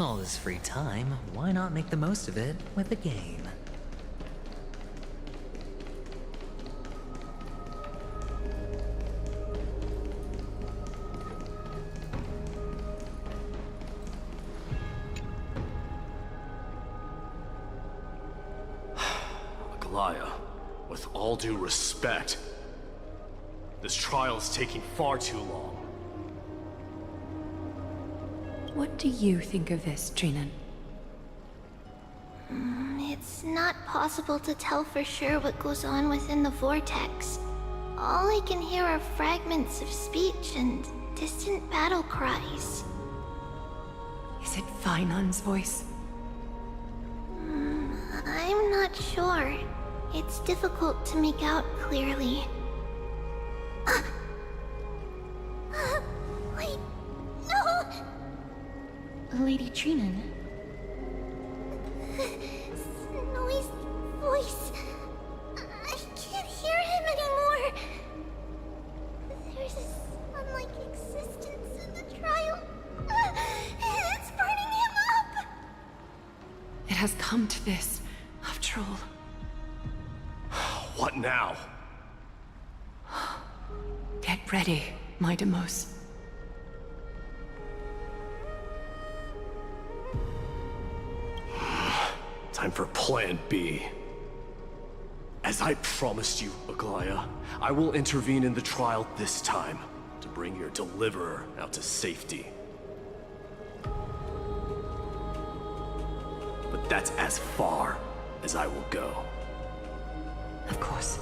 All this free time, why not make the most of it with a game? Aglaya, with all due respect, this trial is taking far too long. What do you think of this, Trinan? It's not possible to tell for sure what goes on within the vortex. All I can hear are fragments of speech and distant battle cries. Is it Fainan's voice? I'm not sure. It's difficult to make out clearly. Wait, no! Lady Trinan. Snowy's voice. I can't hear him anymore. There's a sun-like existence in the trial. It's burning him up. It has come to this, after all. What now? Get ready, my Demos. Time for Plan B. As I promised you, Aglaya, I will intervene in the trial this time to bring your deliverer out to safety. But that's as far as I will go. Of course.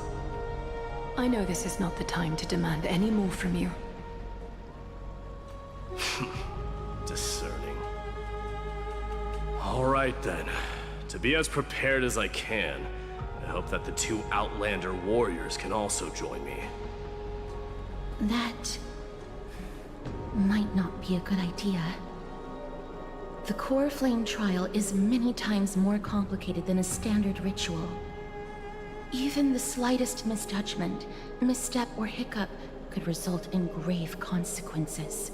I know this is not the time to demand any more from you. Discerning. All right then. To be as prepared as I can, I hope that the two Outlander warriors can also join me. That might not be a good idea. The Core Flame trial is many times more complicated than a standard ritual. Even the slightest misjudgment, misstep, or hiccup could result in grave consequences.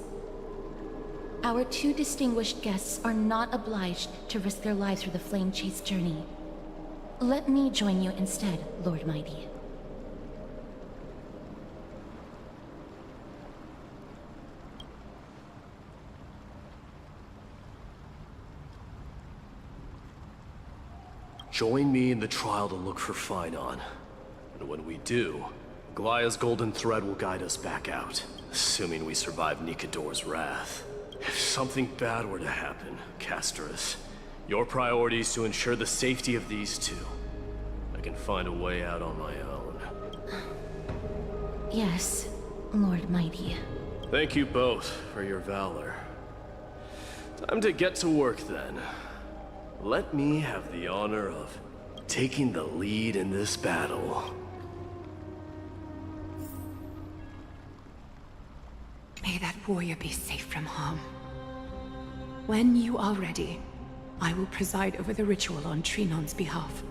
Our two distinguished guests are not obliged to risk their lives for the Flame Chase journey. Let me join you instead, Lord Mighty. Join me in the trial to look for Finon. And when we do, Aglaya's golden thread will guide us back out, assuming we survive Nikador's wrath. If something bad were to happen, Casterus, your priority is to ensure the safety of these two. I can find a way out on my own. Yes, Lord Mighty. Thank you both for your valor. Time to get to work then. Let me have the honor of taking the lead in this battle. May that warrior be safe from harm. When you are ready, I will preside over the ritual on Trinon's behalf.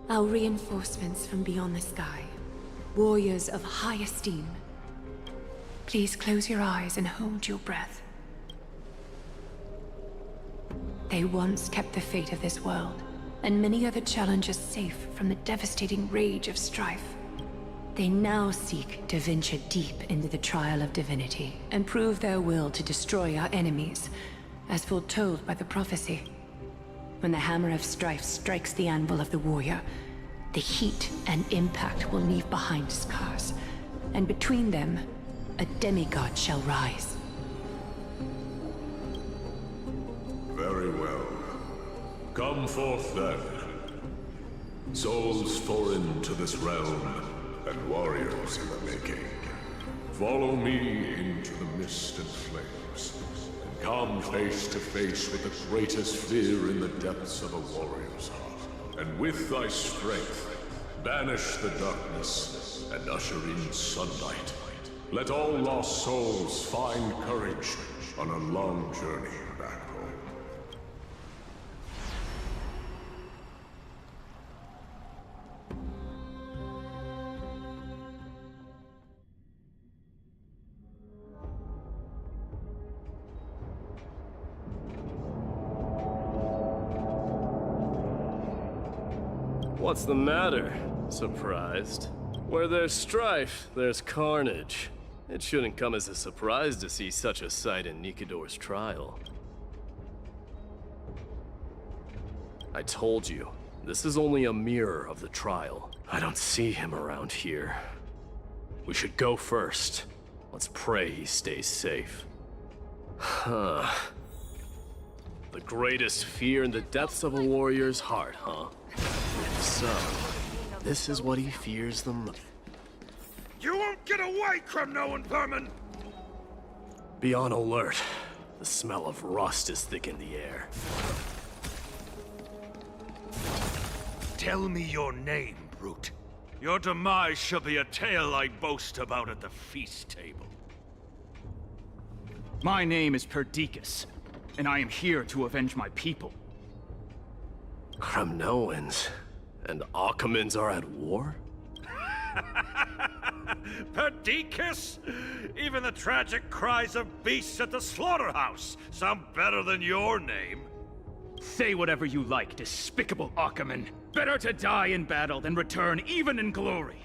Our reinforcements from beyond the sky, warriors of high esteem. Please close your eyes and hold your breath. They once kept the fate of this world, and many other challenges safe from the devastating rage of strife. They now seek to venture deep into the trial of divinity, and prove their will to destroy our enemies, as foretold by the prophecy. When the hammer of strife strikes the anvil of the warrior, the heat and impact will leave behind scars, and between them, a demigod shall rise. Very well. Come forth then. Souls foreign to this realm, and warriors in the making. Follow me into the mist and flames, and come face to face with the greatest fear in the depths of a warrior's heart. And with thy strength, banish the darkness and usher in sunlight. Let all lost souls find courage on a long journey back home. What's the matter? Surprised? Where there's strife, there's carnage. It shouldn't come as a surprise to see such a sight in Nikador's trial. I told you, this is only a mirror of the trial. I don't see him around here. We should go first. Let's pray he stays safe. Huh. The greatest fear in the depths of a warrior's heart, huh? So, this is what he fears the most. You won't get away, Kremno and vermin! Be on alert. The smell of rust is thick in the air. Tell me your name, brute. Your demise shall be a tale I boast about at the feast table. My name is Perdiccas, and I am here to avenge my people. Kremnoans and Akamans are at war? Perdiccas? Even the tragic cries of beasts at the slaughterhouse sound better than your name. Say whatever you like, despicable Akaman. Better to die in battle than return even in glory.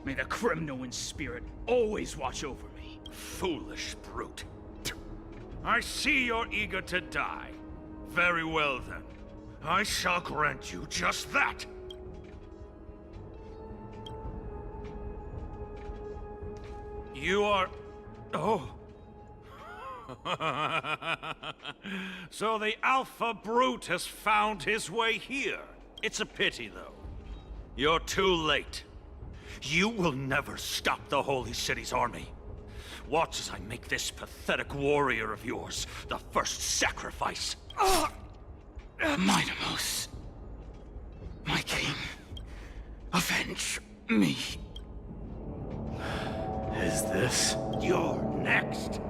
May the Kremnoan spirit always watch over me. Foolish brute. I see you're eager to die. Very well then. I shall grant you just that. You are... Oh. So the Alpha Brute has found his way here. It's a pity, though. You're too late. You will never stop the Holy City's army. Watch as I make this pathetic warrior of yours the first sacrifice. Minimos, my king, avenge me. Is this? You're next.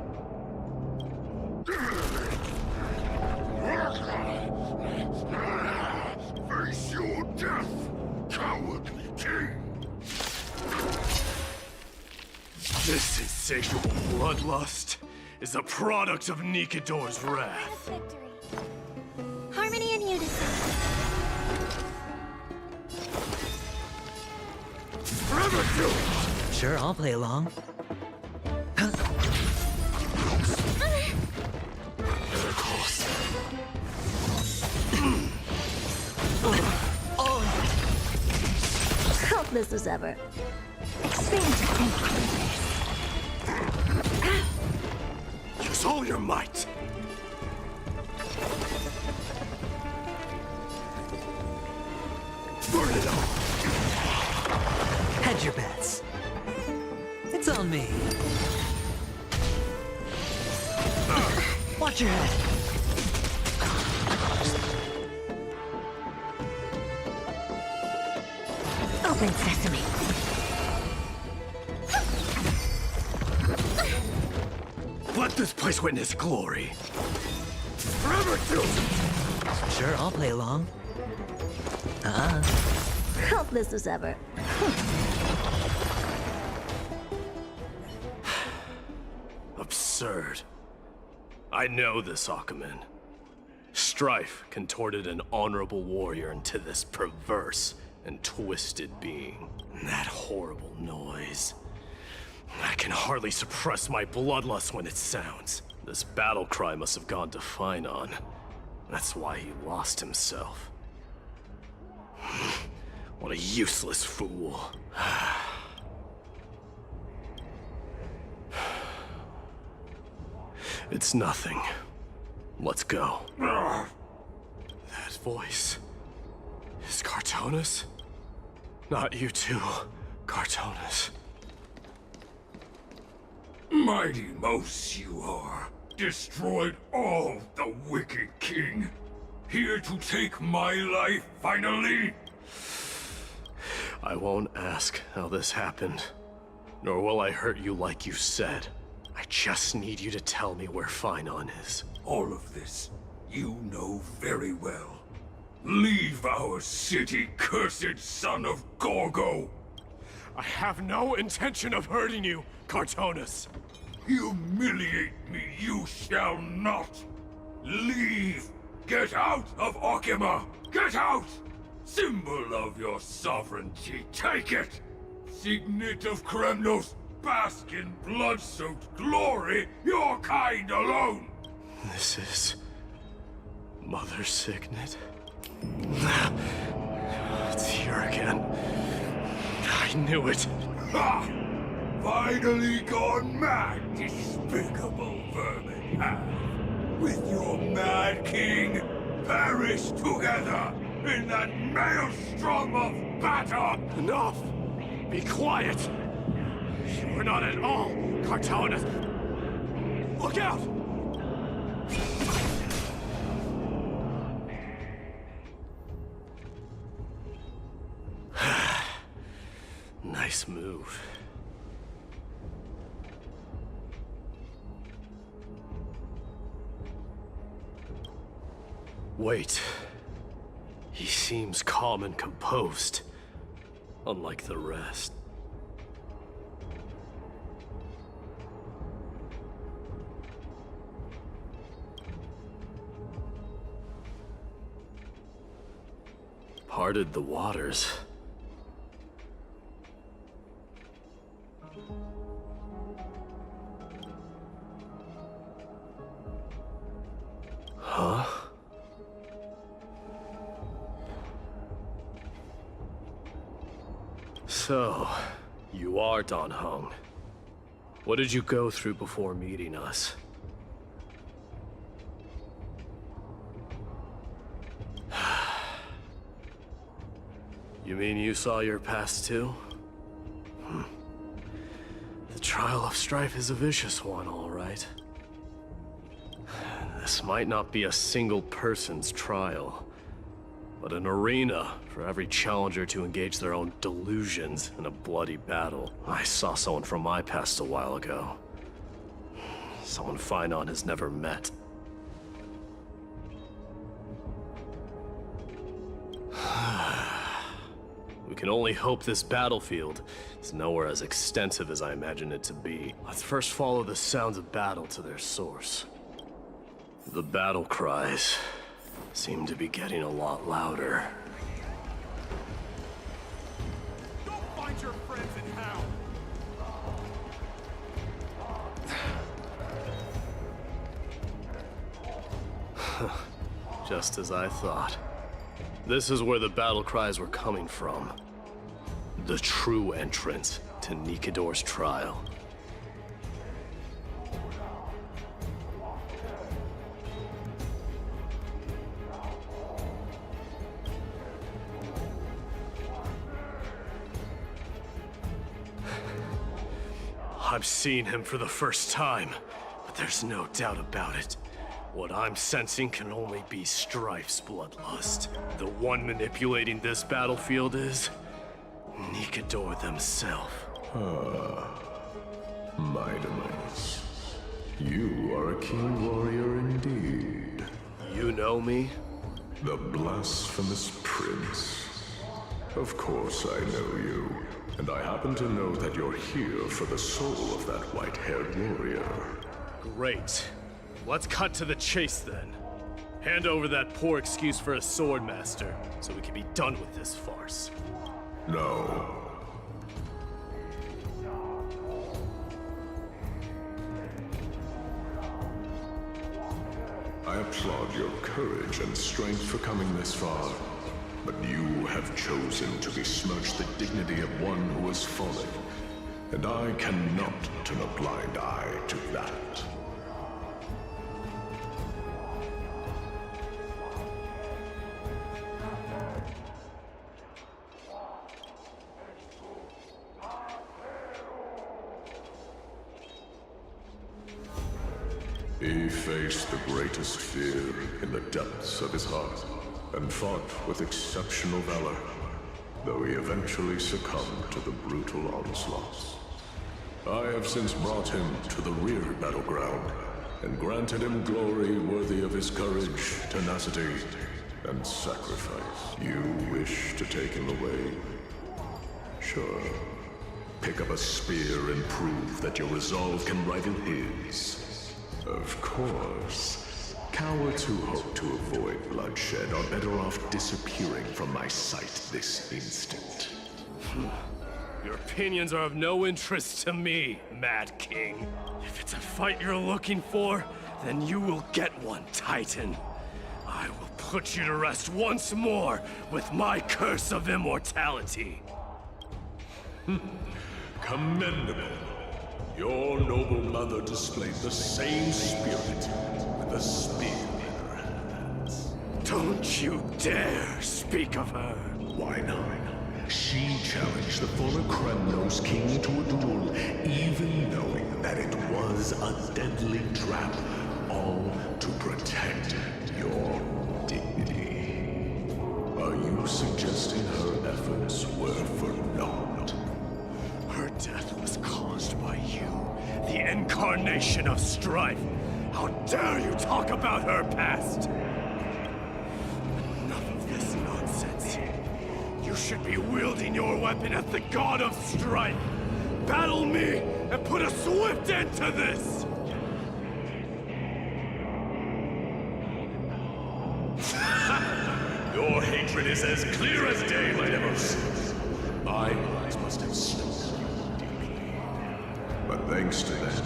Face your death, cowardly king! This insatiable bloodlust is a product of Nikador's wrath. Victory. Harmony and unison. Forever do it! Sure, I'll play along. Miracles. Helpless as ever. Expand to think. Use all your might. Burn it all. Hedge your bets. It's on me. Watch your head. Open sesame. Let this place witness glory. Forever do it! Sure, I'll play along. Helpless as ever. Absurd. I know this Akaman. Strife contorted an honorable warrior into this perverse and twisted being. That horrible noise. I can hardly suppress my bloodlust when it sounds. This battle cry must have gone to Finon. That's why he lost himself. What a useless fool. It's nothing. Let's go. That voice is Cartonis? Not you too, Cartonis. Mighty Mos you are. Destroyed all the wicked king. Here to take my life finally. I won't ask how this happened, nor will I hurt you like you said. I just need you to tell me where Finon is. All of this, you know very well. Leave our city, cursed son of Gorgo! I have no intention of hurting you, Cartonis. Humiliate me you shall not! Leave! Get out of Okima! Get out! Symbol of your sovereignty, take it! Signet of Kremnos, bask in blood-soaked glory, your kind alone! This is... Mother Signet? It's here again. I knew it. Ha! Finally gone mad, despicable vermin have. With your mad king, perish together in that maelstrom of battle! Enough! Be quiet! We're not at all Cartonis. Look out! Nice move. Wait. He seems calm and composed, unlike the rest. Parted the waters. Huh? So, you are Don Hung. What did you go through before meeting us? You mean you saw your past too? The trial of strife is a vicious one, all right. This might not be a single person's trial, but an arena for every challenger to engage their own delusions in a bloody battle. I saw someone from my past a while ago. Someone Phynon has never met. We can only hope this battlefield is nowhere as extensive as I imagined it to be. Let's first follow the sounds of battle to their source. The battle cries seem to be getting a lot louder. Go find your friends in hell! Just as I thought. This is where the battle cries were coming from. The true entrance to Nikador's trial. I'm seeing him for the first time, but there's no doubt about it. What I'm sensing can only be Strife's bloodlust. The one manipulating this battlefield is Nikador themselves. My demise. You are a keen warrior indeed. You know me? The blasphemous prince. Of course I know you. And I happen to know that you're here for the soul of that white-haired warrior. Great. Let's cut to the chase then. Hand over that poor excuse for a sword master, so we can be done with this farce. No. I applaud your courage and strength for coming this far. But you have chosen to besmirch the dignity of one who has fallen. And I cannot turn a blind eye to that. He faced the greatest fear in the depths of his heart, and fought with exceptional valor, though he eventually succumbed to the brutal onslaughts. I have since brought him to the rear battleground, and granted him glory worthy of his courage, tenacity, and sacrifice. You wish to take him away? Sure. Pick up a spear and prove that your resolve can rival his. Of course. Cowards who hope to avoid bloodshed are better off disappearing from my sight this instant. Your opinions are of no interest to me, Mad King. If it's a fight you're looking for, then you will get one, Titan. I will put you to rest once more with my curse of immortality. Commendable. Your noble mother displayed the same spirit with a spear in her hands. Don't you dare speak of her. Why not? She challenged the former Kremnos king to a duel, even knowing that it was a deadly trap, all to protect your dignity. Are you suggesting her efforts were for naught? Her death was caused by you, the incarnation of strife. How dare you talk about her past? Enough of this nonsense. You should be wielding your weapon at the god of strife. Battle me and put a swift end to this! Your hatred is as clear as day, my Nemesis. My eyes must have stung you deeply. But thanks to that,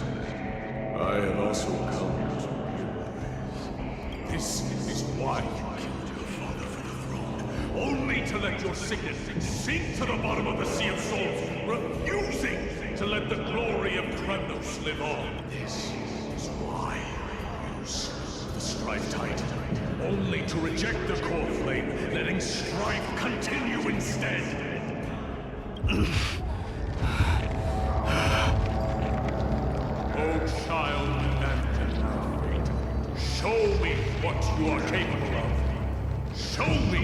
I have also come to realize. This is why you killed your father for the throne. Only to let your signet sink to the bottom of the Sea of Souls, refusing to let the glory of Kremnos live on. This is why you use the Strife Titan. Only to reject the core flame, letting strife continue instead. Oh, child and fate, show me what you are capable of. Show me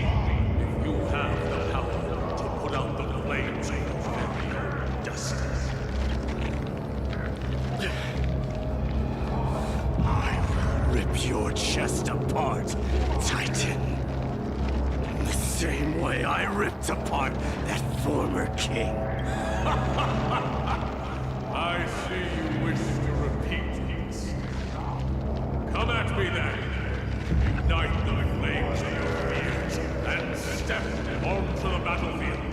if you have the power to put out the flames of your very own destiny. Rip your chest apart, Titan. In the same way I ripped apart that former king. I see you wish to repeat this. Come at me then. Ignite the flames of your fears and step onto the battlefield.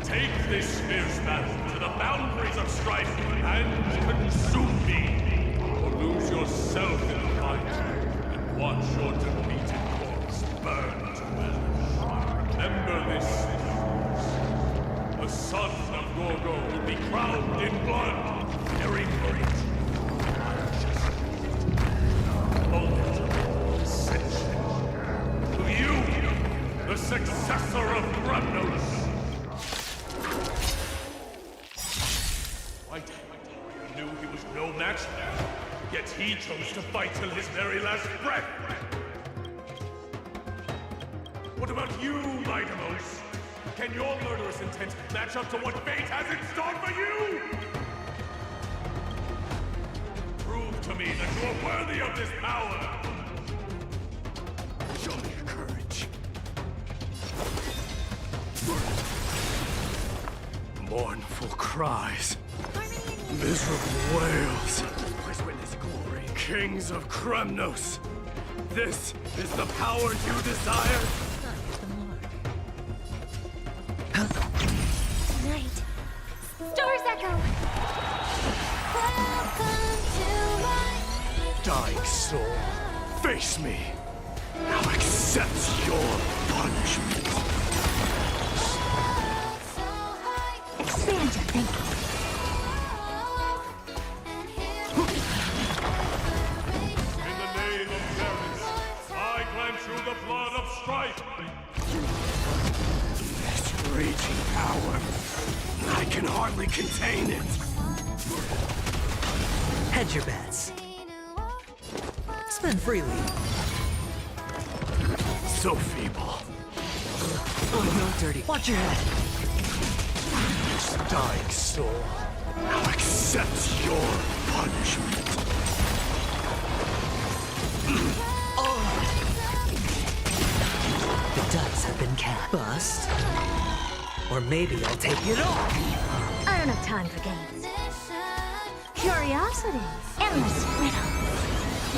Take this fierce battle to the boundaries of strife and consume me. Or lose yourself in the fight and watch your defeated corpse burn to ash. Remember this. The son of Gorgo will be crowned in blood, very great. Moment of ascension. To you, the successor of Kremnos. White knew he was no match for him, yet he chose to fight till his very last breath. What about you, Mightimos? Can your murderous intent match up to what fate has in store for you? Prove to me that you are worthy of this power! Show me your courage. Mournful cries. Miserable wails. Please witness glory. Kings of Kremnos. This is the power you desire? Night. Stars echo. Welcome to my... Dying soul, face me. Now accept your punishment. Expand your thinking. In the name of Varys, I grant you the blood of strife! This raging power, I can hardly contain it. Hedge your bets. Spend freely. So feeble. Oh, no, dirty. Watch your head. Dying soul, now accept your punishment. The dice have been cast. Bust. Or maybe I'll take it all. I don't have time for games. Curiosity. Endless riddle.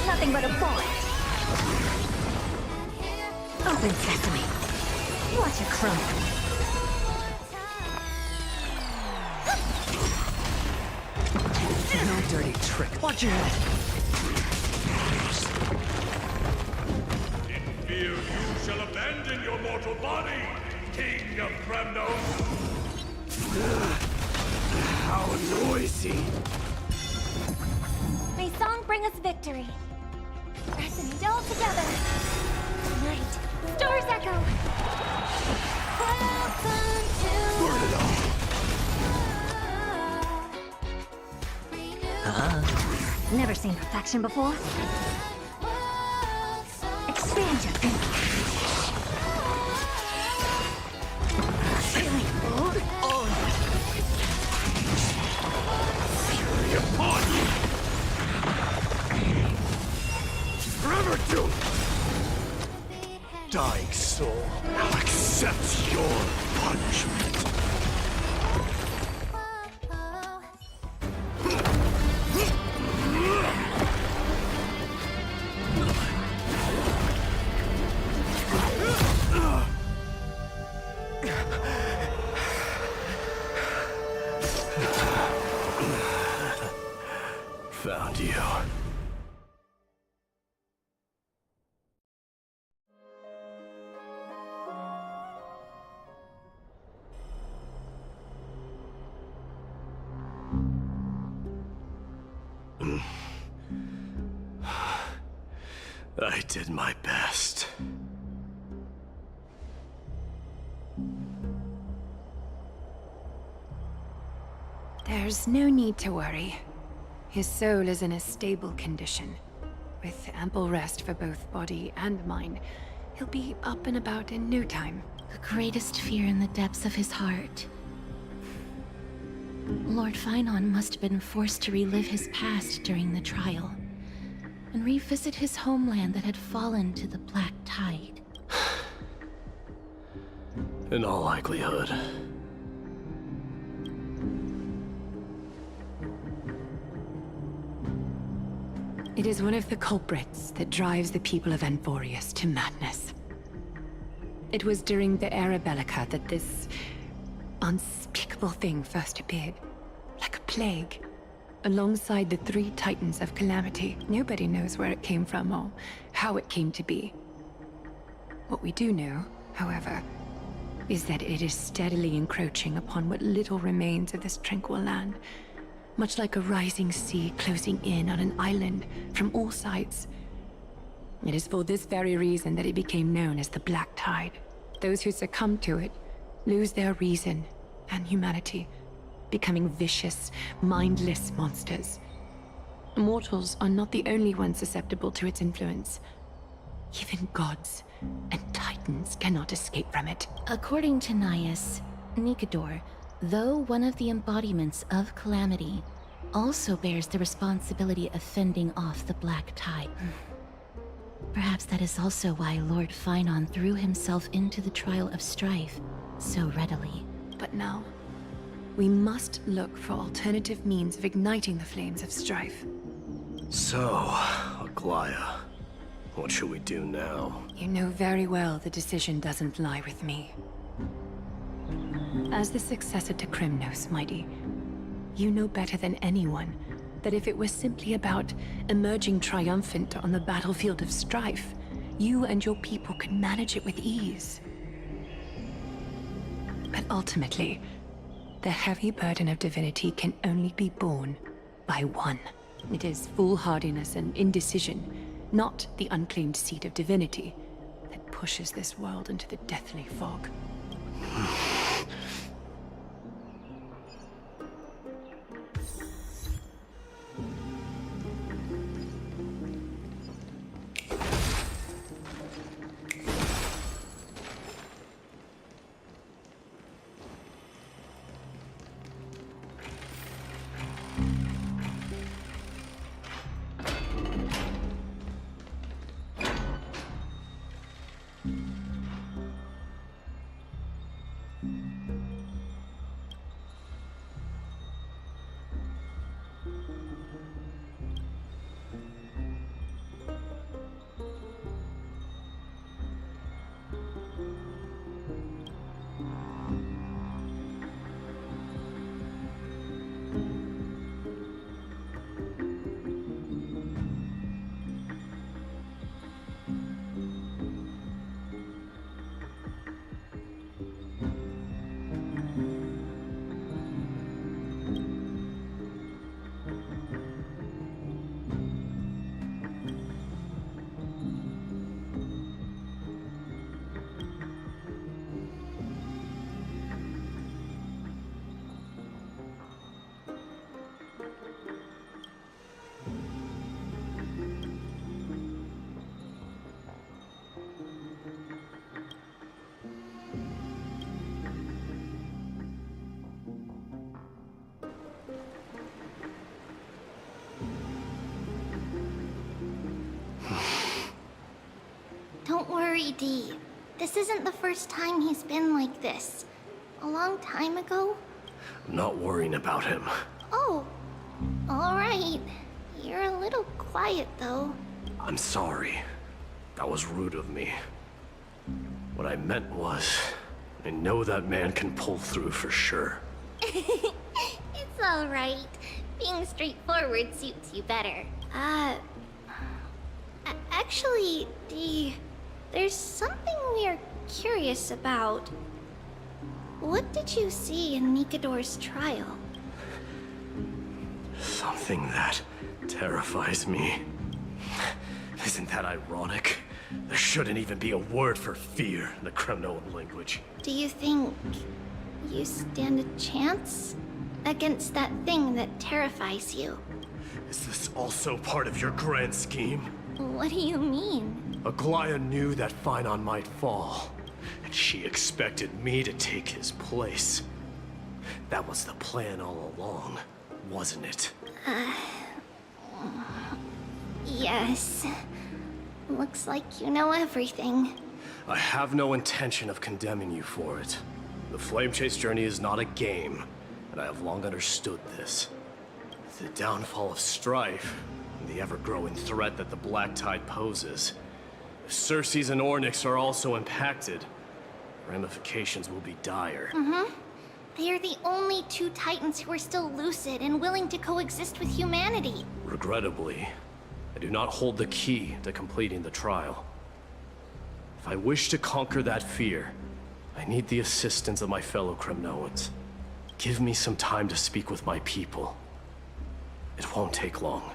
Nothing but a bullet. Open sesame. Watch it crumble. dirty trick. Watch your head. In fear you shall abandon your mortal body, King of Kremnos! How noisy! May song bring us victory. Resonate all together. Tonight, stars echo. Welcome to Burn it all! Never seen perfection before. Expand your thinking. Fury upon you! Forever doomed! Dying soul, now accept your punishment. Found you. I did my best. There's no need to worry. His soul is in a stable condition. With ample rest for both body and mind, he'll be up and about in no time. The greatest fear in the depths of his heart. Lord Finon must have been forced to relive his past during the trial, and revisit his homeland that had fallen to the Black Tide. In all likelihood. It is one of the culprits that drives the people of Amphoreus to madness. It was during the Era Bellica that this unspeakable thing first appeared, like a plague, alongside the three titans of calamity. Nobody knows where it came from or how it came to be. What we do know, however, is that it is steadily encroaching upon what little remains of this tranquil land, much like a rising sea closing in on an island from all sides. It is for this very reason that it became known as the Black Tide. Those who succumb to it lose their reason and humanity, becoming vicious, mindless monsters. Mortals are not the only ones susceptible to its influence. Even gods and titans cannot escape from it. According to Naias, Nikador, though one of the embodiments of Calamity, also bears the responsibility of fending off the Black Tide. Perhaps that is also why Lord Finon threw himself into the trial of strife so readily. But now, we must look for alternative means of igniting the flames of strife. So, Aglaya, what should we do now? You know very well the decision doesn't lie with me. As the successor to Kremnos, Mighty, you know better than anyone that if it was simply about emerging triumphant on the battlefield of strife, you and your people could manage it with ease. But ultimately, the heavy burden of divinity can only be borne by one. It is foolhardiness and indecision, not the unclaimed seat of divinity, that pushes this world into the deathly fog. Don't worry, Dee. This isn't the first time he's been like this. A long time ago. I'm not worrying about him. Oh, alright. You're a little quiet, though. I'm sorry. That was rude of me. What I meant was, I know that man can pull through for sure. It's alright. Being straightforward suits you better. Actually, Dee, there's something we're curious about. What did you see in Nikador's trial? Something that terrifies me. Isn't that ironic? There shouldn't even be a word for fear in the Kremnoan language. Do you think you stand a chance against that thing that terrifies you? Is this also part of your grand scheme? What do you mean? Aglaya knew that Phynon might fall, and she expected me to take his place. That was the plan all along, wasn't it? Yes. Looks like you know everything. I have no intention of condemning you for it. The Flame Chase journey is not a game, and I have long understood this. The downfall of Strife, and the ever-growing threat that the Black Tide poses. If Circes and Ornyx are also impacted, ramifications will be dire. They are the only two Titans who are still lucid and willing to coexist with humanity. Regrettably, I do not hold the key to completing the trial. If I wish to conquer that fear, I need the assistance of my fellow Kremnoans. Give me some time to speak with my people. It won't take long,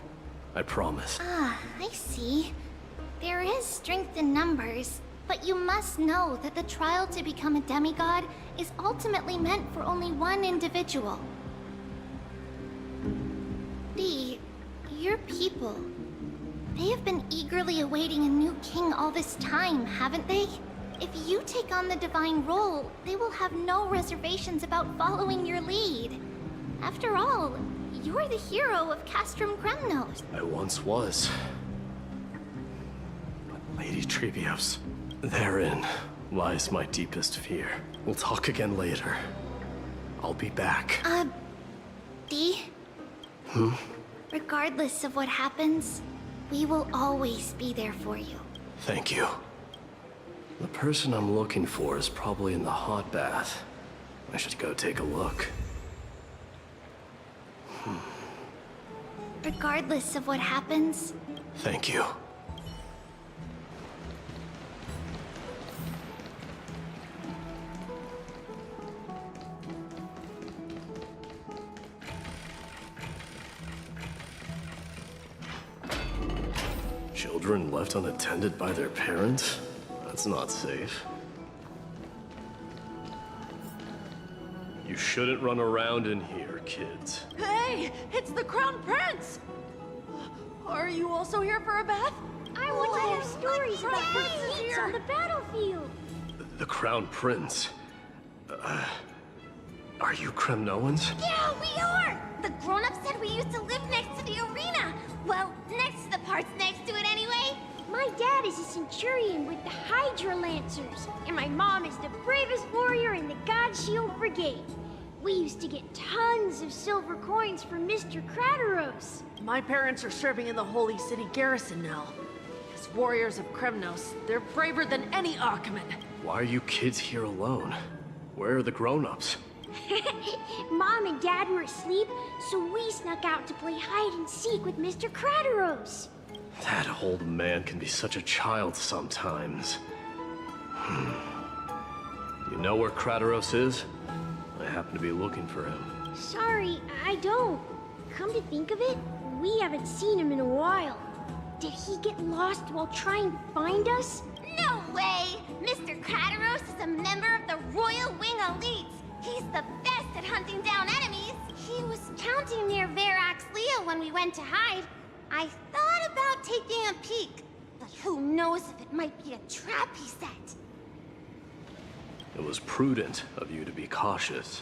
I promise. I see. There is strength in numbers, but you must know that the trial to become a demigod is ultimately meant for only one individual. Dee, your people, they have been eagerly awaiting a new king all this time, haven't they? If you take on the divine role, they will have no reservations about following your lead. After all, you're the hero of Castrum Kremnos. I once was. But Lady Tribbios, therein lies my deepest fear. We'll talk again later. I'll be back. Dee? Regardless of what happens, we will always be there for you. Thank you. The person I'm looking for is probably in the hot bath. I should go take a look. Regardless of what happens, Thank you. Children left unattended by their parents? That's not safe. You shouldn't run around in here, kids. Hey, it's the Crown Prince! Are you also here for a bath? I want to hear stories about the feats on the battlefield. The Crown Prince. Are you Kremnoans? Yeah, we are! The grown-ups said we used to live next to the arena. Well, next to the parts next to it anyway. My dad is a centurion with the Hydra Lancers, and my mom is the bravest warrior in the God Shield Brigade. We used to get tons of silver coins from Mr. Crateros. My parents are serving in the Holy City garrison now. As warriors of Kremnos, they're braver than any Archiman. Why are you kids here alone? Where are the grown-ups? Mom and Dad were asleep, so we snuck out to play hide and seek with Mr. Crateros. That old man can be such a child sometimes. You know where Crateros is? I happen to be looking for him. Sorry, I don't. Come to think of it, we haven't seen him in a while. Did he get lost while trying to find us? No way! Mr. Crateros is a member of the Royal Wing Elites. He's the best at hunting down enemies. He was counting near Verax Leo when we went to hide. I thought about taking a peek, but who knows if it might be a trap he set. It was prudent of you to be cautious.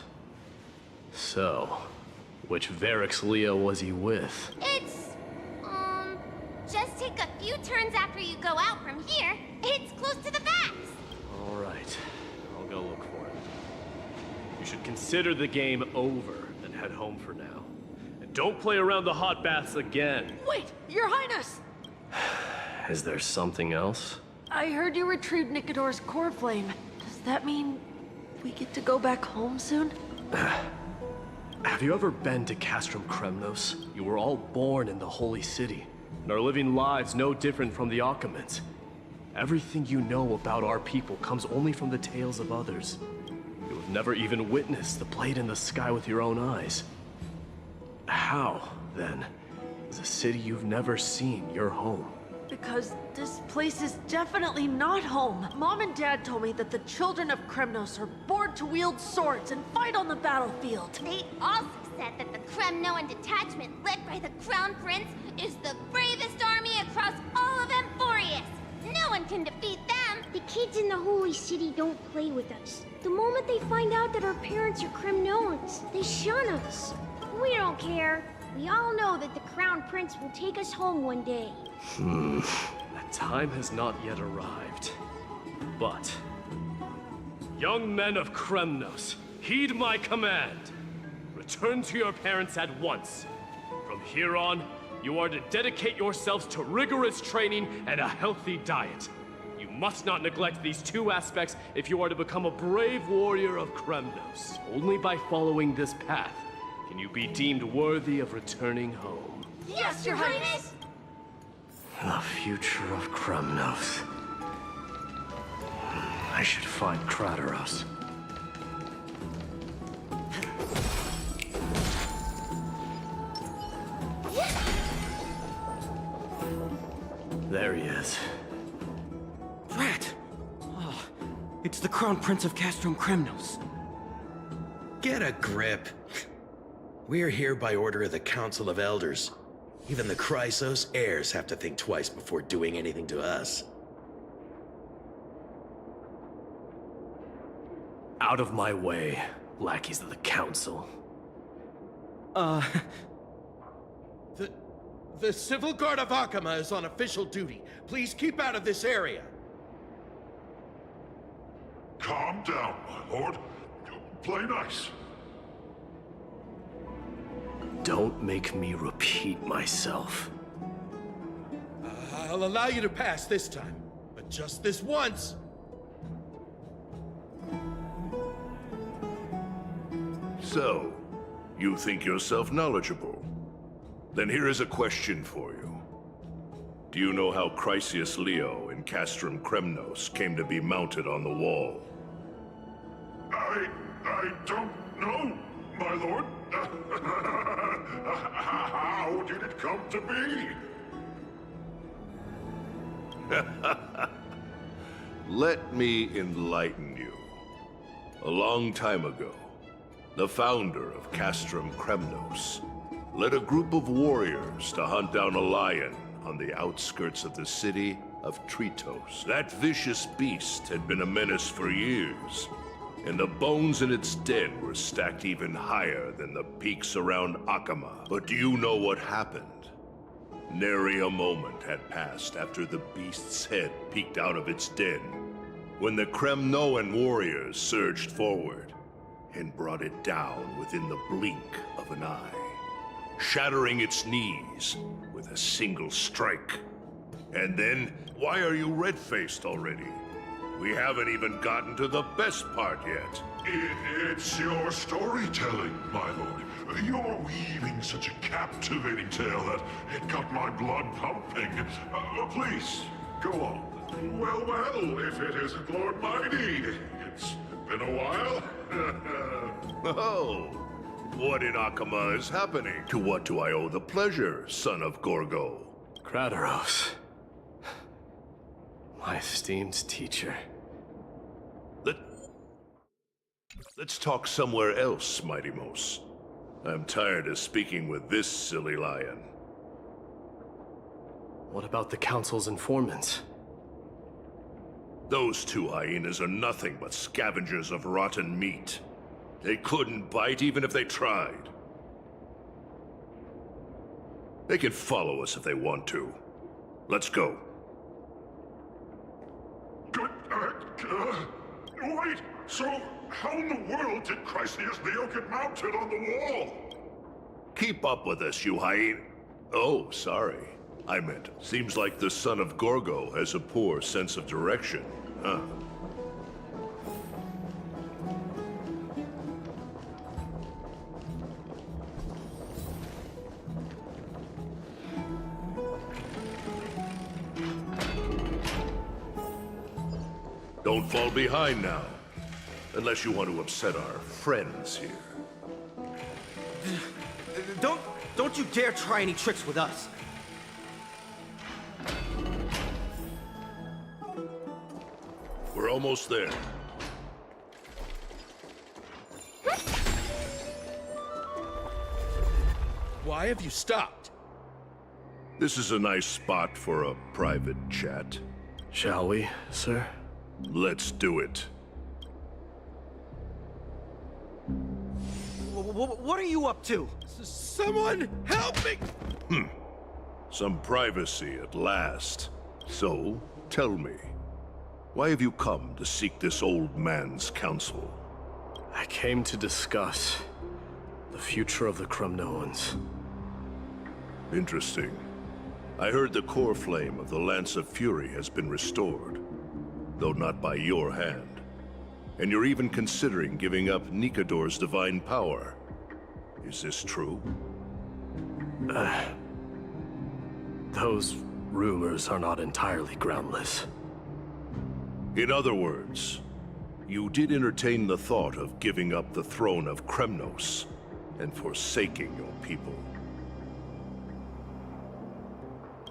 So, which Verax Leo was he with? It's, just take a few turns after you go out from here. It's close to the bats! All right, I'll go look for it. You should consider the game over and head home for now. And don't play around the hot baths again. Wait, Your Highness! Is there something else? I heard you retrieved Nicodor's core flame. Does that mean we get to go back home soon? Have you ever been to Castrum Kremnos? You were all born in the Holy City, and are living lives no different from the Akamans. Everything you know about our people comes only from the tales of others. You have never even witnessed the blade in the sky with your own eyes. How, then, is a city you've never seen your home? Because this place is definitely not home. Mom and Dad told me that the children of Kremnos are born to wield swords and fight on the battlefield. They also said that the Kremnoan detachment led by the Crown Prince is the bravest army across all of Amphoreus. No one can defeat them. The kids in the Holy City don't play with us. The moment they find out that our parents are Kremnoans, they shun us. We don't care. We all know that the Crown Prince will take us home one day. That time has not yet arrived. But, young men of Kremnos, heed my command. Return to your parents at once. From here on, you are to dedicate yourselves to rigorous training and a healthy diet. You must not neglect these two aspects if you are to become a brave warrior of Kremnos. Only by following this path can you be deemed worthy of returning home. Yes, Your Highness! The future of Kremnos. I should find Krateros. There he is. Rat! Oh, it's the Crown Prince of Castrum Kremnos. Get a grip. We're here by order of the Council of Elders. Even the Chrysos heirs have to think twice before doing anything to us. Out of my way, lackeys of the Council. The Civil Guard of Akama is on official duty. Please keep out of this area. Calm down, my lord. Play nice. Don't make me repeat myself. I'll allow you to pass this time, but just this once. So, you think yourself knowledgeable? Then here is a question for you. Do you know how Chrysius Leo in Castrum Kremnos came to be mounted on the wall? I don't know, my lord. How did it come to be? Let me enlighten you. A long time ago, the founder of Castrum Kremnos led a group of warriors to hunt down a lion on the outskirts of the city of Tritos. That vicious beast had been a menace for years, and the bones in its den were stacked even higher than the peaks around Akama. But do you know what happened? Nary a moment had passed after the beast's head peeked out of its den, when the Kremnoan warriors surged forward and brought it down within the blink of an eye, shattering its knees with a single strike. And then, why are you red-faced already? We haven't even gotten to the best part yet. It's your storytelling, my lord. You're weaving such a captivating tale that it got my blood pumping. Please, go on. Well, if it isn't Lord Mighty. It's been a while. Oh, what in Akama is happening? To what do I owe the pleasure, son of Gorgo? Krateros. My esteemed teacher. Let's talk somewhere else, Mighty Mos. I'm tired of speaking with this silly lion. What about the Council's informants? Those two hyenas are nothing but scavengers of rotten meat. They couldn't bite even if they tried. They can follow us if they want to. Let's go. Wait, so how in the world did Chryseus Leo get mounted on the wall? Keep up with us, you hyena. Oh, sorry. I meant, seems like the son of Gorgo has a poor sense of direction, huh? Don't fall behind now. Unless you want to upset our friends here. Don't you dare try any tricks with us. We're almost there. Why have you stopped? This is a nice spot for a private chat. Shall we, sir? Let's do it. What are you up to? Someone help me! Some privacy at last. So, tell me, why have you come to seek this old man's counsel? I came to discuss the future of the Kremnoans. Interesting. I heard the core flame of the Lance of Fury has been restored, though not by your hand. And you're even considering giving up Nikador's divine power. Is this true? Those rumors are not entirely groundless. In other words, you did entertain the thought of giving up the throne of Kremnos and forsaking your people.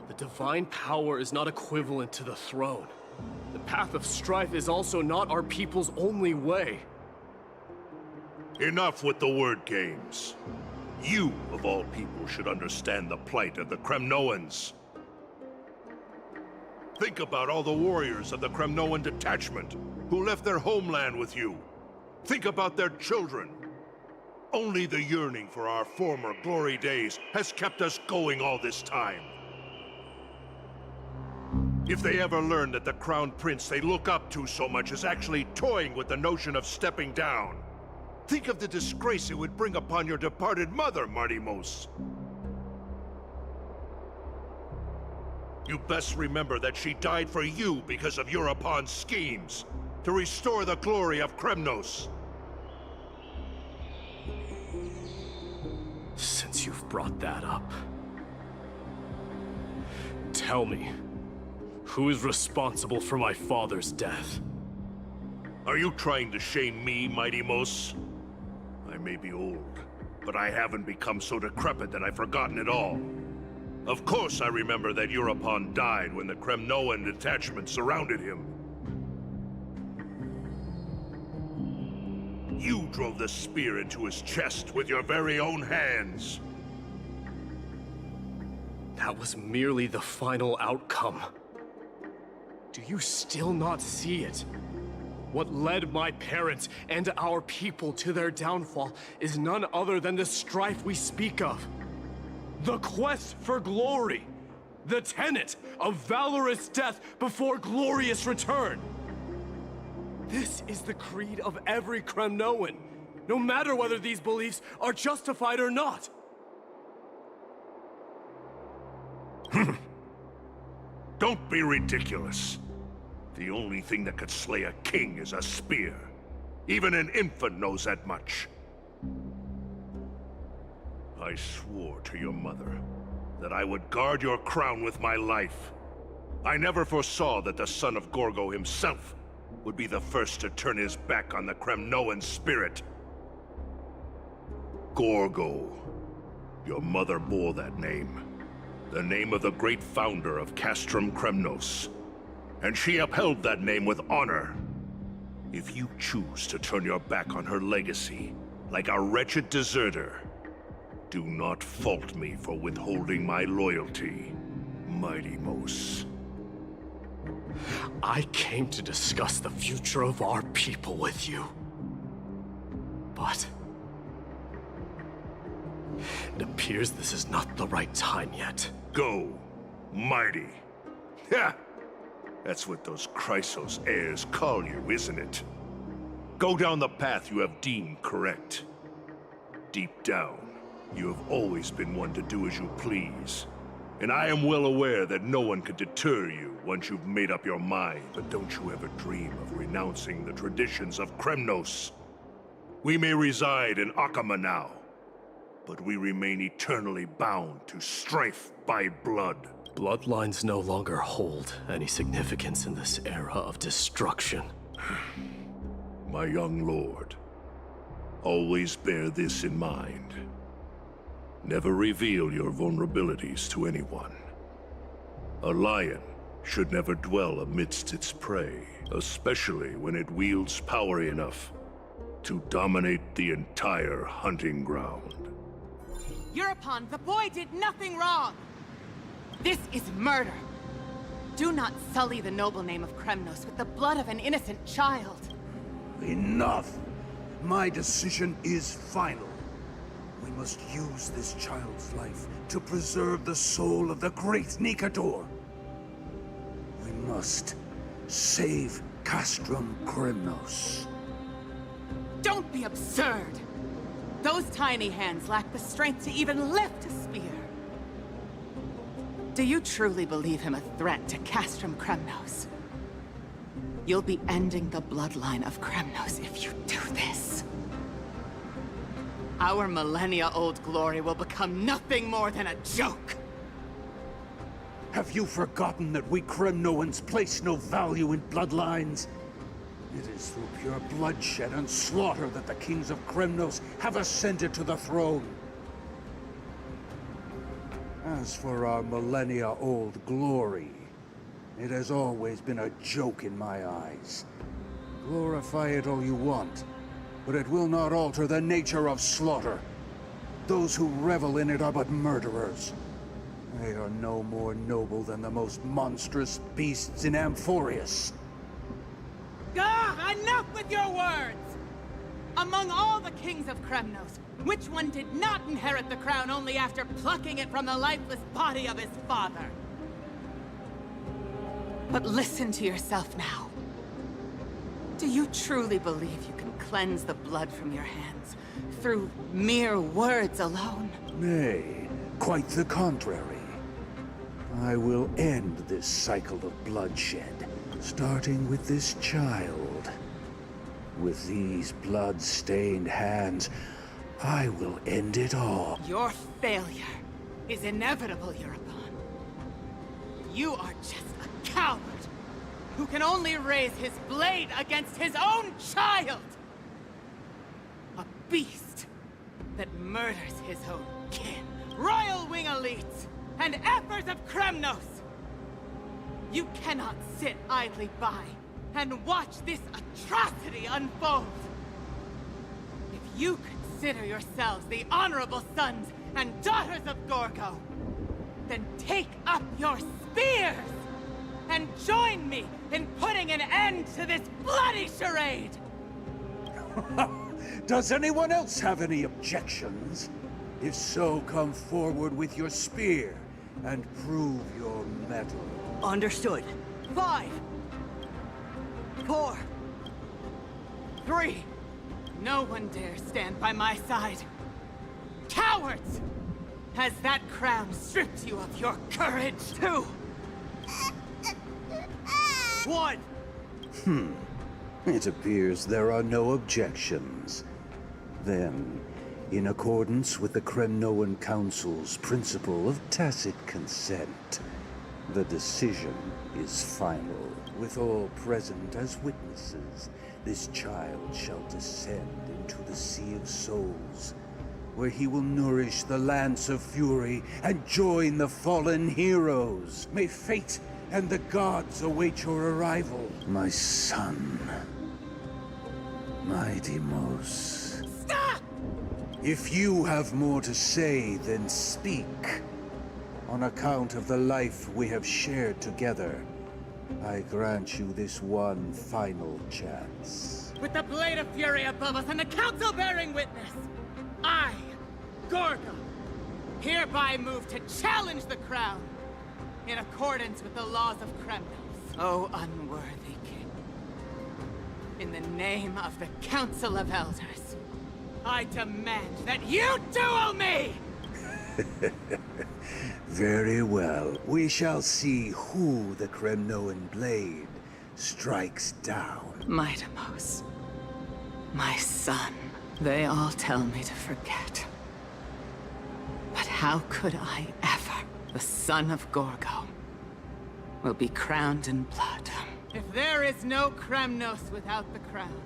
The divine power is not equivalent to the throne. The path of strife is also not our people's only way. Enough with the word games. You, of all people, should understand the plight of the Kremnoans. Think about all the warriors of the Kremnoan detachment who left their homeland with you. Think about their children. Only the yearning for our former glory days has kept us going all this time. If they ever learn that the Crown Prince they look up to so much is actually toying with the notion of stepping down, think of the disgrace it would bring upon your departed mother, Martimos. You best remember that she died for you because of Europon's schemes, to restore the glory of Kremnos. Since you've brought that up, tell me, who is responsible for my father's death? Are you trying to shame me, Martimos? I may be old, but I haven't become so decrepit that I've forgotten it all. Of course I remember that Europon died when the Kremnoan detachment surrounded him. You drove the spear into his chest with your very own hands. That was merely the final outcome. Do you still not see it? What led my parents and our people to their downfall is none other than the strife we speak of. The quest for glory. The tenet of valorous death before glorious return. This is the creed of every Kremnoan, no matter whether these beliefs are justified or not. Don't be ridiculous. The only thing that could slay a king is a spear. Even an infant knows that much. I swore to your mother that I would guard your crown with my life. I never foresaw that the son of Gorgo himself would be the first to turn his back on the Kremnoan spirit. Gorgo. Your mother bore that name. The name of the great founder of Castrum Kremnos. And she upheld that name with honor. If you choose to turn your back on her legacy, like a wretched deserter, do not fault me for withholding my loyalty, Martimos. I came to discuss the future of our people with you. But it appears this is not the right time yet. Go, mighty. Ha! That's what those Chrysos heirs call you, isn't it? Go down the path you have deemed correct. Deep down, you have always been one to do as you please. And I am well aware that no one could deter you once you've made up your mind. But don't you ever dream of renouncing the traditions of Kremnos. We may reside in Akama now, but we remain eternally bound to strife by blood. Bloodlines no longer hold any significance in this era of destruction. My young lord, always bear this in mind. Never reveal your vulnerabilities to anyone. A lion should never dwell amidst its prey, especially when it wields power enough to dominate the entire hunting ground. Eurepon, the boy did nothing wrong! This is murder! Do not sully the noble name of Kremnos with the blood of an innocent child! Enough! My decision is final. We must use this child's life to preserve the soul of the great Nikador. We must save Castrum Kremnos. Don't be absurd! Those tiny hands lack the strength to even lift a spear. Do you truly believe him a threat to Castrum Kremnos? You'll be ending the bloodline of Kremnos if you do this. Our millennia-old glory will become nothing more than a joke. Have you forgotten that we Kremnoans place no value in bloodlines? It is through pure bloodshed and slaughter that the kings of Kremnos have ascended to the throne. As for our millennia-old glory, it has always been a joke in my eyes. Glorify it all you want, but it will not alter the nature of slaughter. Those who revel in it are but murderers. They are no more noble than the most monstrous beasts in Amphoreus. Enough with your words! Among all the kings of Kremnos, which one did not inherit the crown only after plucking it from the lifeless body of his father? But listen to yourself now. Do you truly believe you can cleanse the blood from your hands through mere words alone? Nay, quite the contrary. I will end this cycle of bloodshed, starting with this child. With these blood-stained hands, I will end it all. Your failure is inevitable, Eurepon. You are just a coward who can only raise his blade against his own child! A beast that murders his own kin, royal wing elites, and efforts of Kremnos! You cannot sit idly by and watch this atrocity unfold! If you consider yourselves the honorable sons and daughters of Gorgo, then take up your spears and join me in putting an end to this bloody charade! Does anyone else have any objections? If so, come forward with your spear and prove your mettle. Understood. 5, 4, 3. No one dare stand by my side. Cowards! Has that crown stripped you of your courage, too? 1. It appears there are no objections. Then, in accordance with the Kremnoan Council's principle of tacit consent, the decision is final. With all present as witnesses, this child shall descend into the Sea of Souls, where he will nourish the Lance of Fury and join the fallen heroes. May fate and the gods await your arrival, my son. My Deimos. Stop! If you have more to say, then speak. On account of the life we have shared together, I grant you this one final chance. With the Blade of Fury above us and the Council bearing witness, I, Gorgo, hereby move to challenge the crown in accordance with the laws of Kremnos. O unworthy king, in the name of the Council of Elders, I demand that you duel me! Very well. We shall see who the Cremnoan blade strikes down. Mightimos, my son, they all tell me to forget. But how could I ever, the son of Gorgo, will be crowned in blood? If there is no Kremnos without the crown,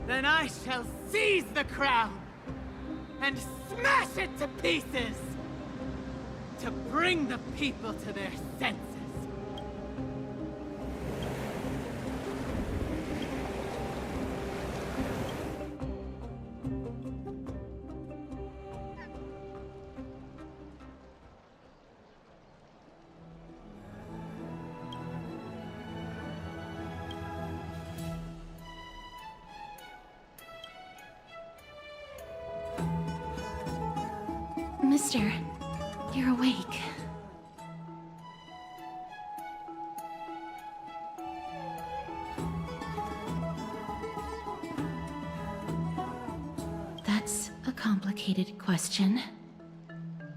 then I shall seize the crown and smash it to pieces to bring the people to their senses. Mister, you're awake. That's a complicated question.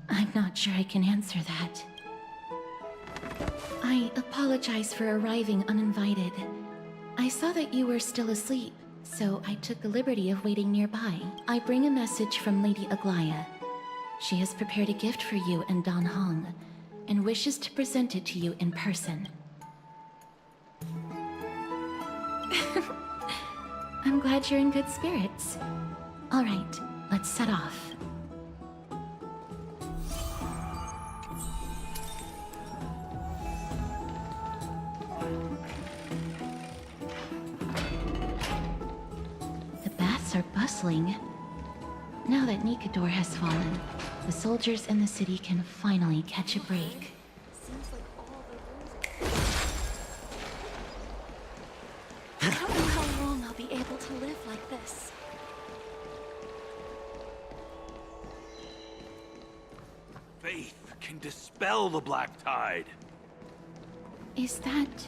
I'm not sure I can answer that. I apologize for arriving uninvited. I saw that you were still asleep, so I took the liberty of waiting nearby. I bring a message from Lady Aglaya. She has prepared a gift for you and Dan Hong, and wishes to present it to you in person. I'm glad you're in good spirits. All right, let's set off. The baths are bustling. Now that Nikador has fallen, the soldiers in the city can finally catch a break. I don't know how long I'll be able to live like this. Faith can dispel the black tide. Is that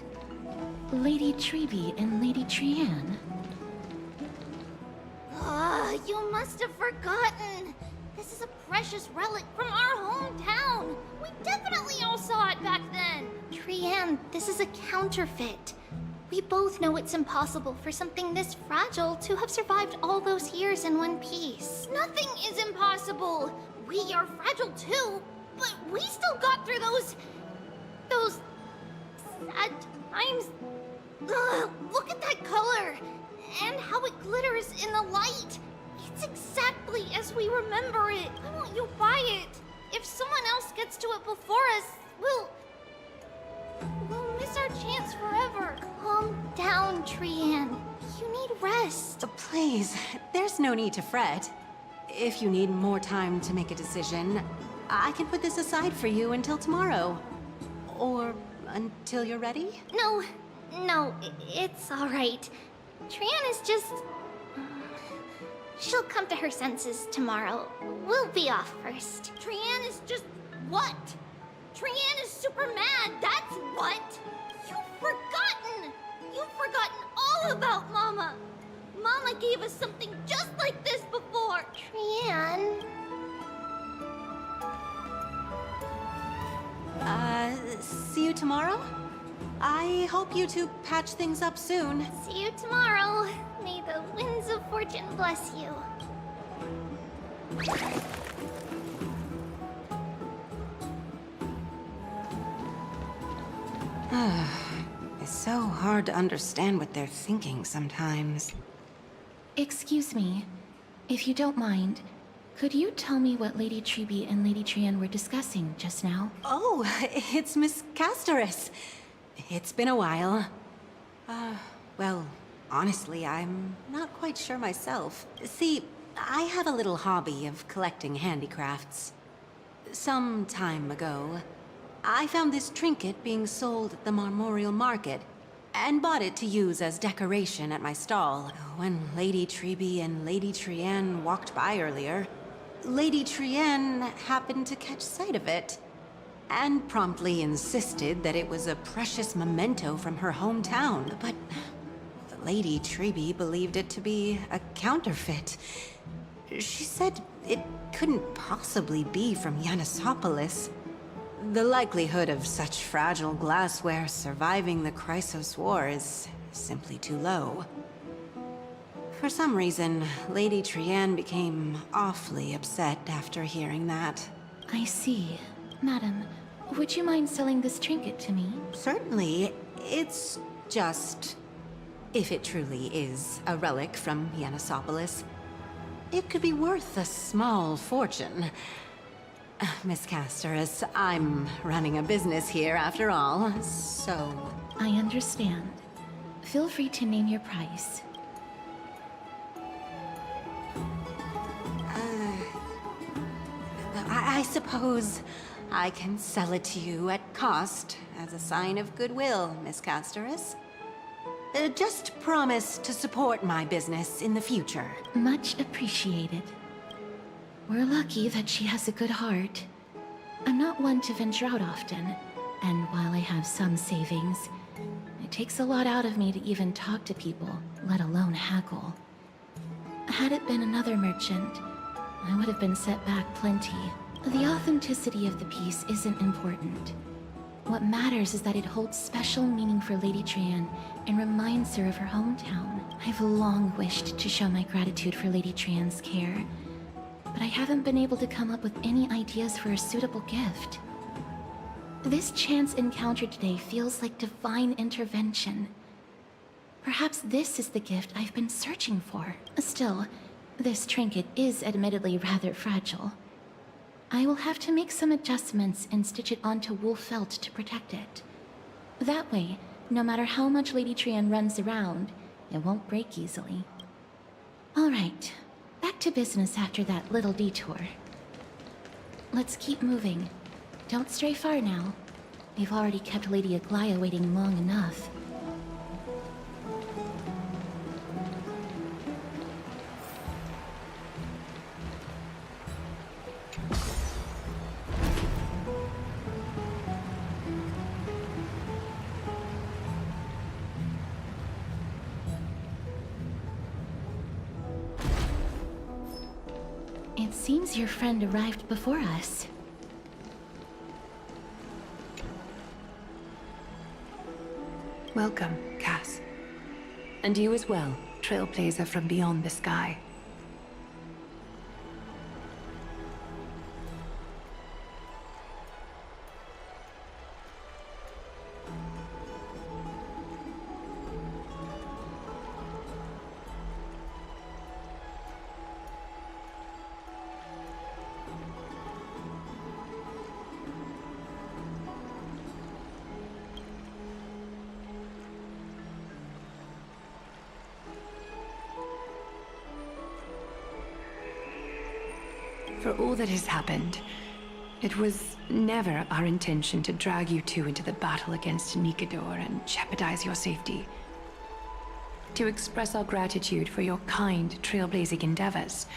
Lady Tribbie and Lady Trianne? You must have forgotten. This is a precious relic from our hometown. We definitely all saw it back then. Trianne, this is a counterfeit. We both know it's impossible for something this fragile to have survived all those years in one piece. Nothing is impossible. We are fragile too, but we still got through those sad times. Ugh, look at that color and how it glitters in the light. It's exactly as we remember it. Why won't you buy it? If someone else gets to it before us, we'll miss our chance forever. Calm down, Trianne. You need rest. Please, there's no need to fret. If you need more time to make a decision, I can put this aside for you until tomorrow. Or until you're ready? No, it's all right. Trianne is just... She'll come to her senses tomorrow. We'll be off first. Trianne is just... what? Trianne is super mad, that's what! You've forgotten all about Mama! Mama gave us something just like this before! Trianne... See you tomorrow? I hope you two patch things up soon. See you tomorrow. May the winds of fortune bless you. It's so hard to understand what they're thinking sometimes. Excuse me, if you don't mind, could you tell me what Lady Tribbie and Lady Trianne were discussing just now? Oh, it's Miss Castoris. It's been a while. Well, honestly, I'm not quite sure myself. See, I have a little hobby of collecting handicrafts. Some time ago, I found this trinket being sold at the Marmorial Market, and bought it to use as decoration at my stall. When Lady Tribbie and Lady Trianne walked by earlier, Lady Trianne happened to catch sight of it. and promptly insisted that it was a precious memento from her hometown, but Lady Tribbie believed it to be a counterfeit. She said it couldn't possibly be from Yanisopolis. The likelihood of such fragile glassware surviving the Chrysos War is simply too low. For some reason, Lady Trianne became awfully upset after hearing that. I see. Madam, would you mind selling this trinket to me? Certainly. It's just... if it truly is a relic from Yanisopolis, it could be worth a small fortune. Miss Casterus, I'm running a business here after all, so... I understand. Feel free to name your price. I suppose I can sell it to you at cost as a sign of goodwill, Miss Casterus. Just promise to support my business in the future. Much appreciated. We're lucky that she has a good heart. I'm not one to venture out often, and while I have some savings, it takes a lot out of me to even talk to people, let alone haggle. Had it been another merchant, I would have been set back plenty. The authenticity of the piece isn't important. What matters is that it holds special meaning for Lady Trianne and reminds her of her hometown. I've long wished to show my gratitude for Lady Trianne's care, but I haven't been able to come up with any ideas for a suitable gift. This chance encounter today feels like divine intervention. Perhaps this is the gift I've been searching for. Still, this trinket is admittedly rather fragile. I will have to make some adjustments and stitch it onto wool felt to protect it. That way, no matter how much Lady Trianne runs around, it won't break easily. All right, back to business after that little detour. Let's keep moving. Don't stray far now. We've already kept Lady Aglaia waiting long enough. It seems your friend arrived before us. Welcome, Cass. And you as well, trailblazer from beyond the sky. For all that has happened, it was never our intention to drag you two into the battle against Nikador and jeopardize your safety. To express our gratitude for your kind, trailblazing endeavors,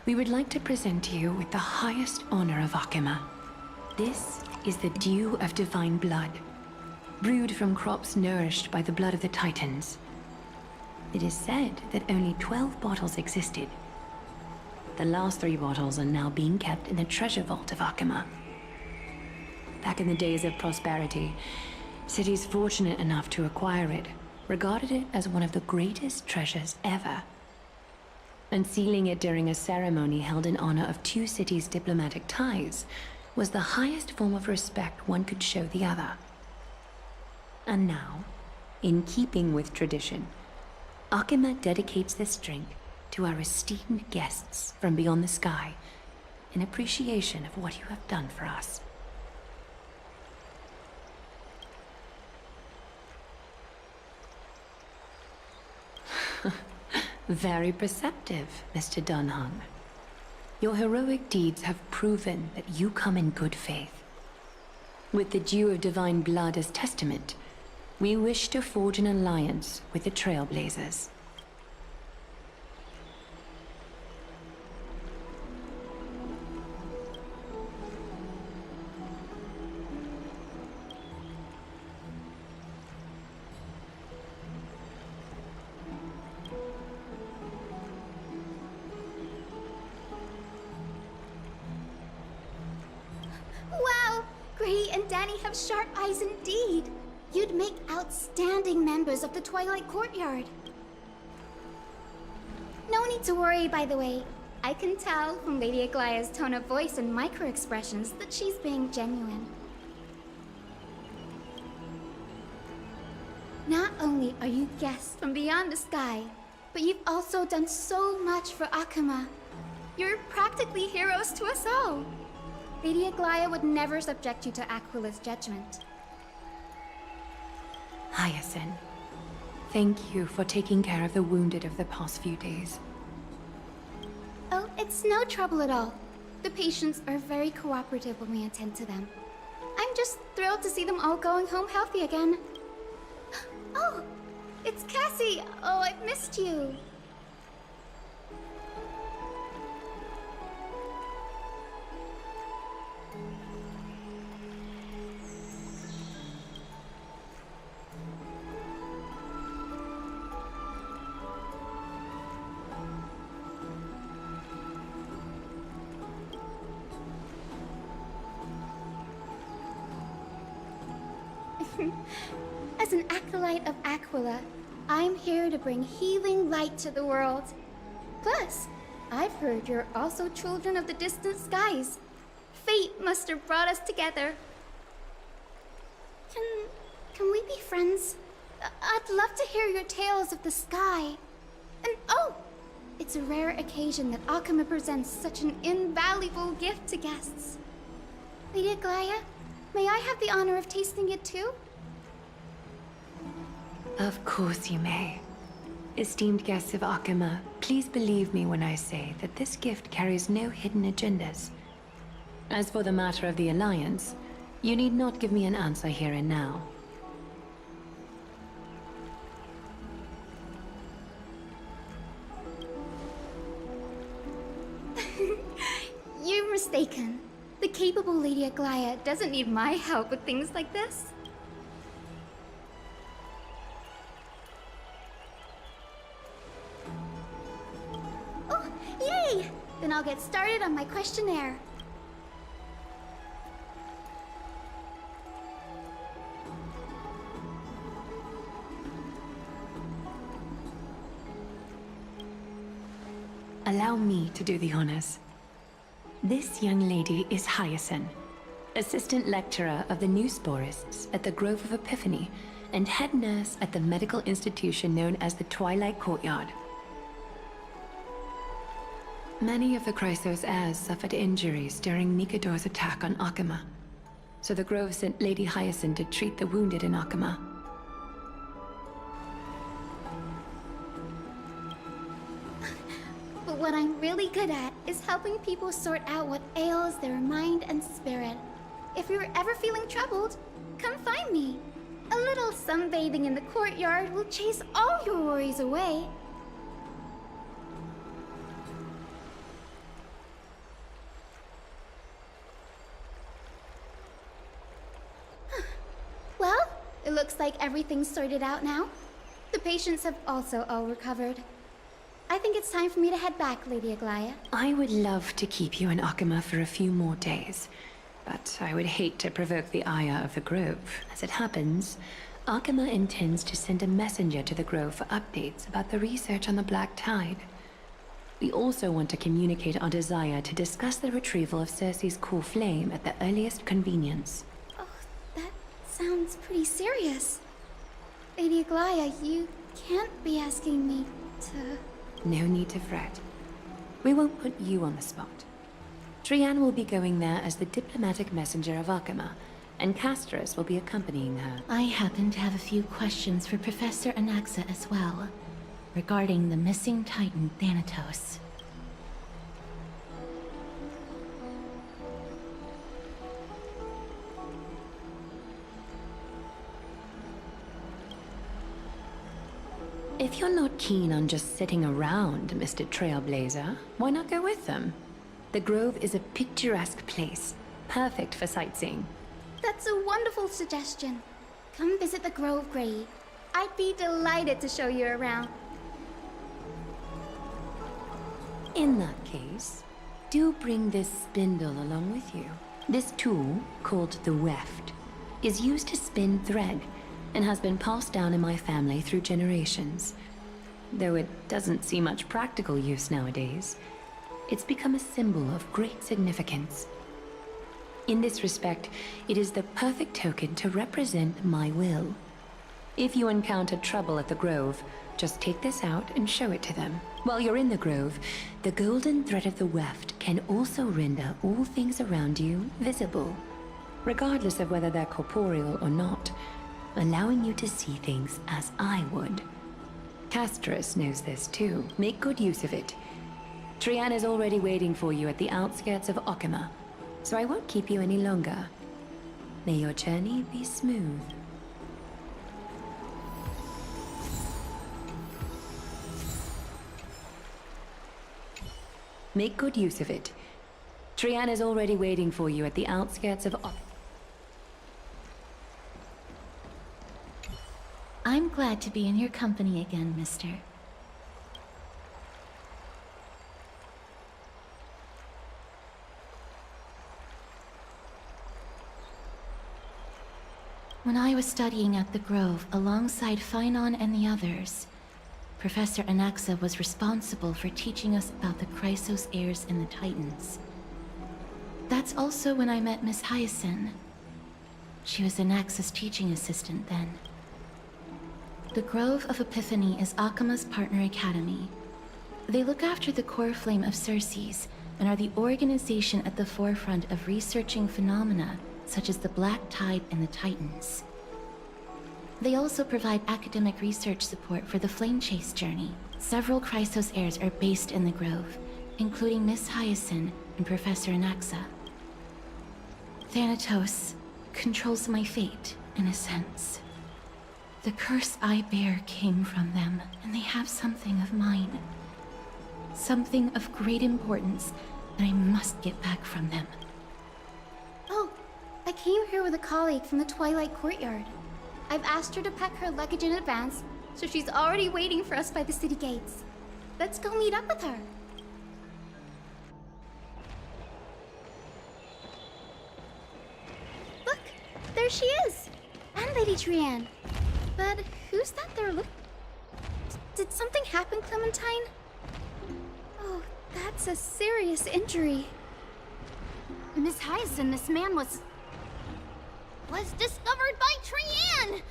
we would like to present you with the highest honor of Akima. This is the Dew of Divine Blood, brewed from crops nourished by the blood of the Titans. It is said that only 12 bottles existed. The last 3 bottles are now being kept in the treasure vault of Akima. Back in the days of prosperity, cities fortunate enough to acquire it regarded it as one of the greatest treasures ever. Unsealing it during a ceremony held in honor of 2 cities' diplomatic ties was the highest form of respect one could show the other. And now, in keeping with tradition, Akima dedicates this drink to our esteemed guests from beyond the sky, in appreciation of what you have done for us. Very perceptive, Mr. Dunhung. Your heroic deeds have proven that you come in good faith. With the Dew of Divine Blood as testament, we wish to forge an alliance with the Trailblazers. Gray and Danny have sharp eyes indeed. You'd make outstanding members of the Twilight Courtyard. No need to worry, by the way. I can tell from Lady Aglaya's tone of voice and micro-expressions that she's being genuine. Not only are you guests from beyond the sky, but you've also done so much for Akuma. You're practically heroes to us all. Lady Aglaya would never subject you to Aquila's judgment. Hyacinth, thank you for taking care of the wounded of the past few days. Oh, it's no trouble at all. The patients are very cooperative when we attend to them. I'm just thrilled to see them all going home healthy again. Oh, it's Cassie! Oh, I've missed you. As an acolyte of Aquila, I'm here to bring healing light to the world. Plus, I've heard you're also children of the distant skies. Fate must have brought us together. Can we be friends? I'd love to hear your tales of the sky. And oh, it's a rare occasion that Akuma presents such an invaluable gift to guests. Lady Aglaya, may I have the honor of tasting it too? Of course you may. Esteemed guests of Akuma, please believe me when I say that this gift carries no hidden agendas. As for the matter of the Alliance, you need not give me an answer here and now. You're mistaken. The capable Lady Aglaya doesn't need my help with things like this. Oh, yay! Then I'll get started on my questionnaire. Allow me to do the honors. This young lady is Hyacinth, assistant lecturer of the new sporists at the Grove of Epiphany and head nurse at the medical institution known as the Twilight Courtyard. Many of the Chrysos heirs suffered injuries during Nikador's attack on Akuma, so the Grove sent Lady Hyacinth to treat the wounded in Akuma. But what I'm really good at is helping people sort out what ails their mind and spirit. If you're ever feeling troubled, come find me. A little sunbathing in the courtyard will chase all your worries away. Well, it looks like everything's sorted out now. The patients have also all recovered. I think it's time for me to head back, Lady Aglaya. I would love to keep you in Akuma for a few more days, but I would hate to provoke the ire of the Grove. As it happens, Akuma intends to send a messenger to the Grove for updates about the research on the Black Tide. We also want to communicate our desire to discuss the retrieval of Circe's core flame at the earliest convenience. Oh, that sounds pretty serious. Lady Aglaya, you can't be asking me to... No need to fret. We won't put you on the spot. Trianne will be going there as the diplomatic messenger of Akuma, and Castorus will be accompanying her. I happen to have a few questions for Professor Anaxa as well, regarding the missing Titan Thanatos. If you're not keen on just sitting around, Mr. Trailblazer, why not go with them? The Grove is a picturesque place, perfect for sightseeing. That's a wonderful suggestion. Come visit the Grove, Gray. I'd be delighted to show you around. In that case, do bring this spindle along with you. This tool, called the weft, is used to spin thread and has been passed down in my family through generations. Though it doesn't see much practical use nowadays, it's become a symbol of great significance. In this respect, it is the perfect token to represent my will. If you encounter trouble at the Grove, just take this out and show it to them. While you're in the Grove, the golden thread of the weft can also render all things around you visible, regardless of whether they're corporeal or not, allowing you to see things as I would. Casterus knows this too. Make good use of it. Trian is already waiting for you at the outskirts of Okima, so I won't keep you any longer. May your journey be smooth. Make good use of it. Trian is already waiting for you at the outskirts of I'm glad to be in your company again, mister. When I was studying at the Grove alongside Phainon and the others, Professor Anaxa was responsible for teaching us about the Chrysos heirs and the Titans. That's also when I met Miss Hyacinth. She was Anaxa's teaching assistant then. The Grove of Epiphany is Akima's partner academy. They look after the core flame of Circes and are the organization at the forefront of researching phenomena such as the Black Tide and the Titans. They also provide academic research support for the Flame Chase journey. Several Chrysos heirs are based in the Grove, including Miss Hyacinth and Professor Anaxa. Thanatos controls my fate, in a sense. The curse I bear came from them, and they have something of mine. Something of great importance that I must get back from them. Oh, I came here with a colleague from the Twilight Courtyard. I've asked her to pack her luggage in advance, so she's already waiting for us by the city gates. Let's go meet up with her. Look, there she is! And Lady Trian. But who's that there Did something happen, Clementine? Oh, that's a serious injury. Miss Hyacinth, this man was discovered by Trian!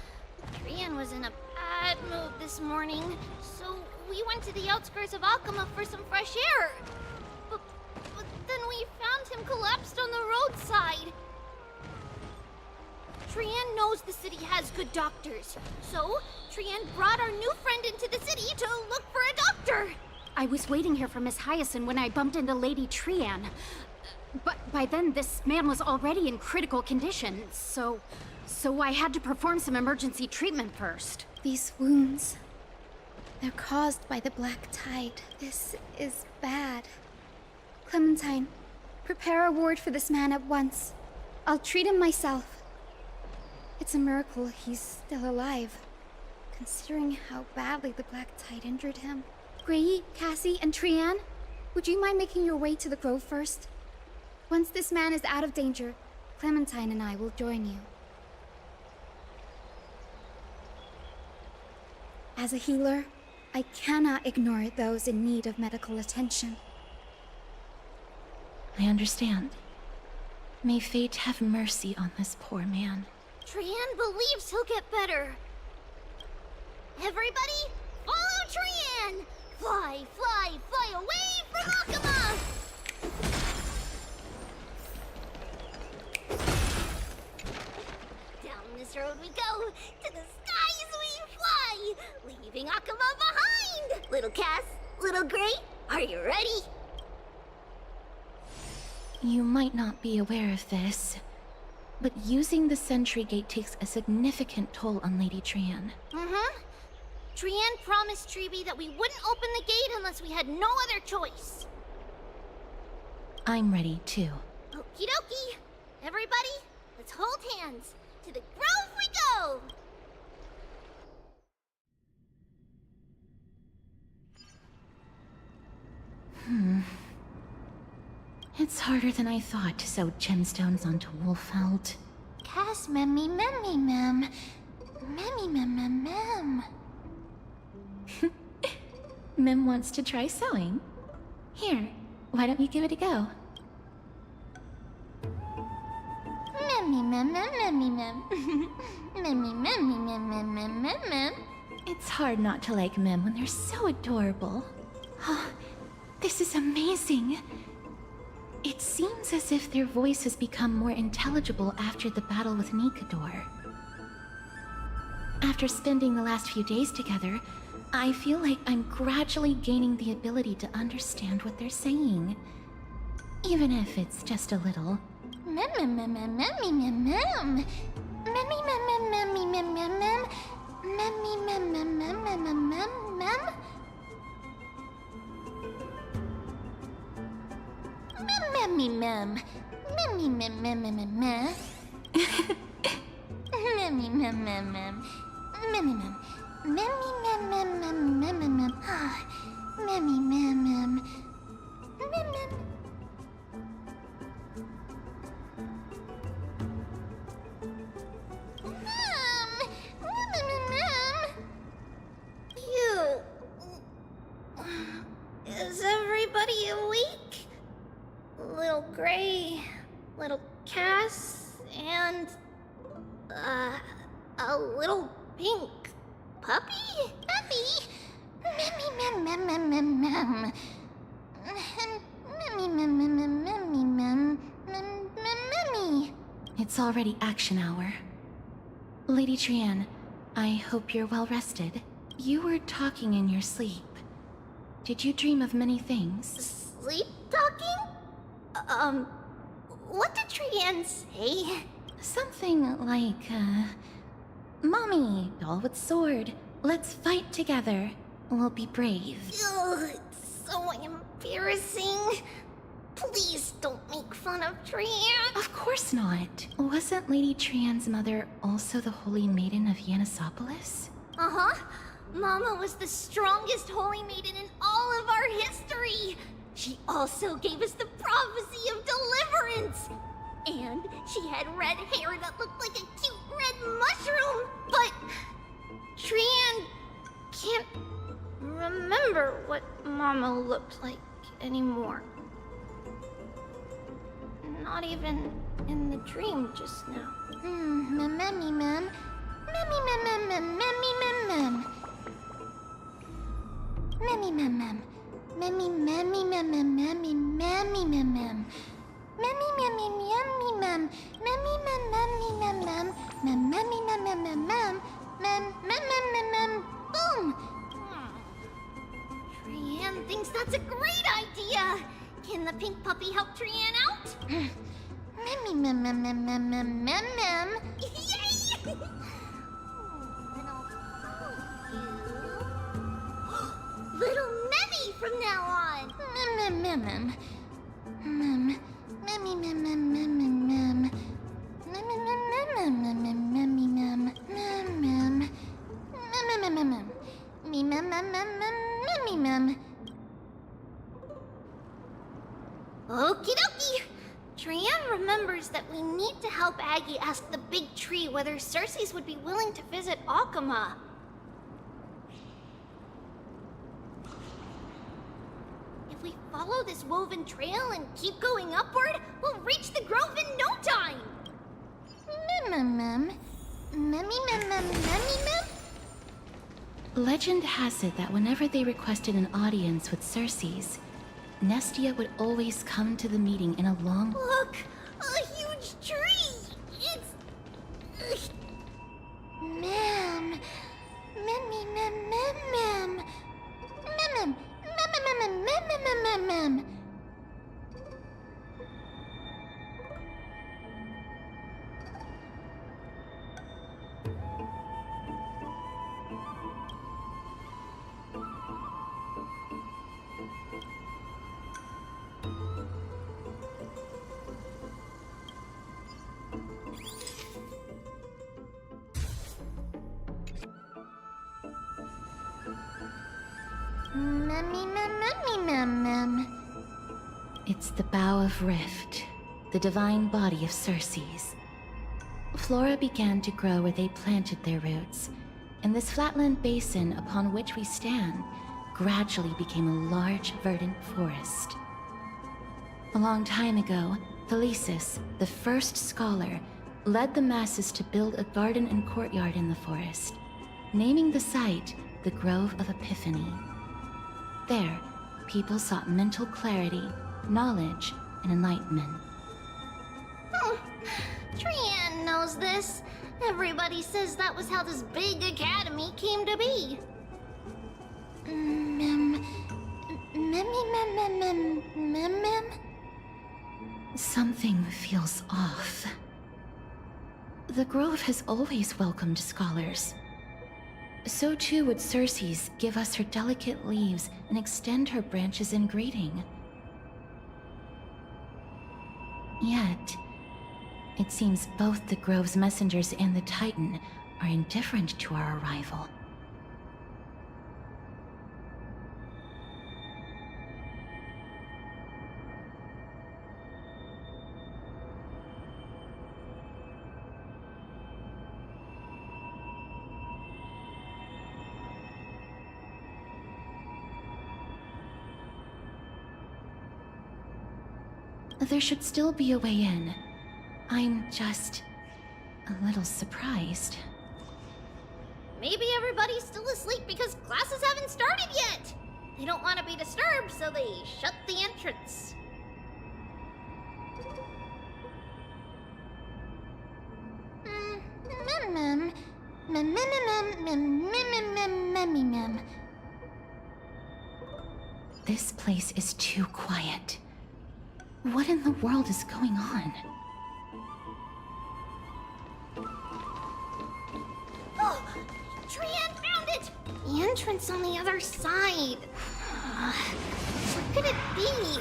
Trian was in a bad mood this morning, so we went to the outskirts of Okima for some fresh air. But then we found him collapsed on the roadside. Trian knows the city has good doctors, so Trian brought our new friend into the city to look for a doctor. I was waiting here for Miss Hyacinth when I bumped into Lady Trian. But by then, this man was already in critical condition, so I had to perform some emergency treatment first. These wounds, they're caused by the Black Tide. This is bad. Clementine, prepare a ward for this man at once. I'll treat him myself. It's a miracle he's still alive, considering how badly the Black Tide injured him. Grey, Cassie, and Trian, would you mind making your way to the Grove first? Once this man is out of danger, Clementine and I will join you. As a healer, I cannot ignore those in need of medical attention. I understand. May fate have mercy on this poor man. Trian believes he'll get better. Everybody, follow Trian! Fly, fly, fly away from Okima! Down this road we go, to the skies we fly, leaving Okima behind! Little Cass, little Grey, are you ready? You might not be aware of this, but using the sentry gate takes a significant toll on Lady Trian. Mm-hmm. Trian promised Tribbie that we wouldn't open the gate unless we had no other choice. I'm ready, too. Okie dokie. Everybody, let's hold hands. To the Grove we go! It's harder than I thought to sew gemstones onto Wolfeld. Cass, memmy, memmy, mem. Memmy, mem, mem, mem. Mem wants to try sewing. Here, why don't you give it a go? Memmy, mem, mem, memmy, mem. Memmy, memmy, mem, mem, mem, mem, mem. It's hard not to like Mem when they're so adorable. Oh, this is amazing. It seems as if their voice has become more intelligible after the battle with Nikador. After spending the last few days together, I feel like I'm gradually gaining the ability to understand what they're saying. Even if it's just a little. Mem, mem, mem, mem, memmy, mem, mem. Memmy, mem, mem, memmy, mem, mem, mem. Memmy, mem, mem, mem, mem, mem, mem, mem. Memmy, mem. Memmy, mem, mem, mem, mem, mem. Memmy, mem, mem, mem. Memmy, mem. Memmy, mem, mem, mem, mem, mem, mem. Memmy, mem, mem. Mem, mem. Is everybody awake? Little Gray, little Cass, and a little pink puppy? Puppy? Memmy, mem, mem, mem, mem, mem. Memmy, mem, mem, mem, memmy, mem, mem, mem, memmy. It's already action hour. Lady Trianne, I hope you're well rested. You were talking in your sleep. Did you dream of many things? Sleep talking? What did Trianne say? Something like, Mommy, doll with sword, let's fight together. We'll be brave. Ugh, it's so embarrassing. Please don't make fun of Trianne. Of course not. Wasn't Lady Trianne's mother also the Holy Maiden of Yanisopolis? Uh-huh. Mama was the strongest holy maiden in all of our history. She also gave us the prophecy of deliverance. And she had red hair that looked like a cute red mushroom. But Trianne can't remember what Mama looked like anymore. Not even in the dream just now. Memmy, mem. Memmy, mem, mem, mem, memmy, mem, mem. Memmy, mem, mem. Memmy, memmy, mem, mem, memmy, memmy, mem, mem. Memmy, memmy, memmy, mem. Memmy, mem, memmy, mem, mem. Mem, memmy, mem, mem, mem, mem. Mem, mem, mem, mem, mem. Boom! Trianne thinks that's a great idea. Can the pink puppy help Trianne out? Memmy, mem, mem, mem, mem, mem, mem, mem. Yay! Little Memmy from now on. Mem, mem, mem, mem. Memmy, mem, mem, mem, mem, mem. Mem, mem, mem, mem, mem, memmy, mem. Mem, mem. Mem, mem, mem, mem. Me, mem, mem, mem, mem, memmy, mem. Okie dokie. Trianne remembers that we need to help Aggie ask the big tree whether Circes would be willing to visit Akama. If we follow this woven trail and keep going upward, we'll reach the grove in no time! Mem, mem, mem. Memmy, mem, mem, memmy, mem? Legend has it that whenever they requested an audience with Circes, Nestia would always come to the meeting in a long... Look! A huge tree! It's... Mem. Memmy, mem, mem, mem. Mem, mem, mem, mem, mem, mem, mem, mem, mem. Memmy, mem, memmy, mem, mem. It's the Bough of Rift, the divine body of Circe's. Flora began to grow where they planted their roots, and this flatland basin upon which we stand gradually became a large, verdant forest. A long time ago, Thelesis, the first scholar, led the masses to build a garden and courtyard in the forest, naming the site the Grove of Epiphany. There, people sought mental clarity, knowledge, and enlightenment. Trianne knows this. Everybody says that was how this big academy came to be. Something feels off. The Grove has always welcomed scholars. So too would Circe's give us her delicate leaves and extend her branches in greeting. Yet, it seems both the Grove's messengers and the Titan are indifferent to our arrival. There should still be a way in. I'm just a little surprised. Maybe everybody's still asleep because classes haven't started yet. They don't want to be disturbed, so they shut the entrance. This place is too quiet. What in the world is going on? Oh, Trianne found it! The entrance on the other side. What could it be?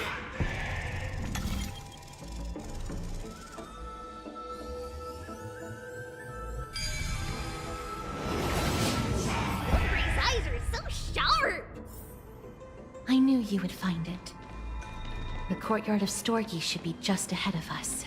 Aubrey's eyes are so sharp! I knew you would find it. The courtyard of Storgi should be just ahead of us.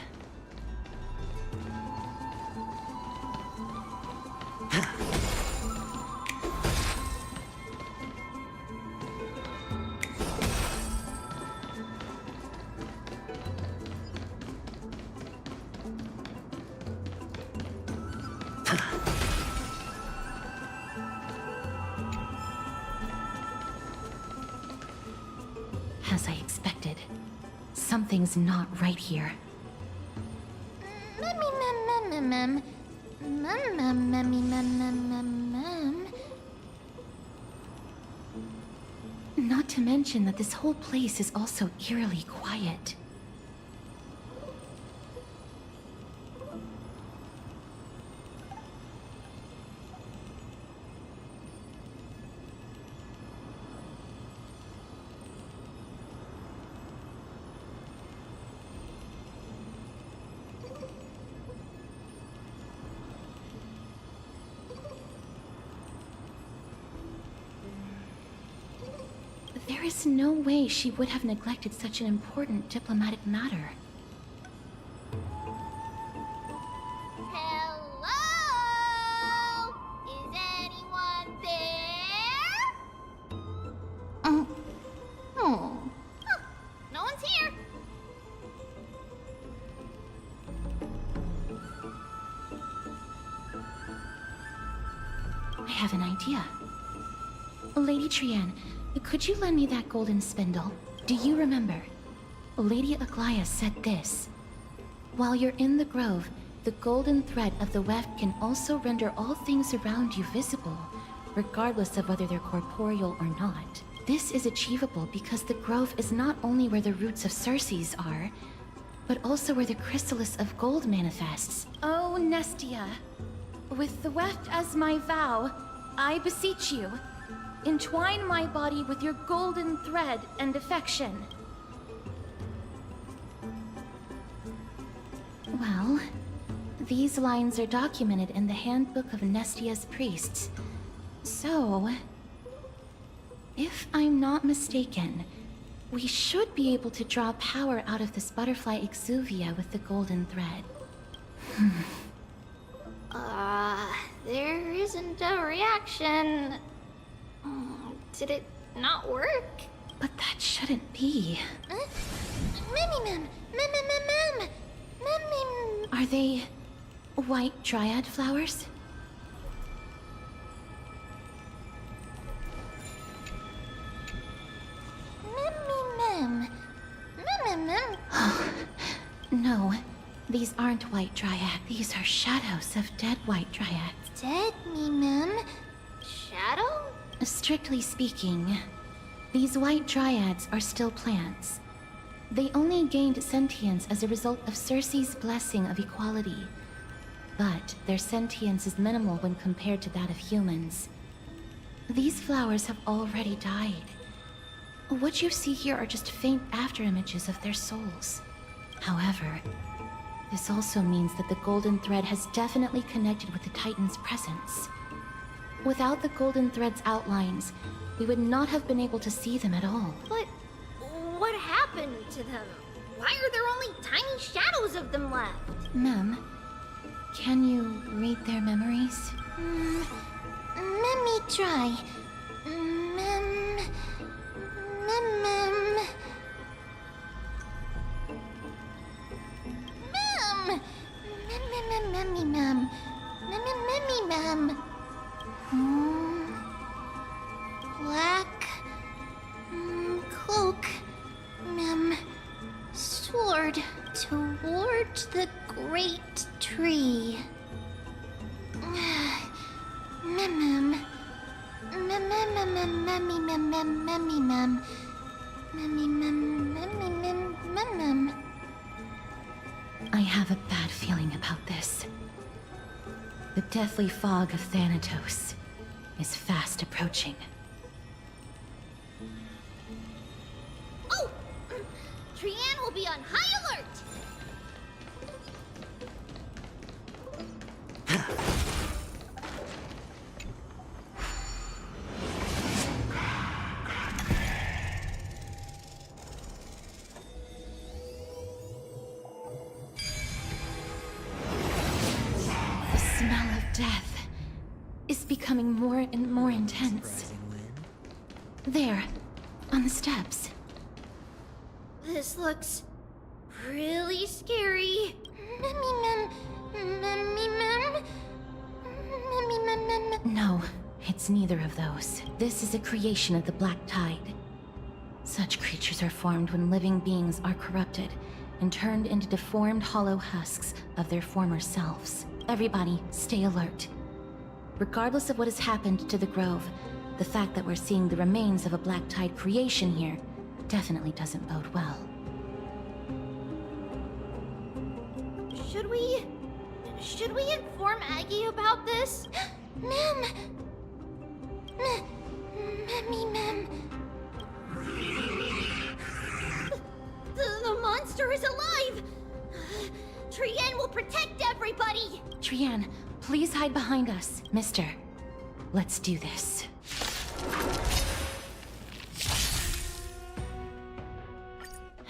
As I expected. Something's not right here. Not to mention that this whole place is also eerily quiet. There is no way she would have neglected such an important diplomatic matter. Hello? Is anyone there? Huh, no one's here. I have an idea. Lady Trianne, could you lend me that golden spindle? Do you remember? Lady Aglaia said this. While you're in the grove, the golden thread of the weft can also render all things around you visible, regardless of whether they're corporeal or not. This is achievable because the grove is not only where the roots of Circe's are, but also where the chrysalis of gold manifests. Oh, Nestia, with the weft as my vow, I beseech you, entwine my body with your golden thread and affection. Well, these lines are documented in the Handbook of Nestia's Priests. So, if I'm not mistaken, We should be able to draw power out of this butterfly Xowwy with the golden thread. There isn't a reaction. Did it not work? But that shouldn't be. Are they white dryad flowers? No, these aren't white dryad. These are shadows of dead white dryads. Dead shadow? Strictly speaking, these white dryads are still plants. They only gained sentience as a result of Circe's blessing of equality. But their sentience is minimal when compared to that of humans. These flowers have already died. What you see here are just faint afterimages of their souls. However, this also means that the golden thread has definitely connected with the Titan's presence. Without the golden thread's outlines, we would not have been able to see them at all. But what happened to them? Why are there only tiny shadows of them left? Mem, can you read their memories? Let me try. Black cloak, sword toward the great tree. I have a bad feeling about this. The deathly fog of Thanatos is fast approaching. Oh! Trianne will be on high alert! The smell of death is becoming more and more intense. There, on the steps. This looks really scary. No, it's neither of those. This is a creation of the Black Tide. Such creatures are formed when living beings are corrupted and turned into deformed hollow husks of their former selves. Everybody, stay alert. Regardless of what has happened to the Grove, the fact that we're seeing the remains of a Black Tide creation here definitely doesn't bode well. Should we inform Aggie about this? Mem. The monster is alive! Trianne will protect everybody! Trianne, please hide behind us. Mister, let's do this.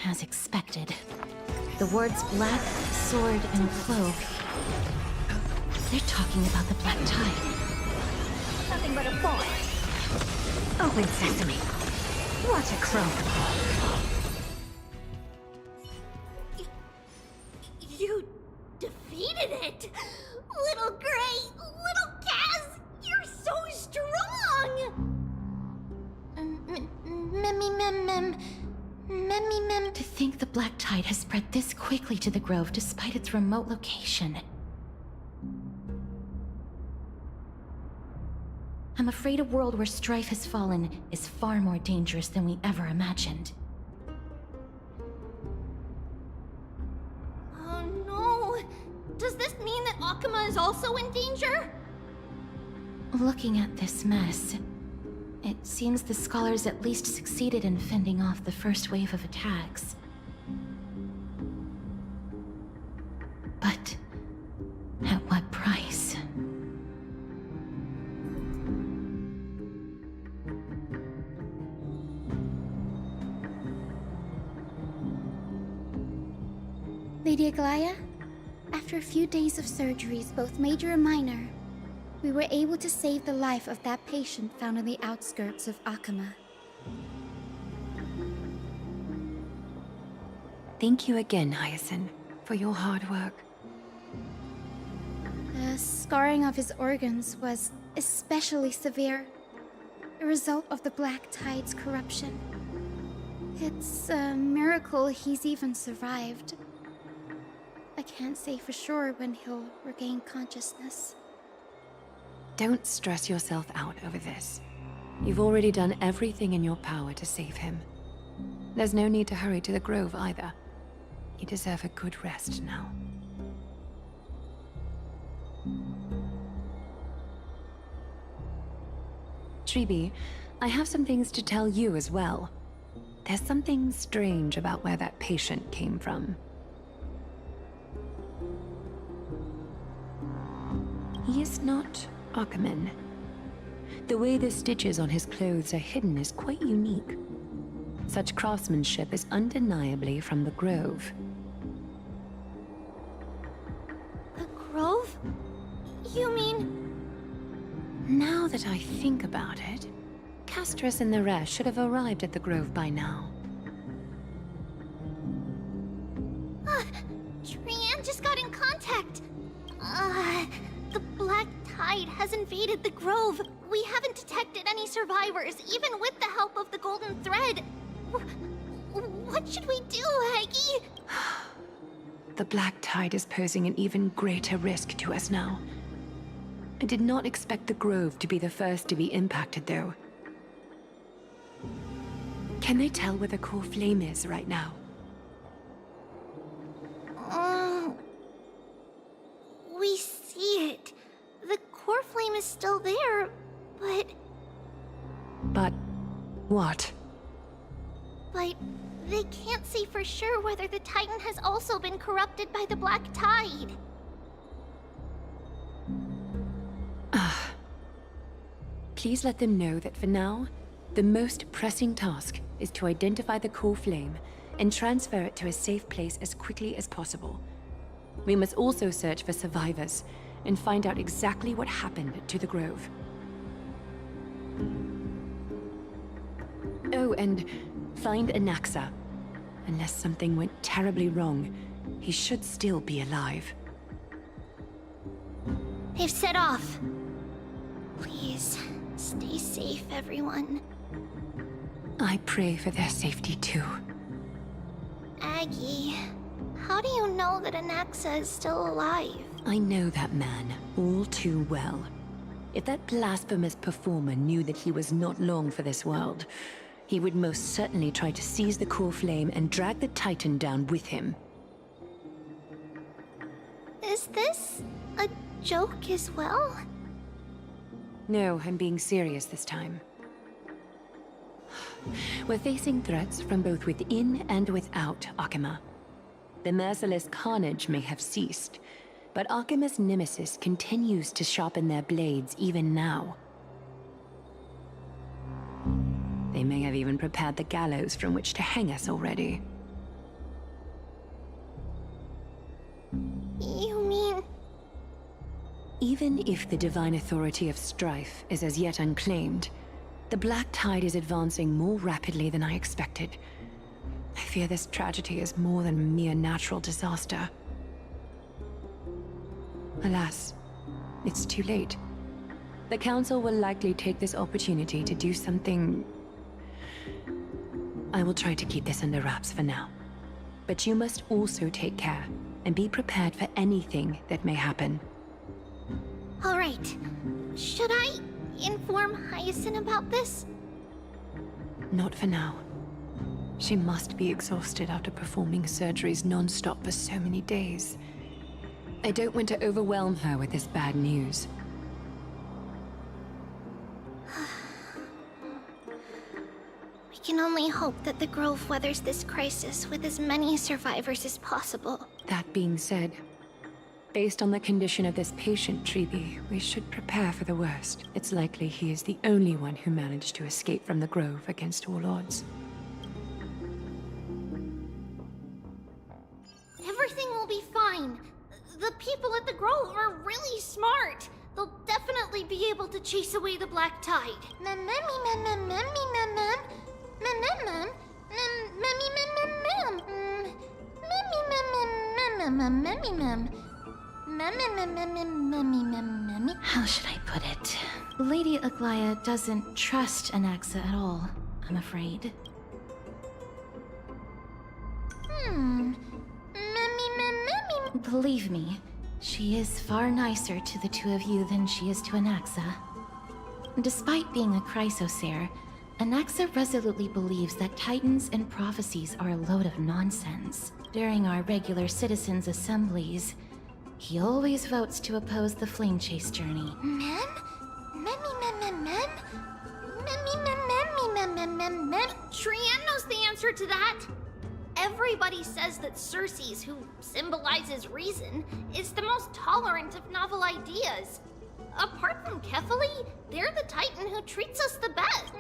As expected, the words black, sword, and cloak. They're talking about the Black Tide. Nothing but a boy. Open sesame. What a crow. You defeated it! Little Gray, little Kaz, you're so strong! To think the Black Tide has spread this quickly to the Grove despite its remote location. I'm afraid a world where strife has fallen is far more dangerous than we ever imagined. Oh no! Does this mean that Akuma is also in danger? Looking at this mess, it seems the scholars at least succeeded in fending off the first wave of attacks. But at what price? Lady Aglaya, after a few days of surgeries, both major and minor, we were able to save the life of that patient found on the outskirts of Akama. Thank you again, Hyacinth, for your hard work. The scarring of his organs was especially severe, a result of the Black Tide's corruption. It's a miracle he's even survived. I can't say for sure when he'll regain consciousness. Don't stress yourself out over this. You've already done everything in your power to save him. There's no need to hurry to the Grove either. You deserve a good rest now. Tribbie, I have some things to tell you as well. There's something strange about where that patient came from. He is not Akaman. The way the stitches on his clothes are hidden is quite unique. Such craftsmanship is undeniably from the Grove. The Grove? You mean... Now that I think about it, Castris and the rest should have arrived at the Grove by now. Trianne just got in contact. The Black Tide has invaded the Grove. We haven't detected any survivors, even with the help of the Golden Thread. What should we do, Aggie? The Black Tide is posing an even greater risk to us now. I did not expect the Grove to be the first to be impacted, though. Can they tell where the core flame is right now? We see it. The core flame is still there, but... But... what? But they can't say for sure whether the Titan has also been corrupted by the Black Tide. Please let them know that for now, the most pressing task is to identify the core flame and transfer it to a safe place as quickly as possible. We must also search for survivors and find out exactly what happened to the Grove. Oh, and find Anaxa. Unless something went terribly wrong, he should still be alive. They've set off. Please, stay safe, everyone. I pray for their safety too. Aggie, how do you know that Anaxa is still alive? I know that man all too well. If that blasphemous performer knew that he was not long for this world, he would most certainly try to seize the core flame and drag the Titan down with him. Is this a joke as well? No, I'm being serious this time. We're facing threats from both within and without Akama. The merciless carnage may have ceased, but Akama's nemesis continues to sharpen their blades even now. They may have even prepared the gallows from which to hang us already. You mean... Even if the divine authority of strife is as yet unclaimed, the Black Tide is advancing more rapidly than I expected. I fear this tragedy is more than a mere natural disaster. Alas, it's too late. The Council will likely take this opportunity to do something... I will try to keep this under wraps for now. But you must also take care and be prepared for anything that may happen. All right. Should I inform Hyacinth about this? Not for now. She must be exhausted after performing surgeries non-stop for so many days. I don't want to overwhelm her with this bad news. We can only hope that the Grove weathers this crisis with as many survivors as possible. That being said, based on the condition of this patient, Tribbie, we should prepare for the worst. It's likely he is the only one who managed to escape from the Grove against all odds. Everything will be be able to chase away the black tide. How should I put it? Lady Aglaya doesn't trust Anaxa at all, I'm afraid. Believe me, she is far nicer to the two of you than she is to Anaxa. Despite being a Chrysosaur, Anaxa resolutely believes that Titans and prophecies are a load of nonsense. During our regular citizens' assemblies, he always votes to oppose the Flame Chase journey. Trian knows the answer to that. Everybody says that Circes, who symbolizes reason, is the most tolerant of novel ideas. Apart from Kefali, they're the Titan who treats us the best.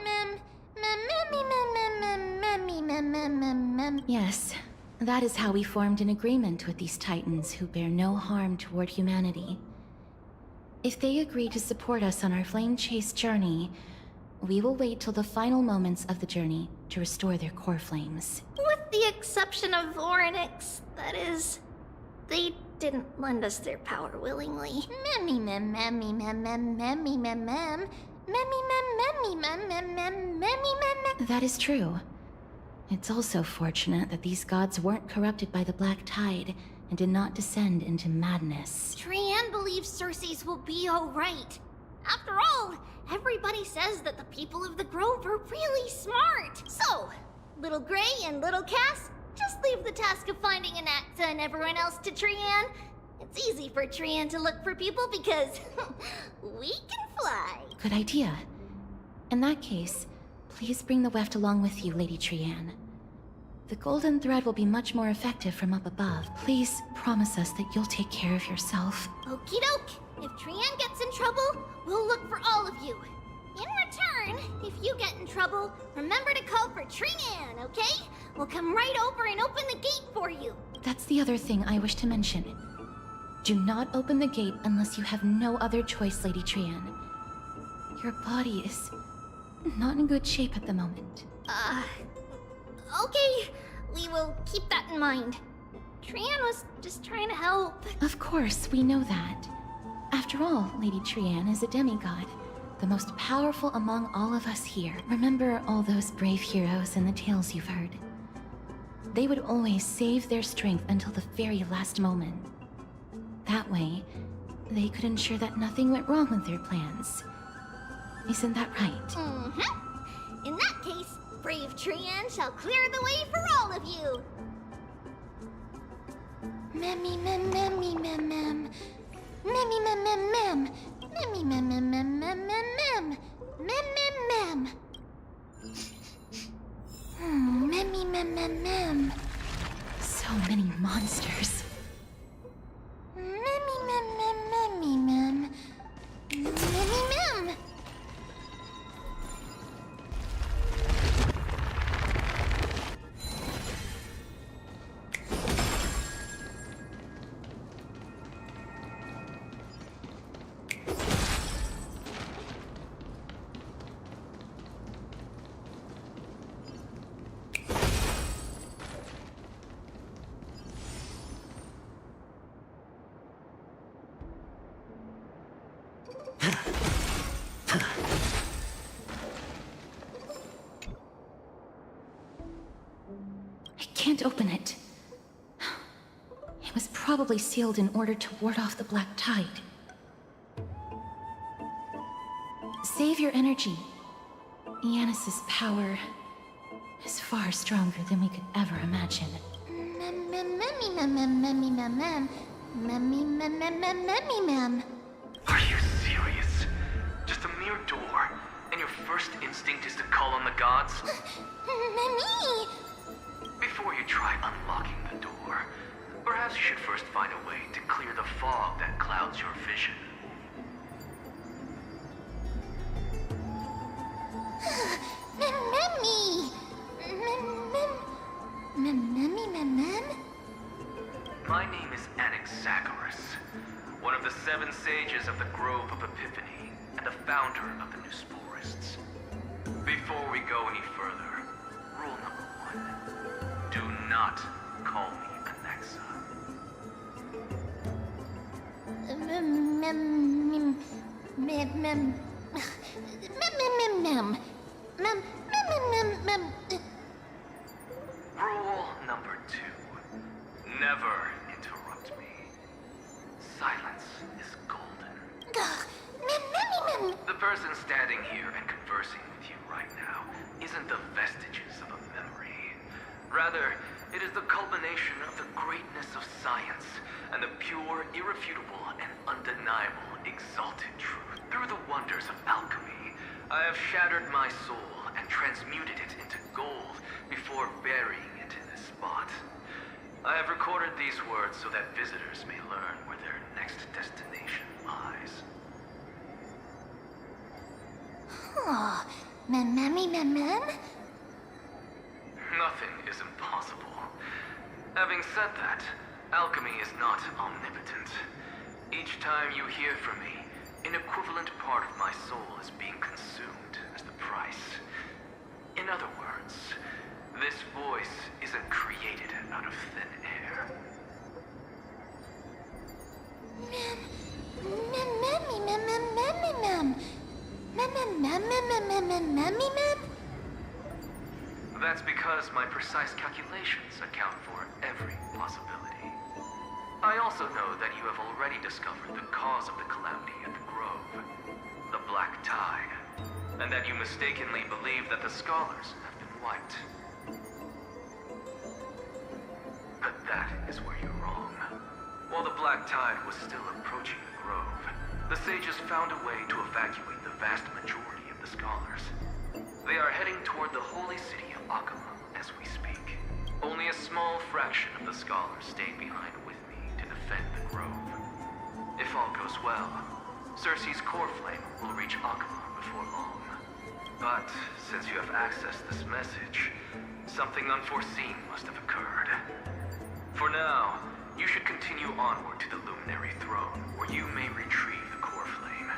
Yes, that is how we formed an agreement with these Titans who bear no harm toward humanity. If they agree to support us on our Flame Chase journey, we will wait till the final moments of the journey to restore their core flames. With the exception of Voronix, that is, they didn't lend us their power willingly. That is true. It's also fortunate that these gods weren't corrupted by the Black Tide and did not descend into madness. Trian believes Circes will be alright. After all, everybody says that the people of the Grove are really smart. So, Little Gray and Little Cass, just leave the task of finding Anaxa and everyone else to Trian. It's easy for Trian to look for people because we can fly. Good idea. In that case, please bring the weft along with you, Lady Trian. The golden thread will be much more effective from up above. Please promise us that you'll take care of yourself. Okie doke. If Trian gets in trouble, we'll look for all of you. In return, if you get in trouble, remember to call for Trian, okay? We'll come right over and open the gate for you. That's the other thing I wish to mention. Do not open the gate unless you have no other choice, Lady Trian. Your body is not in good shape at the moment. Okay. We will keep that in mind. Trian was just trying to help. Of course, we know that. After all, Lady Trian is a demigod, the most powerful among all of us here. Remember all those brave heroes and the tales you've heard. They would always save their strength until the very last moment. That way, they could ensure that nothing went wrong with their plans. Isn't that right? Mm-hmm. In that case, brave Trian shall clear the way for all of you. So many monsters. I can't open it. It was probably sealed in order to ward off the Black Tide. Save your energy. Yanis's power is far stronger than we could ever imagine. Are you serious? Just a mere door, and your first instinct is to call on the gods? Before you try unlocking the door, perhaps you should first find a way to clear the fog that clouds your vision. My name is Anaxagoras, one of the 7 sages of of the Grove of Epiphany and the founder of the New Sporists. Before we go any further, rule number 1. Do not call me Anaxa. Rule number 2. Never interrupt me. Silence is golden. The person standing here and conversing with you right now isn't the vestiges of a memory. Rather, it is the culmination of the greatness of science and the pure, irrefutable, and undeniable exalted truth. Through the wonders of alchemy, I have shattered my soul and transmuted it into gold before burying it in this spot. I have recorded these words so that visitors may learn where their next destination lies. Oh, Nothing is impossible. Having said that, alchemy is not omnipotent. Each time you hear from me, an equivalent part of my soul is being consumed as the price. In other words, this voice isn't created out of thin air. That's because my precise calculations account for every possibility. I also know that you have already discovered the cause of the calamity at the Grove, the Black Tide, and that you mistakenly believe that the scholars have been wiped. But that is where you're wrong. While the Black Tide was still approaching the Grove, the sages found a way to evacuate the vast majority of the scholars. They are heading toward the holy city of Akama as we speak. Only a small fraction of the scholars stayed behind with me to defend the Grove. If all goes well, Circe's core flame will reach Akama before long. But since you have accessed this message, something unforeseen must have occurred. For now, you should continue onward to the Luminary Throne, where you may retrieve the core flame.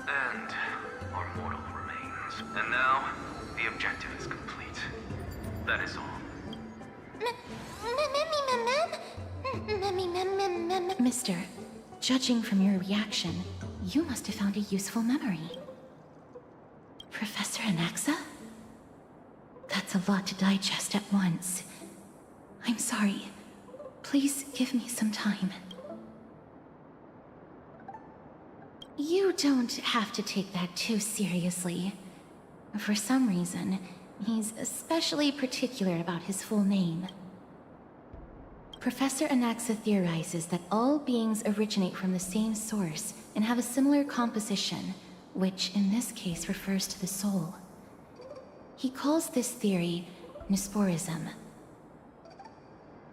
And our mortal remains. And now, the objective is complete. That is all. Mister, judging from your reaction, you must have found a useful memory. Professor Anaxa? That's a lot to digest at once. I'm sorry. Please give me some time. You don't have to take that too seriously. For some reason, he's especially particular about his full name. Professor Anaxa theorizes that all beings originate from the same source and have a similar composition, which in this case refers to the soul. He calls this theory Nusporism.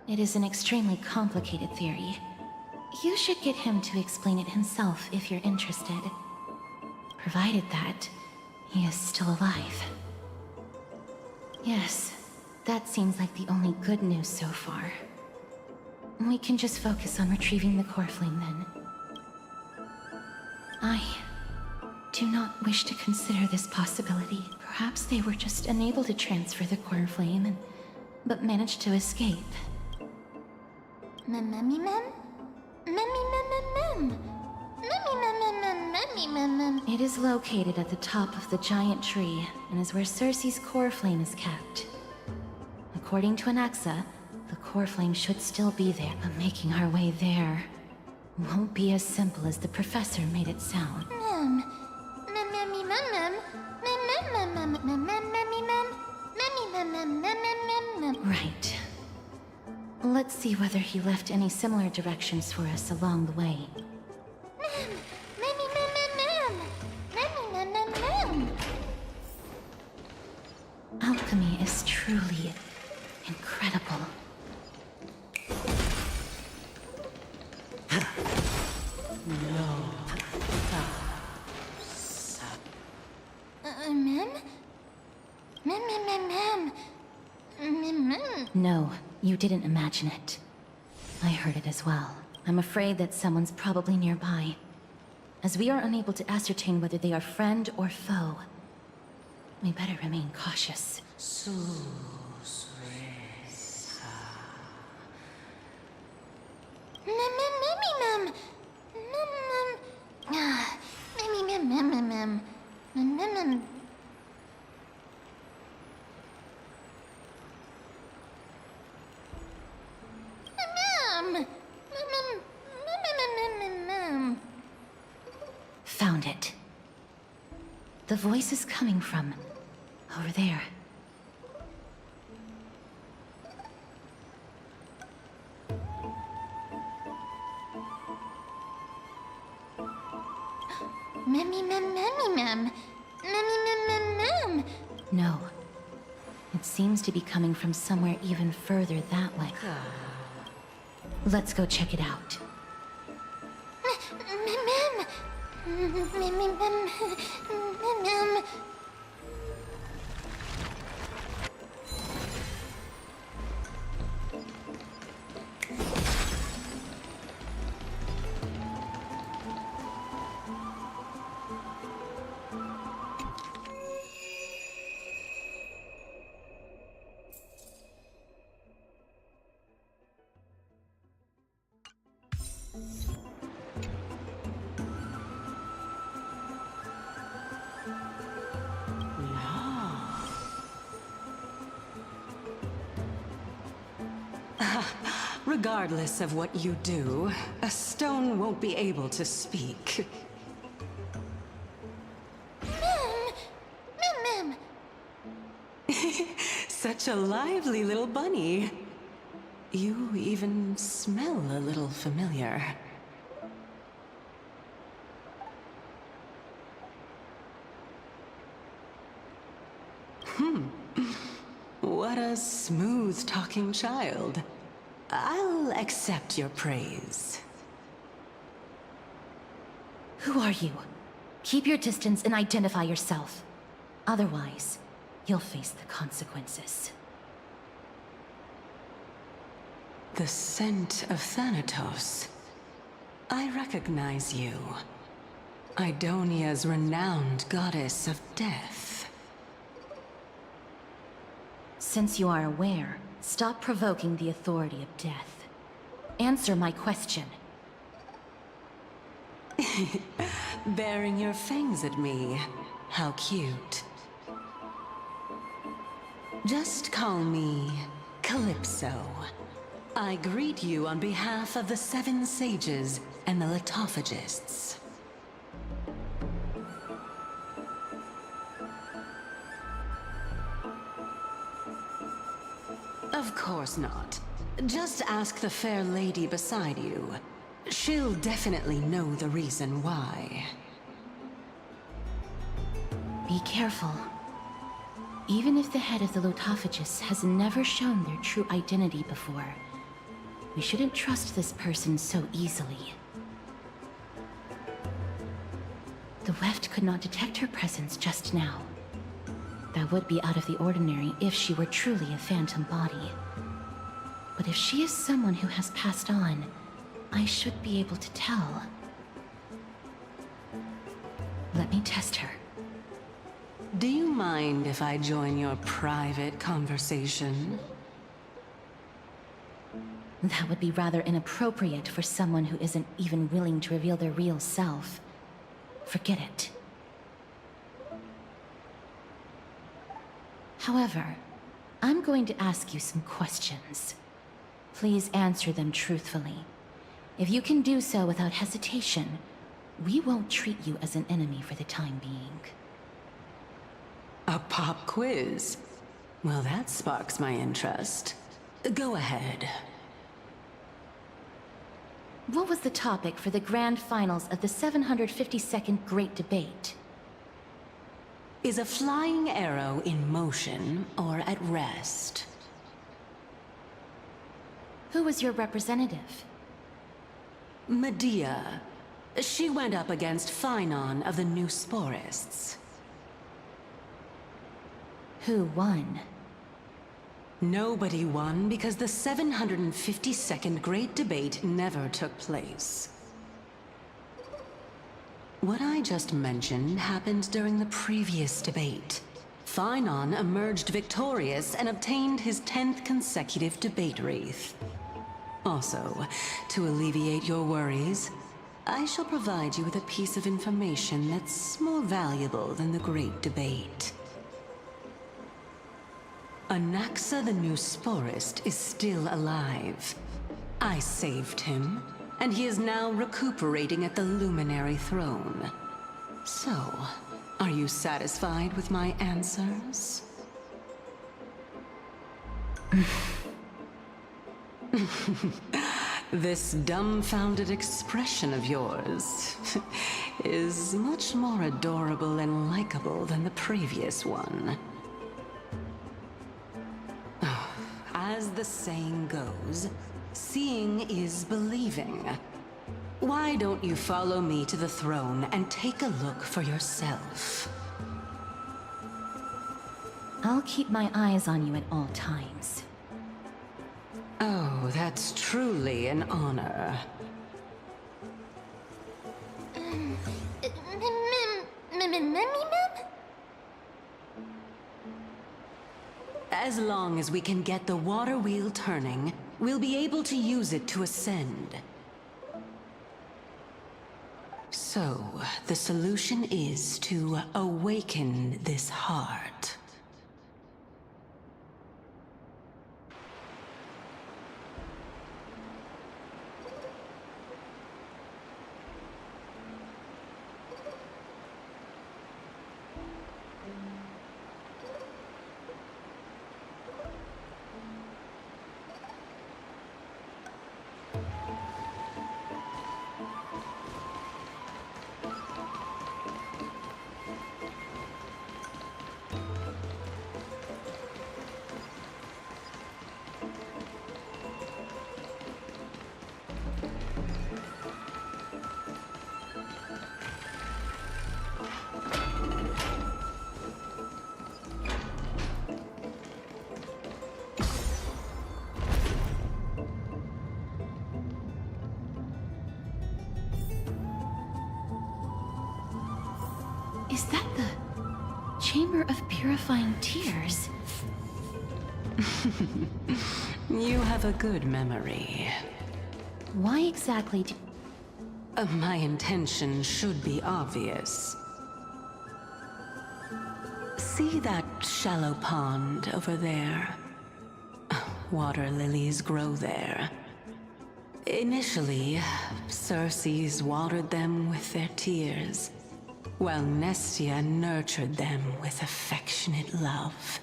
It is an extremely complicated theory. You should get him to explain it himself if you're interested. Provided that he is still alive. Yes, that seems like the only good news so far. We can just focus on retrieving the core flame then. I do not wish to consider this possibility. Perhaps they were just unable to transfer the core flame, but managed to escape. It is located at the top of the giant tree, and is where Circe's core flame is kept. According to Anaxa, the core flame should still be there, but making our way there won't be as simple as the professor made it sound. Right. Let's see whether he left any similar directions for us along the way. Alchemy is truly incredible. No, you didn't imagine it. I heard it as well. I'm afraid that someone's probably nearby. As we are unable to ascertain whether they are friend or foe, we better remain cautious. Found it. The voice is coming from over there. No. It seems to be coming from somewhere even further that way. Let's go check it out. Regardless of what you do, a stone won't be able to speak. Such a lively little bunny. You even smell a little familiar. What a smooth-talking child. I'll accept your praise. Who are you? Keep your distance and identify yourself. Otherwise, you'll face the consequences. The scent of Thanatos. I recognize you. Idonia's renowned goddess of death. Since you are aware, stop provoking the authority of death. Answer my question. Baring your fangs at me. How cute. Just call me Calypso. I greet you on behalf of the 7 sages and the litophagists. Of course not. Just ask the fair lady beside you. She'll definitely know the reason why. Be careful. Even if the head of the litophagists has never shown their true identity before, we shouldn't trust this person so easily. The weft could not detect her presence just now. That would be out of the ordinary if she were truly a phantom body. But if she is someone who has passed on, I should be able to tell. Let me test her. Do you mind if I join your private conversation? That would be rather inappropriate for someone who isn't even willing to reveal their real self. Forget it. However, I'm going to ask you some questions. Please answer them truthfully. If you can do so without hesitation, we won't treat you as an enemy for the time being. A pop quiz? Well, that sparks my interest. Go ahead. What was the topic for the grand finals of the 752nd Great Debate? Is a flying arrow in motion or at rest? Who was your representative? Medea. She went up against Phynon of the New Sporists. Who won? Nobody won because the 752nd Great Debate never took place. What I just mentioned happened during the previous debate. Phynon emerged victorious and obtained his 10th consecutive debate wreath. Also, to alleviate your worries, I shall provide you with a piece of information that's more valuable than the great debate. Anaxa the Newsporist is still alive. I saved him, and he is now recuperating at the Luminary Throne. So, are you satisfied with my answers? This dumbfounded expression of yours is much more adorable and likable than the previous one. As the saying goes, seeing is believing. Why don't you follow me to the throne and take a look for yourself? I'll keep my eyes on you at all times. Oh, that's truly an honor. As long as we can get the water wheel turning, we'll be able to use it to ascend. So, the solution is to awaken this heart. Is that the Chamber of Purifying Tears? You have a good memory. Why exactly do... My intention should be obvious. See that shallow pond over there? Water lilies grow there. Initially, Circes watered them with their tears, while Nestia nurtured them with affectionate love.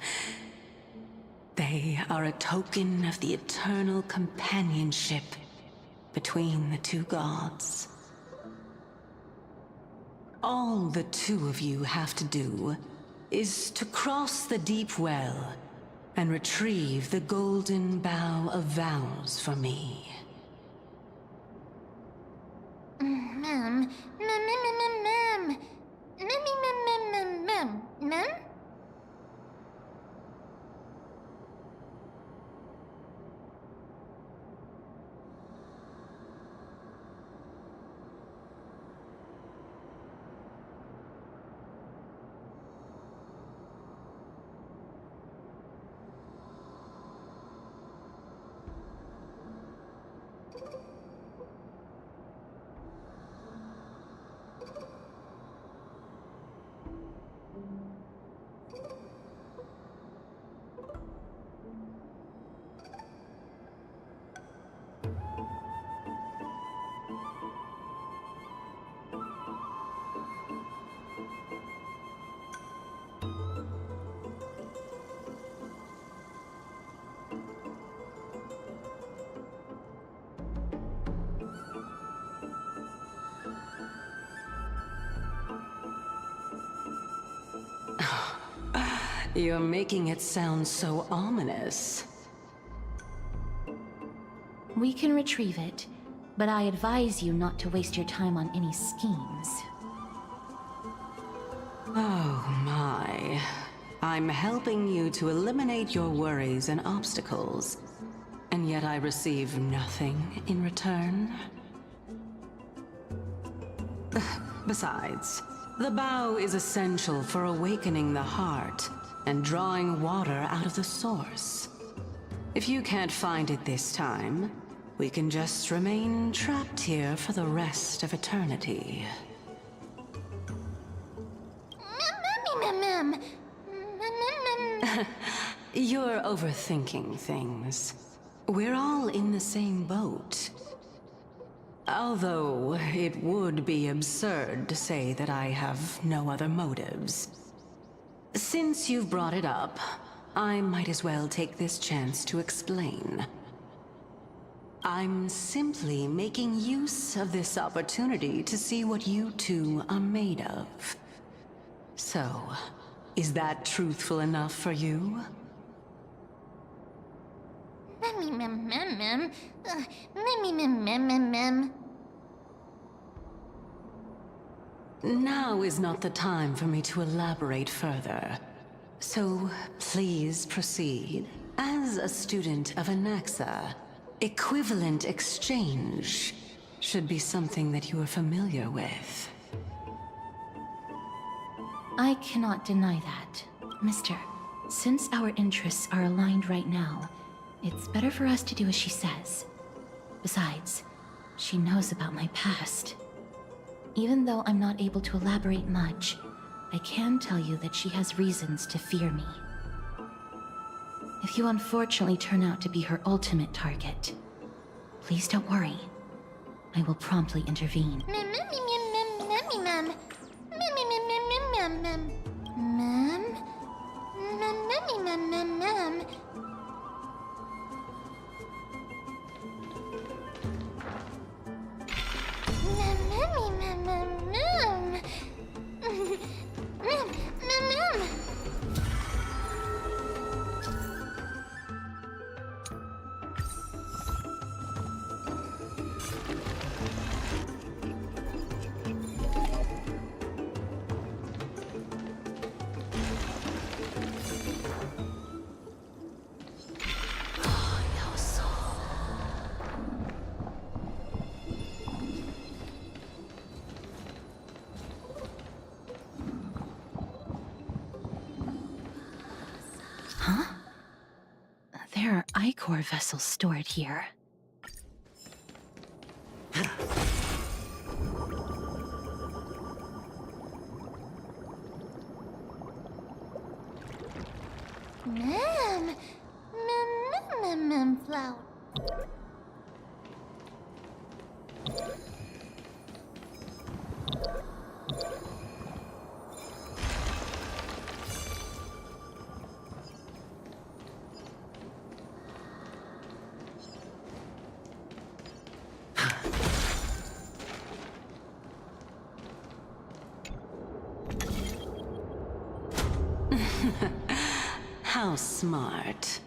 They are a token of the eternal companionship between the two gods. All the two of you have to do is to cross the deep well and retrieve the golden bough of vows for me. You're making it sound so ominous. We can retrieve it, but I advise you not to waste your time on any schemes. Oh my. I'm helping you to eliminate your worries and obstacles, and yet I receive nothing in return? Besides, the bow is essential for awakening the heart and drawing water out of the source. If you can't find it this time, we can just remain trapped here for the rest of eternity. You're overthinking things. We're all in the same boat. Although, it would be absurd to say that I have no other motives. Since you've brought it up, I might as well take this chance to explain. I'm simply making use of this opportunity to see what you two are made of. So, is that truthful enough for you? Now is not the time for me to elaborate further. So, please proceed. As a student of Anaxa, equivalent exchange should be something that you are familiar with. I cannot deny that. Mister, since our interests are aligned right now, it's better for us to do as she says. Besides, she knows about my past. Even though I'm not able to elaborate much, I can tell you that she has reasons to fear me. If you unfortunately turn out to be her ultimate target, please don't worry. I will promptly intervene. Huh? There are Ichor vessels stored here. Flower. How smart.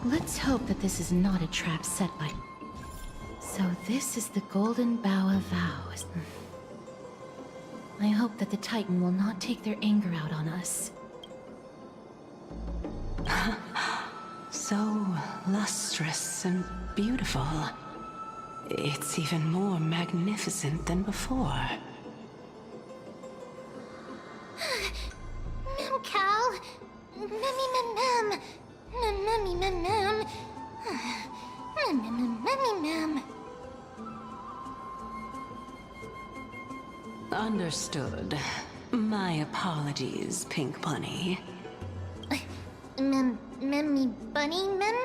Let's hope that this is not a trap set by... So this is the Golden Bough of Vows. I hope that the Titan will not take their anger out on us. So lustrous and beautiful. It's even more magnificent than before. Mem Cal. Mem. Mem. Understood. My apologies, Pink Bunny. Memmy Bunny Mem?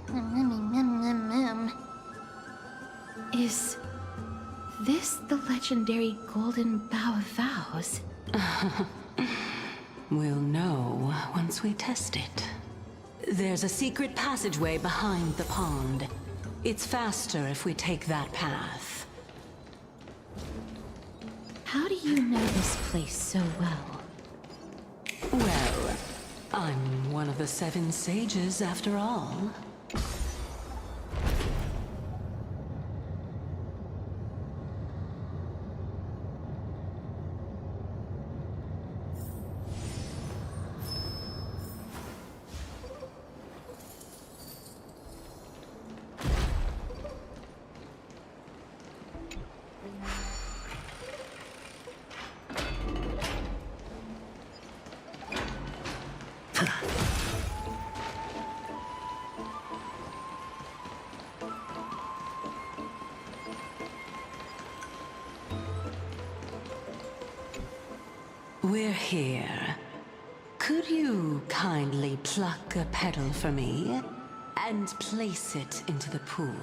Mem. Is this the legendary Golden Bough of Vows? We'll know once we test it. There's a secret passageway behind the pond. It's faster if we take that path. How do you know this place so well? Well, I'm one of the 7 sages after all. we're here. Could you kindly pluck a petal for me and place it into the pool?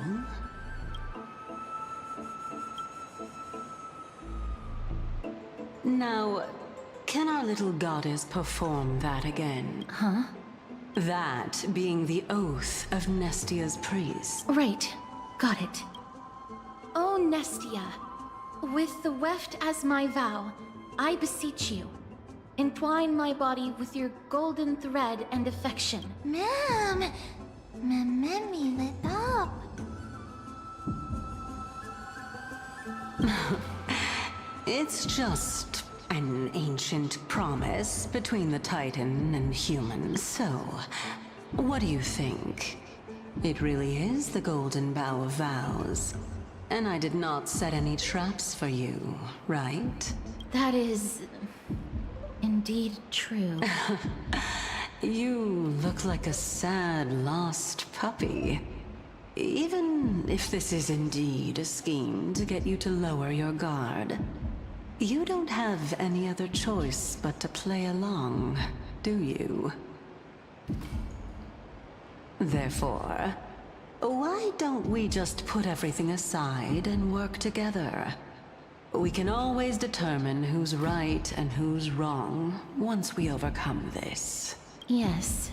Now, can our little goddess perform that again? Huh? That being the oath of Nestia's priest. Right. Got it. O Nestia, with the weft as my vow, I beseech you, entwine my body with your golden thread and affection. Ma'am! Mammy, let up! It's just an ancient promise between the Titan and humans. So, what do you think? It really is the Golden Bough of Vows. And I did not set any traps for you, right? That is... indeed true. You look like a sad, lost puppy. Even if this is indeed a scheme to get you to lower your guard, you don't have any other choice but to play along, do you? Therefore, why don't we just put everything aside and work together? We can always determine who's right and who's wrong once we overcome this. Yes,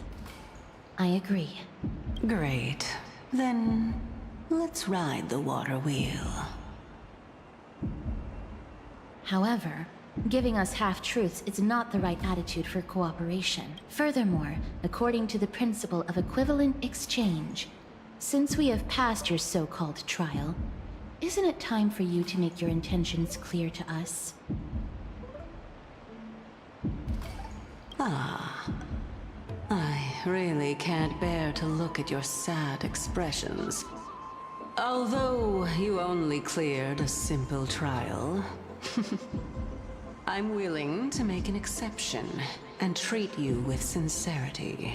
I agree. Great. Then, let's ride the water wheel. However, giving us half-truths is not the right attitude for cooperation. Furthermore, according to the principle of equivalent exchange, since we have passed your so-called trial, isn't it time for you to make your intentions clear to us? Ah. I really can't bear to look at your sad expressions. Although you only cleared a simple trial, I'm willing to make an exception and treat you with sincerity.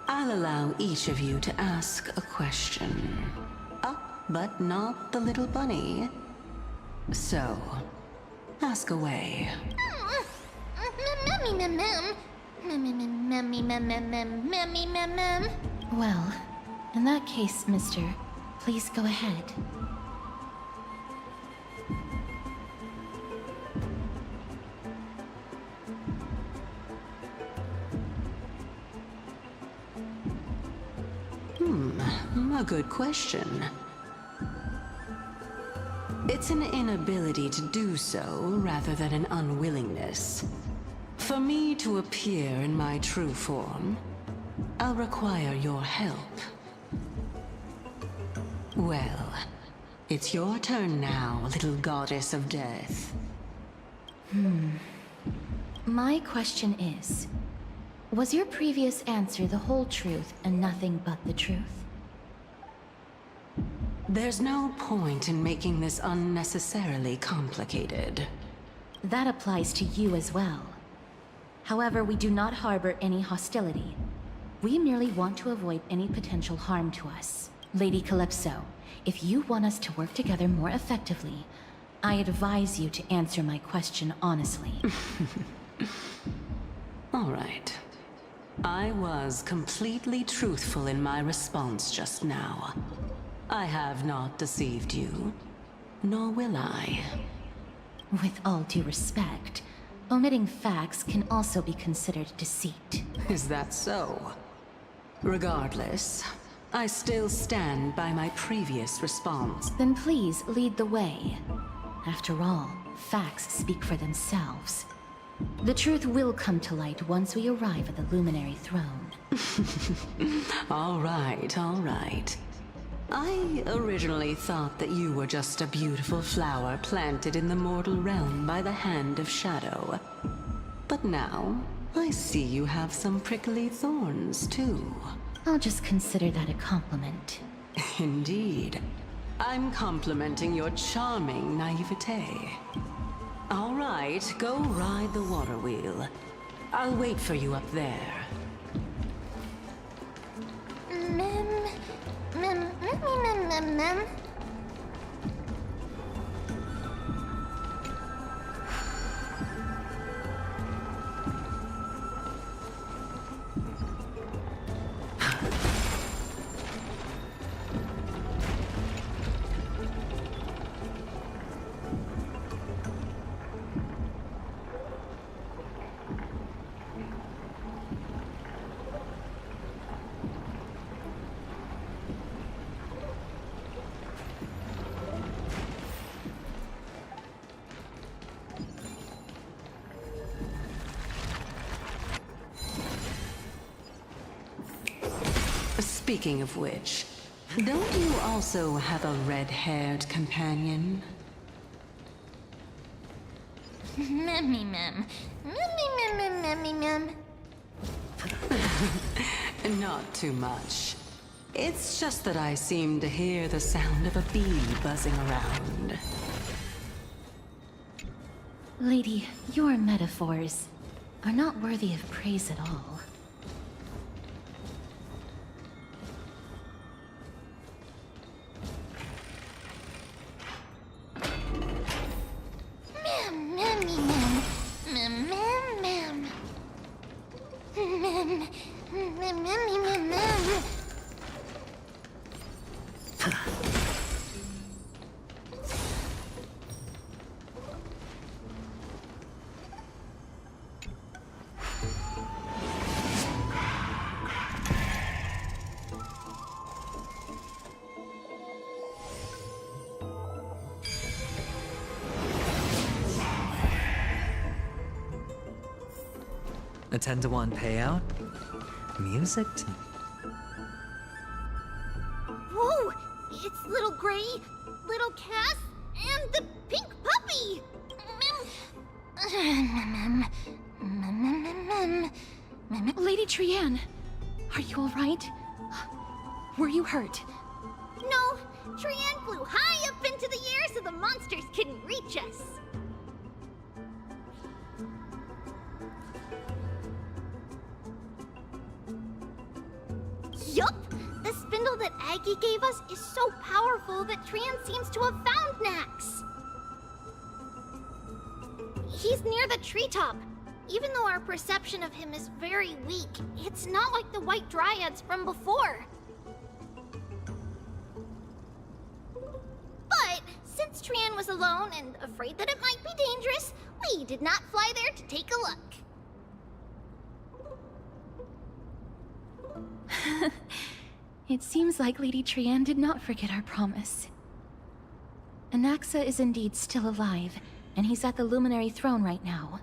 I'll allow each of you to ask a question. But not the little bunny. So, ask away. Well, in that case, mister, please go ahead. A good question. It's an inability to do so rather than an unwillingness. For me to appear in my true form, I'll require your help. Well, it's your turn now, little goddess of death. My question is, was your previous answer the whole truth and nothing but the truth? There's no point in making this unnecessarily complicated. That applies to you as well. However, we do not harbor any hostility. We merely want to avoid any potential harm to us. Lady Calypso, if you want us to work together more effectively, I advise you to answer my question honestly. All right. I was completely truthful in my response just now. I have not deceived you, nor will I. With all due respect, omitting facts can also be considered deceit. Is that so? Regardless, I still stand by my previous response. Then please lead the way. After all, facts speak for themselves. The truth will come to light once we arrive at the Luminary Throne. All right, all right. I originally thought that you were just a beautiful flower planted in the mortal realm by the hand of shadow. But now, I see you have some prickly thorns, too. I'll just consider that a compliment. Indeed. I'm complimenting your charming naivete. All right, go ride the water wheel. I'll wait for you up there. Speaking of which, don't you also have a red-haired companion? Memmy mem. Memmy mem memmy mem. Not too much. It's just that I seem to hear the sound of a bee buzzing around. Lady, your metaphors are not worthy of praise at all. Mem memmy mem. Mem mem mem. Mem mem memmy mem mem. A 10-to-1 payout? Music? Whoa! It's little Gray, little Cass, and the pink puppy! Lady Trianne, are you all right? Were you hurt? No, Trianne flew high up into the air so the monsters couldn't reach us. Yup! The spindle that Aggie gave us is so powerful that Trianne seems to have found Nax. He's near the treetop. Even though our perception of him is very weak, it's not like the White Dryads from before. But since Trianne was alone and afraid that it might be dangerous, we did not fly there to take a look. It seems like Lady Trianne did not forget our promise. Anaxa is indeed still alive, and he's at the Luminary Throne right now.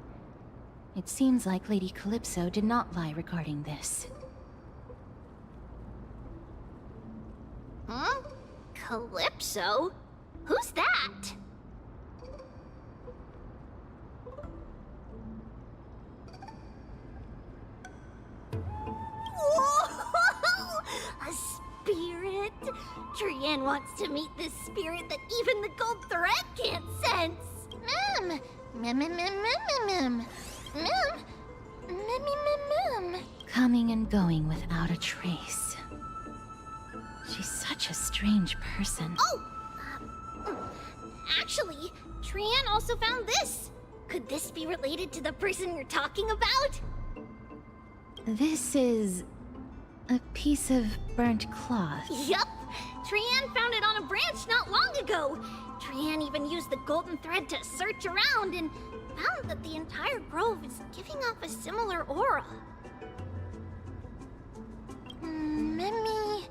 It seems like Lady Calypso did not lie regarding this. Huh? Calypso? Who's that? Whoa! A spirit? Trianne wants to meet this spirit that even the gold thread can't sense. Mem! Mem, mem, mem, mem, mem, mem. Mem! Mem, mem, mem. Coming and going without a trace. She's such a strange person. Oh! Actually, Trianne also found this. Could this be related to the person you're talking about? This is a piece of burnt cloth. Yup! Trianne found it on a branch not long ago. Trianne even used the golden thread to search around and found that the entire grove is giving off a similar aura. Memmy...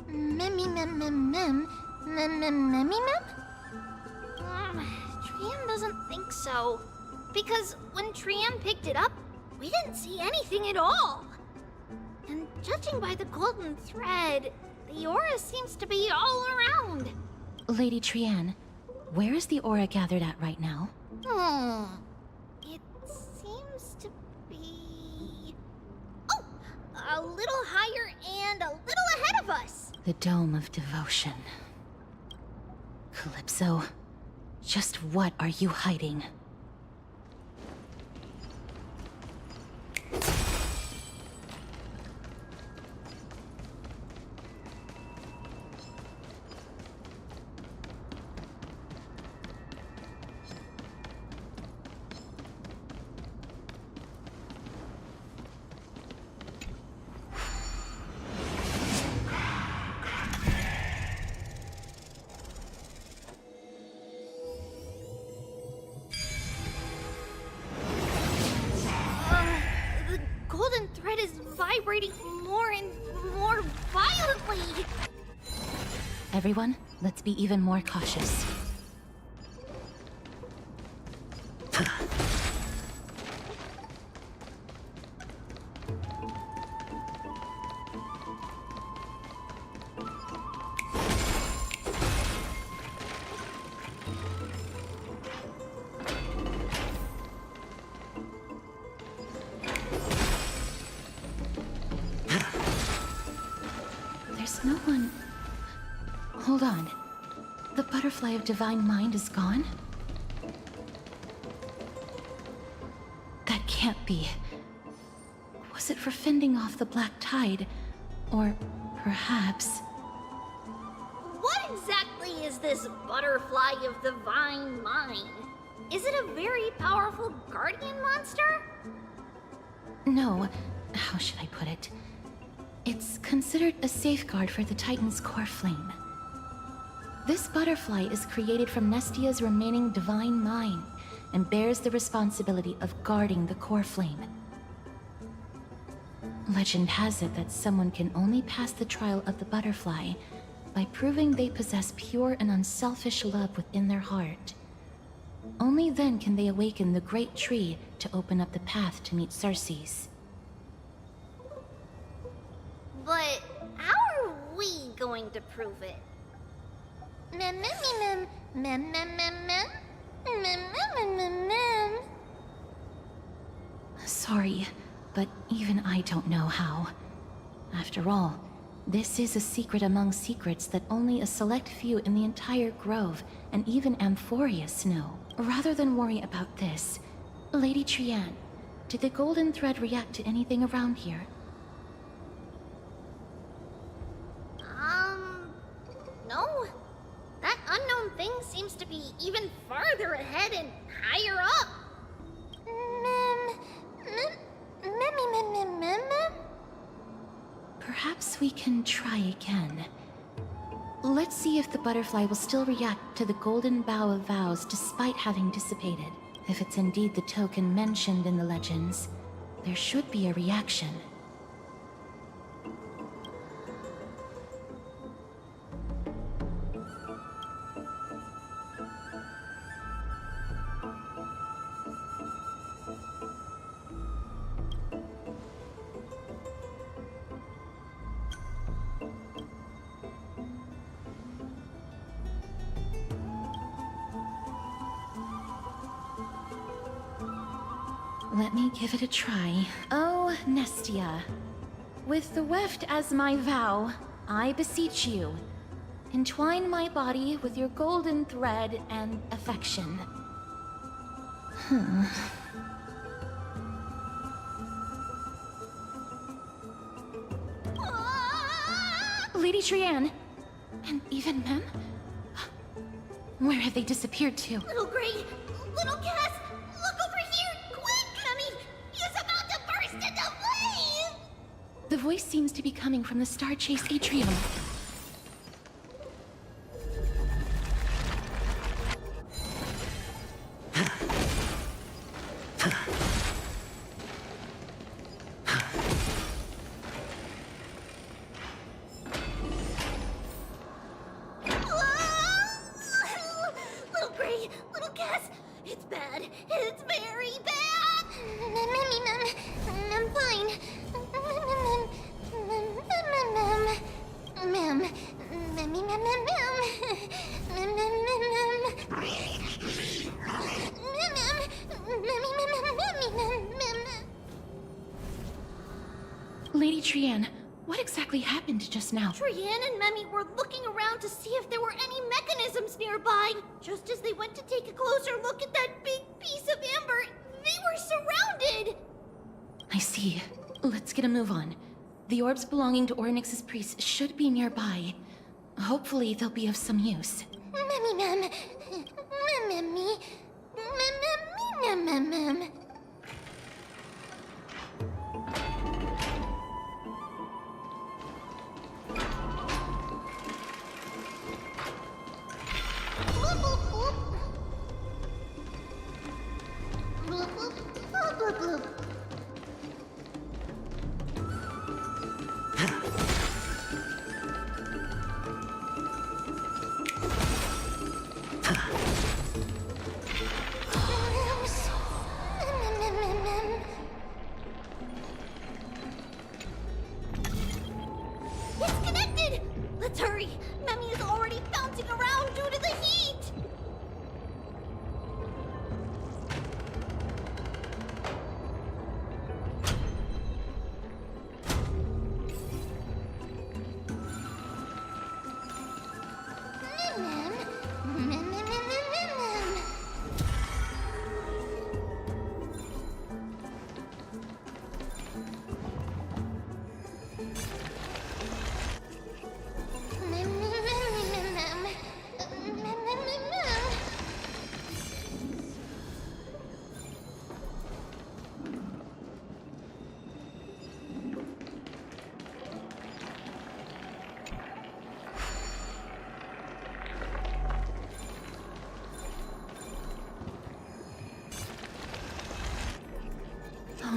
Memmy mem mem mem... Mem mem memmy mem? Trianne doesn't think so. Because when Trianne picked it up, we didn't see anything at all. And judging by the golden thread, the aura seems to be all around. Lady Trianne, where is the aura gathered at right now? It seems to be... Oh! A little higher and a little ahead of us! The Dome of Devotion. Calypso, just what are you hiding? The golden thread is vibrating more and more violently! Everyone, let's be even more cautious. no one... Hold on. The butterfly of divine mind is gone? That can't be. Was it for fending off the black tide? Or perhaps... What exactly is this butterfly of divine mind? Is it a very powerful guardian monster? No. How should I put it? It's considered a safeguard for the Titan's core flame. This butterfly is created from Nestia's remaining divine mind and bears the responsibility of guarding the core flame. Legend has it that someone can only pass the trial of the butterfly by proving they possess pure and unselfish love within their heart. Only then can they awaken the great tree to open up the path to meet Circes. But how are we going to prove it? Mem mem mem mem mem mem mem mem mem mem mem. Sorry, but even I don't know how. After all, this is a secret among secrets that only a select few in the entire grove, and even Amphoreus, know. Rather than worry about this, Lady Trianne, did the golden thread react to anything around here? No. That unknown thing seems to be even farther ahead and higher up. Perhaps we can try again. Let's see if the butterfly will still react to the golden bough of vows despite having dissipated. If it's indeed the token mentioned in the legends, there should be a reaction. Let me give it a try. Oh, Nestia. With the weft as my vow, I beseech you, entwine my body with your golden thread and affection. Lady Trianne, and even Mem? Where have they disappeared to? Little Gray, little Cass, look over here, quick! Mummy, he's about to burst into flames! The voice seems to be coming from the Star Chase atrium. Little Gray, little Cass, it's bad. It's very bad. I'm fine. Lady Trianne, what exactly happened just now? Trianne and Memmy were looking around to see if there were any mechanisms nearby. Just as they went to take a closer look at that big piece of amber, they were surrounded! I see. Let's get a move on. The orbs belonging to Ornyx's priests should be nearby. Hopefully they'll be of some use. Memmy. It's connected! Let's hurry! Memmy is already bouncing around due to the heat!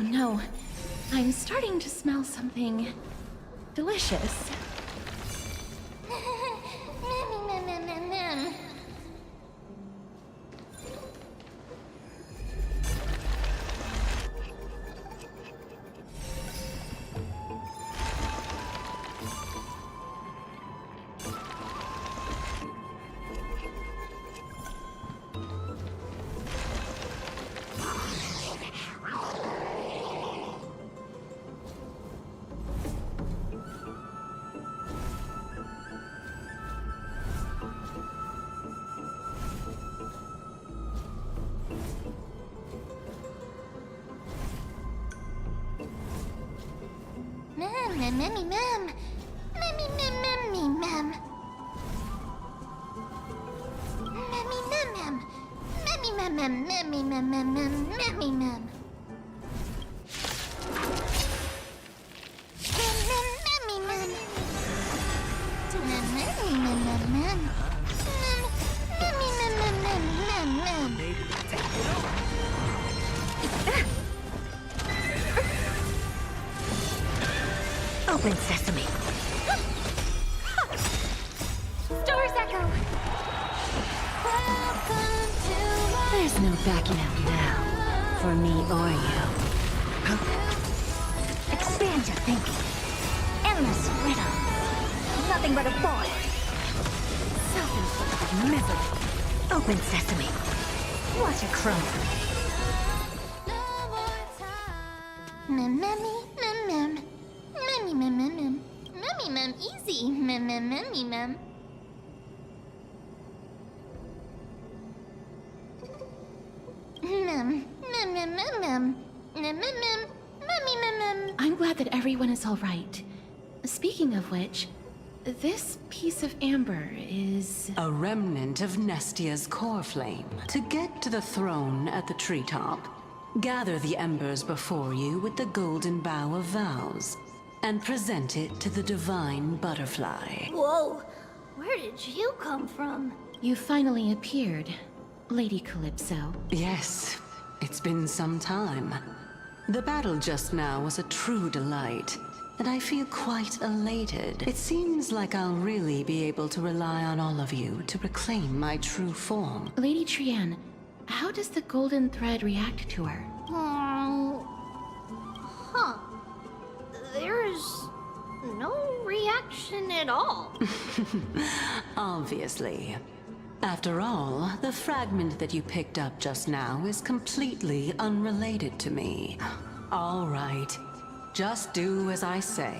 no. I'm starting to smell something delicious. Open sesame. Stars echo. There's no backing out now, for me or you. Expand your thinking. Endless riddle. Nothing but a boy. Self-inflicted misery. Open sesame. Watch it crumble. Easy. Mem. I'm glad that everyone is all right. Speaking of which, this piece of amber is... A remnant of Nestia's core flame. To get to the throne at the treetop, gather the embers before you with the golden bough of vows, and present it to the divine butterfly. Whoa! Where did you come from? You finally appeared, Lady Calypso. Yes, it's been some time. The battle just now was a true delight, and I feel quite elated. It seems like I'll really be able to rely on all of you to reclaim my true form. Lady Trienne, how does the golden thread react to her? Huh. There's no reaction at all. Obviously. After all, the fragment that you picked up just now is completely unrelated to me. All right. Just do as I say.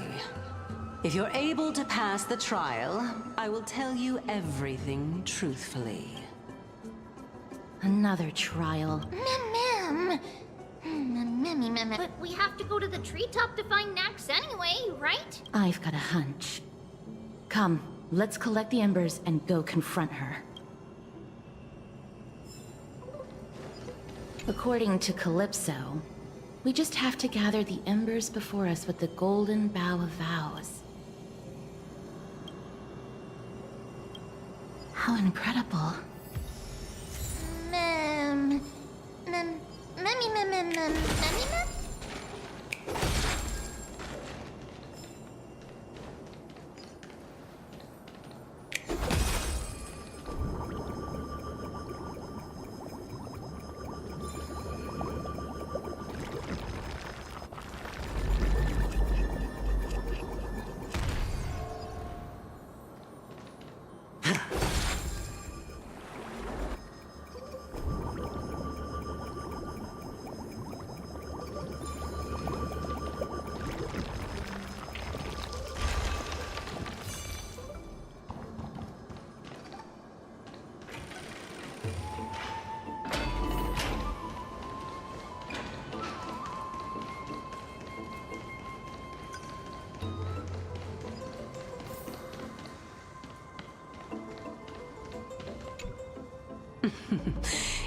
If you're able to pass the trial, I will tell you everything truthfully. Another trial. But we have to go to the treetop to find Nax anyway, right? I've got a hunch. Come, let's collect the embers and go confront her. According to Calypso, we just have to gather the embers before us with the golden bough of vows. How incredible.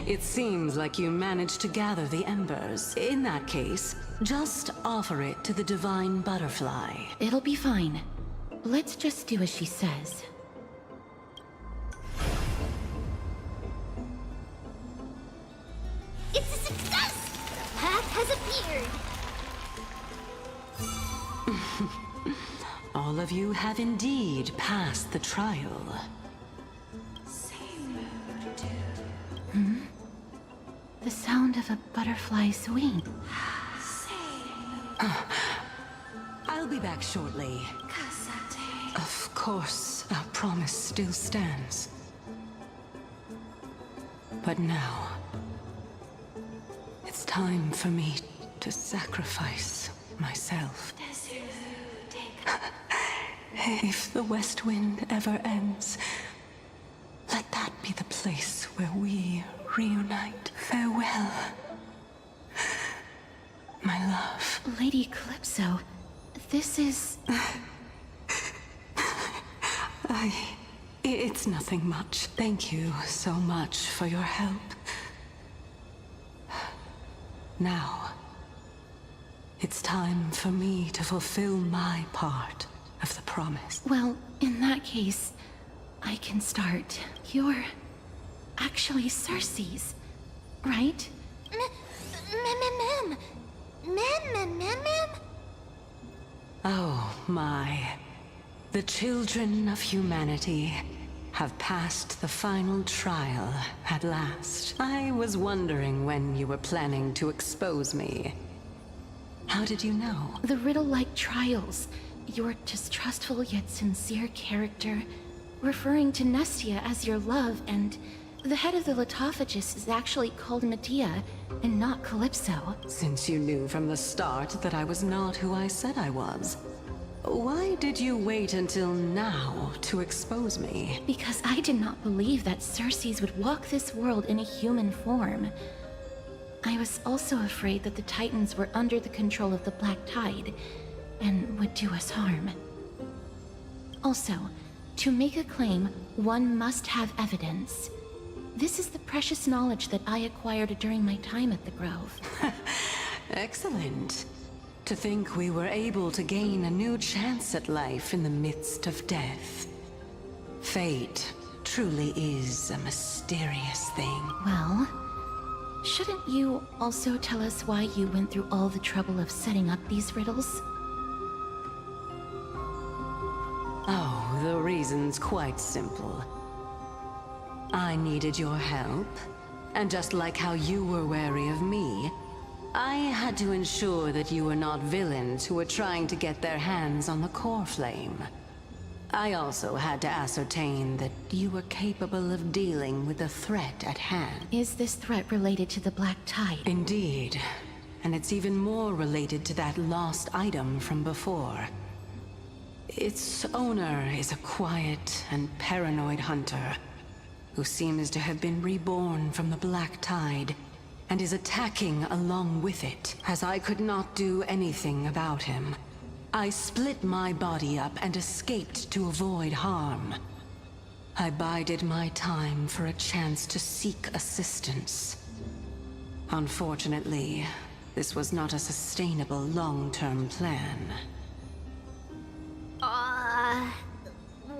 It seems like you managed to gather the embers. In that case, just offer it to the divine butterfly. It'll be fine. Let's just do as she says. It's a success! The path has appeared. All of you have indeed passed the trial. Hmm? The sound of a butterfly's wing. I'll be back shortly. Of course, our promise still stands. But now, it's time for me to sacrifice myself. If the West Wind ever ends, let that be the place where we reunite. Farewell, my love. Lady Calypso, this is... It's nothing much. Thank you so much for your help. Now, it's time for me to fulfill my part of the promise. Well, in that case, I can start. You're actually Cersei's, right? Oh my. The children of humanity have passed the final trial at last. I was wondering when you were planning to expose me. How did you know? The riddle-like trials. Your distrustful yet sincere character, referring to Nestia as your love, and the head of the Litophagus is actually called Medea and not Calypso. Since you knew from the start that I was not who I said I was, why did you wait until now to expose me? Because I did not believe that Cersei's would walk this world in a human form. I was also afraid that the Titans were under the control of the Black Tide and would do us harm. Also, to make a claim, one must have evidence. This is the precious knowledge that I acquired during my time at the Grove. Excellent. To think we were able to gain a new chance at life in the midst of death. Fate truly is a mysterious thing. Well, shouldn't you also tell us why you went through all the trouble of setting up these riddles? Oh, the reason's quite simple. I needed your help, and just like how you were wary of me, I had to ensure that you were not villains who were trying to get their hands on the core flame. I also had to ascertain that you were capable of dealing with the threat at hand. Is this threat related to the Black Tide? Indeed, and it's even more related to that lost item from before. Its owner is a quiet and paranoid hunter who seems to have been reborn from the Black Tide and is attacking along with it. As I could not do anything about him, I split my body up and escaped to avoid harm. I bided my time for a chance to seek assistance. Unfortunately, this was not a sustainable long-term plan.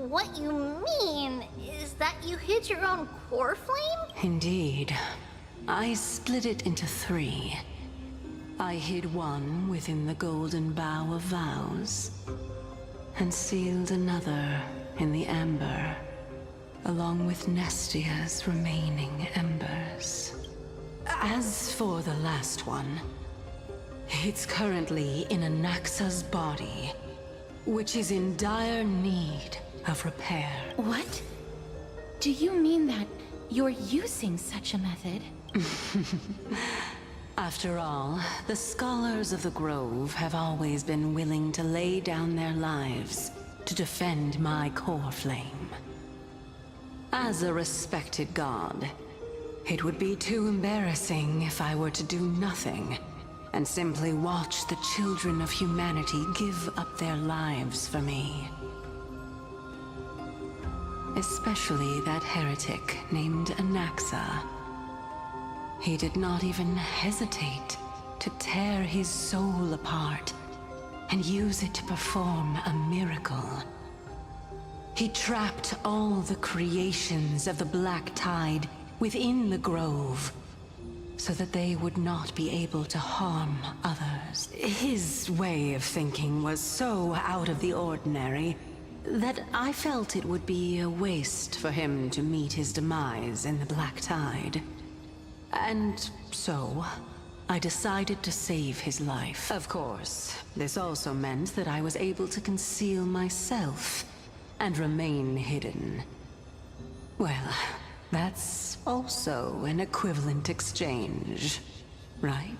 What you mean is that you hid your own core flame? Indeed. I split it into 3. I hid one within the Golden Bough of Vows, and sealed another in the Amber, along with Nestia's remaining embers. As for the last one, it's currently in Anaxa's body, which is in dire need of repair. What? Do you mean that you're using such a method? After all, the scholars of the Grove have always been willing to lay down their lives to defend my core flame. As a respected god, it would be too embarrassing if I were to do nothing and simply watch the children of humanity give up their lives for me. Especially that heretic named Anaxa. He did not even hesitate to tear his soul apart and use it to perform a miracle. He trapped all the creations of the Black Tide within the Grove, so that they would not be able to harm others. past. His way of thinking was so out of the ordinary that I felt it would be a waste for him to meet his demise in the Black Tide. And so, I decided to save his life. Of course, this also meant that I was able to conceal myself and remain hidden. Well, that's also an equivalent exchange, right?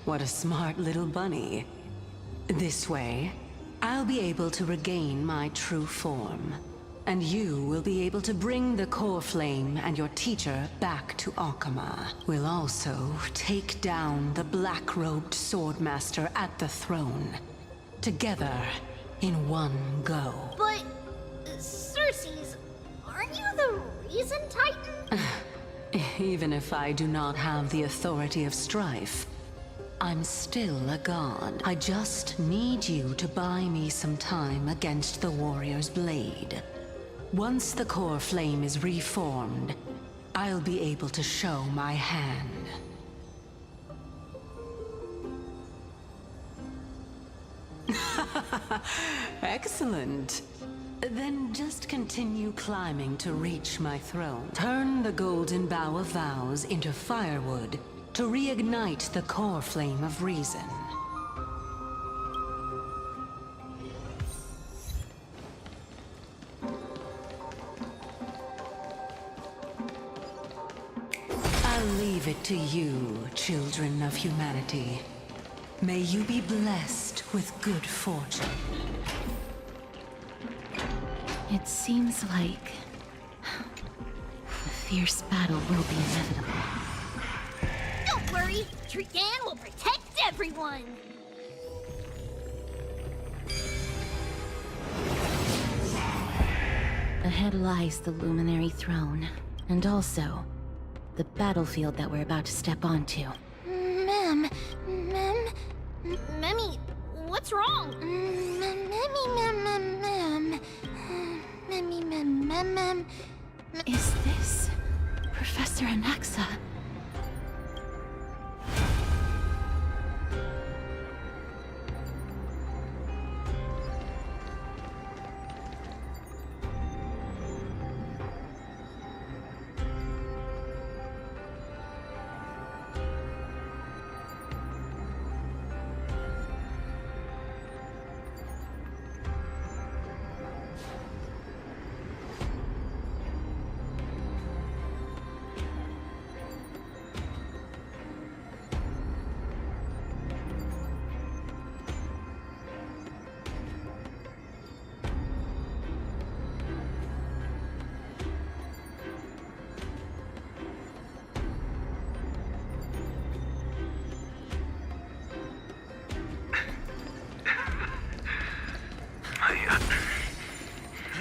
What a smart little bunny. This way, I'll be able to regain my true form. And you will be able to bring the core flame and your teacher back to Akama. We'll also take down the black-robed swordmaster at the throne. Together, in one go. But, Cersei's, aren't you the reason Titan? Even if I do not have the authority of strife, I'm still a god. I just need you to buy me some time against the warrior's blade. Once the core flame is reformed, I'll be able to show my hand. Excellent. Then just continue climbing to reach my throne. Turn the golden bough of vows into firewood to reignite the core flame of reason. I'll leave it to you, children of humanity. May you be blessed with good fortune. It seems like a fierce battle will be inevitable. Don't worry, Trigan will protect everyone! Ahead lies the Luminary Throne, and also the battlefield that we're about to step onto. Memmy, what's wrong? Is this Professor Anaxa?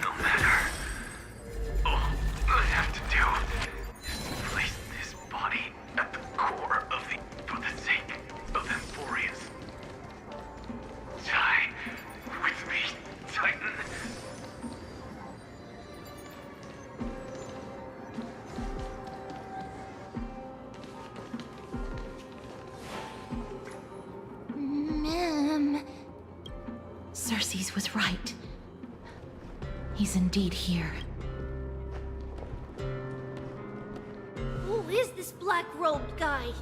No matter. All I have to do is place this body at the core of for the sake of Amphoreus. Die with me, Titan. Cersei's was right. He's indeed here. Who is this black-robed guy?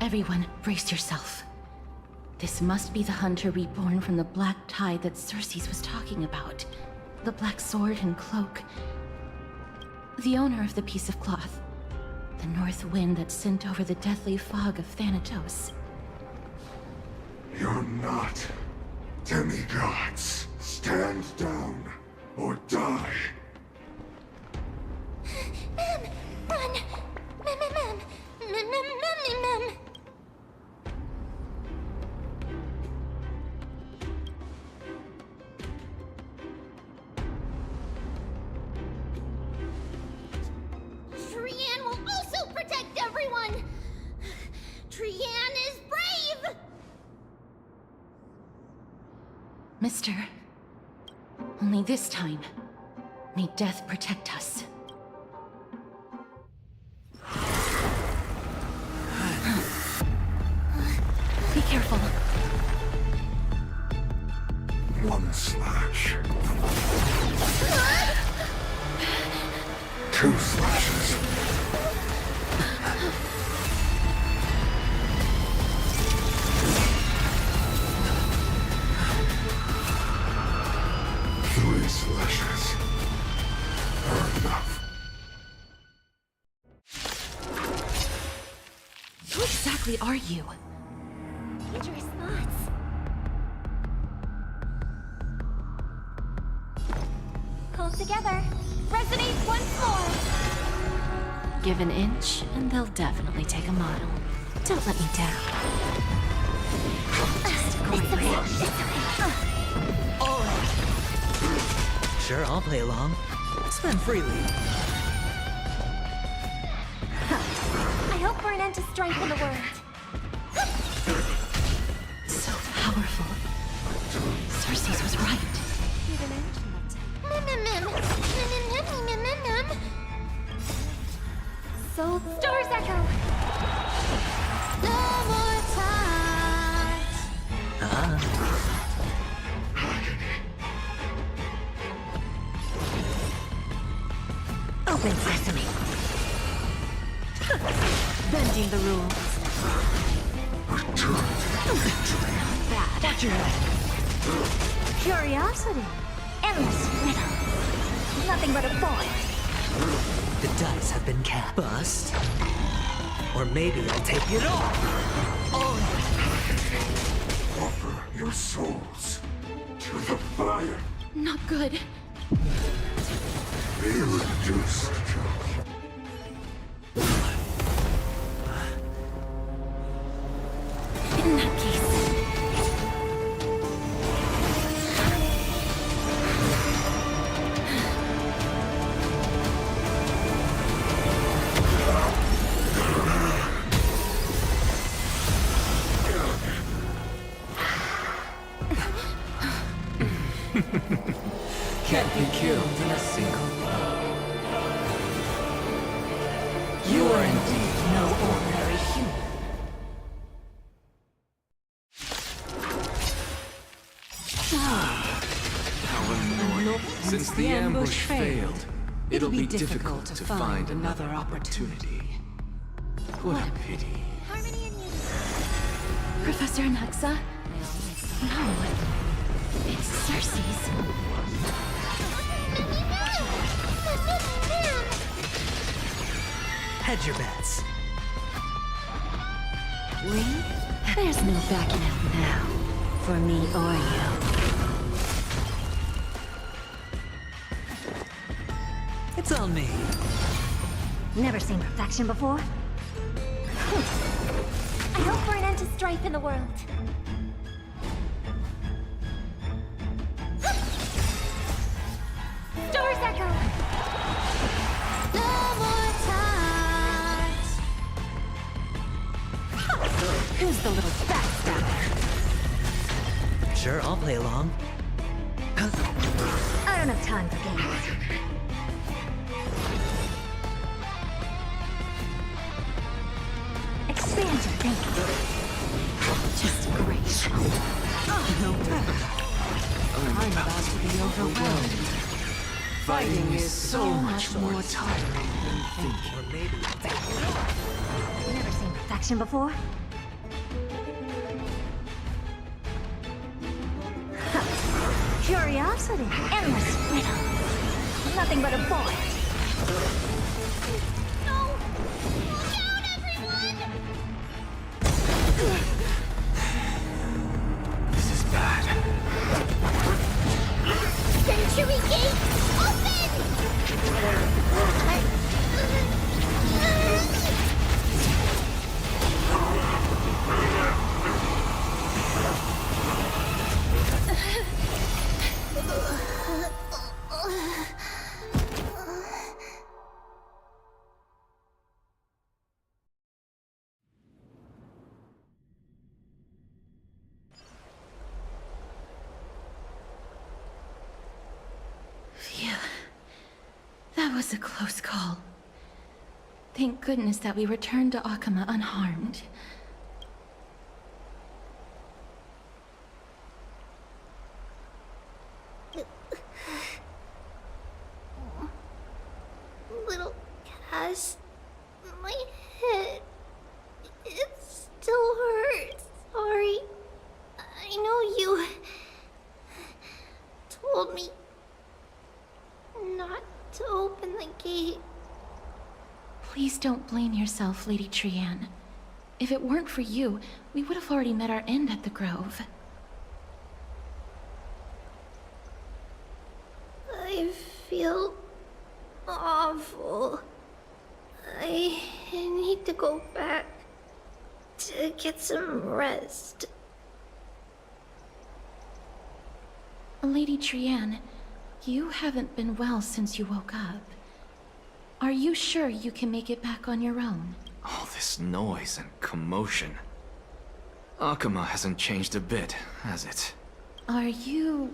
Everyone, brace yourself. This must be the hunter reborn from the Black Tide that Cersei's was talking about. The black sword and cloak. The owner of the piece of cloth. The north wind that sent over the deathly fog of Thanatos. You're not demigods. Stand down or die. Run! Trianne is brave! Mister, only this time, may death protect us. Be careful. One slash. 2 slashes. 3 slashes are enough. Who exactly are you? Dangerous thoughts. Hold together. Resonate once more. Give an inch, and they'll definitely take a mile. Don't let me down. Just a great Sure, I'll play along. Spend freely. I hope for an end to strife in the world. So powerful. Cersei's was right. Give an inch, so Stars Echo. No more times. Open sesame. Bending the rules. Bad. Watch your head. Curiosity. Endless riddle. Nothing but a void. The dice have been cast. Bust. Or maybe I'll take it all. Offer your souls to the fire. Not good. Be reduced to In that case. Can't be killed in a single blow. You are indeed no ordinary human. How annoying. Since the ambush failed, it'll be difficult to find another opportunity. What a pity. Professor Naxa? No. It's Cersei's. Hedge your bets. There's no backing out now. For me or you. It's on me. Never seen perfection before. I hope for an end to strife in the world. Stars Echo! No more times! Who's the little backstabber? Sure, I'll play along. I don't have time for games. Expand your thinking. Just great. I'm about to be overwhelmed. Fighting is so much more tiring than thinking. Or maybe I'll take it all. Never seen perfection before. Curiosity. Endless riddle. Nothing but a void. No! Look out, everyone! This is bad. Century Gate, open! was a close call. Thank goodness that we returned to Akama unharmed. Little Cass, my head, it still hurts. Sorry. I know you told me not to open the gate. Please don't blame yourself, Lady Trianne. If it weren't for you, we would have already met our end at the Grove. I feel awful. I need to go back to get some rest. Lady Trianne, you haven't been well since you woke up. Are you sure you can make it back on your own? All this noise and commotion. Akama hasn't changed a bit, has it? Are you...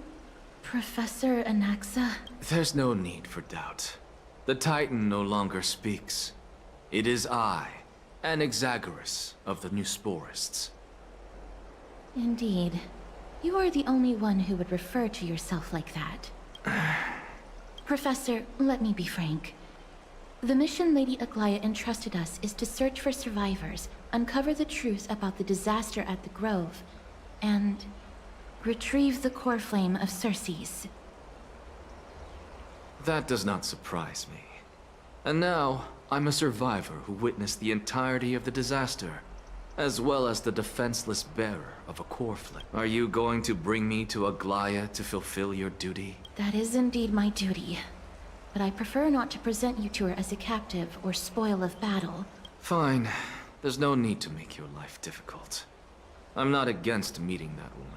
Professor Anaxa? There's no need for doubt. The Titan no longer speaks. It is I, Anaxagoras of the Newsporists. Indeed. You are the only one who would refer to yourself like that. Professor, let me be frank. The mission Lady Aglaya entrusted us is to search for survivors, uncover the truth about the disaster at the Grove, and retrieve the core flame of Circes. That does not surprise me. And now, I'm a survivor who witnessed the entirety of the disaster, as well as the defenseless bearer of a core flame. Are you going to bring me to Aglaya to fulfill your duty? That is indeed my duty. But I prefer not to present you to her as a captive or spoil of battle. Fine. There's no need to make your life difficult. I'm not against meeting that woman.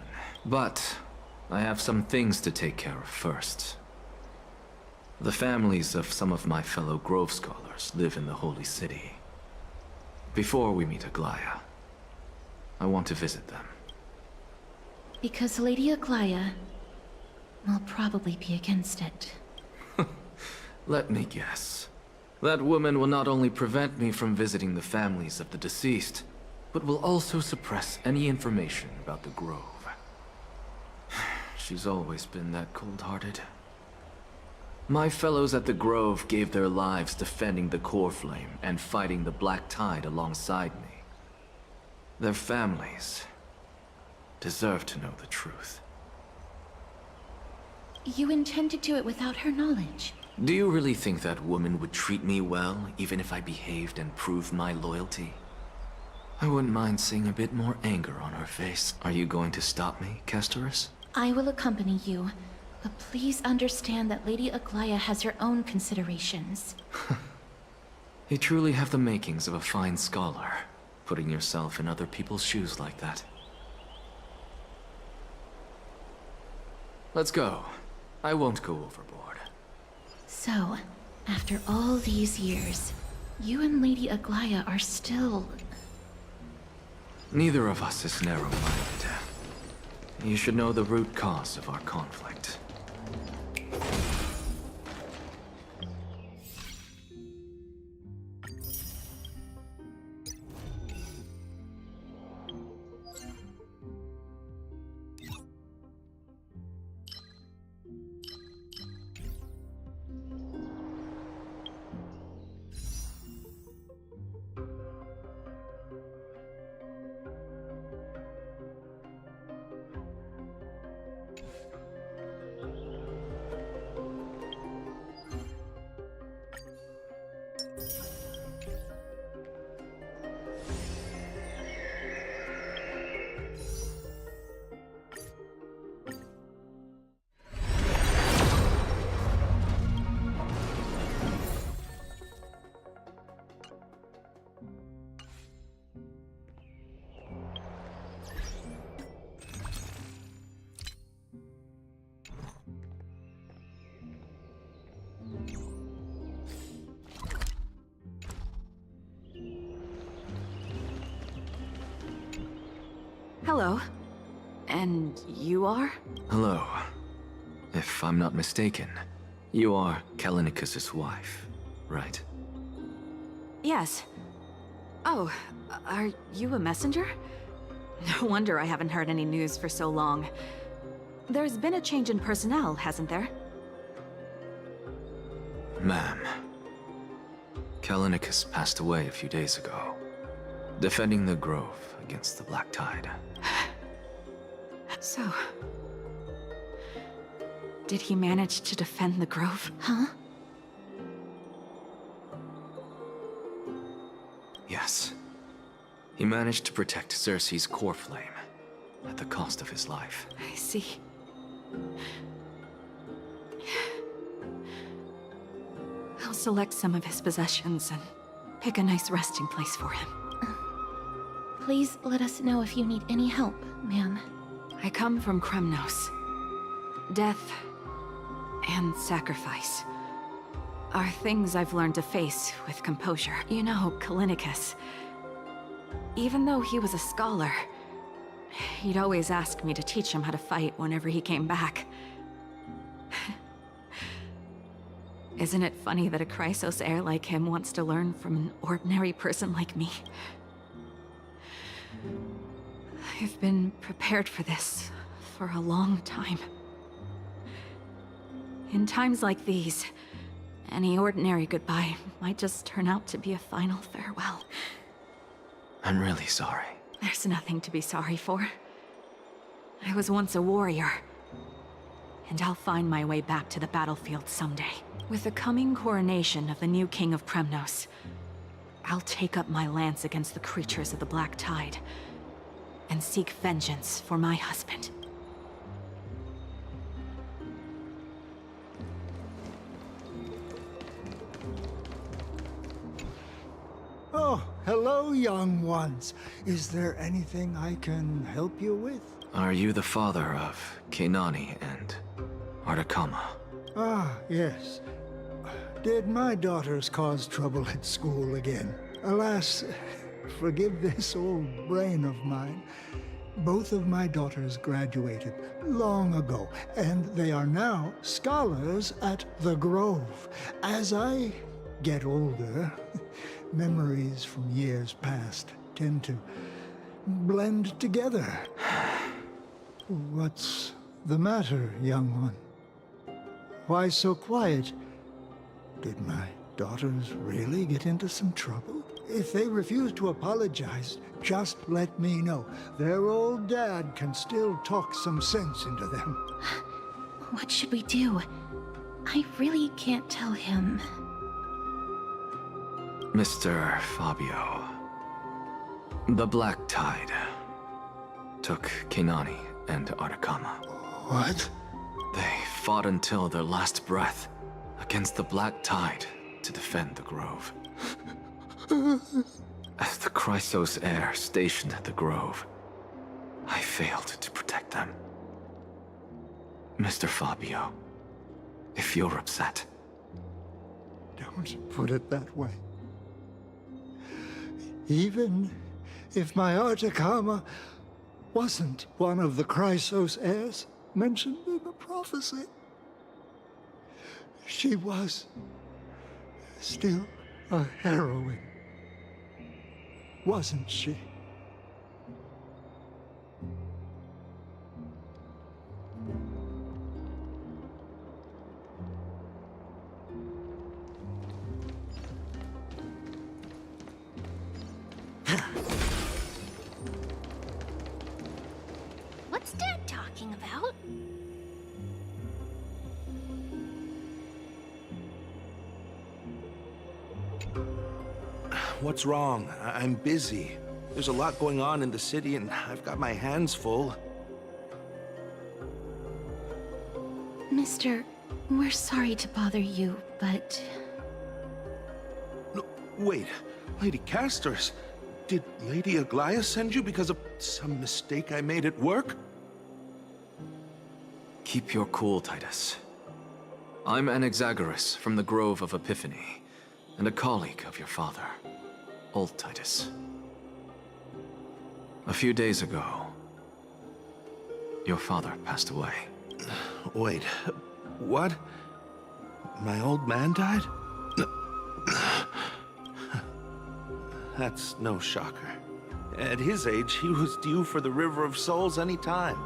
But I have some things to take care of first. The families of some of my fellow Grove scholars live in the Holy City. Before we meet Aglaya, I want to visit them. Because Lady Aglaya will probably be against it. Let me guess. That woman will not only prevent me from visiting the families of the deceased, but will also suppress any information about the Grove. She's always been that cold-hearted. My fellows at the Grove gave their lives defending the core flame and fighting the Black Tide alongside me. Their families deserve to know the truth. You intend to do it without her knowledge? Do you really think that woman would treat me well, even if I behaved and proved my loyalty? I wouldn't mind seeing a bit more anger on her face. Are you going to stop me, Castorus? I will accompany you, but please understand that Lady Aglaya has her own considerations. You truly have the makings of a fine scholar, putting yourself in other people's shoes like that. Let's go. I won't go overboard. So, after all these years, you and Lady Aglaya are still... Neither of us is narrow-minded. You should know the root cause of our conflict. Hello. And you are? Hello. If I'm not mistaken, You are Callinicus's wife, right? Yes. Oh, are you a messenger? No wonder I haven't heard any news for so long. There's been a change in personnel, hasn't there? Ma'am, Callinicus passed away a few days ago, defending the Grove against the Black Tide. So... did he manage to defend the Grove? Huh? Yes. He managed to protect Cersei's core flame, at the cost of his life. I see. I'll select some of his possessions and pick a nice resting place for him. Please let us know if you need any help, ma'am. I come from Kremnos. Death and sacrifice are things I've learned to face with composure. You know, Callinicus, even though he was a scholar, he'd always ask me to teach him how to fight whenever he came back. Isn't it funny that a Chrysos heir like him wants to learn from an ordinary person like me? I've been prepared for this for a long time. In times like these, any ordinary goodbye might just turn out to be a final farewell. I'm really sorry. There's nothing to be sorry for. I was once a warrior, and I'll find my way back to the battlefield someday. With the coming coronation of the new king of Kremnos, I'll take up my lance against the creatures of the Black Tide, and seek vengeance for my husband. Oh, hello, young ones. Is there anything I can help you with? Are you the father of Kenani and Artakama? Ah, yes. Did my daughters cause trouble at school again? Alas, forgive this old brain of mine. Both of my daughters graduated long ago, and they are now scholars at the Grove. As I get older, memories from years past tend to blend together. What's the matter, young one? Why so quiet? Did my daughters really get into some trouble? If they refuse to apologize, just let me know. Their old dad can still talk some sense into them. What should we do? I really can't tell him. Mr. Fabio, the Black Tide took Kenani and Artakama. What? They fought until their last breath against the Black Tide to defend the Grove. As the Chrysos heir stationed at the Grove, I failed to protect them. Mr. Fabio, if you're upset... Don't put it that way. Even if my Artakama wasn't one of the Chrysos heirs mentioned in the prophecy, she was still a heroine, wasn't she? What's Dad talking about? What's wrong? I'm busy. There's a lot going on in the city, and I've got my hands full. Mister, we're sorry to bother you, but... No, wait. Lady Castors, did Lady Aglaia send you because of some mistake I made at work? Keep your cool, Titus. I'm Anaxagoras from the Grove of Epiphany, and a colleague of your father, Old Titus. A few days ago, your father passed away. Wait, what? my old man died? That's no shocker. At his age, he was due for the River of Souls any time.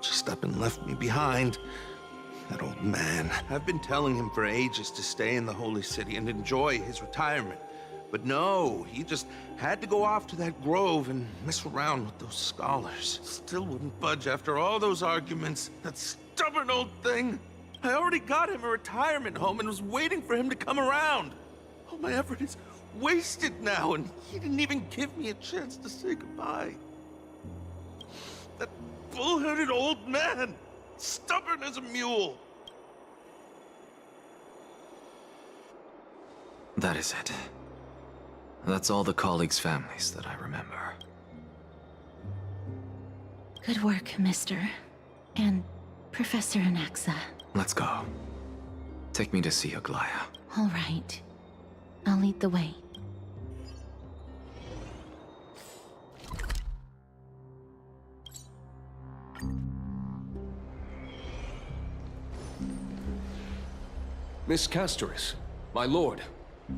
Just up and left me behind. That old man. I've been telling him for ages to stay in the Holy City and enjoy his retirement. But no, he just had to go off to that grove and mess around with those scholars. Still wouldn't budge after all those arguments. That stubborn old thing. I already got him a retirement home and was waiting for him to come around. All my effort is wasted now, and he didn't even give me a chance to say goodbye. That bull-headed old man, stubborn as a mule. That is it. That's all the colleagues' families that I remember. Good work, Mister. And Professor Anaxa. Let's go. Take me to see Aglaya. All right. I'll lead the way. Miss Castoris, my lord,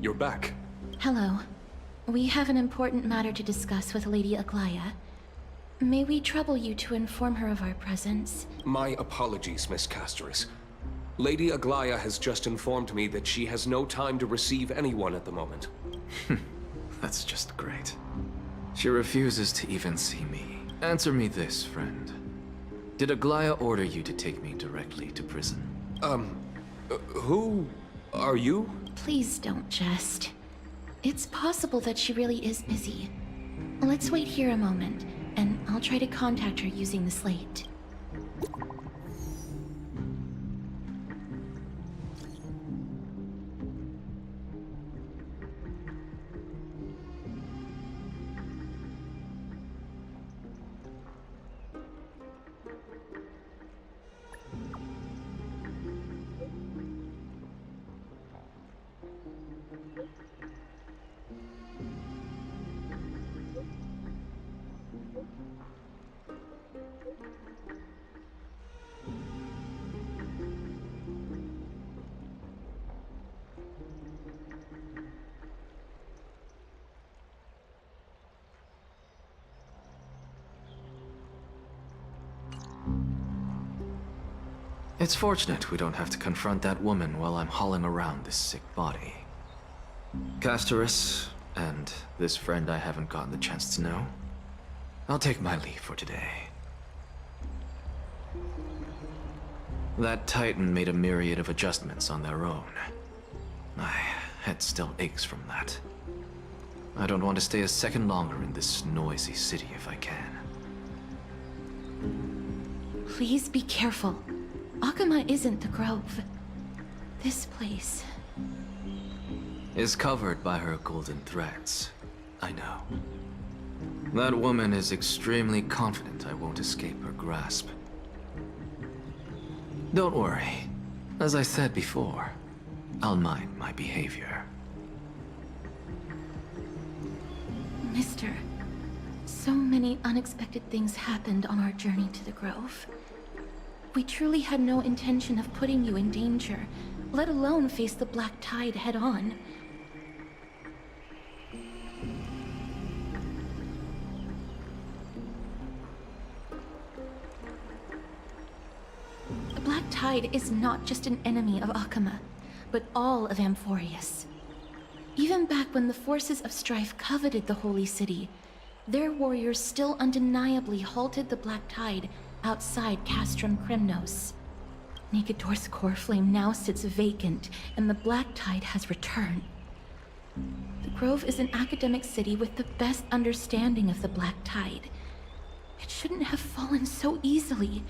you're back. Hello. We have an important matter to discuss with Lady Aglaya. May we trouble you to inform her of our presence? My apologies, Miss Castoris. Lady Aglaya has just informed me that she has no time to receive anyone at the moment. That's just great. She refuses to even see me. Answer me this, friend. Did Aglaya order you to take me directly to prison? Who are you? Please don't jest. It's possible that she really is busy. Let's wait here a moment, and I'll try to contact her using the slate. It's fortunate we don't have to confront that woman while I'm hauling around this sick body. Castoris, and this friend I haven't gotten the chance to know, I'll take my leave for today. That Titan made a myriad of adjustments on their own. My head still aches from that. I don't want to stay a second longer in this noisy city if I can. Please be careful. Akama isn't the grove. This place is covered by her golden threads. I know. That woman is extremely confident I won't escape her grasp. Don't worry. As I said before, I'll mind my behavior. Mister, so many unexpected things happened on our journey to the grove. We truly had no intention of putting you in danger, let alone face the Black Tide head-on. The Black Tide is not just an enemy of Akama, but all of Amphoreus. Even back when the forces of strife coveted the Holy City, their warriors still undeniably halted the Black Tide outside Castrum Kremnos. Negador's core flame now sits vacant, and the Black Tide has returned. The Grove is an academic city with the best understanding of the Black Tide. It shouldn't have fallen so easily,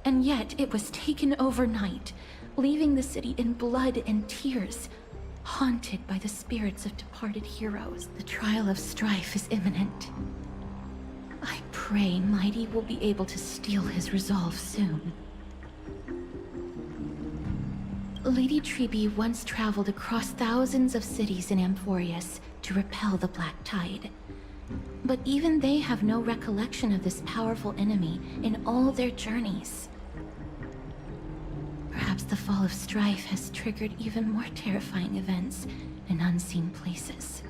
and yet it was taken overnight, leaving the city in blood and tears, haunted by the spirits of departed heroes. The trial of strife is imminent. I pray Mighty will be able to steal his resolve soon. Lady Tribbie once traveled across thousands of cities in Amphoreus to repel the Black Tide. But even they have no recollection of this powerful enemy in all their journeys. perhaps the fall of Strife has triggered even more terrifying events in unseen places.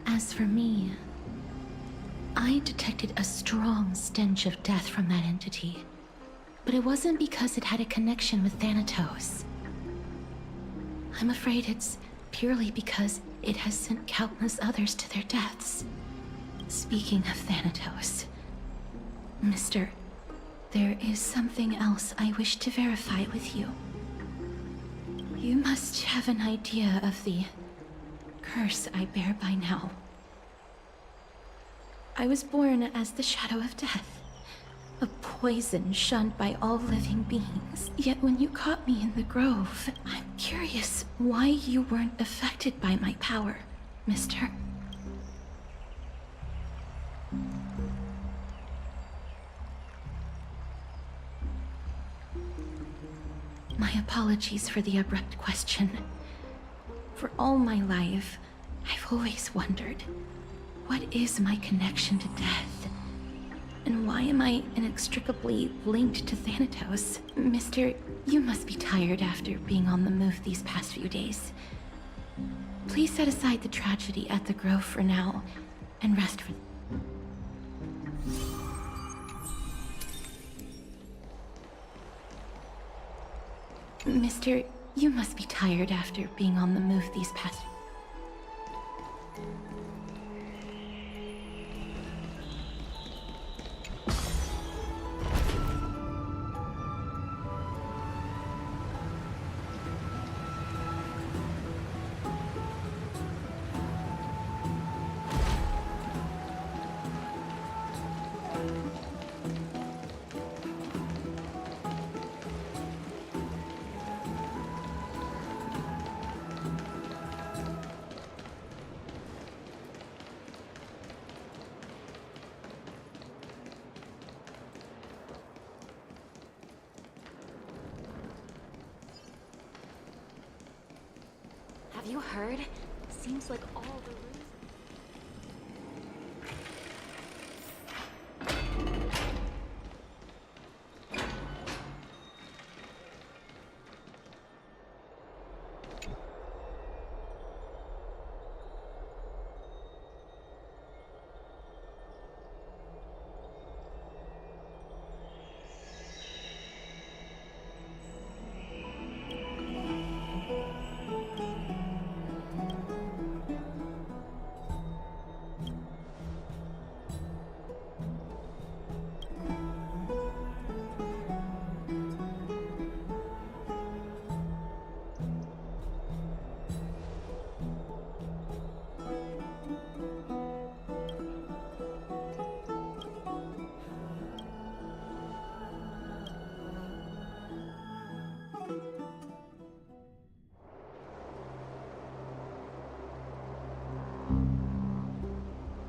As for me, I detected a strong stench of death from that entity. But it wasn't because it had a connection with Thanatos. I'm afraid it's purely because it has sent countless others to their deaths. Speaking of Thanatos, Mister, there is something else I wish to verify with you. You must have an idea of the curse I bear by now. I was born as the shadow of death, a poison shunned by all living beings. Yet when you caught me in the grove, I'm curious why you weren't affected by my power, Mister. My apologies for the abrupt question. For all my life, I've always wondered, what is my connection to death? And why am I inextricably linked to Thanatos? Mister, you must be tired after being on the move these past few days. Please set aside the tragedy at the Grove for now, and rest for... Mister, you must be tired after being on the move these past... Have you heard? Seems like all the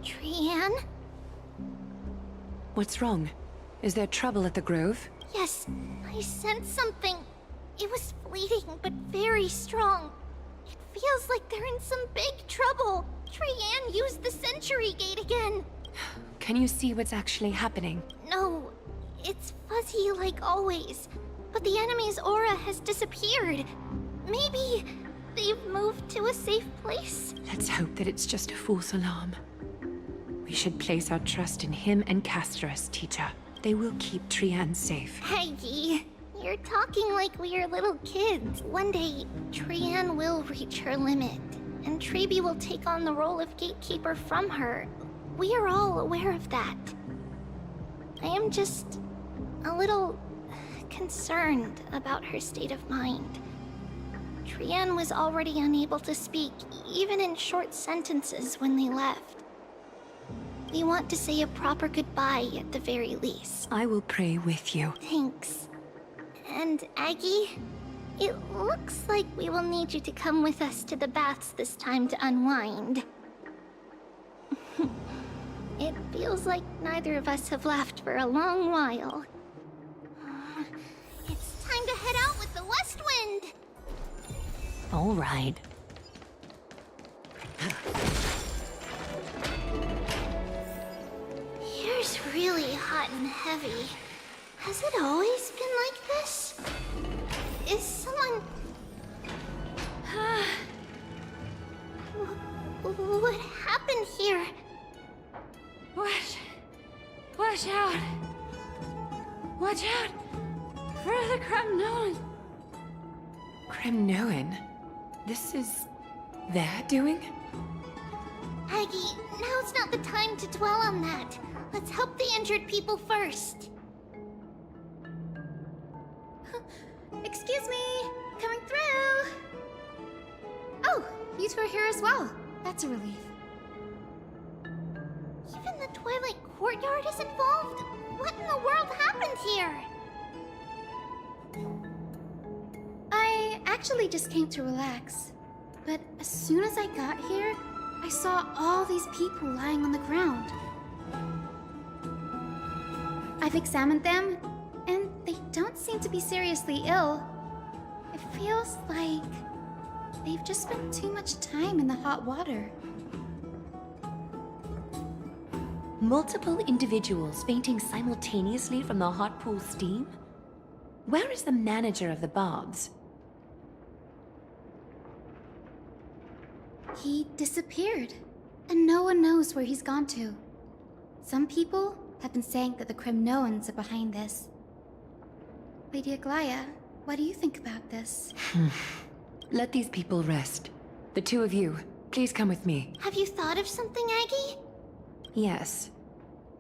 Trianne? What's wrong? Is there trouble at the Grove? Yes, I sensed something. It was fleeting, but very strong. It feels like they're in some big trouble. Trianne used the Century Gate again. Can you see what's actually happening? No, it's fuzzy like always. But the enemy's aura has disappeared. Maybe they've moved to a safe place? Let's hope that it's just a false alarm. We should place our trust in him and Castorus, teacher. They will keep Trianne safe. Peggy, you're talking like we are little kids. One day, Trianne will reach her limit, and Tribbie will take on the role of gatekeeper from her. We are all aware of that. I am just a little concerned about her state of mind. Trianne was already unable to speak, even in short sentences when they left. We want to say a proper goodbye at the very least. I will pray with you. Thanks. And Aggie, it looks like we will need you to come with us to the baths this time to unwind. It feels like neither of us have laughed for a long while. It's time to head out with the West Wind! All right. Here's really hot and heavy. Has it always been like this? Is someone happened here? Watch out! Watch out! For the Kremnoan! Kremnoan? This is their doing? Aggie, now's not the time to dwell on that. Let's help the injured people first. Excuse me! Coming through! Oh, you two are here as well. That's a relief. Even the Twilight Courtyard is involved? What in the world happened here? I actually just came to relax. But as soon as I got here, I saw all these people lying on the ground. I've examined them, and they don't seem to be seriously ill. It feels like they've just spent too much time in the hot water. Multiple individuals fainting simultaneously from the hot pool steam? Where is the manager of the Bobs? He disappeared, and no one knows where he's gone to. Some people have been saying that the Kremnoans are behind this. Lady Aglaya, what do you think about this? Let these people rest. The two of you, please come with me. Have you thought of something, Aggie? Yes.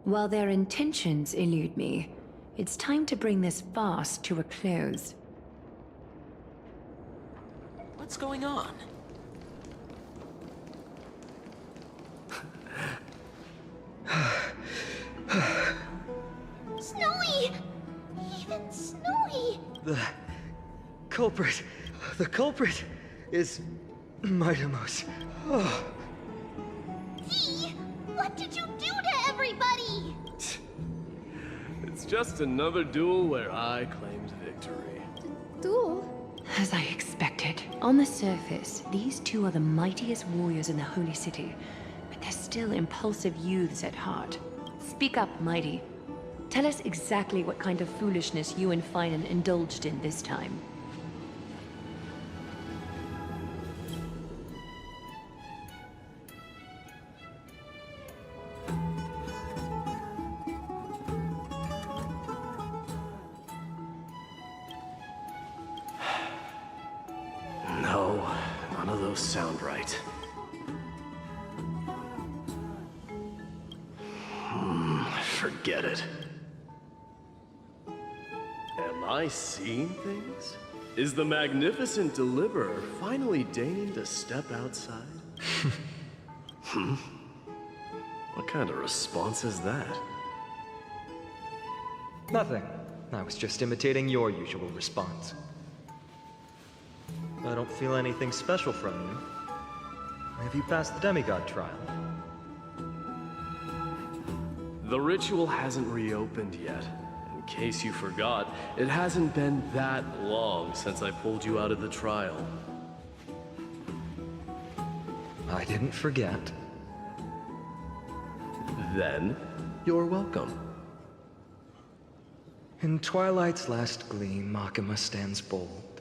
While their intentions elude me, it's time to bring this farce to a close. What's going on? Snowy! Even Snowy! The culprit is Mightimos. Oh. Dee! What did you do to everybody? It's just another duel where I claimed victory. Duel? As I expected. On the surface, these two are the mightiest warriors in the Holy City, but they're still impulsive youths at heart. Speak up, Mighty. Tell us exactly what kind of foolishness you and Finan indulged in this time. No, none of those sound right. Forget it. Am I seeing things? Is the magnificent deliverer finally deigning to step outside? What kind of response is that? Nothing. I was just imitating your usual response. I don't feel anything special from you. Have you passed the demigod trial? The ritual hasn't reopened yet. In case you forgot, it hasn't been that long since I pulled you out of the trial. I didn't forget. Then, you're welcome. In Twilight's last gleam, Makima stands bold.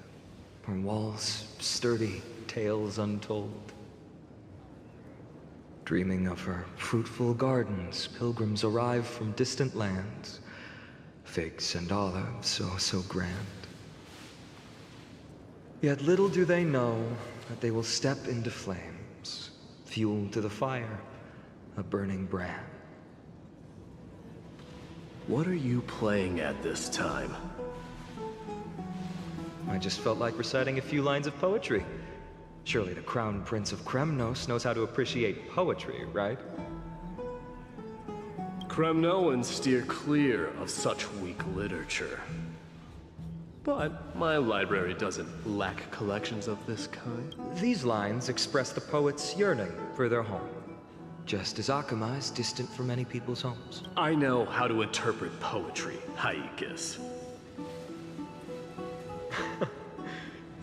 Her walls sturdy, tales untold. Dreaming of her fruitful gardens, pilgrims arrive from distant lands. Figs and olives, oh so grand. Yet little do they know that they will step into flames, fuel to the fire, a burning brand. What are you playing at this time? I just felt like reciting a few lines of poetry. Surely the Crown Prince of Kremnos knows how to appreciate poetry, right? Kremnoans steer clear of such weak literature. But my library doesn't lack collections of this kind. These lines express the poet's yearning for their home, just as Akama is distant from many people's homes. I know how to interpret poetry, Haikis.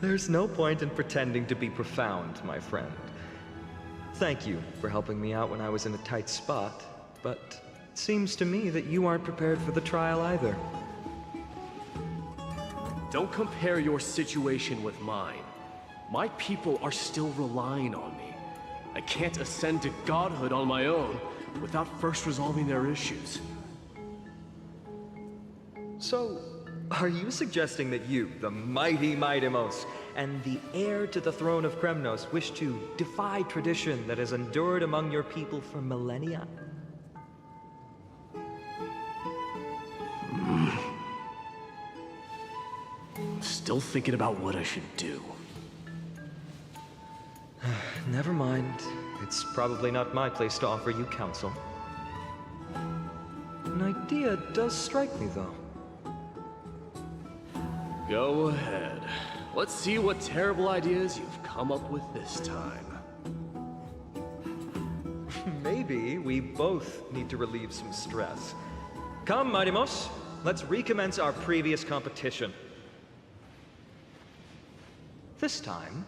There's no point in pretending to be profound, my friend. Thank you for helping me out when I was in a tight spot, but it seems to me that you aren't prepared for the trial either. Don't compare your situation with mine. My people are still relying on me. I can't ascend to godhood on my own without first resolving their issues. So, are you suggesting that you, the mighty Mightimos, and the heir to the throne of Kremnos, wish to defy tradition that has endured among your people for millennia? Still thinking about what I should do. Never mind. It's probably not my place to offer you counsel. An idea does strike me, though. Go ahead. Let's see what terrible ideas you've come up with this time. Maybe we both need to relieve some stress. Come, Mightimos, let's recommence our previous competition. This time,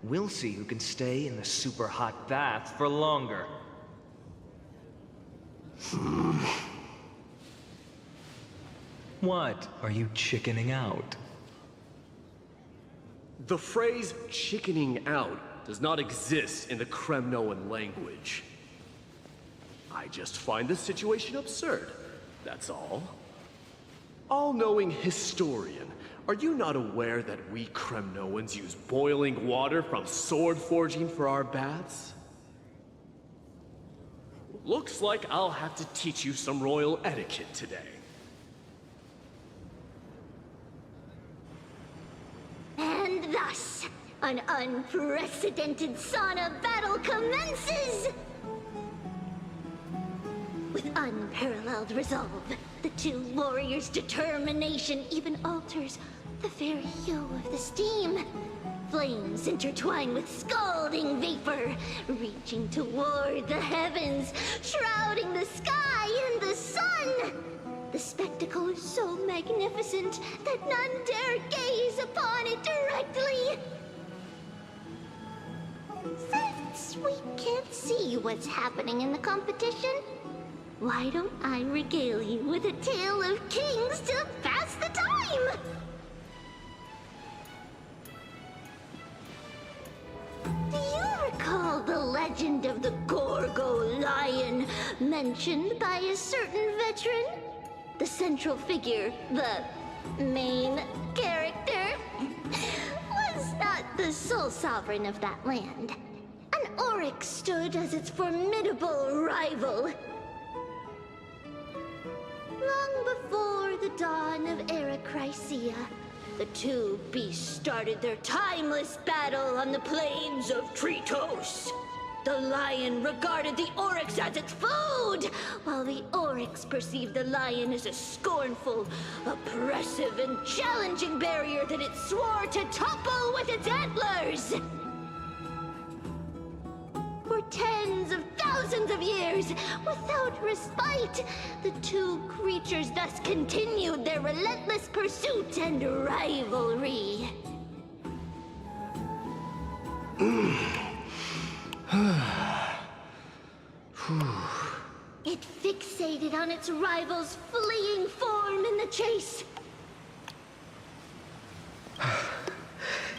we'll see who can stay in the super hot bath for longer. What? Are you chickening out? The phrase chickening out does not exist in the Kremnoan language. I just find this situation absurd, that's all. All-knowing historian, are you not aware that we Kremnoans use boiling water from sword forging for our baths? Looks like I'll have to teach you some royal etiquette today. And thus, an unprecedented sauna battle commences! With unparalleled resolve, the two warriors' determination even alters the very hue of the steam. Flames intertwine with scalding vapor, reaching toward the heavens, shrouding the sky and the sun. The spectacle is so magnificent that none dare gaze upon it directly. Since we can't see what's happening in the competition, why don't I regale you with a tale of kings to pass the time? Do you recall the legend of the Gorgo lion mentioned by a certain veteran? The central figure, the main character, was not the sole sovereign of that land. An oryx stood as its formidable rival. Long before the dawn of Erechrysia, the two beasts started their timeless battle on the plains of Tritos. The lion regarded the oryx as its food, while the oryx perceived the lion as a scornful, oppressive, and challenging barrier that it swore to topple with its antlers. For tens of thousands of years, without respite, the two creatures thus continued their relentless pursuit and rivalry. It fixated on its rival's fleeing form in the chase.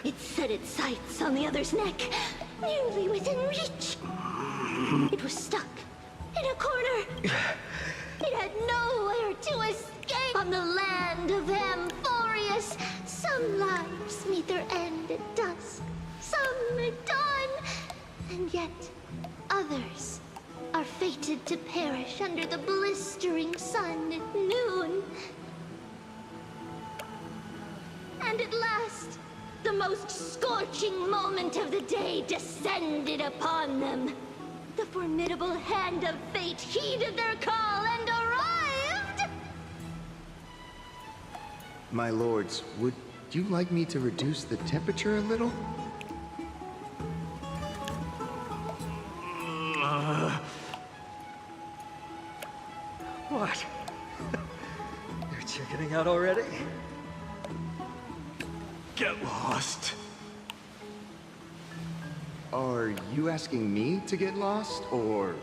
It set its sights on the other's neck, nearly within reach. It was stuck in a corner. It had nowhere to escape. On the land of Amphoreus, some lives meet their end at dusk, some at dawn, and yet others are fated to perish under the blistering sun at noon. And at last, the most scorching moment of the day descended upon them. The formidable hand of fate heeded their call and arrived! My lords, would you like me to reduce the temperature a little? What? You're chickening out already? Get lost. Are you asking me to get lost, or...?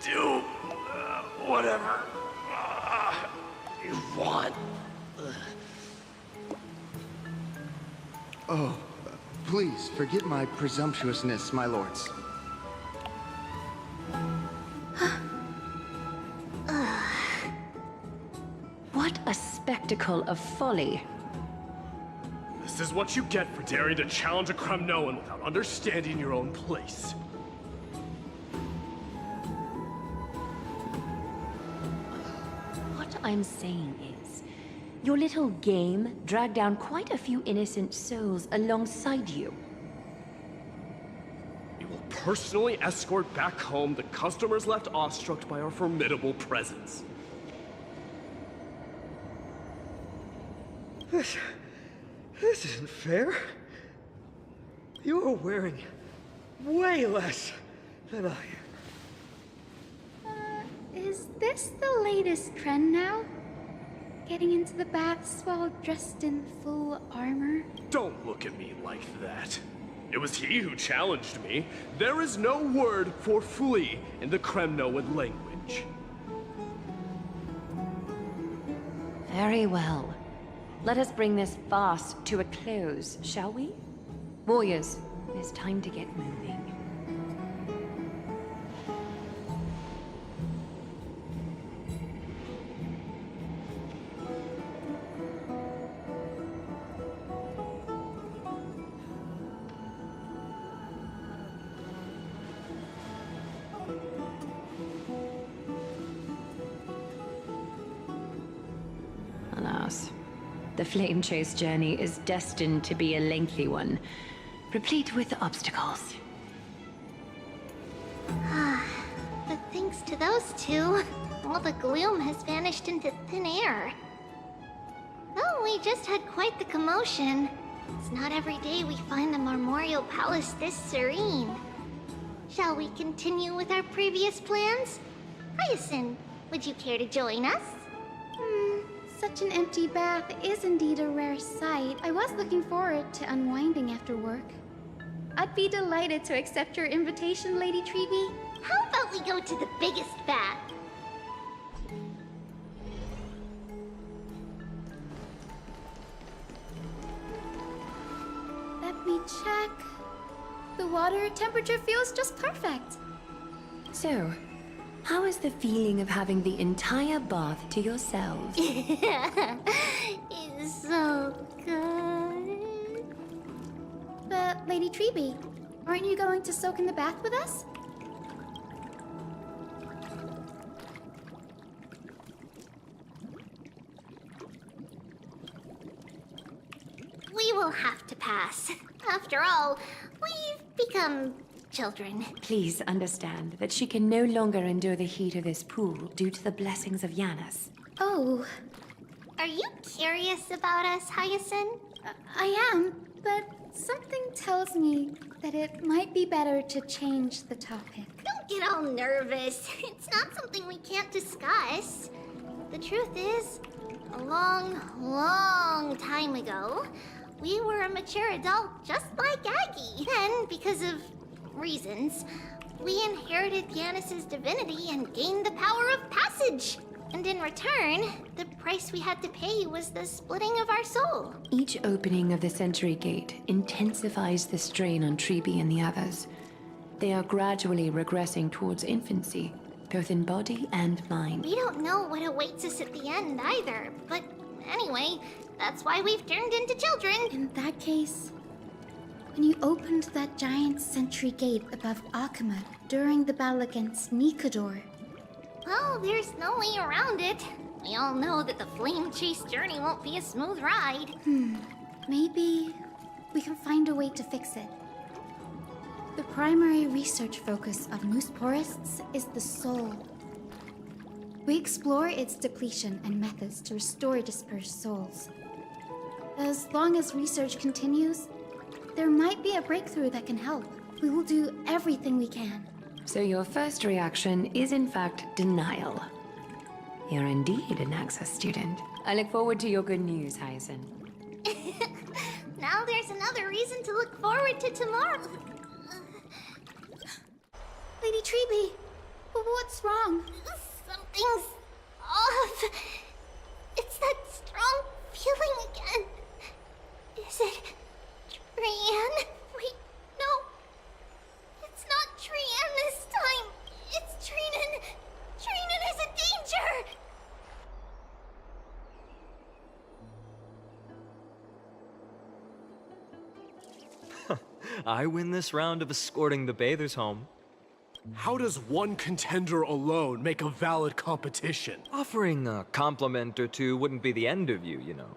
Do whatever you want. Oh, please forgive my presumptuousness, my lords. What a spectacle of folly. This is what you get for daring to challenge a Kremnoan without understanding your own place. What I'm saying is, your little game dragged down quite a few innocent souls alongside you. We will personally escort back home the customers left awestruck by our formidable presence. This isn't fair. You're wearing way less than I am. Is this the latest trend now? Getting into the baths while dressed in full armor? Don't look at me like that. It was he who challenged me. There is no word for flee in the Kremnoan language. Very well. Let us bring this farce to a close, shall we? Warriors, it is time to get moving. Alas, the Flame Chase journey is destined to be a lengthy one, replete with obstacles. But thanks to those two, all the gloom has vanished into thin air. Well, we just had quite the commotion. It's not every day we find the Marmorial Palace this serene. Shall we continue with our previous plans? Hyacinth, would you care to join us? Such an empty bath is indeed a rare sight. I was looking forward to unwinding after work. I'd be delighted to accept your invitation, Lady Tribbie. How about we go to the biggest bath? Let me check. The water temperature feels just perfect. So, how is the feeling of having the entire bath to yourselves? It's so good. But, Lady Tribbie, aren't you going to soak in the bath with us? We will have to pass. After all, we've become children. Please understand that she can no longer endure the heat of this pool due to the blessings of Yanis. Oh. Are you curious about us, Hyacinth? I am, but something tells me that it might be better to change the topic. Don't get all nervous. It's not something we can't discuss. The truth is, a long, long time ago, we were a mature adult just like Aggie. Then, because of reasons, we inherited Yanis's divinity and gained the power of passage. And in return, the price we had to pay was the splitting of our soul. Each opening of the Century Gate intensifies the strain on Tribbie and the others. They are gradually regressing towards infancy, both in body and mind. We don't know what awaits us at the end either, but anyway, that's why we've turned into children. In that case, when you opened that giant sentry gate above Akama during the battle against Nikador. Well, there's no way around it. We all know that the Flame Chase journey won't be a smooth ride. Maybe we can find a way to fix it. The primary research focus of moose porists is the soul. We explore its depletion and methods to restore dispersed souls. As long as research continues, there might be a breakthrough that can help. We will do everything we can. So your first reaction is in fact denial. You're indeed an Access student. I look forward to your good news, Hyacinth. Now there's another reason to look forward to tomorrow. Lady Tribbie, what's wrong? Something's off. It's that strong feeling again. Is it I win this round of escorting the bathers home. How does one contender alone make a valid competition? Offering a compliment or two wouldn't be the end of you, you know.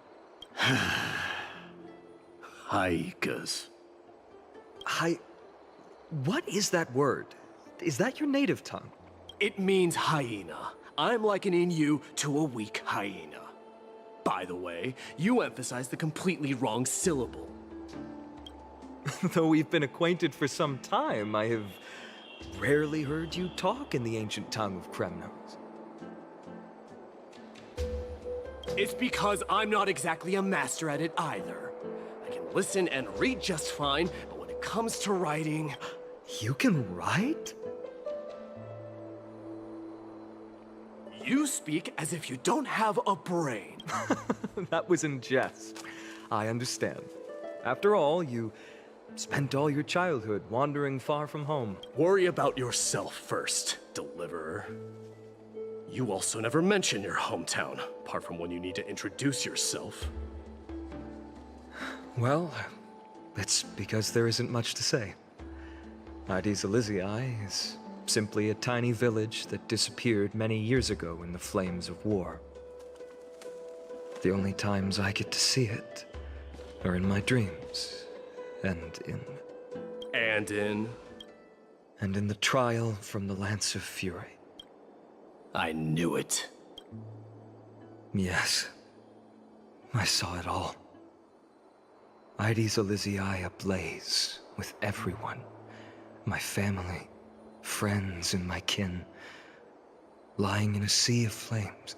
Haikas. What is that word? Is that your native tongue? It means hyena. I'm likening you to a weak hyena. By the way, you emphasize the completely wrong syllable. Though we've been acquainted for some time, I have rarely heard you talk in the ancient tongue of Kremnos. It's because I'm not exactly a master at it either. I can listen and read just fine, but when it comes to writing... You can write? You speak as if you don't have a brain. That was in jest. I understand. After all, you spent all your childhood wandering far from home. Worry about yourself first, Deliverer. You also never mention your hometown, apart from when you need to introduce yourself. Well, it's because there isn't much to say. Aedes Elysiae is simply a tiny village that disappeared many years ago in the flames of war. The only times I get to see it are in my dreams, and in the trial from the Lance of Fury. I knew it. Yes, I saw it all. Aedes Elysiae ablaze with everyone. My family, friends, and my kin, lying in a sea of flames.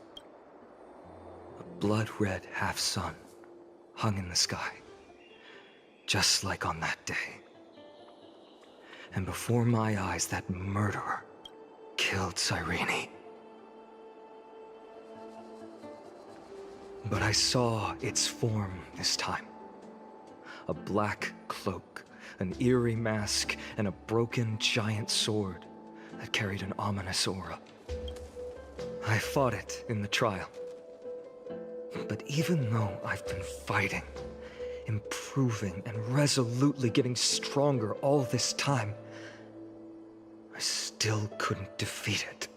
A blood-red half-sun hung in the sky, just like on that day. And before my eyes, that murderer killed Cyrene. But I saw its form this time. A black cloak, an eerie mask, and a broken giant sword that carried an ominous aura. I fought it in the trial. But even though I've been fighting, improving, and resolutely getting stronger all this time, I still couldn't defeat it.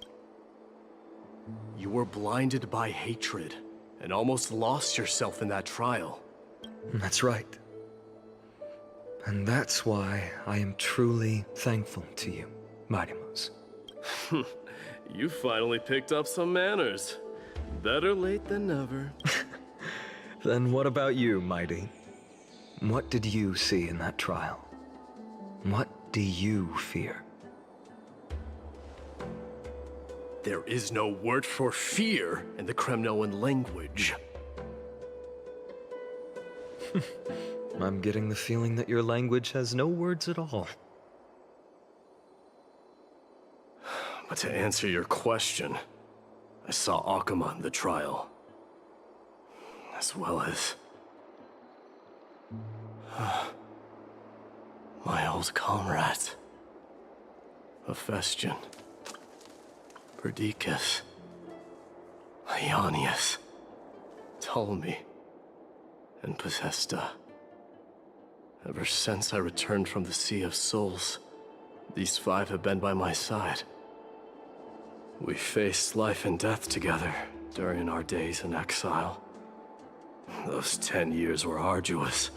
You were blinded by hatred, and almost lost yourself in that trial. That's right. And that's why I am truly thankful to you, Mightymouse. You finally picked up some manners. Better late than never. Then what about you, Mighty? What did you see in that trial? What do you fear? There is no word for fear in the Kremnoan language. I'm getting the feeling that your language has no words at all. But to answer your question, I saw Akuma in the trial. As well as... my old comrades. Hephaestion. Perdiccas. Ionius. Ptolemy. And Possesta. Ever since I returned from the Sea of Souls, these five have been by my side. We faced life and death together during our days in exile. Those 10 years were arduous,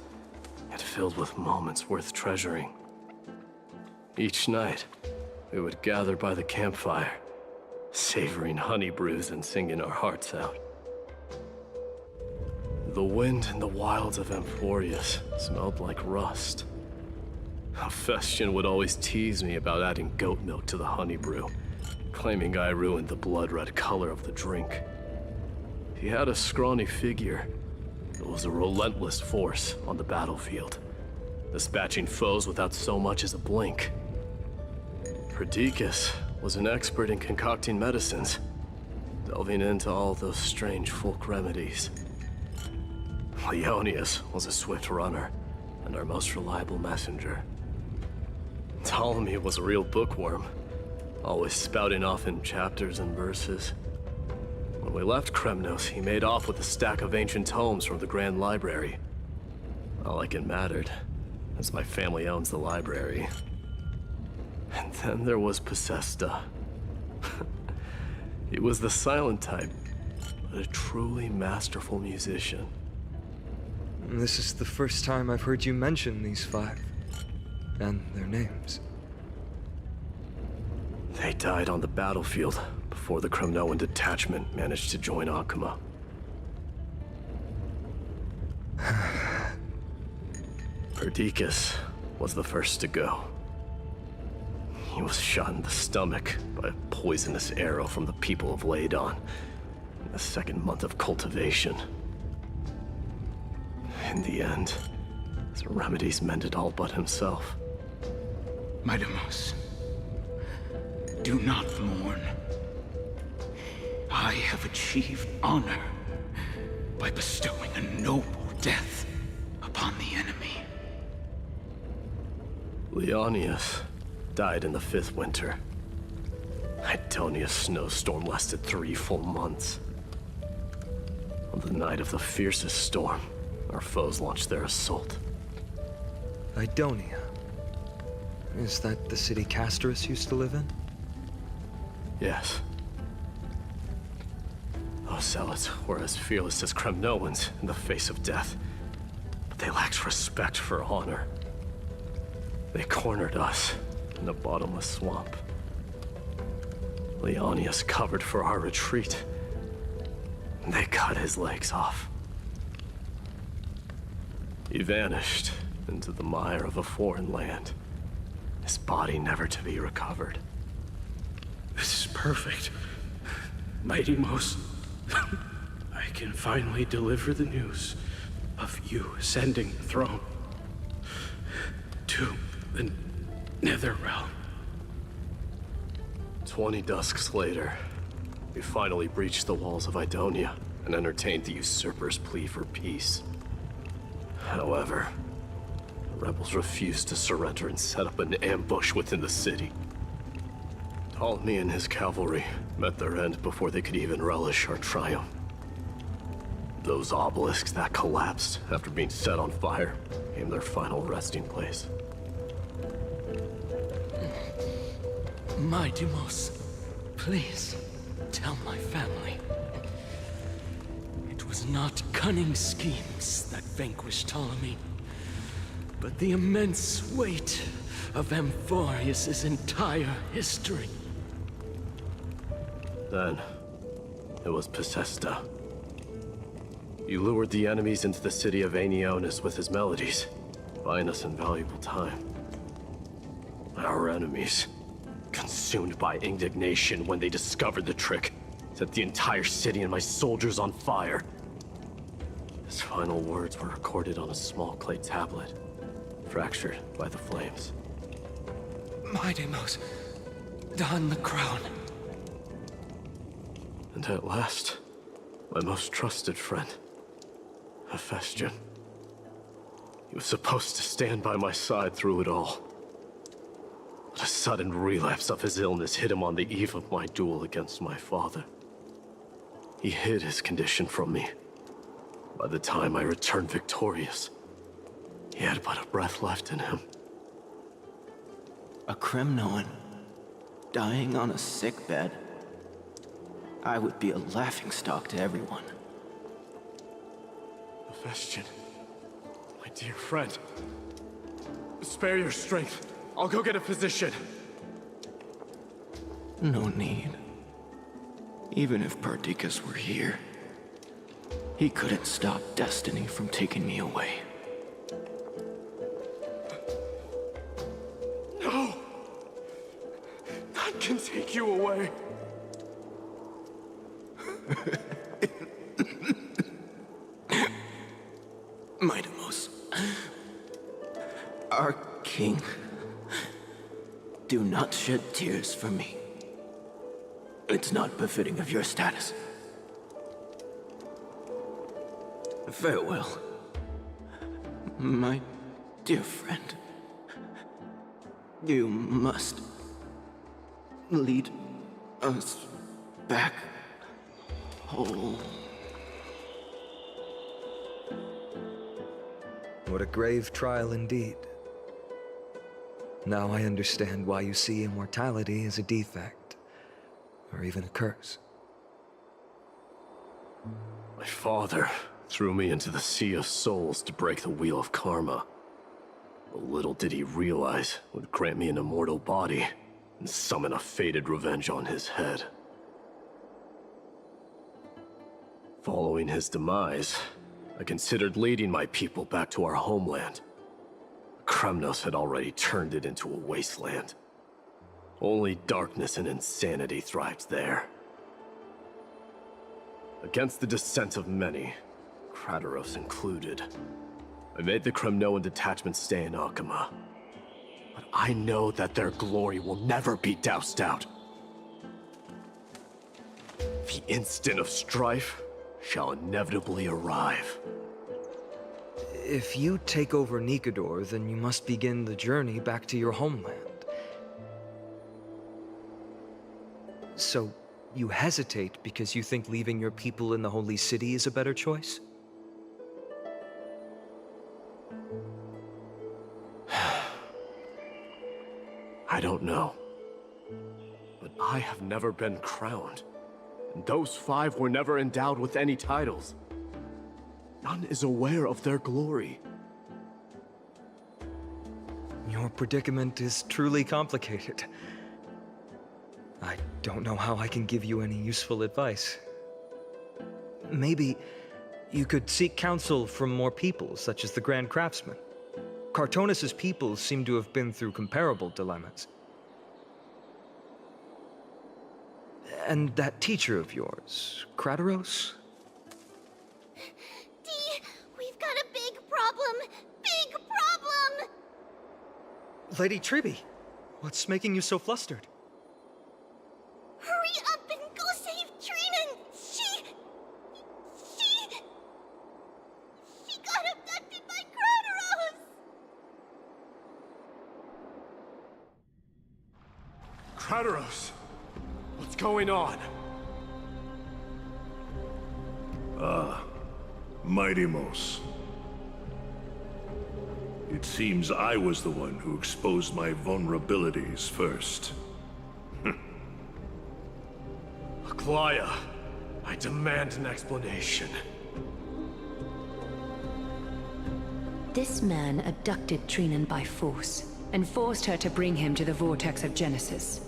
yet filled with moments worth treasuring. Each night, we would gather by the campfire, savoring honey brews and singing our hearts out. The wind in the wilds of Amphoreus smelled like rust. Hephaestion would always tease me about adding goat milk to the honey brew, claiming I ruined the blood-red color of the drink. He had a scrawny figure, but was a relentless force on the battlefield, dispatching foes without so much as a blink. Perdiccas was an expert in concocting medicines, delving into all those strange folk remedies. Ionius was a swift runner, and our most reliable messenger. Ptolemy was a real bookworm, always spouting off in chapters and verses. When we left Kremnos, he made off with a stack of ancient tomes from the Grand Library. Not like it mattered. as my family owns the library. And then there was Possesta. He was the silent type, but a truly masterful musician. This is the first time I've heard you mention these 5. And their names. They died on the battlefield before the Kremnoan detachment managed to join Akuma. Perdiccas was the first to go. He was shot in the stomach by a poisonous arrow from the people of Ladon in the 2nd month of cultivation. In the end, his remedies mended all but himself. Midamos, do not mourn. I have achieved honor by bestowing a noble death upon the enemy. Leonius died in the 5th winter. Idonia's snowstorm lasted 3 full months. On the night of the fiercest storm, our foes launched their assault. Idonia. Is that the city Castorus used to live in? Yes. Those zealots were as fearless as Kremnoans in the face of death, but they lacked respect for honor. They cornered us in a bottomless swamp. Leonius covered for our retreat, and they cut his legs off. He vanished into the mire of a foreign land, his body never to be recovered. This is perfect. Mighty Most, I can finally deliver the news of you ascending the throne to the Netherrealm. 20 dusks later, we finally breached the walls of Idonia and entertained the usurper's plea for peace. However, the rebels refused to surrender and set up an ambush within the city. Ptolemy and his cavalry met their end before they could even relish our triumph. Those obelisks that collapsed after being set on fire became their final resting place. Midamos, please tell my family. It was not cunning schemes that vanquished Ptolemy, but the immense weight of Amphoreus' entire history. Then, it was Possesta. He lured the enemies into the city of Aenionis with his melodies, buying us invaluable time. Our enemies, consumed by indignation when they discovered the trick, set the entire city and my soldiers on fire. His final words were recorded on a small clay tablet, fractured by the flames. Midamos, don the crown. And at last, my most trusted friend, Hephaestion. He was supposed to stand by my side through it all. But a sudden relapse of his illness hit him on the eve of my duel against my father. He hid his condition from me. By the time I returned victorious, he had but a breath left in him. A Kremnoan, dying on a sickbed. I would be a laughingstock to everyone. Hephaestion, my dear friend, spare your strength. I'll go get a physician. No need. Even if Perdiccas were here, he couldn't stop destiny from taking me away. No! None can take you away. Midamos, our king, do not shed tears for me. It's not befitting of your status. Farewell, my dear friend. You must lead us back home. What a grave trial indeed. Now I understand why you see immortality as a defect, or even a curse. My father threw me into the Sea of Souls to break the wheel of karma. But little did he realize it would grant me an immortal body and summon a fated revenge on his head. Following his demise, I considered leading my people back to our homeland. Kremnos had already turned it into a wasteland. Only darkness and insanity thrived there. Against the dissent of many, Crateros included, I made the Kremnoan detachment stay in Akama. But I know that their glory will never be doused out. The instant of strife shall inevitably arrive. If you take over Nikador, then you must begin the journey back to your homeland. So, you hesitate because you think leaving your people in the Holy City is a better choice? I don't know. But I have never been crowned. And those 5 were never endowed with any titles. None is aware of their glory. Your predicament is truly complicated. I don't know how I can give you any useful advice. Maybe you could seek counsel from more people, such as the Grand Craftsman. Cartonis' people seem to have been through comparable dilemmas. And that teacher of yours, Crateros? We've got a big problem! Big problem! Lady Tribbie, what's making you so flustered? Hurry up and go save Trina! She got abducted by Crateros! Crateros! What's going on? Mighty-Mos. It seems I was the one who exposed my vulnerabilities first. Aglaya, I demand an explanation. This man abducted Trinan by force, and forced her to bring him to the Vortex of Genesis.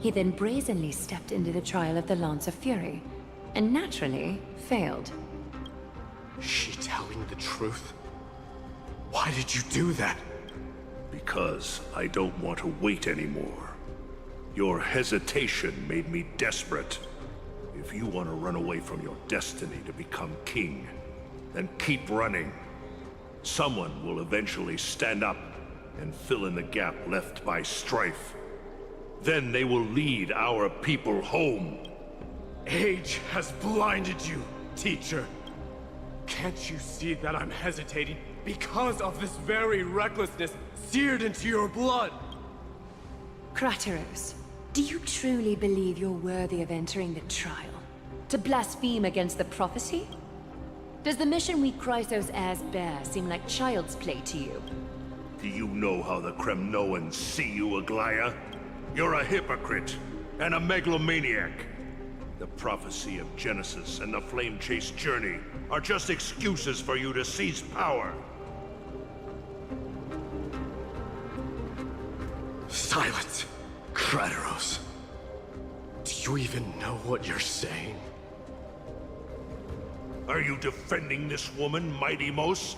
He then brazenly stepped into the trial of the Lance of Fury, and naturally failed. Is she telling the truth? Why did you do that? Because I don't want to wait anymore. Your hesitation made me desperate. If you want to run away from your destiny to become king, then keep running. Someone will eventually stand up and fill in the gap left by strife. Then they will lead our people home. Age has blinded you, teacher. Can't you see that I'm hesitating because of this very recklessness seared into your blood? Crateros, do you truly believe you're worthy of entering the trial? To blaspheme against the prophecy? Does the mission we Chrysos heirs bear seem like child's play to you? Do you know how the Kremnoans see you, Aglaya? You're a hypocrite and a megalomaniac. The prophecy of Genesis and the Flame Chase journey are just excuses for you to seize power. Silence, Crateros. Do you even know what you're saying? Are you defending this woman, Mighty-Mos?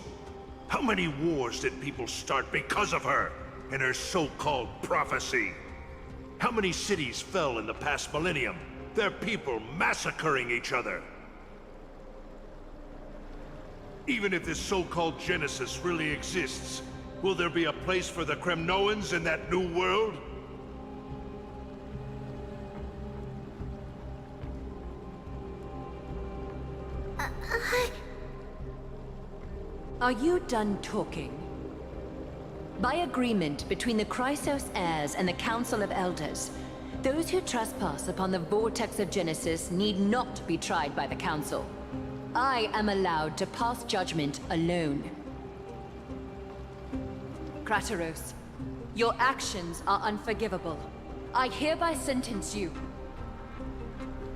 How many wars did people start because of her and her so-called prophecy? How many cities fell in the past millennium? Their people massacring each other. Even if this so-called Genesis really exists, will there be a place for the Kremnoans in that new world? Are you done talking? By agreement between the Chrysos heirs and the Council of Elders, those who trespass upon the Vortex of Genesis need not be tried by the Council. I am allowed to pass judgment alone. Crateros, your actions are unforgivable. I hereby sentence you.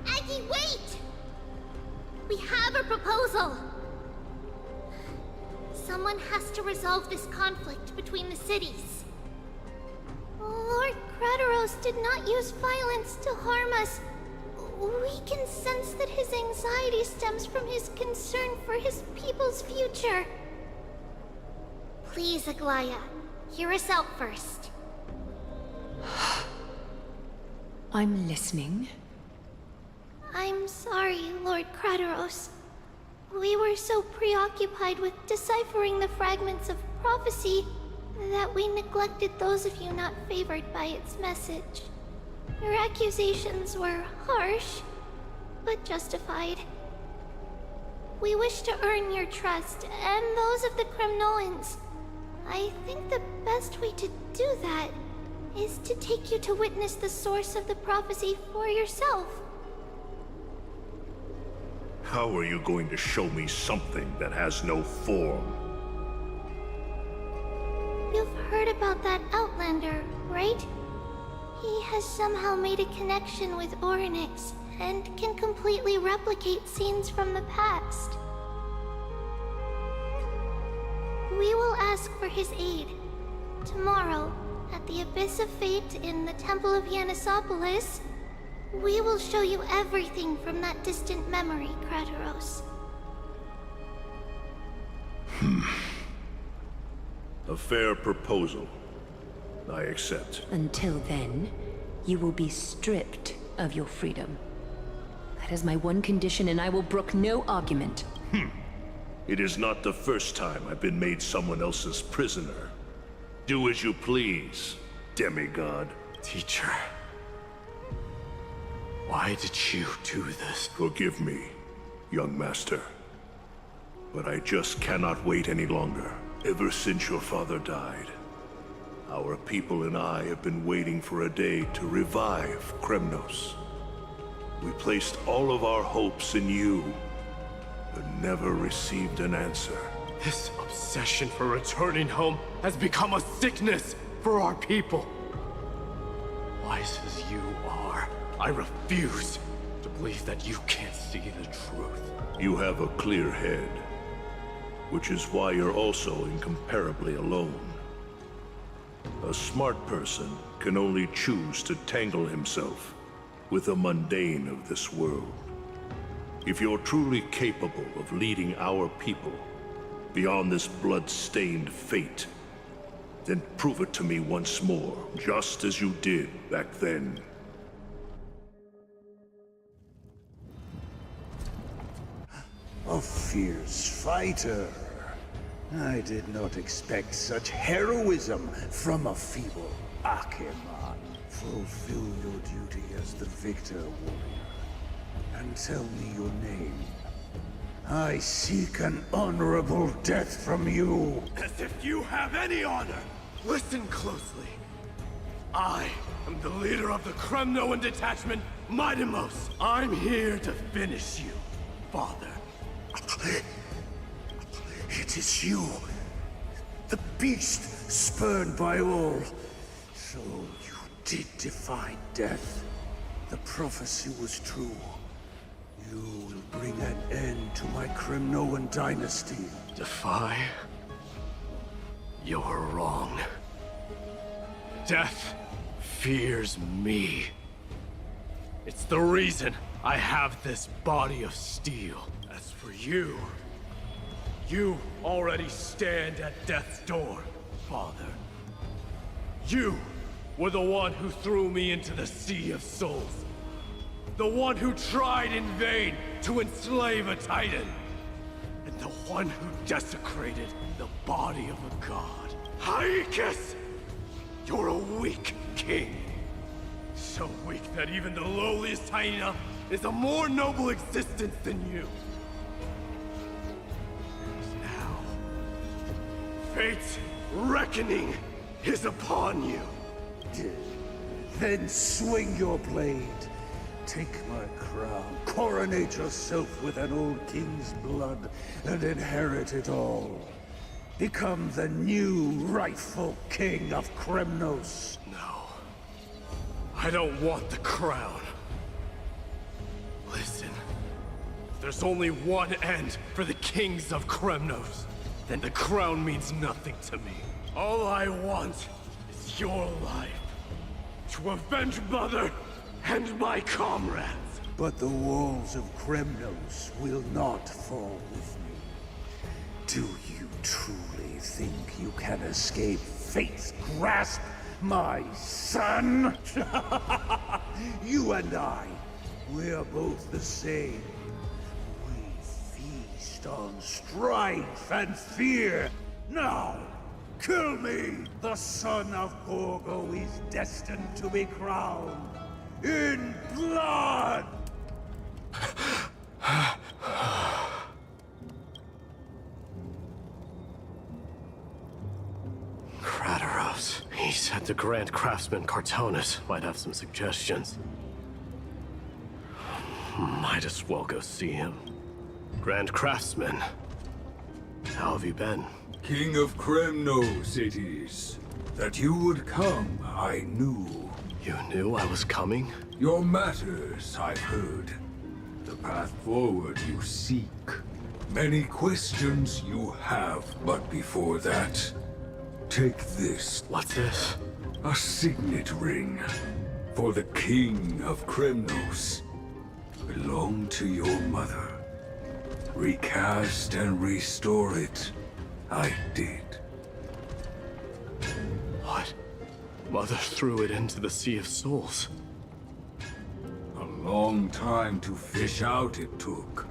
Aggie, wait! We have a proposal! Someone has to resolve this conflict between the cities. Lord Crateros did not use violence to harm us. We can sense that his anxiety stems from his concern for his people's future. Please, Aglaya, hear us out first. I'm listening. I'm sorry, Lord Crateros. We were so preoccupied with deciphering the fragments of prophecy that we neglected those of you not favored by its message. Your accusations were harsh, but justified. We wish to earn your trust, and those of the Kremnoans. I think the best way to do that is to take you to witness the source of the prophecy for yourself. How are you going to show me something that has no form? You've heard about that Outlander, right? He has somehow made a connection with Orynyx and can completely replicate scenes from the past. We will ask for his aid. Tomorrow, at the Abyss of Fate in the Temple of Yanisopolis, we will show you everything from that distant memory, Crateros. A fair proposal. I accept. Until then, you will be stripped of your freedom. That is my one condition, and I will brook no argument. It is not the first time I've been made someone else's prisoner. Do as you please, demigod. Teacher. Why did you do this? Forgive me, young master. But I just cannot wait any longer. Ever since your father died, our people and I have been waiting for a day to revive Kremnos. We placed all of our hopes in you, but never received an answer. This obsession for returning home has become a sickness for our people. Wise as you are, I refuse to believe that you can't see the truth. You have a clear head, which is why you're also incomparably alone. A smart person can only choose to tangle himself with the mundane of this world. If you're truly capable of leading our people beyond this blood-stained fate, then prove it to me once more, just as you did back then. A fierce fighter. I did not expect such heroism from a feeble Acheman. Fulfill your duty as the victor, warrior, and tell me your name. I seek an honorable death from you. As if you have any honor! Listen closely. I am the leader of the Kremnoan detachment, Midimos. I'm here to finish you, father. It is you, the beast spurned by all. So you did defy death. The prophecy was true. You will bring an end to my Kremnoan dynasty. Defy? You're wrong. Death fears me. It's the reason I have this body of steel. As for you, you already stand at death's door, father. You were the one who threw me into the Sea of Souls. The one who tried in vain to enslave a Titan. And the one who desecrated the body of a god. Hyakis! You're a weak king. So weak that even the lowliest hyena is a more noble existence than you. And now, fate's reckoning is upon you. Then swing your blade. Take my crown. Coronate yourself with an old king's blood and inherit it all. Become the new rightful king of Kremnos. No. I don't want the crown. Listen. There's only one end for the kings of Kremnos. Then the crown means nothing to me. All I want is your life. To avenge Mother and my comrades. But the walls of Kremnos will not fall with me. Do you truly think you can escape fate's grasp, my son? You and I, we're both the same. We feast on strife and fear. Now, kill me! The son of Gorgo is destined to be crowned in blood! Crateros. He said the Grand Craftsman Cartonus might have some suggestions. Might as well go see him. Grand Craftsman, how have you been? King of Kremnos it is. That you would come, I knew. You knew I was coming? Your matters, I've heard. The path forward you seek. Many questions you have, but before that, take this. What's this? A signet ring. For the King of Kremnos. Belonged to your mother. Recast and restore it. I did. What? Mother threw it into the Sea of Souls. A long time to fish out it took.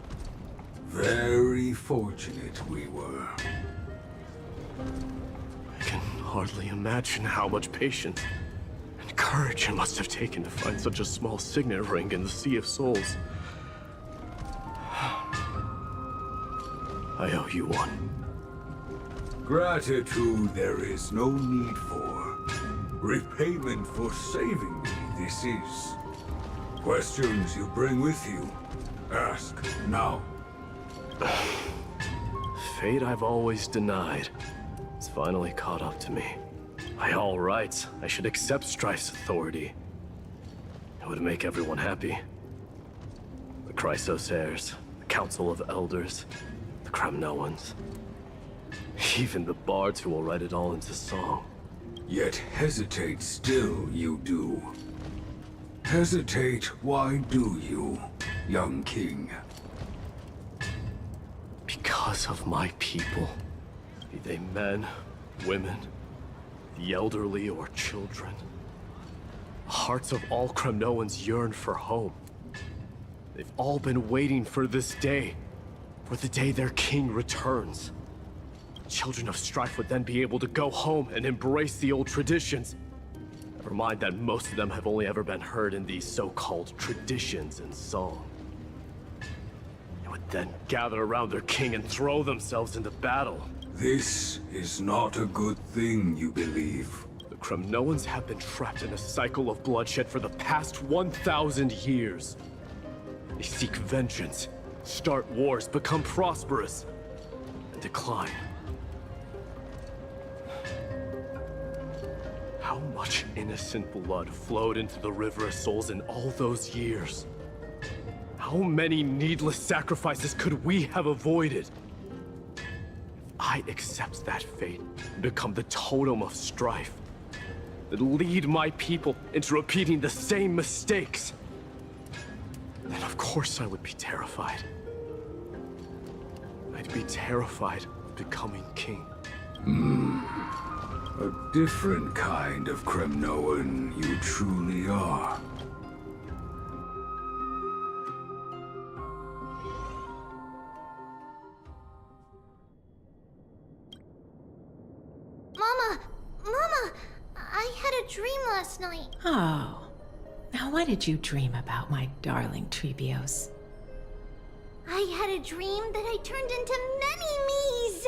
Very fortunate we were. I can hardly imagine how much patience and courage it must have taken to find such a small signet ring in the Sea of Souls. I owe you one. Gratitude there is no need for. Repayment for saving me, this is. Questions you bring with you, ask now. Fate I've always denied. It's finally caught up to me. By all rights, I should accept Strife's authority. It would make everyone happy. The Chrysos heirs, the Council of Elders, the Kremnoans. Even the bards who will write it all into song. Yet hesitate still you do. Hesitate, why do you, young king? Because of my people. Be they men, women, the elderly or children. The hearts of all Kremnoans yearn for home. They've all been waiting for this day. For the day their king returns. Children of Strife would then be able to go home and embrace the old traditions. Never mind that most of them have only ever been heard in these so-called traditions and song. They would then gather around their king and throw themselves into battle. This is not a good thing, you believe. The Kremnoans have been trapped in a cycle of bloodshed for the past 1,000 years. They seek vengeance, start wars, become prosperous, and decline. How much innocent blood flowed into the River of Souls in all those years? How many needless sacrifices could we have avoided? If I accept that fate and become the totem of strife, that lead my people into repeating the same mistakes, then of course I would be terrified. I'd be terrified of becoming king. A different kind of Kremnoan you truly are. Mama, I had a dream last night. Oh. Now what did you dream about, my darling Tribbios? I had a dream that I turned into many me's.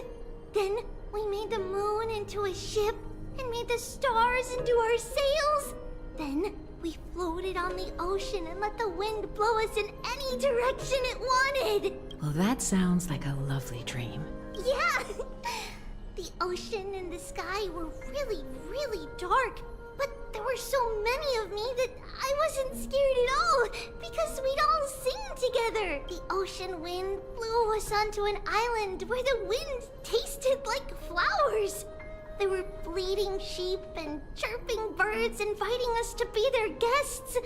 Then we made the moon into a ship and made the stars into our sails. Then we floated on the ocean and let the wind blow us in any direction it wanted. Well, that sounds like a lovely dream. Yeah. The ocean and the sky were really, really dark. But there were so many of me that I wasn't scared at all, because we'd all sing together. The ocean wind blew us onto an island where the wind tasted like flowers. There were bleating sheep and chirping birds inviting us to be their guests.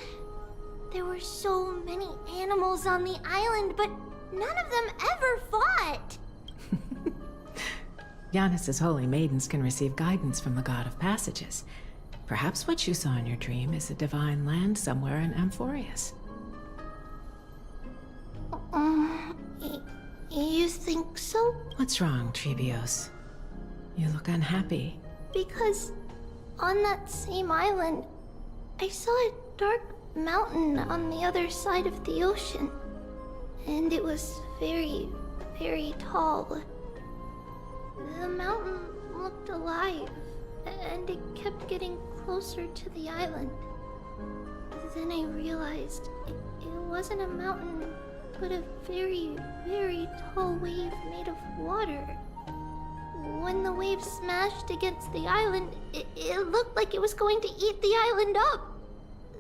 There were so many animals on the island, but none of them ever fought. Yanis's holy maidens can receive guidance from the God of Passages. Perhaps what you saw in your dream is a divine land somewhere in Amphoreus. You think so? What's wrong, Tribbios? You look unhappy. Because on that same island, I saw a dark mountain on the other side of the ocean. And it was very, very tall. The mountain looked alive, and it kept getting closer to the island. Then I realized it wasn't a mountain, but a very, very tall wave made of water. When the wave smashed against the island, it looked like it was going to eat the island up.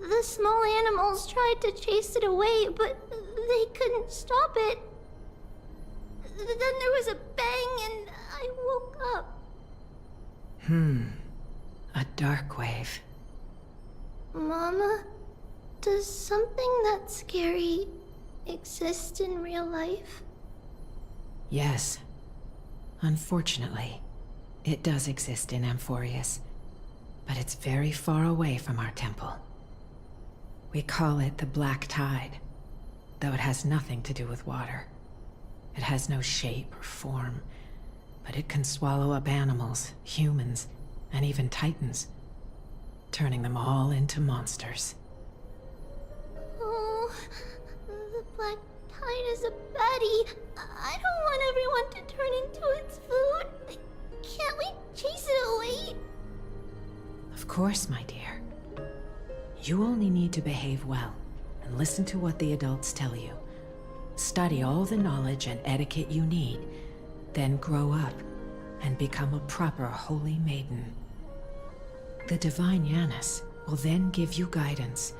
The small animals tried to chase it away, but they couldn't stop it. Then there was a bang and I woke up. A dark wave. Mama, does something that scary exist in real life? Yes. Unfortunately, it does exist in Amphoreus, but it's very far away from our temple. We call it the Black Tide, though it has nothing to do with water. It has no shape or form, but it can swallow up animals, humans, and even titans, turning them all into monsters. Oh, the Black Tide is a baddie. I don't want everyone to turn into its food. Can't we chase it away? Of course, my dear. You only need to behave well and listen to what the adults tell you. Study all the knowledge and etiquette you need, then grow up and become a proper holy maiden. The divine Yanis will then give you guidance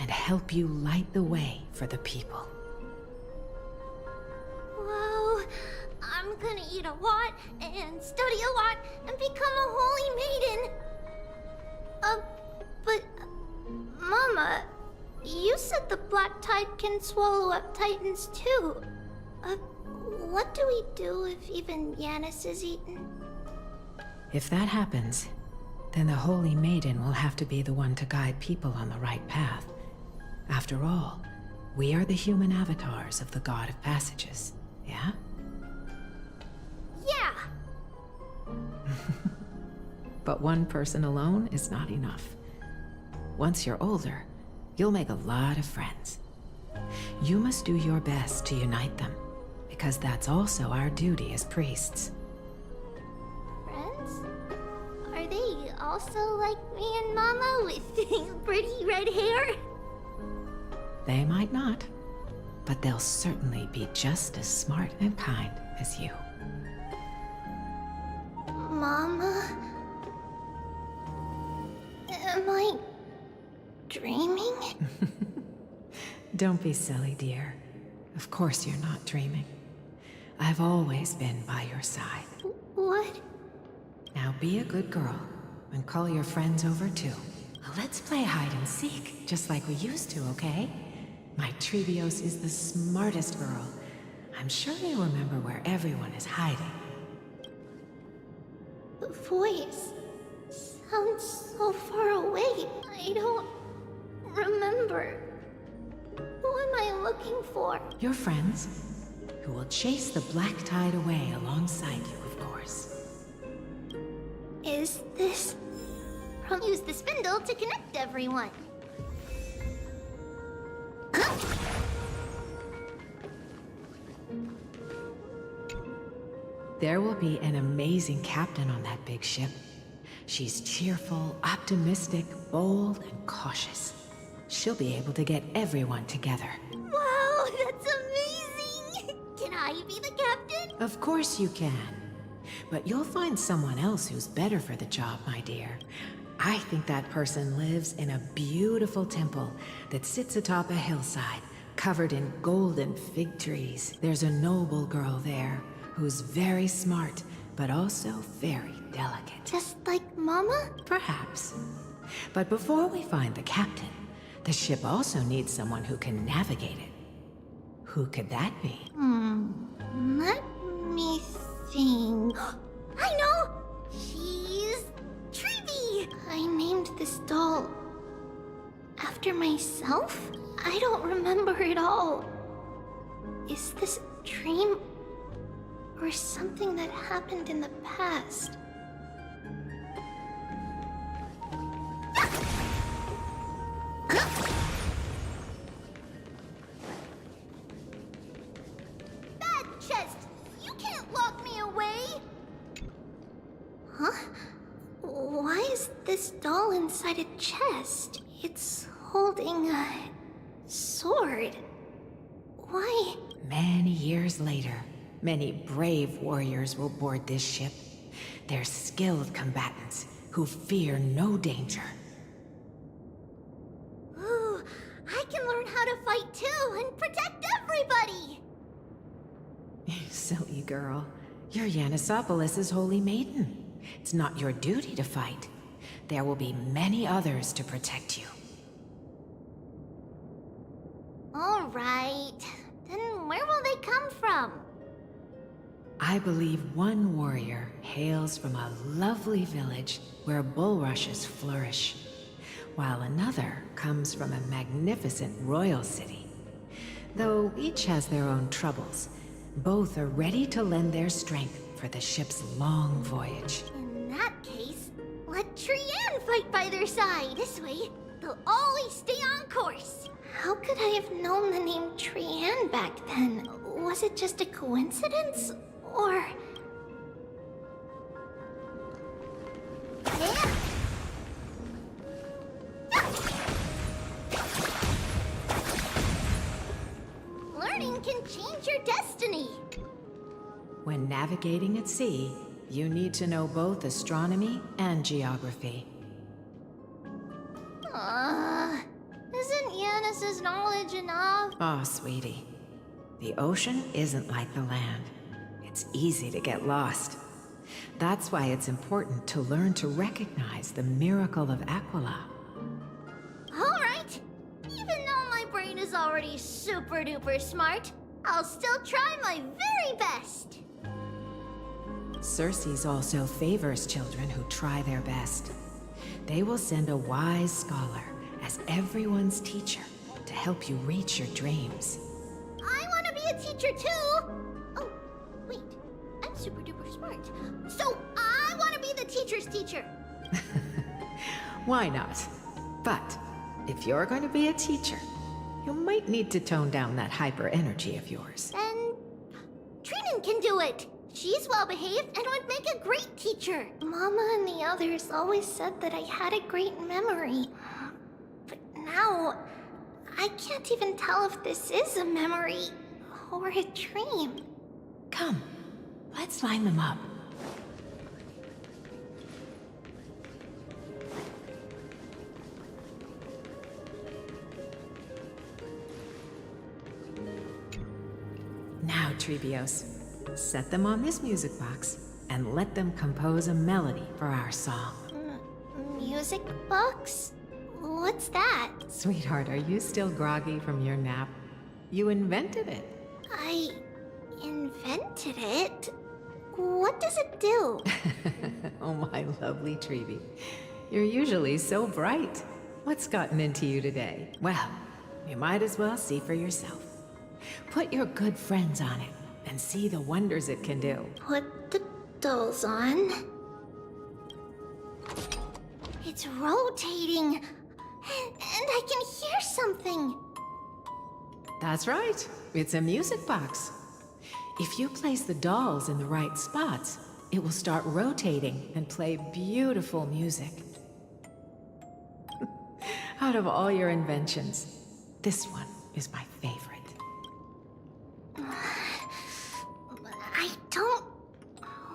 and help you light the way for the people. Wow, I'm gonna eat a lot and study a lot and become a holy maiden. But Mama, you said the Black Tide can swallow up titans too. What do we do if even Yanis is eaten? If that happens, then the Holy Maiden will have to be the one to guide people on the right path. After all, we are the human avatars of the God of Passages, yeah? Yeah! But one person alone is not enough. Once you're older, you'll make a lot of friends. You must do your best to unite them, because that's also our duty as priests. Friends? Are they also like me and Mama with pretty red hair? They might not, but they'll certainly be just as smart and kind as you. Mama? Am I dreaming? Don't be silly, dear. Of course you're not dreaming. I've always been by your side. What? Now be a good girl and call your friends over too. Let's play hide and seek, just like we used to, okay? My Tribbios is the smartest girl. I'm sure they remember where everyone is hiding. The voice sounds so far away. I don't remember. Who am I looking for? Your friends, who will chase the Black Tide away alongside you, of course. Is this... Use the spindle to connect everyone. There will be an amazing captain on that big ship. She's cheerful, optimistic, bold, and cautious. She'll be able to get everyone together. Wow, that's amazing! Can I be the captain? Of course you can. But you'll find someone else who's better for the job, my dear. I think that person lives in a beautiful temple that sits atop a hillside, covered in golden fig trees. There's a noble girl there who's very smart, but also very delicate. Just like Mama? Perhaps. But before we find the captain, the ship also needs someone who can navigate it. Who could that be? Let me think. I know! She's Tribbie! I named this doll after myself? I don't remember it all. Is this a dream or something that happened in the past? Bad chest! You can't lock me away! Huh? Why is this doll inside a chest? It's holding a sword. Why? Many years later, many brave warriors will board this ship. They're skilled combatants who fear no danger. Ooh, I can learn how to fight too and protect everybody! Silly girl. You're Yanisopoulos' holy maiden. It's not your duty to fight. There will be many others to protect you. Alright. Then where will they come from? I believe one warrior hails from a lovely village where bulrushes flourish, while another comes from a magnificent royal city. Though each has their own troubles, both are ready to lend their strength for the ship's long voyage. In that case, let Trianne fight by their side. This way, they'll always stay on course. How could I have known the name Trianne back then? Was it just a coincidence? Or... Yeah. Learning can change your destiny. When navigating at sea, you need to know both astronomy and geography. Isn't Yanis's knowledge enough? Oh, sweetie. The ocean isn't like the land. It's easy to get lost. That's why it's important to learn to recognize the miracle of Aquila. Alright! Even though my brain is already super duper smart, I'll still try my very best! Circes also favors children who try their best. They will send a wise scholar as everyone's teacher to help you reach your dreams. I want to be a teacher too! Oh, wait. I'm super duper smart. So I want to be the teacher's teacher! Why not? But if you're going to be a teacher, you might need to tone down that hyper energy of yours. Then Trinan can do it! She's well-behaved and would make a great teacher. Mama and the others always said that I had a great memory. But now, I can't even tell if this is a memory or a dream. Come, let's line them up. Now, Tribbios, set them on this music box and let them compose a melody for our song. Music box? What's that? Sweetheart, are you still groggy from your nap? You invented it. I invented it? What does it do? Oh, my lovely Tribbie. You're usually so bright. What's gotten into you today? Well, you might as well see for yourself. Put your good friends on it and see the wonders it can do. Put the dolls on. It's rotating. And I can hear something. That's right. It's a music box. If you place the dolls in the right spots, it will start rotating and play beautiful music. Out of all your inventions, this one is my favorite. I don't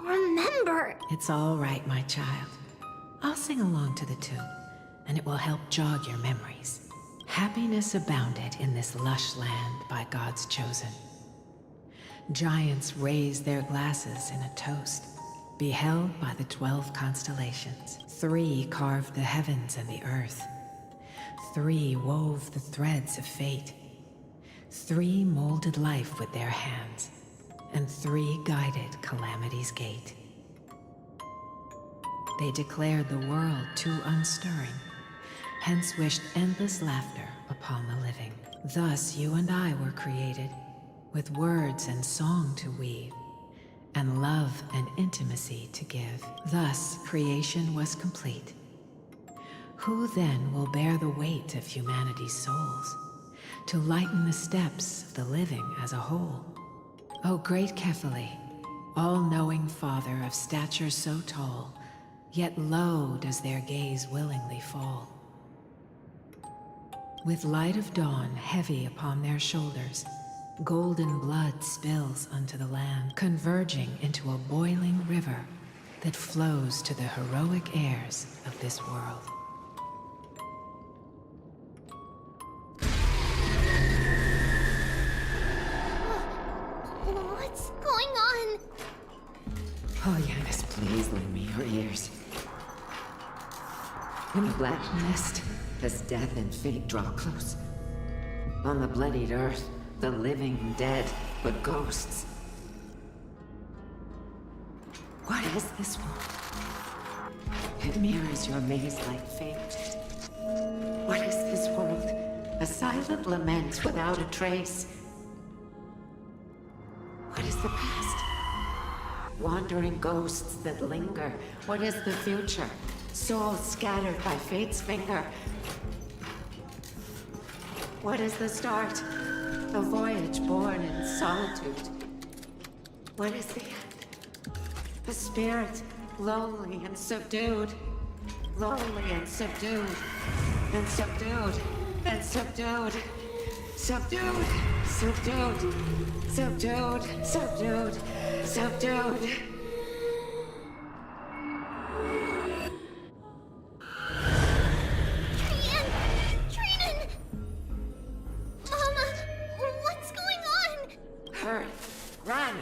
remember It's all right, my child. I'll sing along to the tune, and it will help jog your memories. Happiness abounded in this lush land by God's chosen. Giants raised their glasses in a toast, beheld by the 12 constellations. 3 carved the heavens and the earth. 3 wove the threads of fate. 3 molded life with their hands, and 3 guided calamity's gate. They declared the world too unstirring, hence wished endless laughter upon the living. Thus you and I were created, with words and song to weave, and love and intimacy to give. Thus creation was complete. Who then will bear the weight of humanity's souls, to lighten the steps of the living as a whole? O great Kephali, all-knowing Father of stature so tall, yet low does their gaze willingly fall. With light of dawn heavy upon their shoulders, golden blood spills unto the land, converging into a boiling river that flows to the heroic heirs of this world. What's going on? Oh, Yanis, please lend me your ears. In the black mist, as death and fate draw close, on the bloodied earth, the living dead, but ghosts. What is this world? It mirrors your maze-like fate. What is this world? A silent lament without a trace. What is the past? Wandering ghosts that linger. What is the future? Souls scattered by fate's finger. What is the start? A voyage born in solitude. What is the end? A spirit, lonely and subdued. Lonely and subdued. And subdued. And subdued. Subdued. Subdued. Subdued. Subdued. Subdued. Run!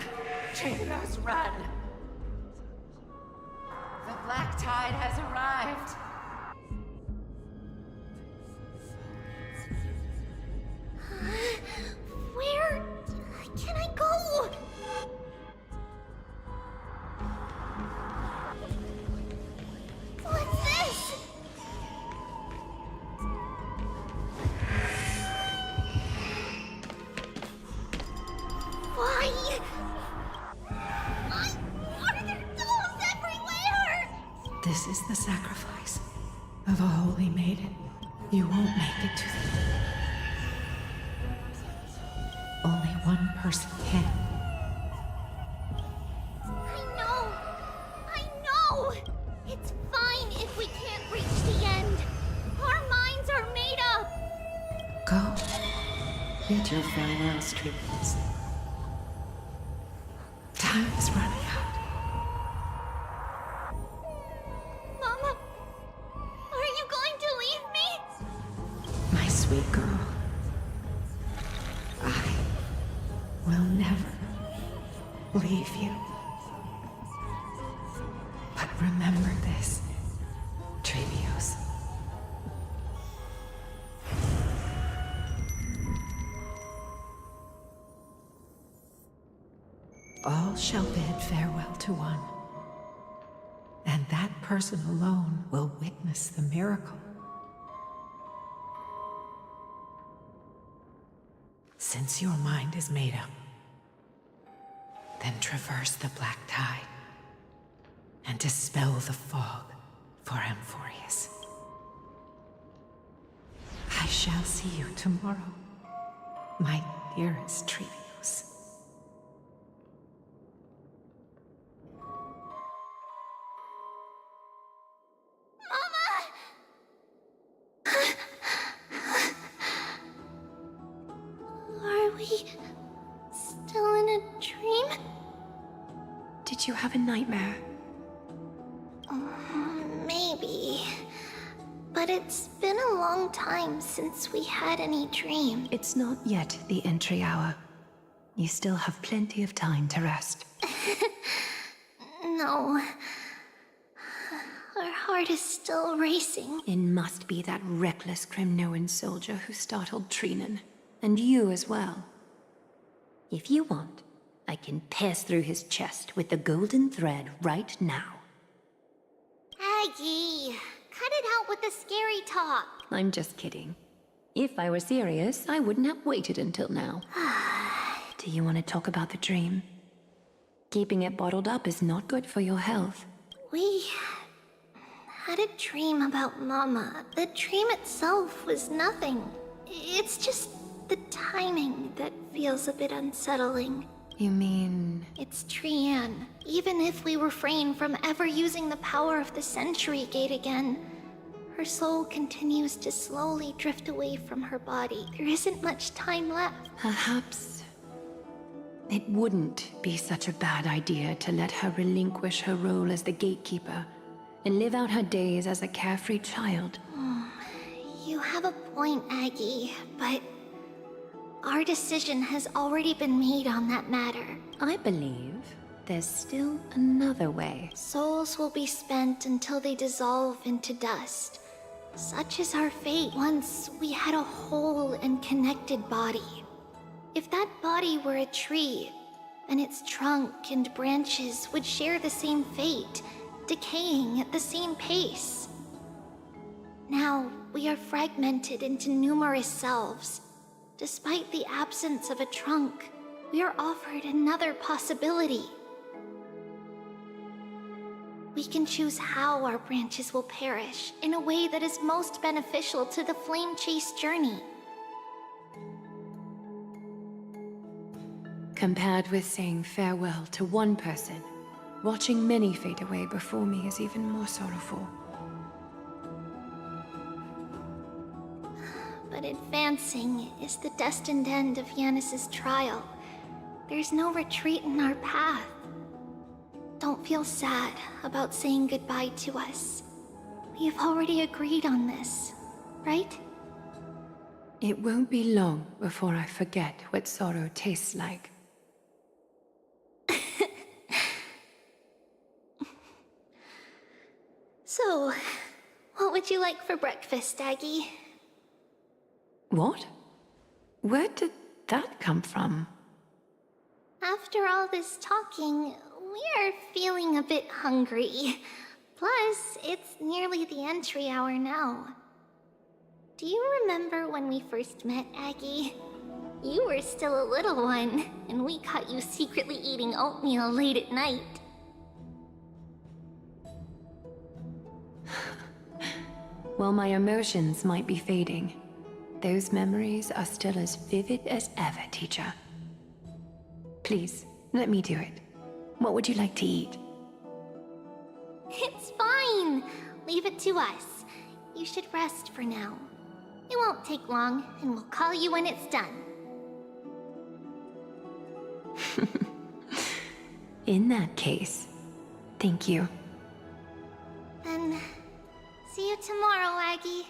Tribbie, run! The black tide has arrived! Where can I go? What's this? Why? Why are there dolls everywhere? This is the sacrifice of a holy maiden. You won't make it to the... Only one person can. I know! It's fine if we can't reach the end. Our minds are made up. Go. Bid your farewells, Tribbie. Time is running out. Mama, are you going to leave me? My sweet girl. I will never leave you. But remember this, Tribbios. All shall bid farewell to one, and that person alone will witness the miracle. Since your mind is made up, then traverse the black tide and dispel the fog for Amphoreus. I shall see you tomorrow, my dearest Tribbios. Are we still in a dream? Did you have a nightmare? Maybe. But it's been a long time since we had any dream. It's not yet the entry hour. You still have plenty of time to rest. No. Our heart is still racing. It must be that reckless Kremnoan soldier who startled Trinan. And you as well. If you want, I can pierce through his chest with the golden thread right now. Aggie, cut it out with the scary talk. I'm just kidding. If I were serious, I wouldn't have waited until now. Do you want to talk about the dream? Keeping it bottled up is not good for your health. We had a dream about Mama. The dream itself was nothing. It's just the timing that feels a bit unsettling. You mean... It's Trian. Even if we refrain from ever using the power of the Century Gate again, her soul continues to slowly drift away from her body. There isn't much time left. Perhaps it wouldn't be such a bad idea to let her relinquish her role as the gatekeeper and live out her days as a carefree child. You have a point, Aggie, but our decision has already been made on that matter. I believe there's still another way. Souls will be spent until they dissolve into dust. Such is our fate. Once we had a whole and connected body. If that body were a tree, then its trunk and branches would share the same fate, decaying at the same pace. Now, we are fragmented into numerous selves. Despite the absence of a trunk, we are offered another possibility. We can choose how our branches will perish in a way that is most beneficial to the Flame Chase journey. Compared with saying farewell to one person, watching many fade away before me is even more sorrowful. But advancing is the destined end of Yanis's trial. There's no retreat in our path. Don't feel sad about saying goodbye to us. We have already agreed on this, right? It won't be long before I forget what sorrow tastes like. So, what would you like for breakfast, Aggie? What? Where did that come from? After all this talking, we are feeling a bit hungry. Plus, it's nearly the entry hour now. Do you remember when we first met, Aggie? You were still a little one, and we caught you secretly eating oatmeal late at night. While my emotions might be fading, those memories are still as vivid as ever, teacher. Please, let me do it. What would you like to eat? It's fine! Leave it to us. You should rest for now. It won't take long, and we'll call you when it's done. In that case, thank you. Then, see you tomorrow, Aggie.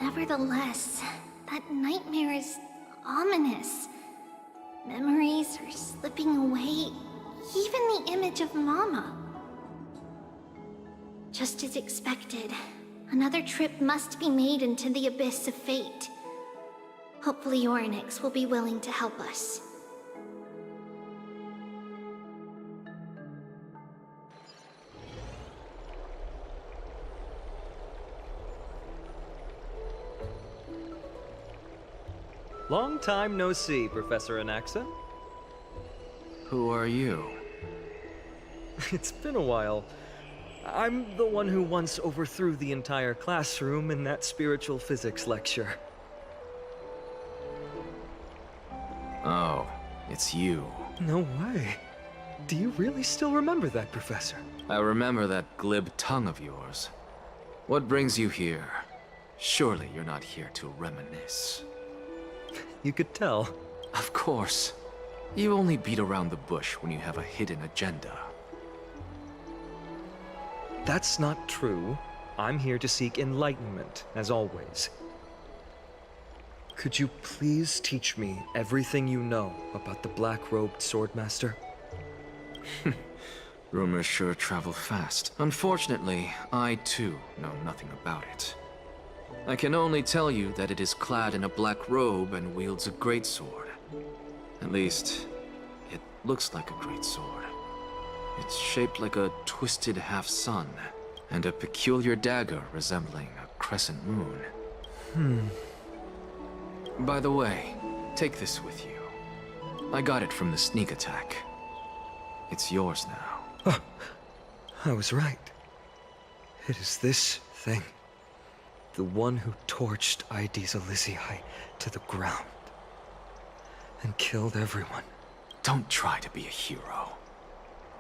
Nevertheless, that nightmare is ominous. Memories are slipping away, even the image of Mama. Just as expected, another trip must be made into the abyss of fate. Hopefully Orynyx will be willing to help us. Long time no see, Professor Anaxa. Who are you? It's been a while. I'm the one who once overthrew the entire classroom in that spiritual physics lecture. Oh, it's you. No way. Do you really still remember that, Professor? I remember that glib tongue of yours. What brings you here? Surely you're not here to reminisce. You could tell. Of course. You only beat around the bush when you have a hidden agenda. That's not true. I'm here to seek enlightenment, as always. Could you please teach me everything you know about the black-robed swordmaster? Rumors sure travel fast. Unfortunately, I too know nothing about it. I can only tell you that it is clad in a black robe and wields a greatsword. At least, it looks like a greatsword. It's shaped like a twisted half-sun, and a peculiar dagger resembling a crescent moon. By the way, take this with you. I got it from the sneak attack. It's yours now. Oh, I was right. It is this thing. The one who torched Aedes Elysiae to the ground. And killed everyone. Don't try to be a hero.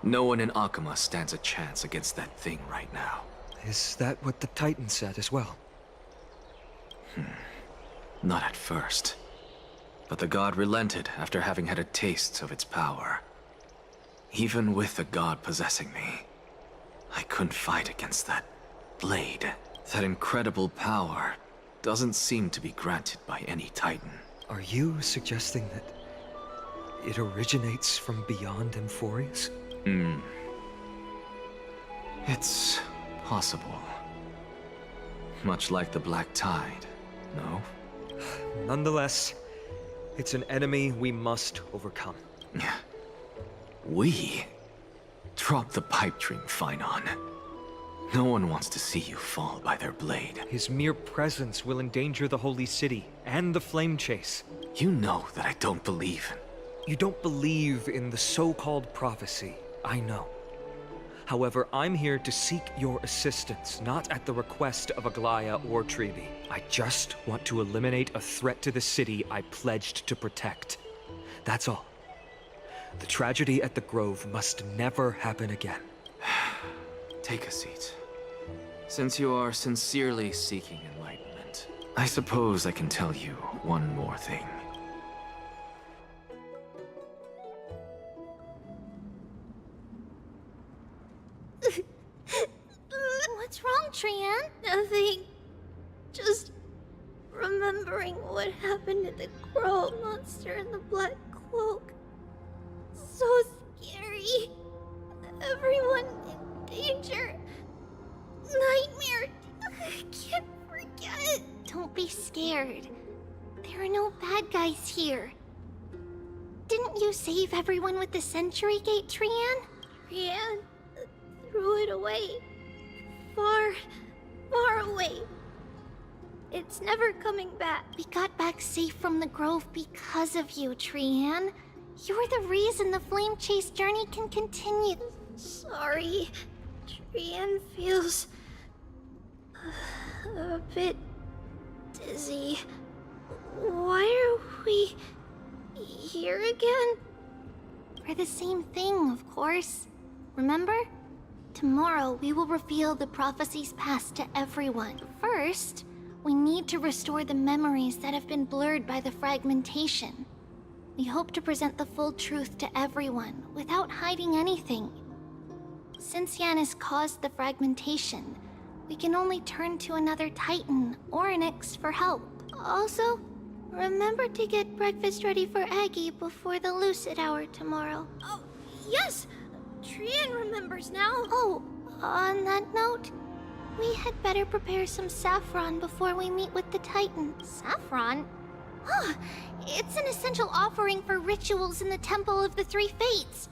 No one in Akama stands a chance against that thing right now. Is that what the Titan said as well? Not at first. But the god relented after having had a taste of its power. Even with the god possessing me, I couldn't fight against that blade. That incredible power doesn't seem to be granted by any Titan. Are you suggesting that it originates from beyond Amphoreus? It's possible. Much like the Black Tide, no? Nonetheless, it's an enemy we must overcome. We? Drop the pipe dream, Phynon. No one wants to see you fall by their blade. His mere presence will endanger the Holy City and the Flame Chase. You know that I don't believe. You don't believe in the so-called prophecy, I know. However, I'm here to seek your assistance, not at the request of Aglaya or Tribbie. I just want to eliminate a threat to the city I pledged to protect. That's all. The tragedy at the Grove must never happen again. Take a seat. Since you are sincerely seeking enlightenment, I suppose I can tell you one more thing. What's wrong, Trian? Nothing. Just remembering what happened to the Grove monster in the black cloak. So scary. Everyone in danger. Nightmare. I can't forget. Don't be scared. There are no bad guys here. Didn't you save everyone with the Century Gate, Trian? Trian threw it away. Far, far away. It's never coming back. We got back safe from the Grove because of you, Trian. You're the reason the Flame Chase journey can continue. Sorry. Trian feels a bit dizzy. Why are we here again? For the same thing, of course. Remember? Tomorrow, we will reveal the prophecies past to everyone. First, we need to restore the memories that have been blurred by the fragmentation. We hope to present the full truth to everyone, without hiding anything. Since Yanis caused the fragmentation, we can only turn to another Titan, Orynyx, for help. Also, remember to get breakfast ready for Aggie before the Lucid Hour tomorrow. Oh, yes! Trian remembers now. Oh, on that note, we had better prepare some saffron before we meet with the Titan. Saffron? Huh, it's an essential offering for rituals in the Temple of the Three Fates.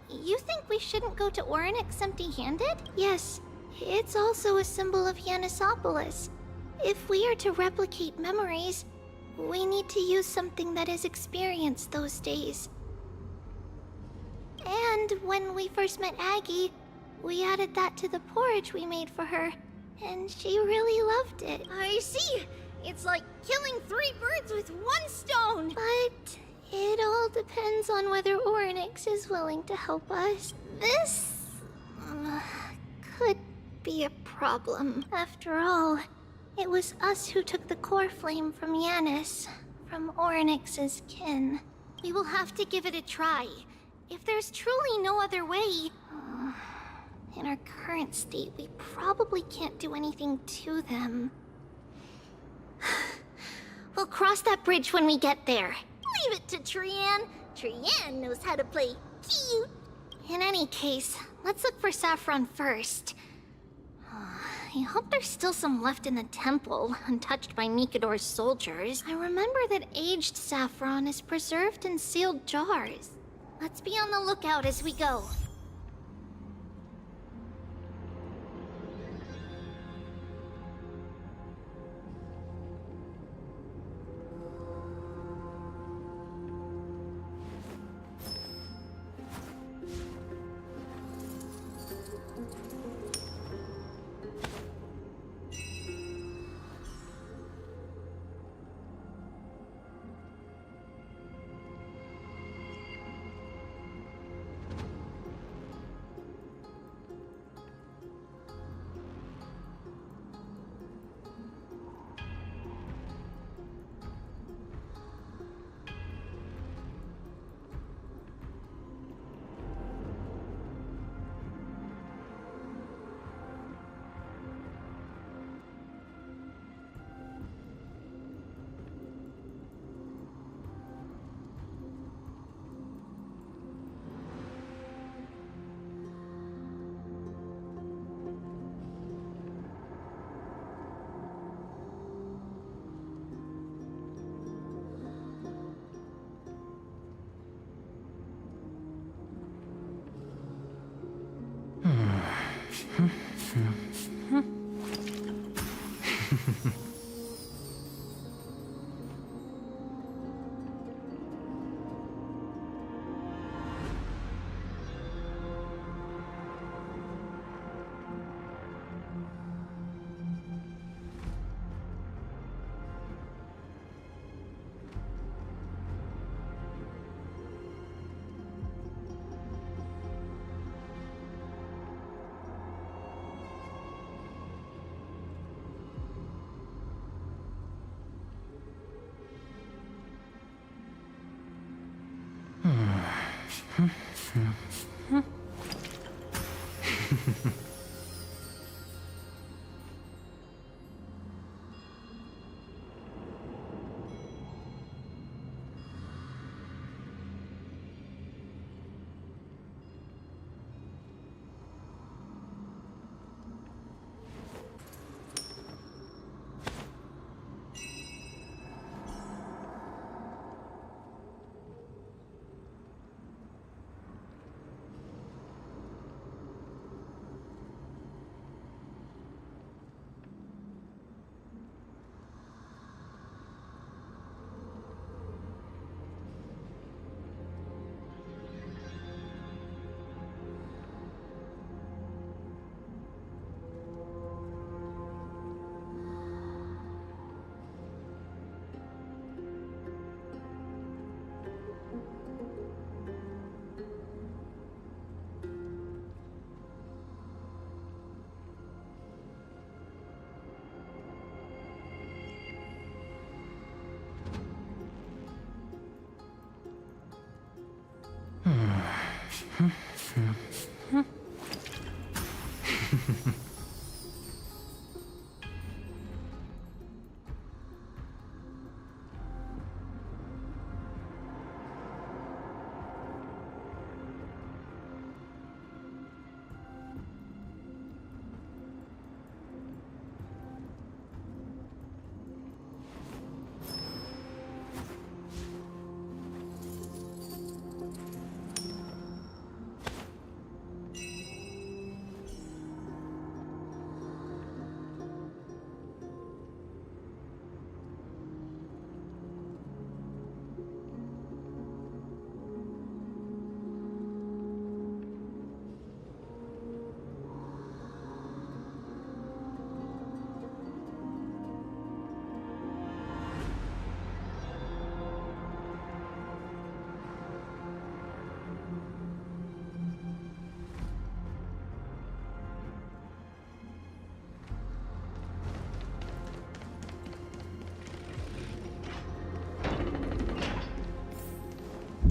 You think we shouldn't go to Orynyx empty-handed? Yes, it's also a symbol of Yanisopolis. If we are to replicate memories, we need to use something that has experienced those days. And when we first met Aggie, we added that to the porridge we made for her, and she really loved it. I see! It's like killing 3 birds with 1 stone! But it all depends on whether Orynyx is willing to help us. This could be a problem. After all, it was us who took the core flame from Yanis, from Orynyx's kin. We will have to give it a try. If there's truly no other way... In our current state, we probably can't do anything to them. We'll cross that bridge when we get there. Leave it to Trianne. Trianne knows how to play cute. In any case, let's look for Saffron first. I hope there's still some left in the temple, untouched by Mikador's soldiers. I remember that aged saffron is preserved in sealed jars. Let's be on the lookout as we go.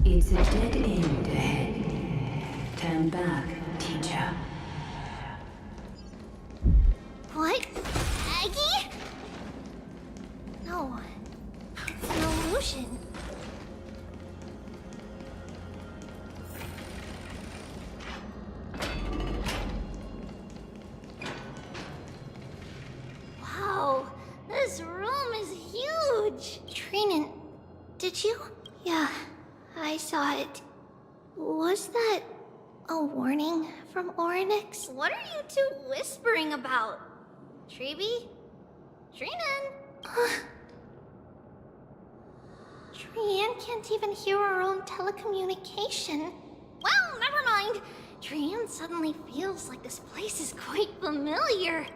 It's a dead end ahead. Turn back, teacher. What? Aggie? No. It's an illusion. Wow, this room is huge. Trinan, did you? Yeah, I saw it. Was that a warning from Orynyx? What are you two whispering about? Tribbie? Trinan? Trian can't even hear our own telecommunication. Well, never mind. Trian suddenly feels like this place is quite familiar.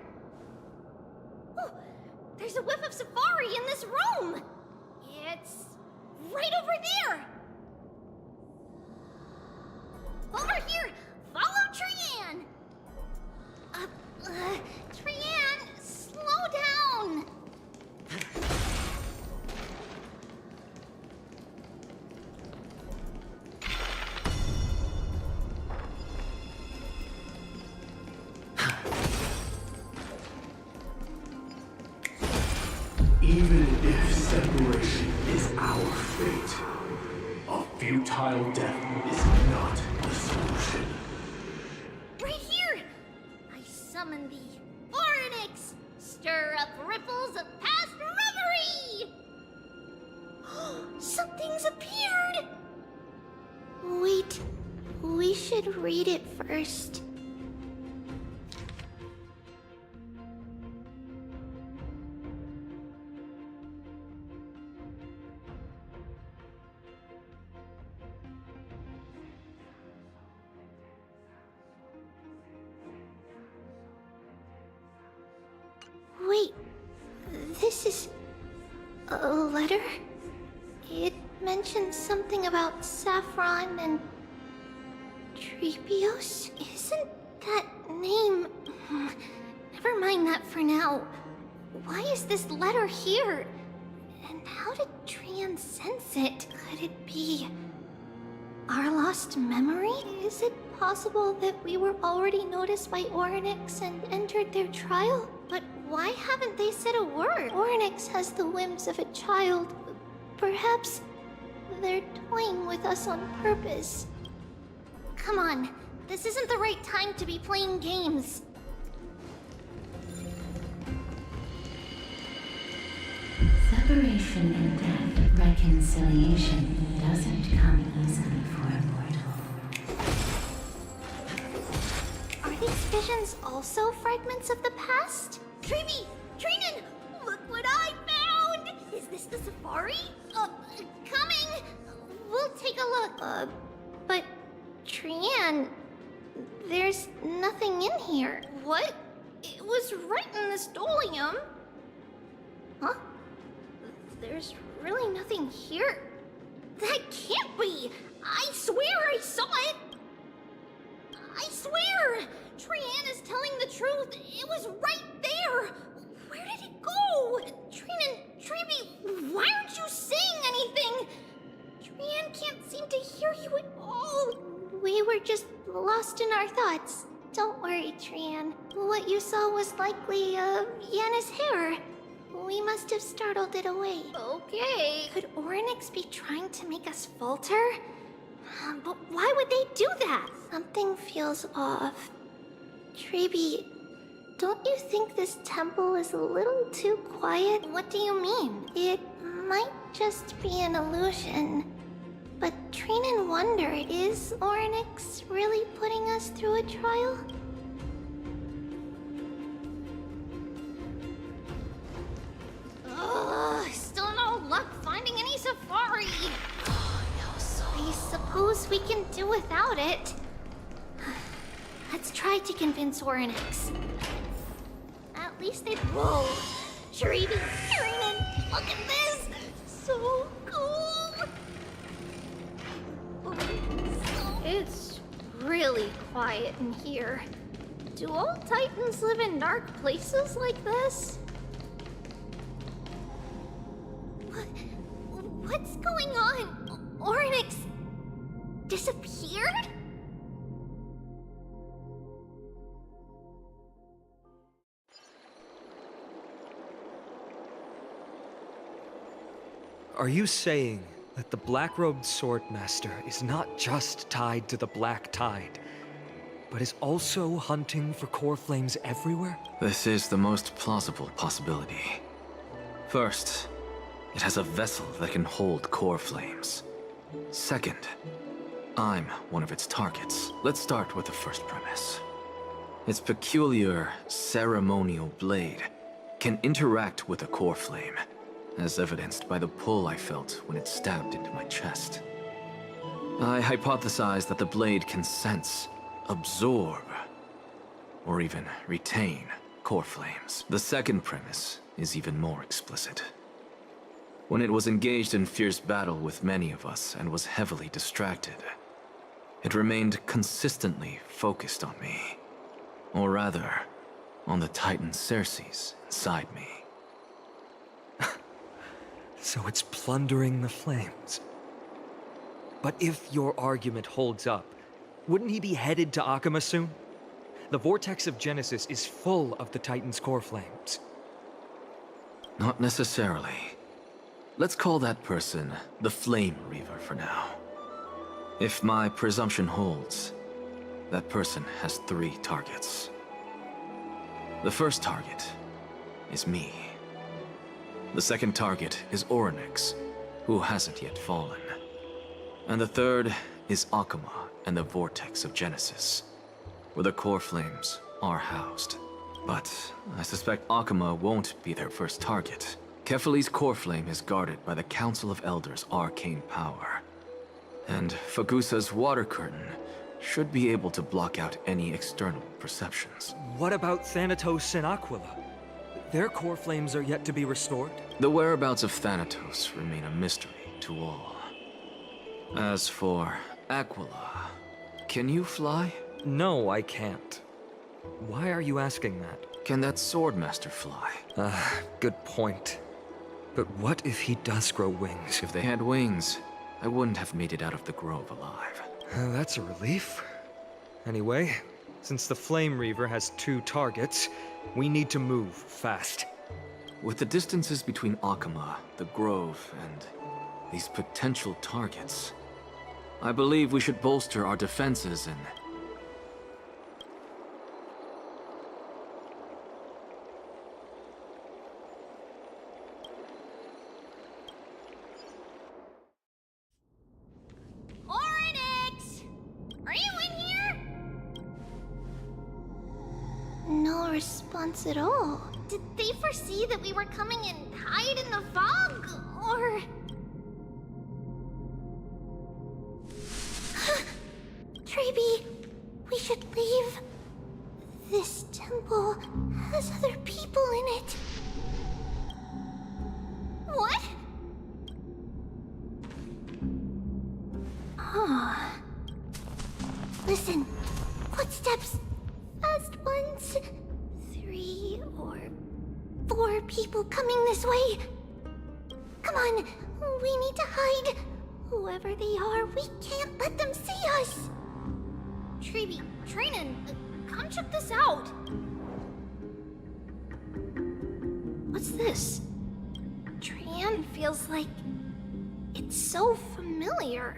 Oh, there's a whiff of safari in this room. It's right over there. Over here! Follow Trian! Trian, slow down! Even if separation is our fate, a futile death is not the solution. Right here! I summon thee, Orynyx! Stir up ripples of past reverie! Something's appeared! Wait, we should read it first. Wait, this is a letter? It mentions something about Saffron and Tribbios? Isn't that name... Never mind that for now. Why is this letter here? And how did Trian sense it? Could it be our lost memory? Is it possible that we were already noticed by Orynyx and entered their trial? But why haven't they said a word? Orynyx has the whims of a child. Perhaps they're toying with us on purpose. Come on, this isn't the right time to be playing games. Separation and death, reconciliation doesn't come easily for a mortal. Are these visions also fragments of the past? Tribbie! Trinan! Look what I found! Is this the safari? Coming! We'll take a look. But Trian, there's nothing in here. What? It was right in the stolium. Huh? There's really nothing here. That can't be! I swear I saw it! I swear! Trian is telling the truth. It was right there. Where did it go? Trinan, Tribbie, why aren't you saying anything? Trian can't seem to hear you at all. We were just lost in our thoughts. Don't worry, Trian. What you saw was likely, Yanna's hair. We must have startled it away. Okay. Could Orynyx be trying to make us falter? But why would they do that? Something feels off. Tribbie, don't you think this temple is a little too quiet? What do you mean? It might just be an illusion. But Trinan wondered, is Orynyx really putting us through a trial? Still no luck finding any safari. I suppose we can do without it. Let's try to convince Orynyx. At least they... Whoa! Tribbie, Trinan, look at this! So cool! It's really quiet in here. Do all Titans live in dark places like this? What's going on? Orynyx, disappeared? Are you saying that the black-robed swordmaster is not just tied to the Black Tide, but is also hunting for core flames everywhere? This is the most plausible possibility. First, it has a vessel that can hold core flames. Second, I'm one of its targets. Let's start with the first premise. Its peculiar ceremonial blade can interact with a core flame, as evidenced by the pull I felt when it stabbed into my chest. I hypothesized that the blade can sense, absorb, or even retain core flames. The second premise is even more explicit. When it was engaged in fierce battle with many of us and was heavily distracted, it remained consistently focused on me. Or rather, on the Titan Circes inside me. So it's plundering the flames. But if your argument holds up, wouldn't he be headed to Akama soon? The vortex of Genesis is full of the Titan's core flames. Not necessarily. Let's call that person the Flame Reaver for now. If my presumption holds, that person has 3 targets. The first target is me. The second target is Orynyx, who hasn't yet fallen. And the third is Akama and the Vortex of Genesis, where the core flames are housed. But I suspect Akama won't be their first target. Kefali's core flame is guarded by the Council of Elders' arcane power. And Fagusa's water curtain should be able to block out any external perceptions. What about Thanatos and Aquila? Their core flames are yet to be restored? The whereabouts of Thanatos remain a mystery to all. As for Aquila, can you fly? No, I can't. Why are you asking that? Can that Swordmaster fly? Good point. But what if he does grow wings? If they had wings, I wouldn't have made it out of the grove alive. That's a relief. Anyway, since the Flame Reaver has 2 targets, we need to move fast. With the distances between Akama, the grove, and these potential targets, I believe we should bolster our defenses and... Orynyx! Are you in here? No response at all. Did they foresee that we were coming and hide in the fog? Or... Tribbie, we should leave. This temple has other people in it. What? Oh. Listen, footsteps. Fast ones. 3 or 4 people coming this way. Come on, we need to hide. Whoever they are, we can't let them see us. Tribbie, Trinan, come check this out. What's this? Trian feels like it's so familiar.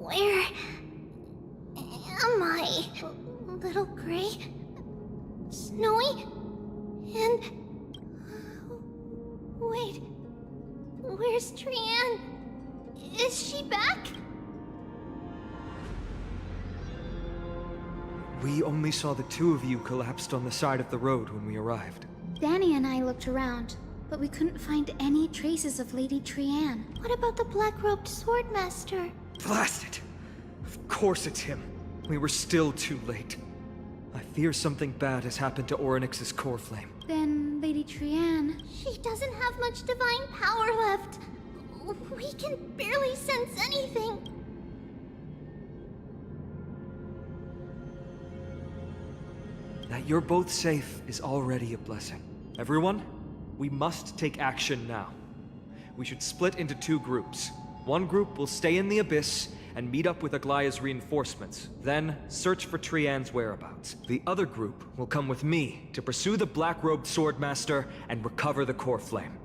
Where am I? little gray, snowy, and... Wait, where's Trianne? Is she back? We only saw the two of you collapsed on the side of the road when we arrived. Danny and I looked around, but we couldn't find any traces of Lady Trianne. What about the black-robed swordmaster? Blast it! Of course it's him. We were still too late. I fear something bad has happened to Orynyx's core flame. Then Lady Trianne... She doesn't have much divine power left. We can barely sense anything. That you're both safe is already a blessing. Everyone, we must take action now. We should split into two groups. One group will stay in the Abyss and meet up with Aglaya's reinforcements, then search for Trianne's whereabouts. The other group will come with me to pursue the black-robed swordmaster and recover the core flame.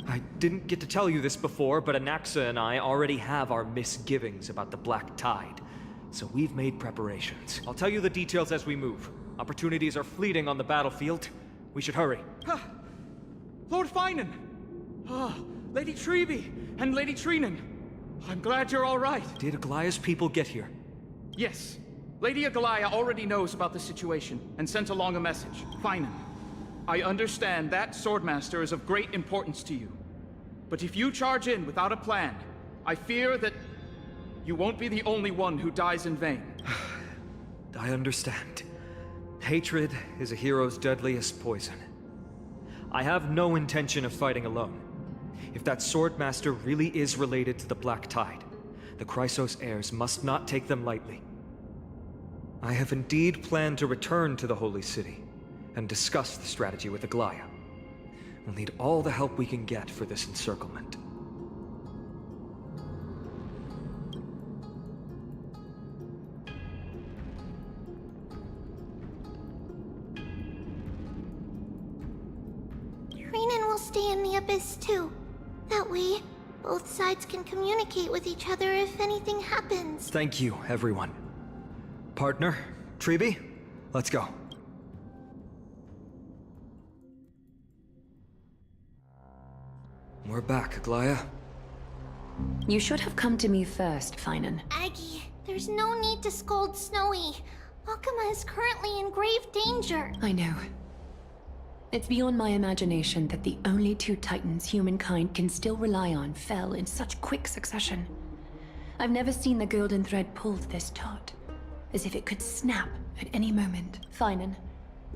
I didn't get to tell you this before, but Anaxa and I already have our misgivings about the Black Tide, so we've made preparations. I'll tell you the details as we move. Opportunities are fleeting on the battlefield. We should hurry. Lord Finan! Lady Tribbie and Lady Trinan. I'm glad you're all right. Did Aglaya's people get here? Yes. Lady Aglaya already knows about the situation and sent along a message. Finan, I understand that Swordmaster is of great importance to you. But if you charge in without a plan, I fear that you won't be the only one who dies in vain. I understand. Hatred is a hero's deadliest poison. I have no intention of fighting alone. If that Swordmaster really is related to the Black Tide, the Chrysos heirs must not take them lightly. I have indeed planned to return to the Holy City and discuss the strategy with Aglaya. We'll need all the help we can get for this encirclement. Trinan will stay in the Abyss too. That way, both sides can communicate with each other if anything happens. Thank you, everyone. Partner, Tribbie, let's go. We're back, Aglaya. You should have come to me first, Finan. Aggie, there's no need to scold Snowy. Akama is currently in grave danger. I know. It's beyond my imagination that the only two titans humankind can still rely on fell in such quick succession. I've never seen the golden thread pulled this taut, as if it could snap at any moment. Finan,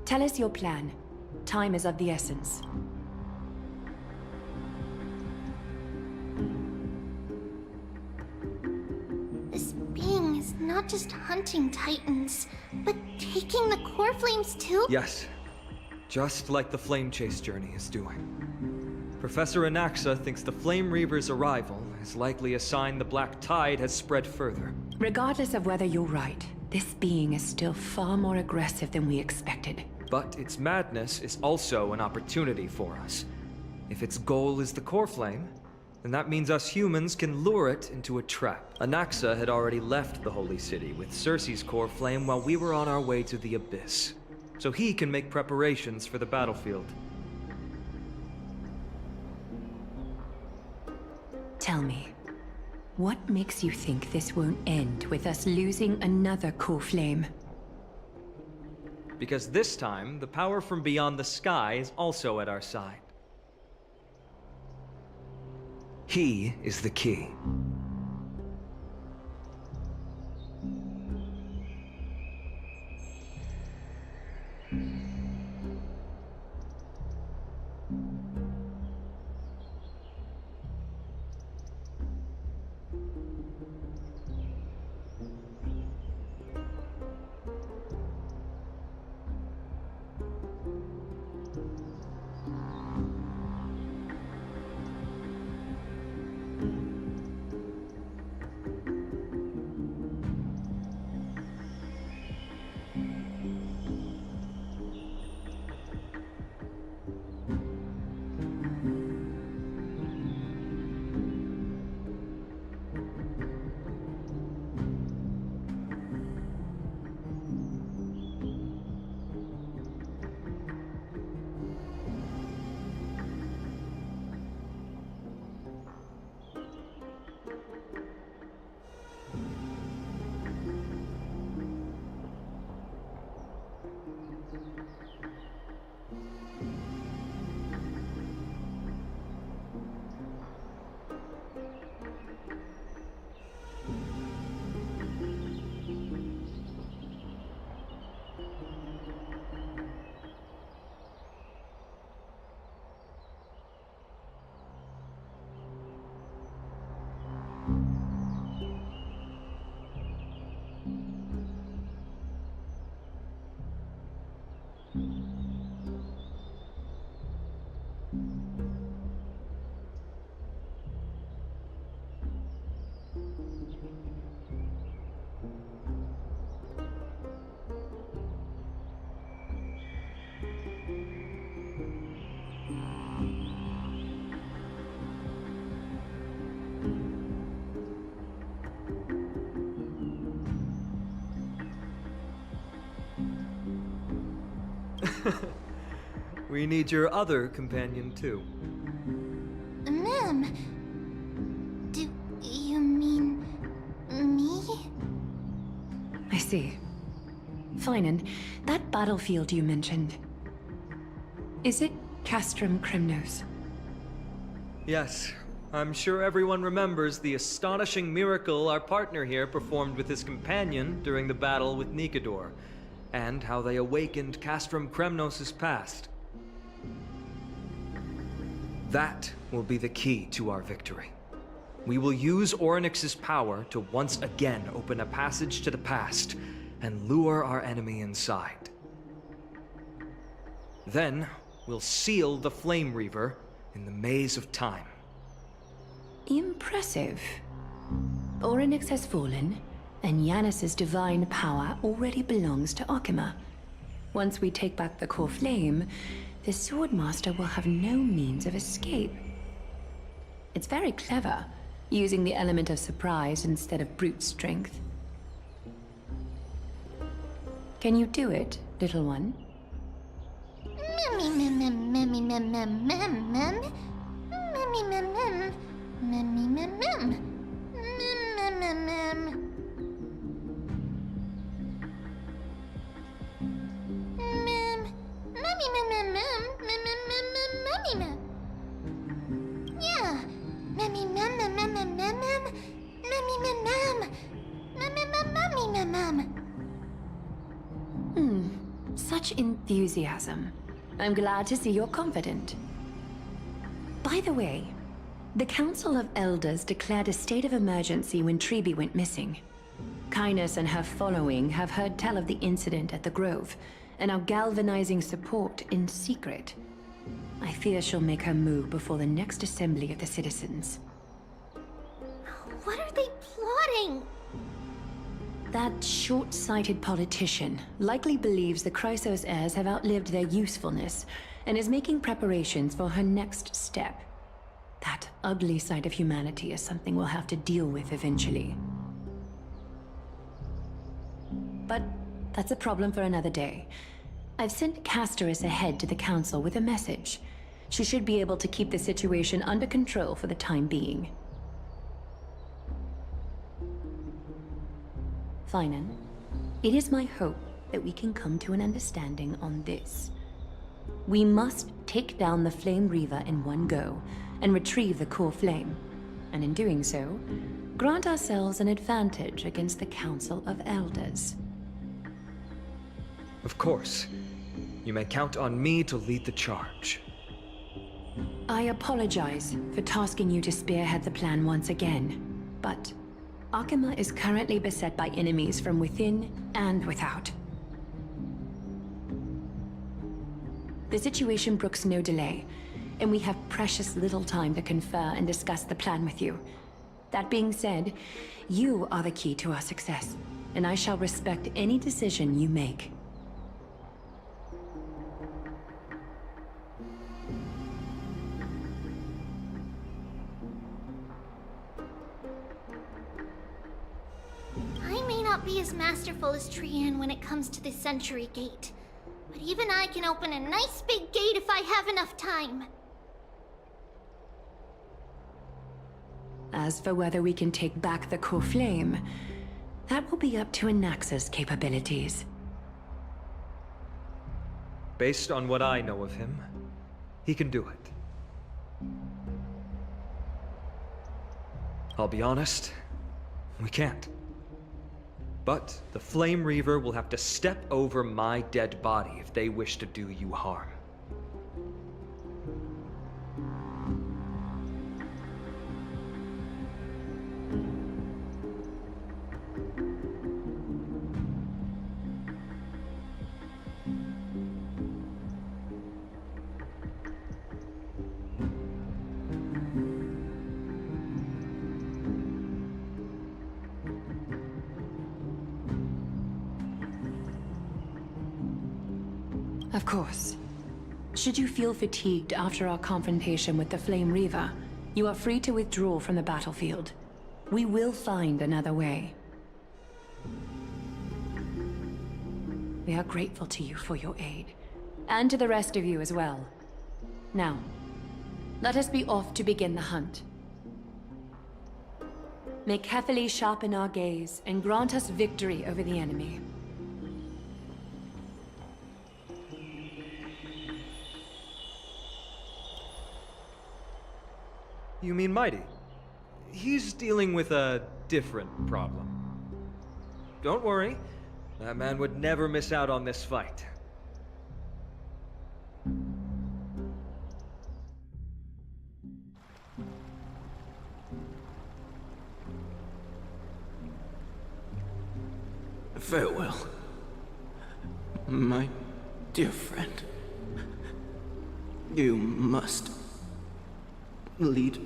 tell us your plan. Time is of the essence. This being is not just hunting titans, but taking the core flames too? Yes. Just like the Flame Chase journey is doing. Professor Anaxa thinks the Flame Reaver's arrival is likely a sign the Black Tide has spread further. Regardless of whether you're right, this being is still far more aggressive than we expected. But its madness is also an opportunity for us. If its goal is the core flame, then that means us humans can lure it into a trap. Anaxa had already left the Holy City with Cersei's core flame while we were on our way to the Abyss, so he can make preparations for the battlefield. Tell me, what makes you think this won't end with us losing another core flame? Because this time, the power from beyond the sky is also at our side. He is the key. We need your other companion, too. Ma'am, do you mean me? I see. Fine, and that battlefield you mentioned, is it Castrum Kremnos? Yes, I'm sure everyone remembers the astonishing miracle our partner here performed with his companion during the battle with Nikador, and how they awakened Castrum Kremnos' past. That will be the key to our victory. We will use Orynyx's power to once again open a passage to the past and lure our enemy inside. Then, we'll seal the Flame Reaver in the maze of time. Impressive. Orynyx has fallen, and Yanis's divine power already belongs to Akima. Once we take back the core flame, the Swordmaster will have no means of escape. It's very clever, using the element of surprise instead of brute strength. Can you do it, little one? Such enthusiasm. I'm glad to see you're confident. By the way, the Council of Elders declared a state of emergency when Tribbie went missing. Kynus and her following have heard tell of the incident at the Grove, and are galvanizing support in secret. I fear she'll make her move before the next assembly of the citizens. What are they plotting? That short-sighted politician likely believes the Chrysos heirs have outlived their usefulness, and is making preparations for her next step. That ugly side of humanity is something we'll have to deal with eventually. But that's a problem for another day. I've sent Castorus ahead to the council with a message. She should be able to keep the situation under control for the time being. Finan, it is my hope that we can come to an understanding on this. We must take down the Flame Reaver in one go, and retrieve the core flame, and in doing so, grant ourselves an advantage against the Council of Elders. Of course. You may count on me to lead the charge. I apologize for tasking you to spearhead the plan once again, but Akima is currently beset by enemies from within and without. The situation brooks no delay, and we have precious little time to confer and discuss the plan with you. That being said, you are the key to our success, and I shall respect any decision you make. I may not be as masterful as Trian when it comes to the Century Gate, but even I can open a nice big gate if I have enough time. As for whether we can take back the core flame, that will be up to Anaxa's capabilities. Based on what I know of him, he can do it. I'll be honest, we can't. But the Flame Reaver will have to step over my dead body if they wish to do you harm. Of course. Should you feel fatigued after our confrontation with the Flame Reaver, you are free to withdraw from the battlefield. We will find another way. We are grateful to you for your aid, and to the rest of you as well. Now, let us be off to begin the hunt. May Kefili sharpen our gaze and grant us victory over the enemy. You mean Mighty? He's dealing with a different problem. Don't worry, that man would never miss out on this fight. Farewell, my dear friend. You must lead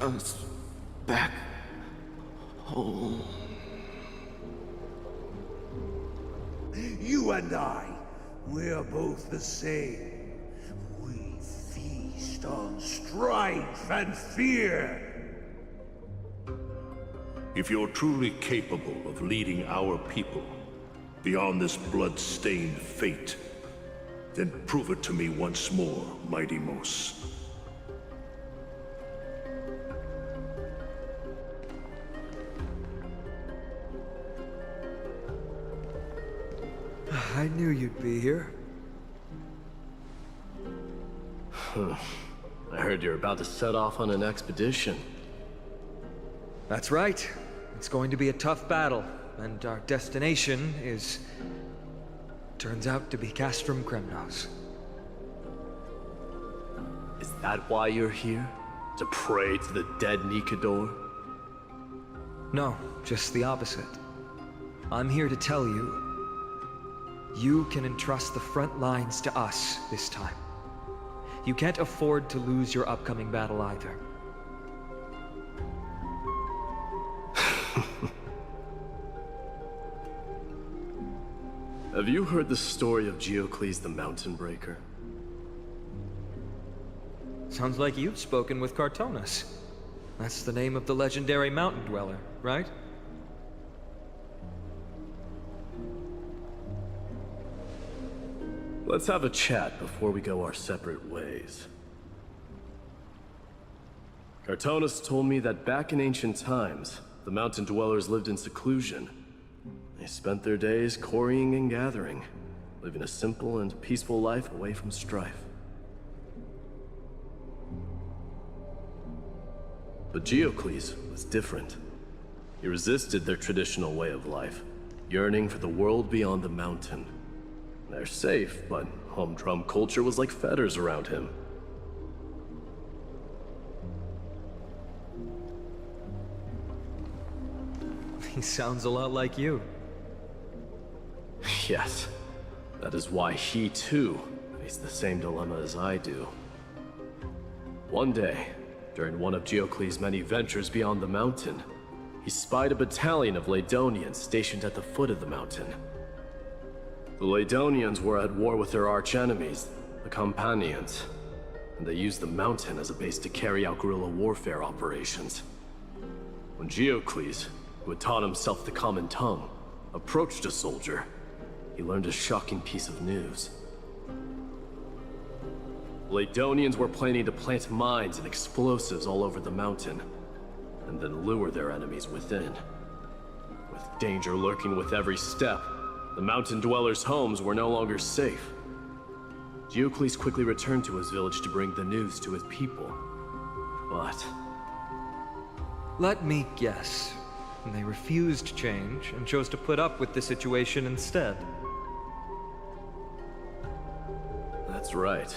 us back home. You and I, we're both the same. We feast on strife and fear. If you're truly capable of leading our people beyond this blood-stained fate, then prove it to me once more, Mighty Mos. I knew you'd be here. I heard you're about to set off on an expedition. That's right. It's going to be a tough battle, and our destination is... turns out to be Castrum Kremnos. Is that why you're here? To pray to the dead Nikador? No, just the opposite. I'm here to tell you, you can entrust the front lines to us this time. You can't afford to lose your upcoming battle either. Have you heard the story of Geocles the Mountain Breaker? Sounds like you've spoken with Cartonus. That's the name of the legendary mountain dweller, right? Let's have a chat before we go our separate ways. Cartonus told me that back in ancient times, the mountain dwellers lived in seclusion. They spent their days quarrying and gathering, living a simple and peaceful life away from strife. But Geocles was different. He resisted their traditional way of life, yearning for the world beyond the mountain. They're safe, but humdrum culture was like fetters around him. He sounds a lot like you. Yes. That is why he, too, faced the same dilemma as I do. One day, during one of Geocles' many ventures beyond the mountain, he spied a battalion of Ladonians stationed at the foot of the mountain. The Ladonians were at war with their arch-enemies, the Companions, and they used the mountain as a base to carry out guerrilla warfare operations. When Geocles, who had taught himself the common tongue, approached a soldier, he learned a shocking piece of news. The Ladonians were planning to plant mines and explosives all over the mountain, and then lure their enemies within. With danger lurking with every step, the mountain dwellers' homes were no longer safe. Geocles quickly returned to his village to bring the news to his people. But... let me guess. They refused change and chose to put up with the situation instead. That's right.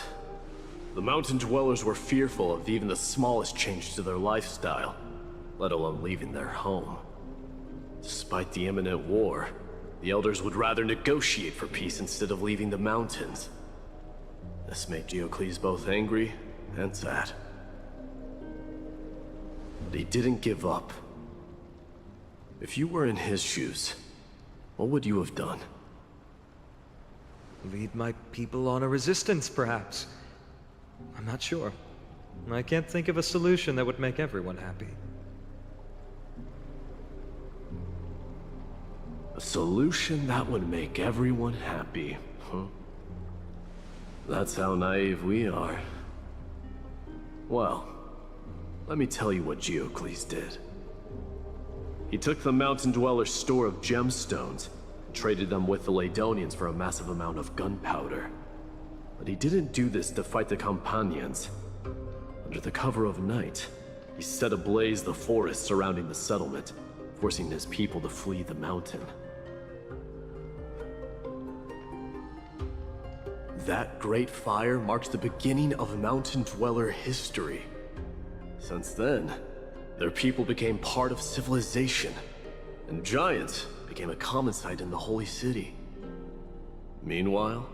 The mountain dwellers were fearful of even the smallest change to their lifestyle, let alone leaving their home. Despite the imminent war, the elders would rather negotiate for peace instead of leaving the mountains. This made Geocles both angry and sad. But he didn't give up. If you were in his shoes, what would you have done? Lead my people on a resistance, perhaps. I'm not sure. I can't think of a solution that would make everyone happy. A solution that would make everyone happy, huh? That's how naive we are. Well, let me tell you what Geocles did. He took the Mountain Dweller's store of gemstones, and traded them with the Ladonians for a massive amount of gunpowder. But he didn't do this to fight the Companions. Under the cover of night, he set ablaze the forest surrounding the settlement, forcing his people to flee the mountain. That great fire marks the beginning of Mountain Dweller history. Since then, their people became part of civilization, and giants became a common sight in the Holy City. Meanwhile,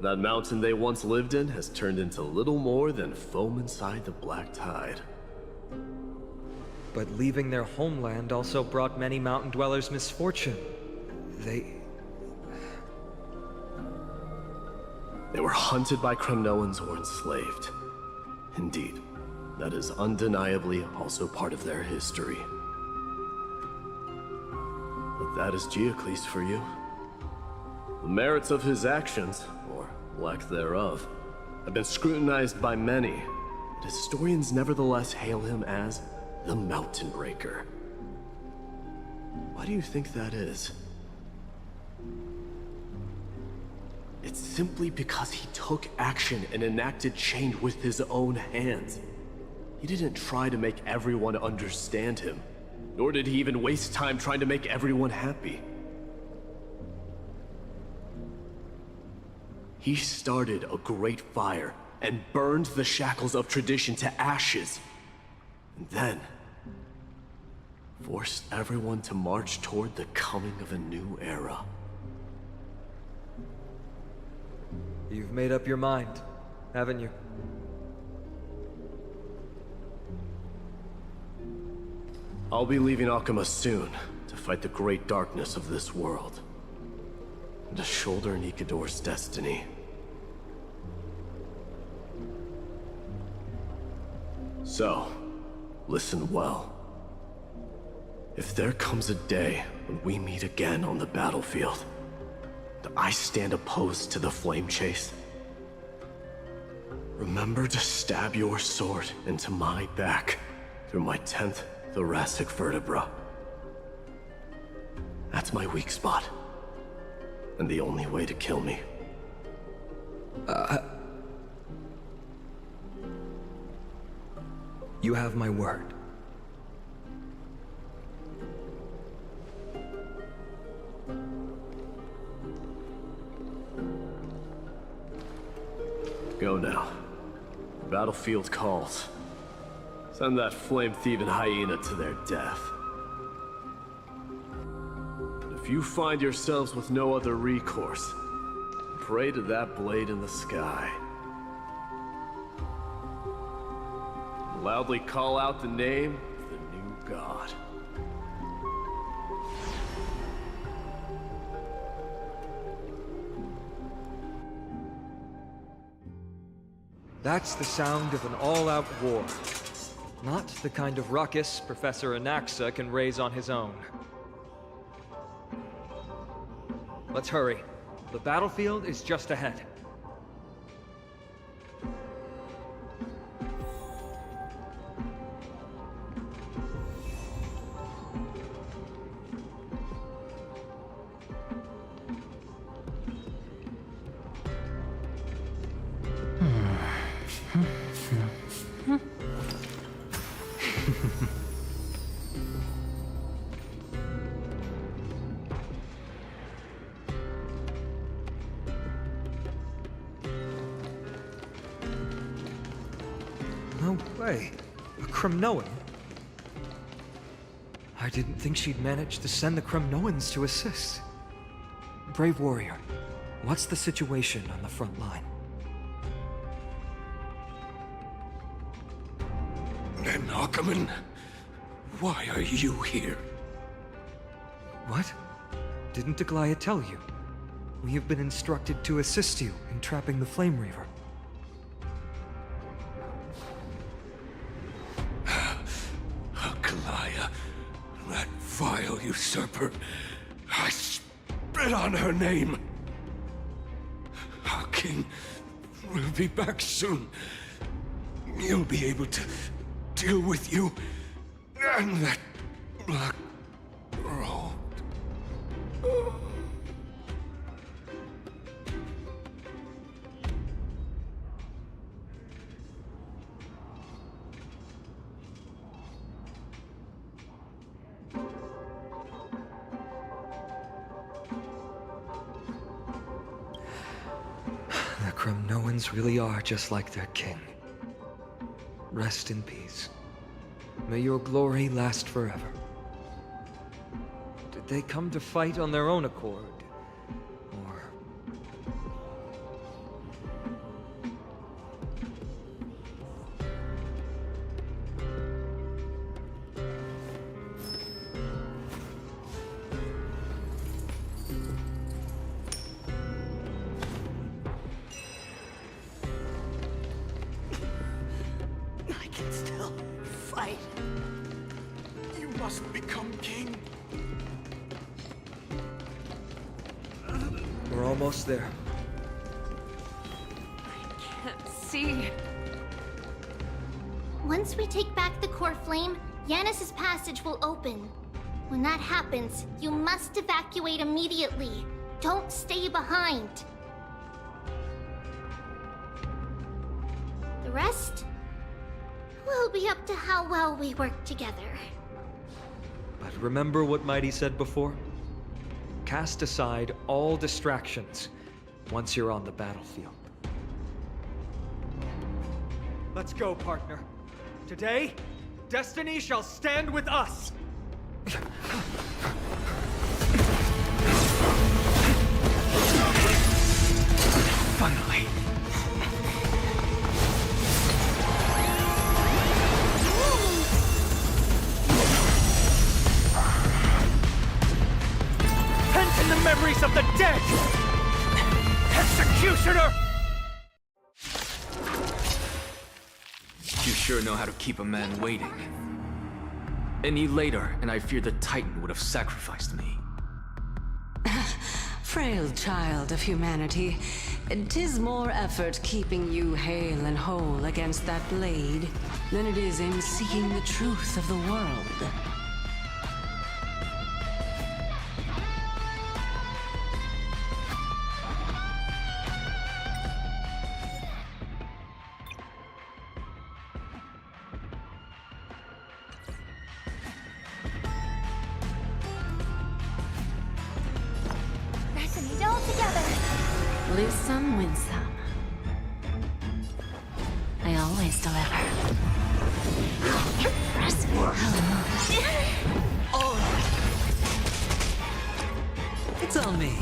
that mountain they once lived in has turned into little more than foam inside the black tide. But leaving their homeland also brought many mountain dwellers misfortune. They were hunted by Kremnoans or enslaved. Indeed, that is undeniably also part of their history. But that is Geocles for you. The merits of his actions, or lack thereof, have been scrutinized by many, but historians nevertheless hail him as the Mountain Breaker. Why do you think that is? It's simply because he took action and enacted change with his own hands. He didn't try to make everyone understand him, nor did he even waste time trying to make everyone happy. He started a great fire and burned the shackles of tradition to ashes, and then forced everyone to march toward the coming of a new era. You've made up your mind, haven't you? I'll be leaving Akama soon to fight the great darkness of this world, and to shoulder Nikador's destiny. So, listen well. If there comes a day when we meet again on the battlefield, and I stand opposed to the flame chase, remember to stab your sword into my back through my 10th thoracic vertebra. That's my weak spot, and the only way to kill me. You have my word. Go now. The battlefield calls. Send that flame-thieving hyena to their death. And if you find yourselves with no other recourse, pray to that blade in the sky. Loudly call out the name of the new god. That's the sound of an all-out war. Not the kind of ruckus Professor Anaxa can raise on his own. Let's hurry. The battlefield is just ahead. No way. A Kremnoan? I didn't think she'd manage to send the Kremnoans to assist. Brave warrior, what's the situation on the front line? Ackerman, why are you here? What? Didn't Aglaya tell you? We have been instructed to assist you in trapping the Flame Reaver. Goliath, that vile usurper. I spit on her name. Our king will be back soon. He'll be able to deal with you and that black robe. The Kremnoans really are just like their king. Rest in peace. May your glory last forever. Did they come to fight on their own accord? Or... I can still fight. You must become king. We're almost there. Can't see. Once we take back the core flame, Yanis's passage will open. When that happens, you must evacuate immediately. Don't stay behind. The rest will be up to how well we work together. But remember what Mighty said before? Cast aside all distractions once you're on the battlefield. Let's go, partner. Today, destiny shall stand with us! Finally. Pent in the memories of the dead! Executioner! You sure know how to keep a man waiting. Any later, and I fear the Titan would have sacrificed me. Frail child of humanity, 'tis more effort keeping you hale and whole against that blade than it is in seeking the truth of the world. Resonate all together. Lose some, win some. I always deliver. Impressive. It's on me.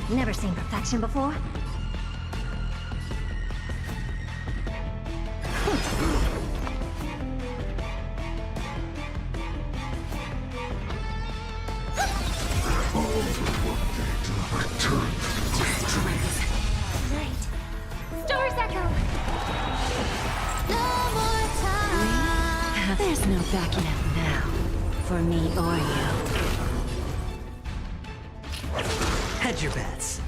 Never seen perfection before? Right. Stars echo. There's no backing out now, for me or you. Hedge your bets.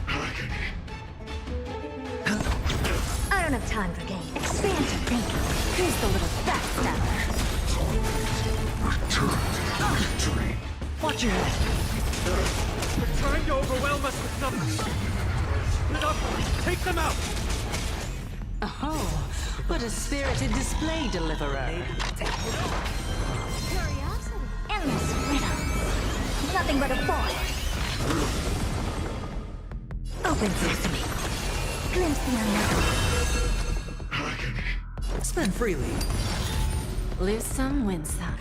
I don't have time for games. Expand your thinking. Who's the little backstabber? Watch your head! They're trying to overwhelm us with numbers! Split up! Take them out! Oh, what a spirited display, deliverer. Curiosity. Endless riddle. Nothing but a boy. Open sesame. Glimpse the unknown. Spend freely. Lose some, win some.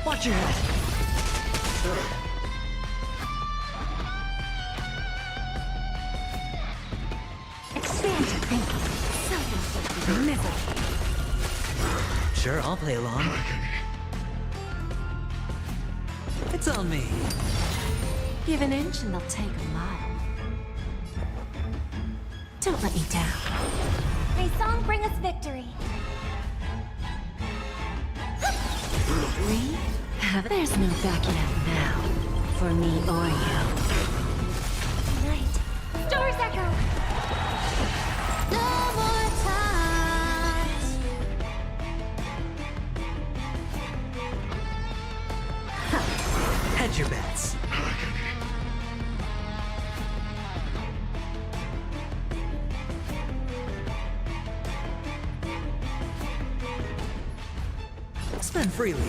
Watch your head. Expand your thinking. Self-inflicted misery. Sure, I'll play along. It's on me. Give an inch and they'll take a mile. Don't let me down. May song bring us victory. There's no backing out now. For me or you. Tonight. Stars echo! No more times. Hedge your bets. Spend freely.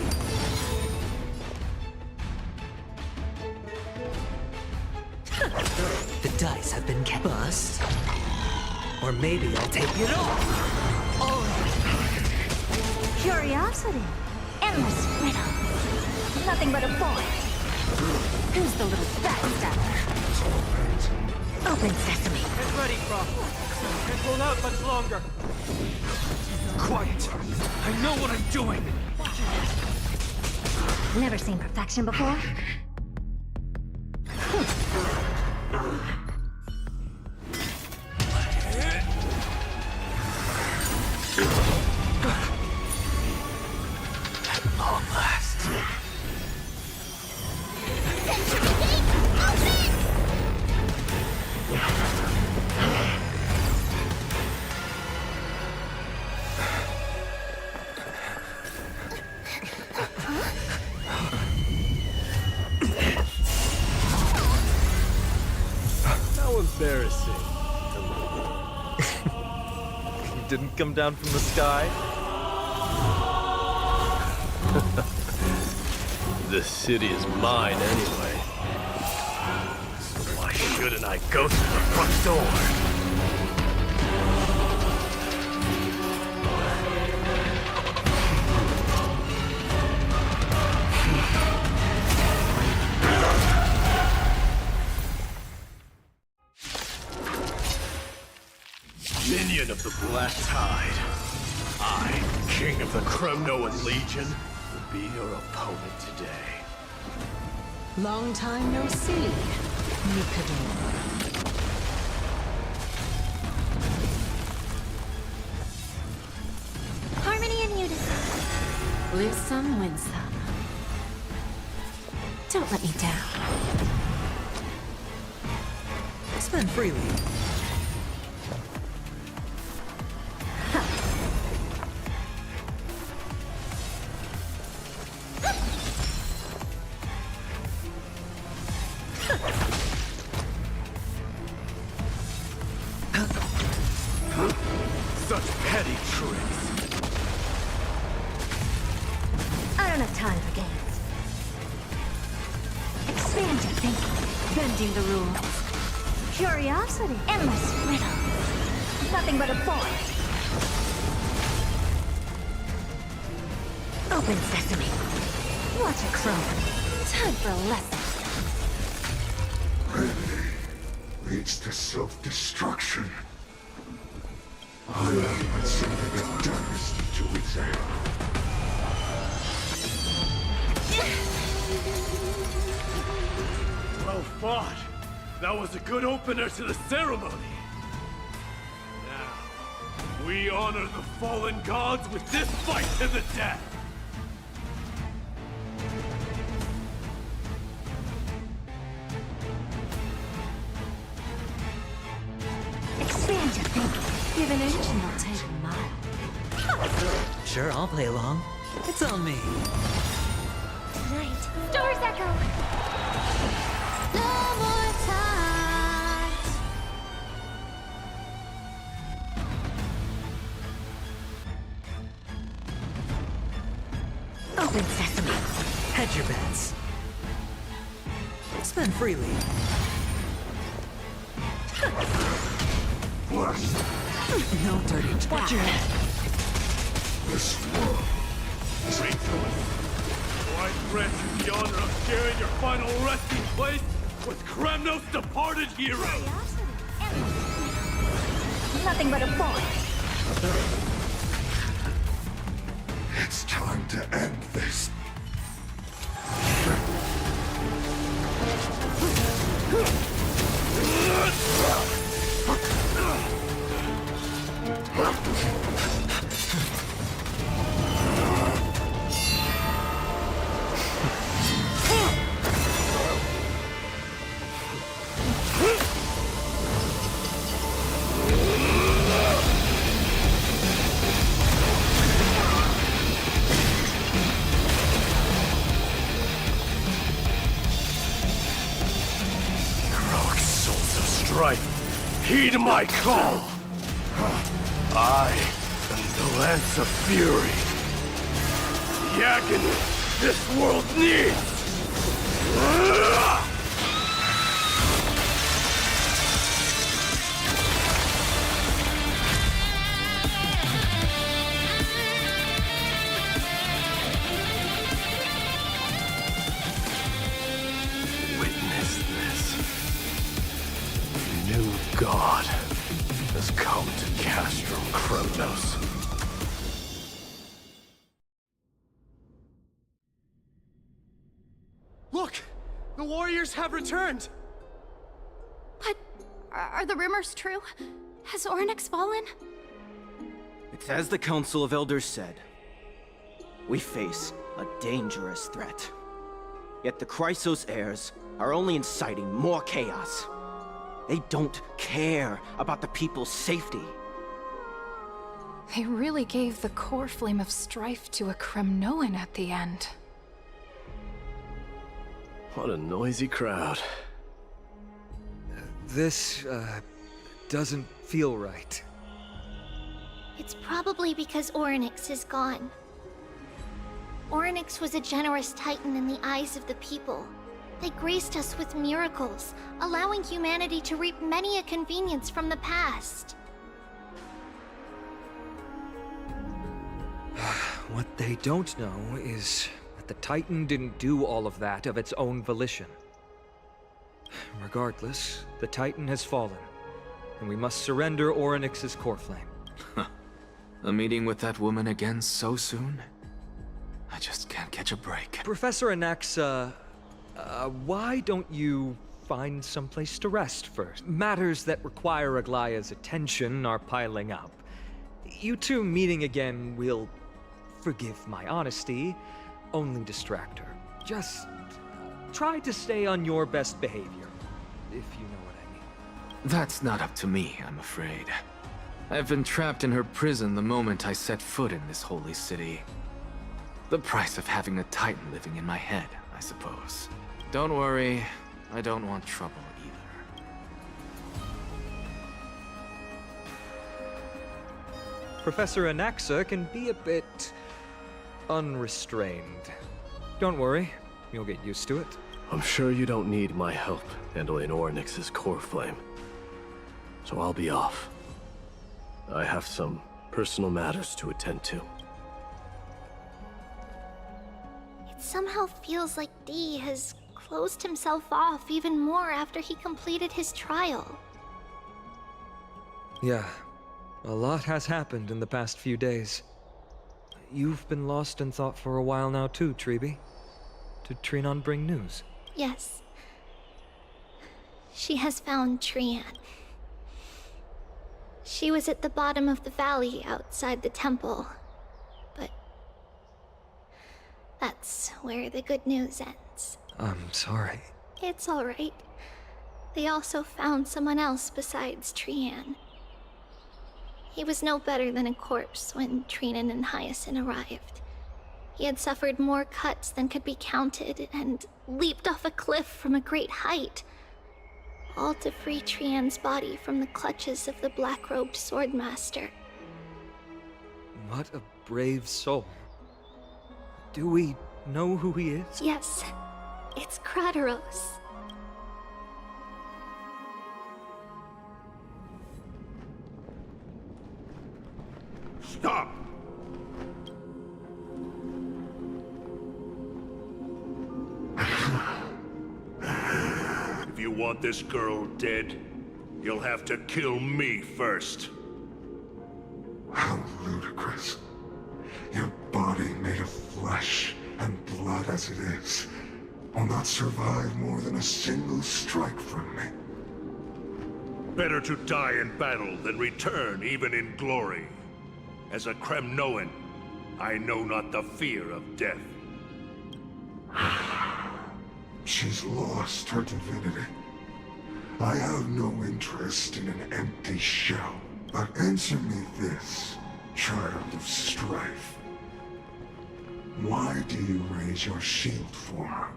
The dice have been bust. Or maybe I'll take it all. All right. Curiosity. Endless riddle. Nothing but a boy. Who's the little backstabber? Open sesame. Get ready, Croc. Can't hold out much longer. Quiet. I know what I'm doing. Never seen perfection before? At long last. How embarrassing. You didn't come down from the sky? The city is mine anyway. So why shouldn't I go through the front door? Minion of the Black Tide, I, King of the Kremnoan Legion, will be your opponent today. Long time no see, Mikador. Harmony and unison. Lose some, win some. Don't let me down. Spend freely. Such petty tricks. I don't have time for games. Expand your thinking. Bending the rules. Curiosity. Endless riddle. Nothing but a boy. Open sesame. Watch it crow. Time for a lesson. Remedy leads to self-destruction. I am something that does to examine. Well fought. That was a good opener to the ceremony. Now, we honor the fallen gods with this fight to the death. Expand your thinking. Give an inch and they'll take a mile. Sure, I'll play along. It's on me. Tonight. Stars echo. No more times. Open sesame. Hedge your bets. Spend freely. No dirty talk. Watch your head. This world is Great choice. So I grant you the honor of sharing your final resting place with Kremnos' departed hero. Nothing but a boy. It's time to end this. Heed my call! I am the Lance of Fury. The agony this world needs! Witness this. New God has come to Castrum Kremnos. Look! The warriors have returned! But are the rumors true? Has Ornyx fallen? It's as the Council of Elders said. We face a dangerous threat. Yet the Chrysos heirs are only inciting more chaos. They don't care about the people's safety. They really gave the core flame of strife to a Kremnoan at the end. What a noisy crowd. This, doesn't feel right. It's probably because Ornyx is gone. Ornyx was a generous titan in the eyes of the people. They graced us with miracles, allowing humanity to reap many a convenience from the past. What they don't know is that the Titan didn't do all of that of its own volition. Regardless, the Titan has fallen, and we must surrender Ornyx's core flame. A meeting with that woman again so soon? I just can't catch a break. Professor Anaxa, why don't you find someplace to rest first? Matters that require Aglaya's attention are piling up. You two meeting again will, forgive my honesty, only distract her. Just try to stay on your best behavior, if you know what I mean. That's not up to me, I'm afraid. I've been trapped in her prison the moment I set foot in this holy city. The price of having a Titan living in my head, I suppose. Don't worry, I don't want trouble either. Professor Anaxa can be a bit unrestrained. Don't worry, you'll get used to it. I'm sure you don't need my help handling Ornyx's core flame. So I'll be off. I have some personal matters to attend to. It somehow feels like D has closed himself off even more after he completed his trial. Yeah, a lot has happened in the past few days. You've been lost in thought for a while now too, Tribbie. Did Trinon bring news? Yes. She has found Trian. She was at the bottom of the valley outside the temple, but that's where the good news ends. I'm sorry. It's all right. They also found someone else besides Trian. He was no better than a corpse when Trinan and Hyacinth arrived. He had suffered more cuts than could be counted and leaped off a cliff from a great height, all to free Trian's body from the clutches of the black-robed swordmaster. What a brave soul. Do we know who he is? Yes, it's Krateros. Stop! If you want this girl dead, you'll have to kill me first. How ludicrous. You body made of flesh and blood as it is will not survive more than a single strike from me. Better to die in battle than return even in glory. As a Kremnoan, I know not the fear of death. She's lost her divinity. I have no interest in an empty shell. But answer me this, child of strife. Why do you raise your shield for her?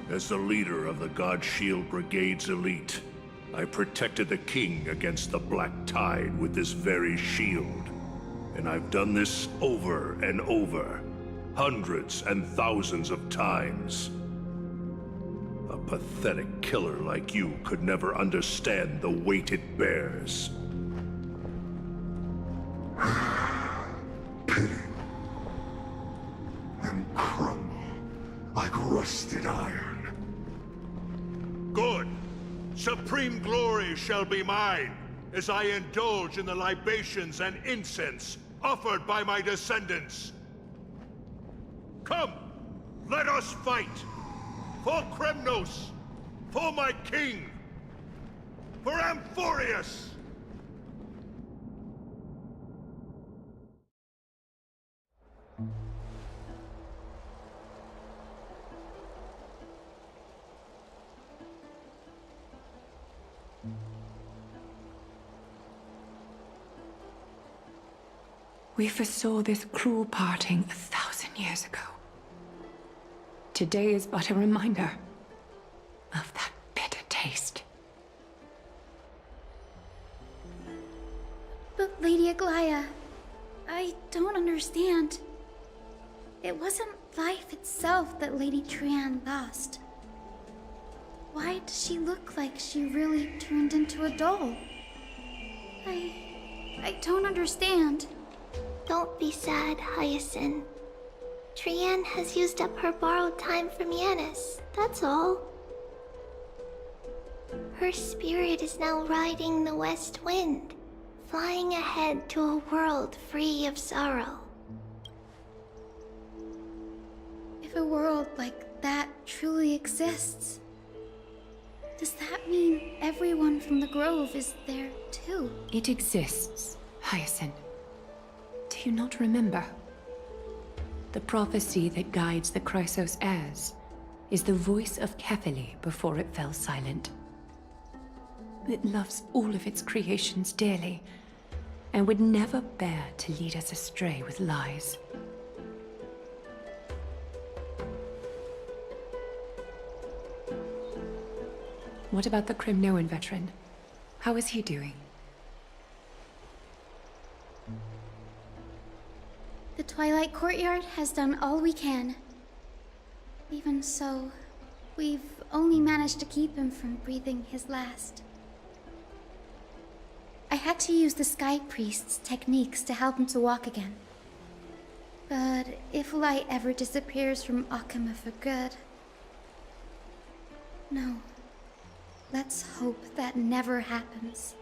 As the leader of the God Shield Brigade's elite, I protected the king against the Black Tide with this very shield. And I've done this over and over, hundreds and thousands of times. A pathetic killer like you could never understand the weight it bears. Pity. And crumble like rusted iron. Good. Supreme glory shall be mine, as I indulge in the libations and incense offered by my descendants. Come, let us fight! For Kremnos! For my king! For Amphoreus! We foresaw this cruel parting 1,000 years ago. Today is but a reminder of that bitter taste. But Lady Aglaya, I don't understand. It wasn't life itself that Lady Trian lost. Why does she look like she really turned into a doll? I don't understand. Don't be sad, Hyacinth. Trian has used up her borrowed time from Yanis, that's all. Her spirit is now riding the west wind, flying ahead to a world free of sorrow. If a world like that truly exists, does that mean everyone from the Grove is there too? It exists, Hyacinth. Do you not remember? The prophecy that guides the Chrysos heirs is the voice of Kefili before it fell silent. It loves all of its creations dearly, and would never bear to lead us astray with lies. What about the Kremnoan veteran? How is he doing? The Twilight Courtyard has done all we can. Even so, we've only managed to keep him from breathing his last. I had to use the Sky Priest's techniques to help him to walk again. But if light ever disappears from Akima for good... No. Let's hope that never happens.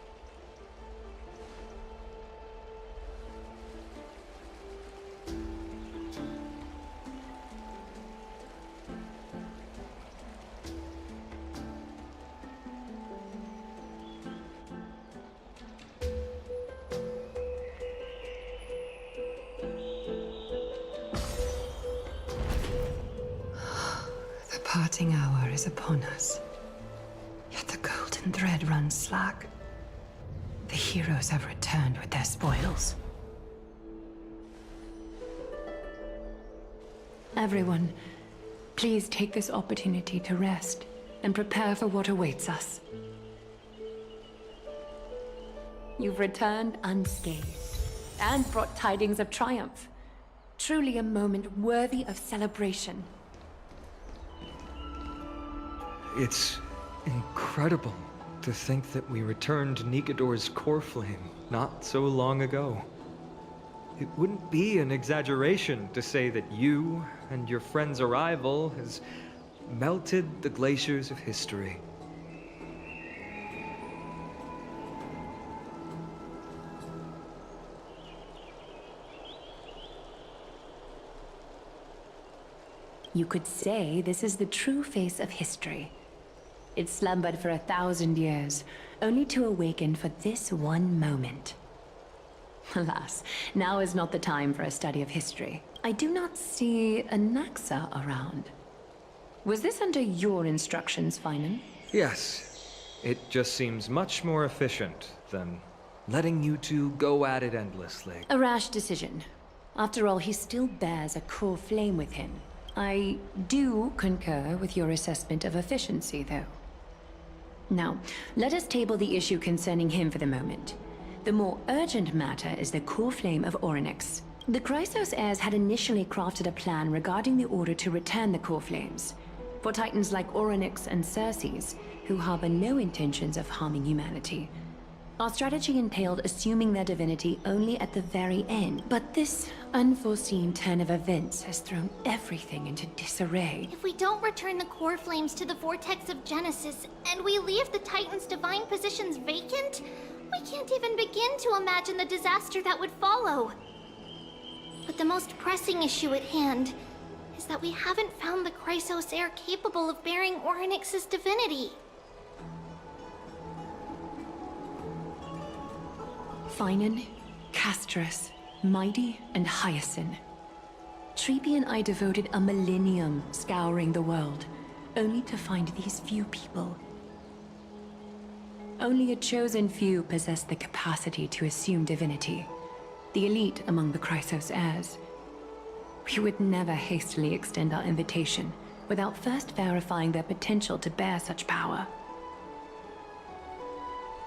The parting hour is upon us. Yet the golden thread runs slack. The heroes have returned with their spoils. Everyone, please take this opportunity to rest and prepare for what awaits us. You've returned unscathed and brought tidings of triumph. Truly a moment worthy of celebration. It's incredible to think that we returned Nikador's core flame not so long ago. It wouldn't be an exaggeration to say that you and your friend's arrival has melted the glaciers of history. You could say this is the true face of history. It slumbered for 1,000 years, only to awaken for this one moment. Alas, now is not the time for a study of history. I do not see a Naxa around. Was this under your instructions, Finan? Yes. It just seems much more efficient than letting you two go at it endlessly. A rash decision. After all, he still bears a core flame with him. I do concur with your assessment of efficiency, though. Now, let us table the issue concerning him for the moment. The more urgent matter is the core flame of Orynyx. The Chrysos heirs had initially crafted a plan regarding the order to return the core flames. For titans like Orynyx and Circes, who harbor no intentions of harming humanity. Our strategy entailed assuming their divinity only at the very end, but this unforeseen turn of events has thrown everything into disarray. If we don't return the core flames to the vortex of Genesis, and we leave the Titan's divine positions vacant, we can't even begin to imagine the disaster that would follow. But the most pressing issue at hand is that we haven't found the Chrysos heir capable of bearing Orynyx's divinity. Finan, Castrus, Mighty, and Hyacinth. Tribbie and I devoted a millennium scouring the world, only to find these few people. Only a chosen few possess the capacity to assume divinity, the elite among the Chrysos heirs. We would never hastily extend our invitation without first verifying their potential to bear such power.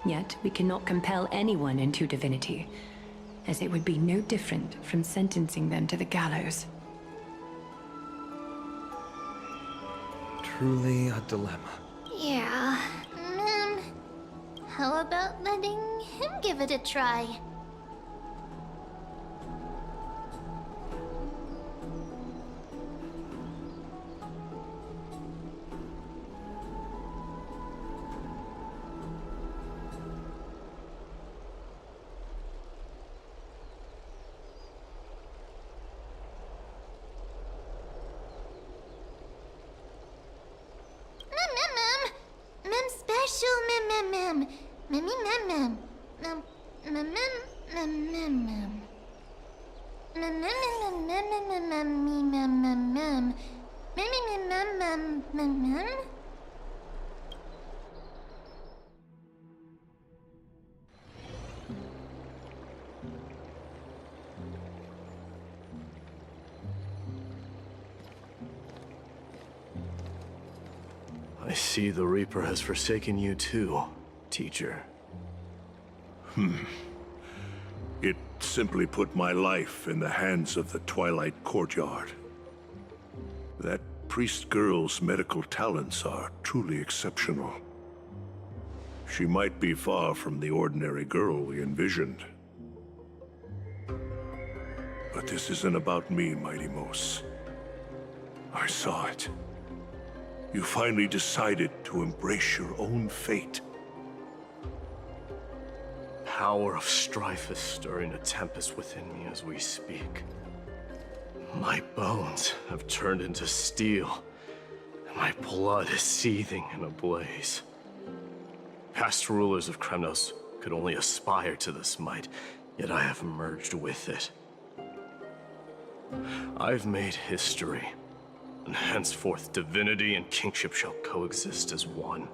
Yet, we cannot compel anyone into divinity, as it would be no different from sentencing them to the gallows. Truly a dilemma. Yeah. How about letting him give it a try? I see the Reaper has forsaken you too, teacher. It simply put my life in the hands of the Twilight Courtyard. That priest girl's medical talents are truly exceptional. She might be far from the ordinary girl we envisioned. But this isn't about me, Mighty Mos. I saw it. You finally decided to embrace your own fate. Power of strife is stirring a tempest within me as we speak. My bones have turned into steel, and my blood is seething in a blaze. Past rulers of Kremnos could only aspire to this might, yet I have merged with it. I've made history, and henceforth divinity and kingship shall coexist as one.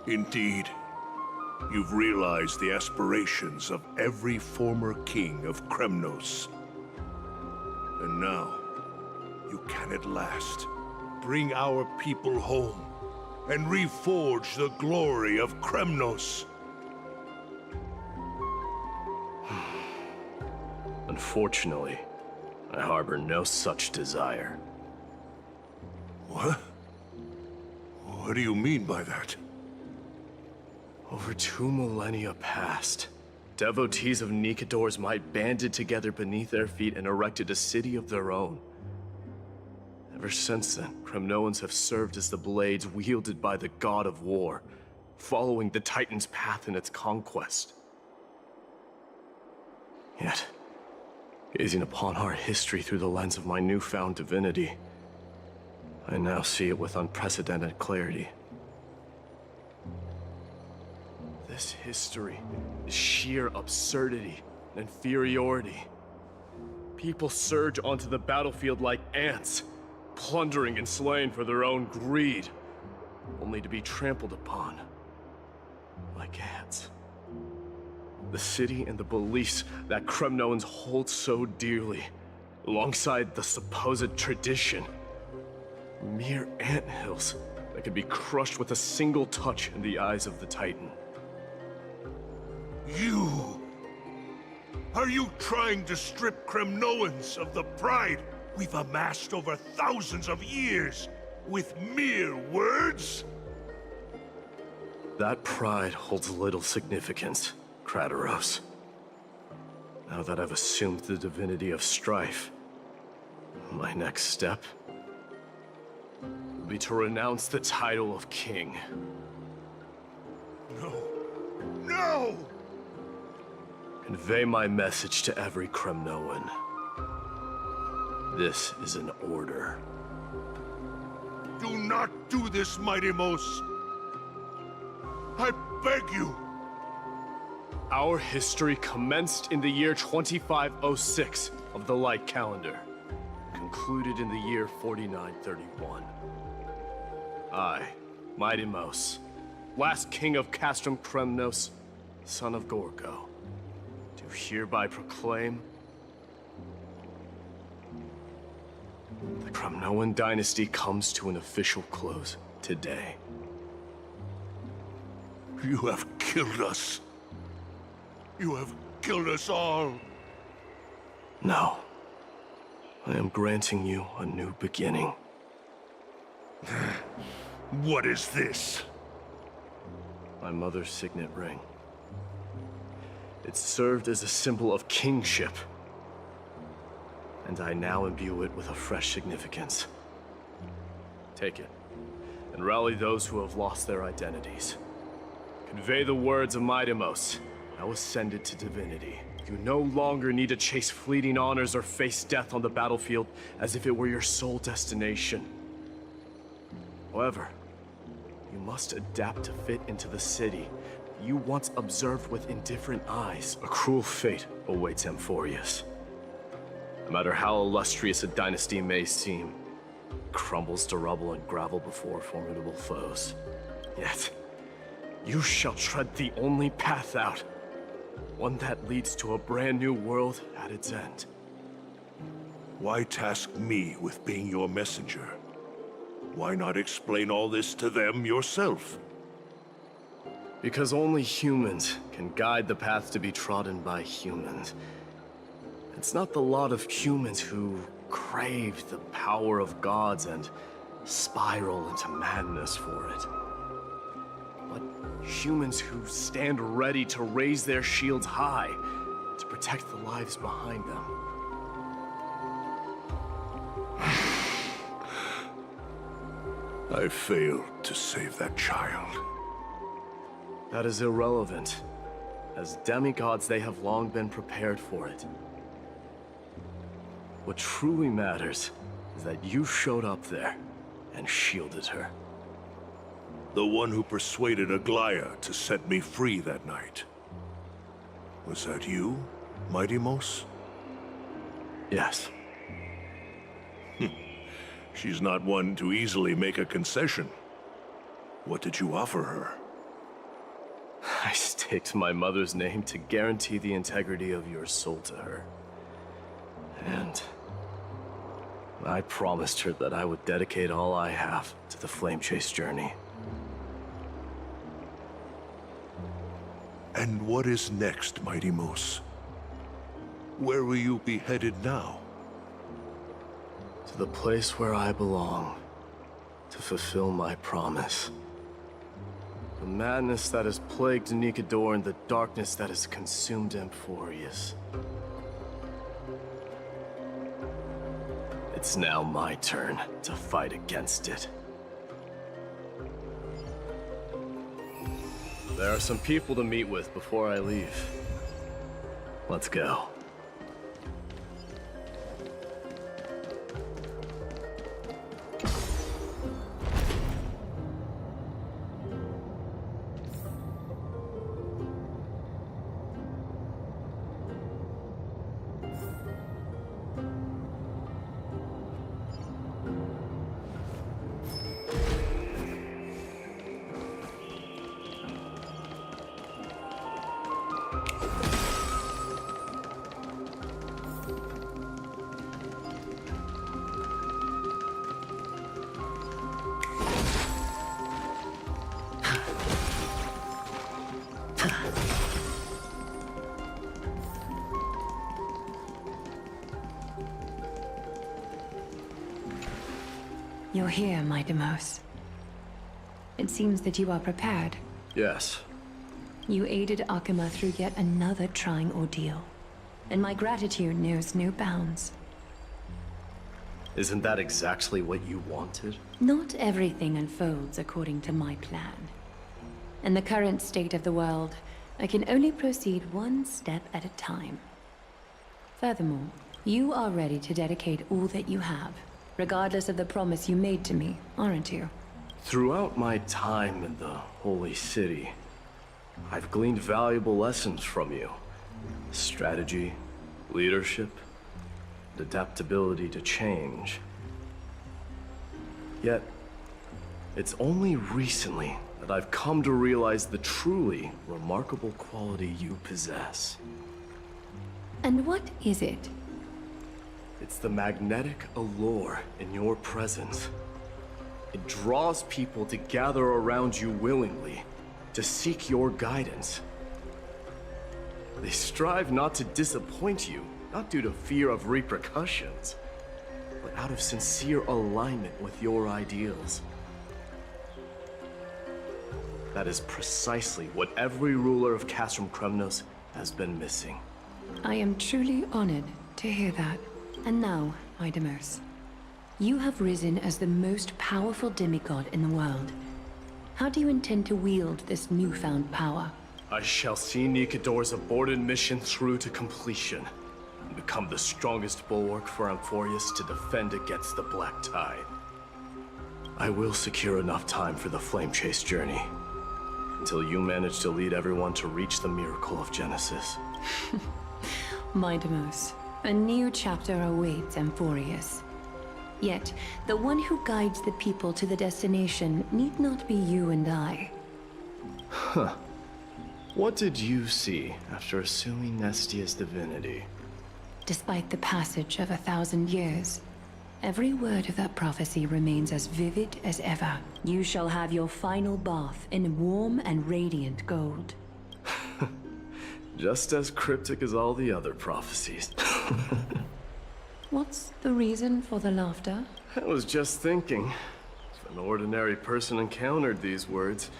Indeed, you've realized the aspirations of every former king of Kremnos. And now, you can at last bring our people home and reforge the glory of Kremnos. Unfortunately, I harbor no such desire. What? What do you mean by that? Over 2 millennia past, devotees of Nikador's might banded together beneath their feet and erected a city of their own. Ever since then, Kremnoans have served as the blades wielded by the god of war, following the Titan's path in its conquest. Yet, Gazing upon our history through the lens of my newfound divinity, I now see it with unprecedented clarity. This history is sheer absurdity and inferiority. People surge onto the battlefield like ants, plundering and slaying for their own greed, only to be trampled upon like ants. The city and the beliefs that Kremnoans hold so dearly, alongside the supposed tradition, mere anthills that could be crushed with a single touch in the eyes of the Titan. You! Are you trying to strip Kremnoans of the pride we've amassed over thousands of years with mere words? That pride holds little significance, Kratos. Now that I've assumed the divinity of strife, my next step will be to renounce the title of king. No! No! Convey my message to every Kremnoan. This is an order. Do not do this, Mighty Mos. I beg you. Our history commenced in the year 2506 of the Light Calendar, concluded in the year 4931. I, Mighty Mos, last king of Castrum Kremnos, son of Gorgo, do hereby proclaim the Kremnoan dynasty comes to an official close today. You have killed us. You have killed us all. No. I am granting you a new beginning. What is this? My mother's signet ring. It served as a symbol of kingship, and I now imbue it with a fresh significance. Take it, and rally those who have lost their identities. Convey the words of Mighty Mos, now ascended to divinity. You no longer need to chase fleeting honors or face death on the battlefield as if it were your sole destination. However, you must adapt to fit into the city you once observed with indifferent eyes. A cruel fate awaits Amphoreus. No matter how illustrious a dynasty may seem, it crumbles to rubble and gravel before formidable foes. Yet, you shall tread the only path out, one that leads to a brand new world at its end. Why task me with being your messenger? Why not explain all this to them yourself? Because only humans can guide the path to be trodden by humans. It's not the lot of humans who crave the power of gods and spiral into madness for it, but humans who stand ready to raise their shields high to protect the lives behind them. I failed to save that child. That is irrelevant. As demigods, they have long been prepared for it. What truly matters is that you showed up there and shielded her. The one who persuaded Aglaya to set me free that night. Was that you, Mighty Mos? Yes. She's not one to easily make a concession. What did you offer her? I staked my mother's name to guarantee the integrity of your soul to her. And I promised her that I would dedicate all I have to the Flame Chase journey. And what is next, Mighty Mos? Where will you be headed now? To the place where I belong, to fulfill my promise. The madness that has plagued Nikador and the darkness that has consumed Amphoreus. It's now my turn to fight against it. There are some people to meet with before I leave. Let's go. You're here, my Demos. It seems that you are prepared. Yes. You aided Akima through yet another trying ordeal, and my gratitude knows no bounds. Isn't that exactly what you wanted? Not everything unfolds according to my plan. In the current state of the world, I can only proceed one step at a time. Furthermore, you are ready to dedicate all that you have, regardless of the promise you made to me, aren't you? Throughout my time in the Holy City, I've gleaned valuable lessons from you. Strategy, leadership, adaptability to change. Yet, it's only recently that I've come to realize the truly remarkable quality you possess. And what is it? It's the magnetic allure in your presence. It draws people to gather around you willingly, to seek your guidance. They strive not to disappoint you, not due to fear of repercussions, but out of sincere alignment with your ideals. That is precisely what every ruler of Castrum Kremnos has been missing. I am truly honored to hear that. And now, Idemos, you have risen as the most powerful demigod in the world. How do you intend to wield this newfound power? I shall see Nikador's aborted mission through to completion, and become the strongest bulwark for Amphoreus to defend against the Black Tide. I will secure enough time for the Flame Chase journey, until you manage to lead everyone to reach the miracle of Genesis. My Demos, a new chapter awaits Amphoreus. Yet, the one who guides the people to the destination need not be you and I. Huh. What did you see after assuming Nestia's divinity? Despite the passage of 1,000 years, every word of that prophecy remains as vivid as ever. You shall have your final bath in warm and radiant gold. Just as cryptic as all the other prophecies. What's the reason for the laughter? I was just thinking, if an ordinary person encountered these words,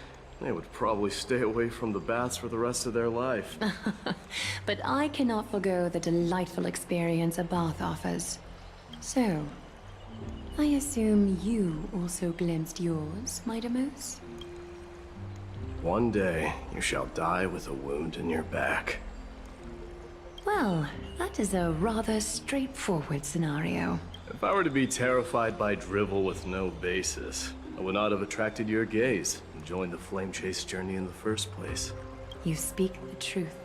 they would probably stay away from the baths for the rest of their life. But I cannot forgo the delightful experience a bath offers. So, I assume you also glimpsed yours, my Demos? One day, you shall die with a wound in your back. Well, that is a rather straightforward scenario. If I were to be terrified by drivel with no basis, I would not have attracted your gaze and joined the Flame Chase journey in the first place. You speak the truth.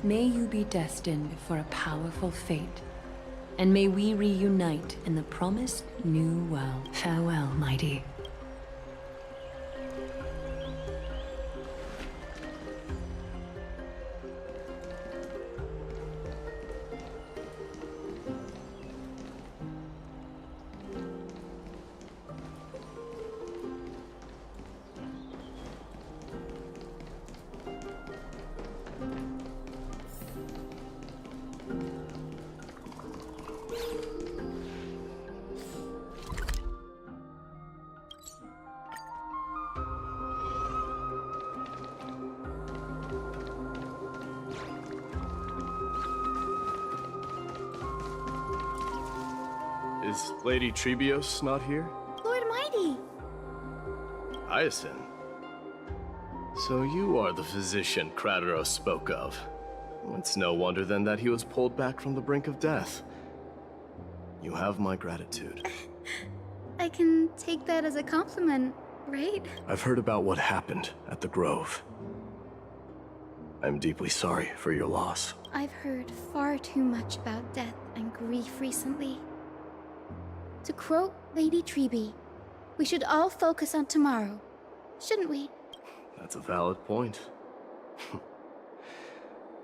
May you be destined for a powerful fate, and may we reunite in the promised new world. Farewell, mighty. Is Lady Tribbie not here? Lord Mighty! Hyacinth. So you are the physician Krateros spoke of. It's no wonder then that he was pulled back from the brink of death. You have my gratitude. I can take that as a compliment, right? I've heard about what happened at the Grove. I'm deeply sorry for your loss. I've heard far too much about death and grief recently. To quote Lady Tribbie, we should all focus on tomorrow, shouldn't we? That's a valid point.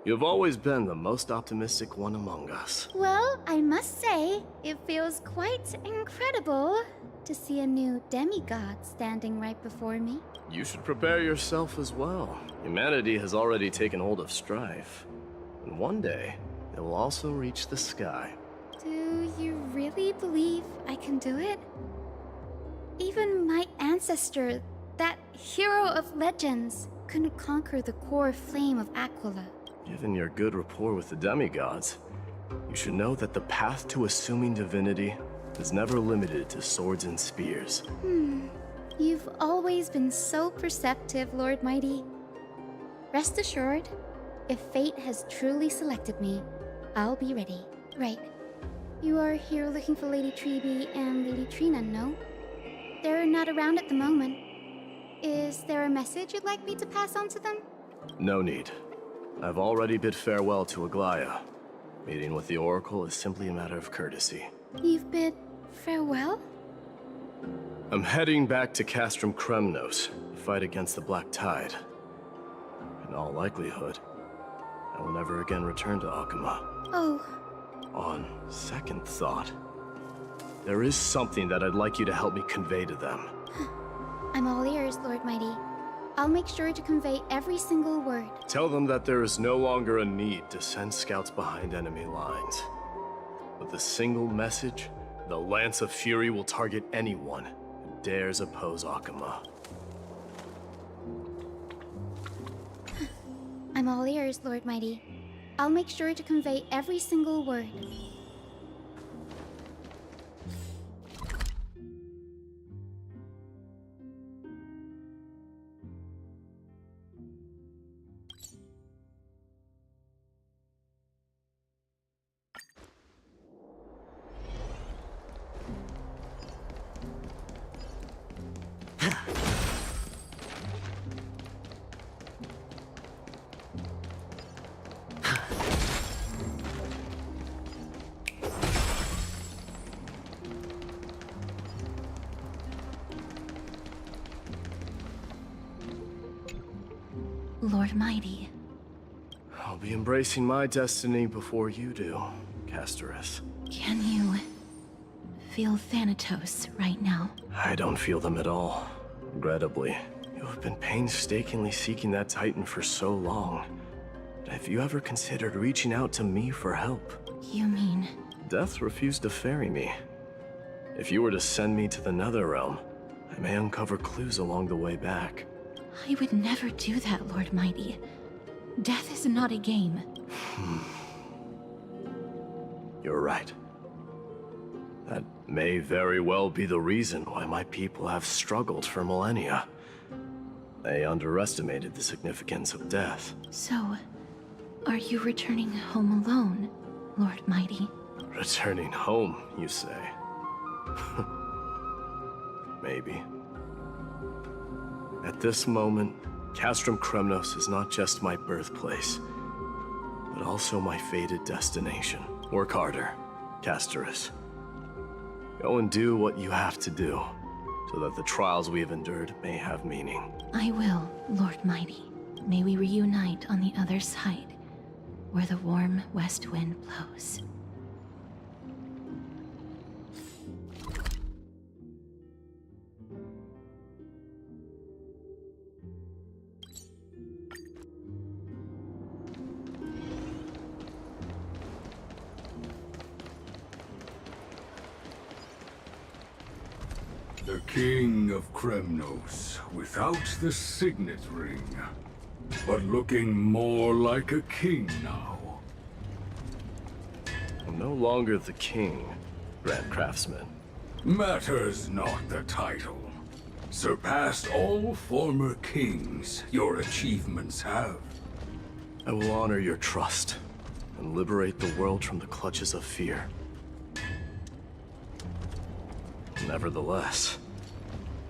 You've always been the most optimistic one among us. Well, I must say, it feels quite incredible to see a new demigod standing right before me. You should prepare yourself as well. Humanity has already taken hold of strife. And one day, it will also reach the sky. Do you really believe I can do it? Even my ancestor, that hero of legends, couldn't conquer the core flame of Aquila. Given your good rapport with the demigods, you should know that the path to assuming divinity is never limited to swords and spears. You've always been so perceptive, Lord Mighty. Rest assured, if fate has truly selected me, I'll be ready. Right. You are here looking for Lady Tribbie and Lady Trina, no? They're not around at the moment. Is there a message you'd like me to pass on to them? No need. I've already bid farewell to Aglaya. Meeting with the Oracle is simply a matter of courtesy. You've bid farewell? I'm heading back to Castrum Kremnos to fight against the Black Tide. In all likelihood, I will never again return to Akama. Oh. On second thought, there is something that I'd like you to help me convey to them. I'm all ears, Lord Mighty. I'll make sure to convey every single word. Tell them that there is no longer a need to send scouts behind enemy lines. With a single message, the Lance of Fury will target anyone who dares oppose Akama. I'm all ears, Lord Mighty. I'll make sure to convey every single word. Lord Mighty. I'll be embracing my destiny before you do, Castorus. Can you feel Thanatos right now? I don't feel them at all. Regrettably, you have been painstakingly seeking that Titan for so long. Have you ever considered reaching out to me for help? You mean? Death refused to ferry me. If you were to send me to the Netherrealm, I may uncover clues along the way back. I would never do that, Lord Mighty. Death is not a game. You're right. That may very well be the reason why my people have struggled for millennia. They underestimated the significance of death. So, are you returning home alone, Lord Mighty? Returning home, you say? Maybe. At this moment, Castrum Kremnos is not just my birthplace, but also my fated destination. Work harder, Castorus. Go and do what you have to do, so that the trials we have endured may have meaning. I will, Lord Mighty. May we reunite on the other side, where the warm west wind blows. The King of Kremnos, without the signet ring, but looking more like a king now. I'm no longer the king, Grand Craftsman. Matters not the title. Surpassed all former kings your achievements have. I will honor your trust and liberate the world from the clutches of fear. Nevertheless,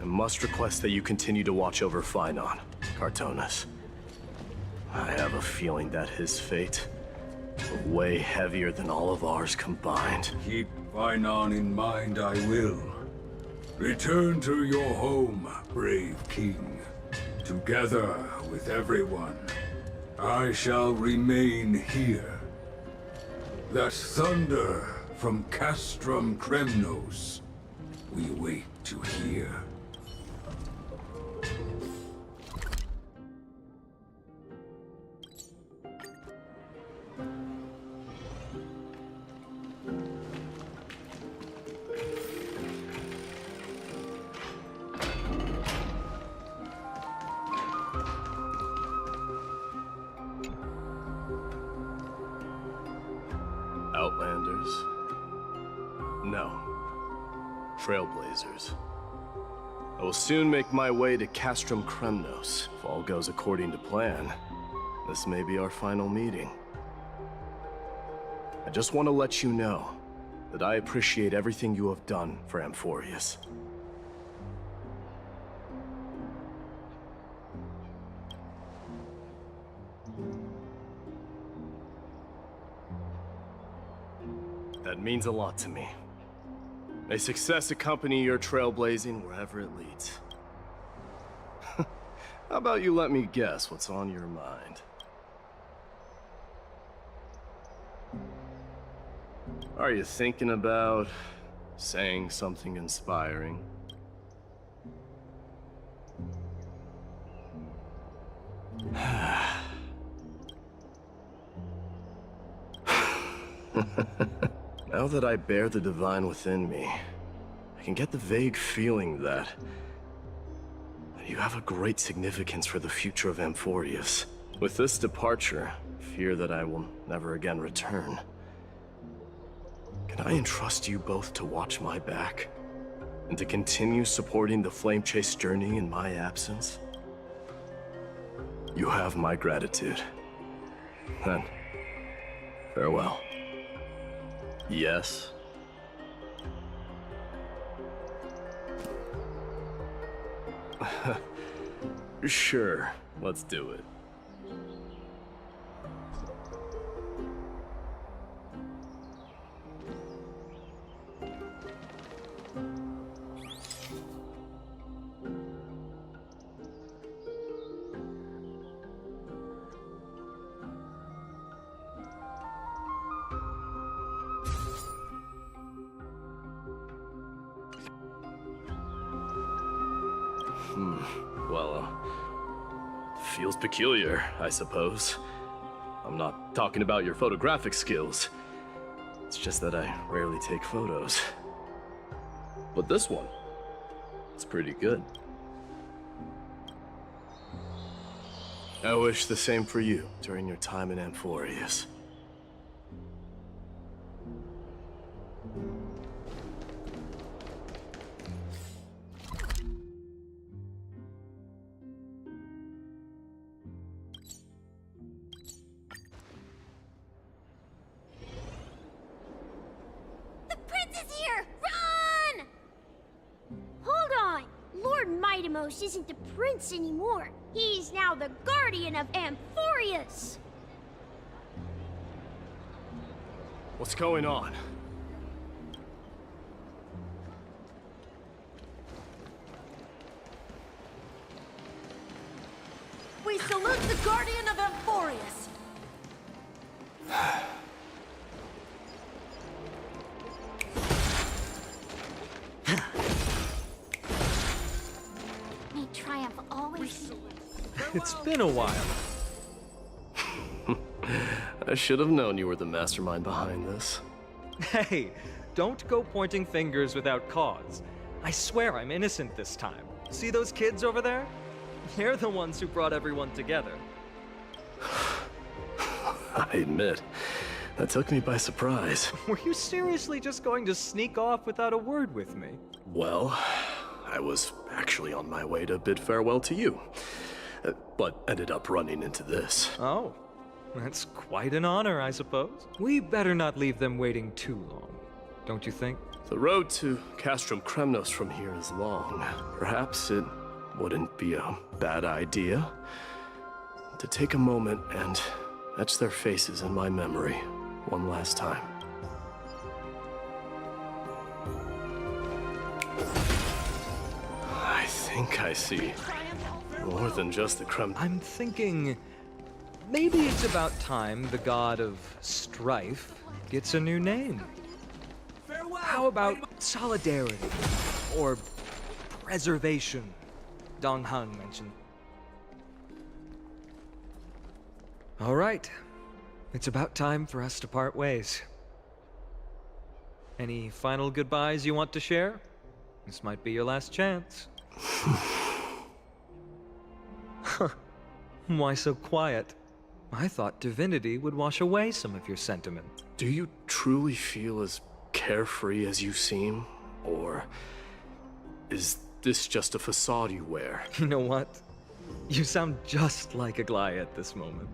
I must request that you continue to watch over Phainon, Cartonis. I have a feeling that his fate will weigh heavier than all of ours combined. Keep Phainon in mind, I will. Return to your home, brave king. Together with everyone, I shall remain here. That thunder from Castrum Kremnos we wait to hear. No. Trailblazers. I will soon make my way to Castrum Kremnos. If all goes according to plan, this may be our final meeting. I just want to let you know that I appreciate everything you have done for Amphoreus. That means a lot to me. May success accompany your trailblazing wherever it leads. How about you let me guess what's on your mind? Are you thinking about saying something inspiring? Now that I bear the divine within me, I can get the vague feeling that you have a great significance for the future of Amphoreus. With this departure, I fear that I will never again return. Can I entrust you both to watch my back? And to continue supporting the Flame Chase journey in my absence? You have my gratitude. Then, farewell. Yes? Sure, let's do it. Well, feels peculiar, I suppose. I'm not talking about your photographic skills. It's just that I rarely take photos. But this one, it's pretty good. I wish the same for you during your time in Amphoreus. Isn't the prince anymore. He's now the guardian of Amphoreus. What's going on? We salute the guardian of Amphoreus. It's been a while. I should have known you were the mastermind behind this. Hey, don't go pointing fingers without cause. I swear I'm innocent this time. See those kids over there? They're the ones who brought everyone together. I admit, that took me by surprise. Were you seriously just going to sneak off without a word with me? Well, I was actually on my way to bid farewell to you. But ended up running into this. Oh, that's quite an honor, I suppose. We better not leave them waiting too long, don't you think? The road to Castrum Kremnos from here is long. Perhaps it wouldn't be a bad idea to take a moment and etch their faces in my memory one last time. I think I see more than just the Krem. I'm thinking maybe it's about time the god of strife gets a new name. How about solidarity or preservation? Dong Han mentioned. All right, it's about time for us to part ways. Any final goodbyes you want to share? This might be your last chance. Why so quiet? I thought divinity would wash away some of your sentiment. Do you truly feel as carefree as you seem? Or is this just a facade you wear? You know what? You sound just like Aglaia at this moment.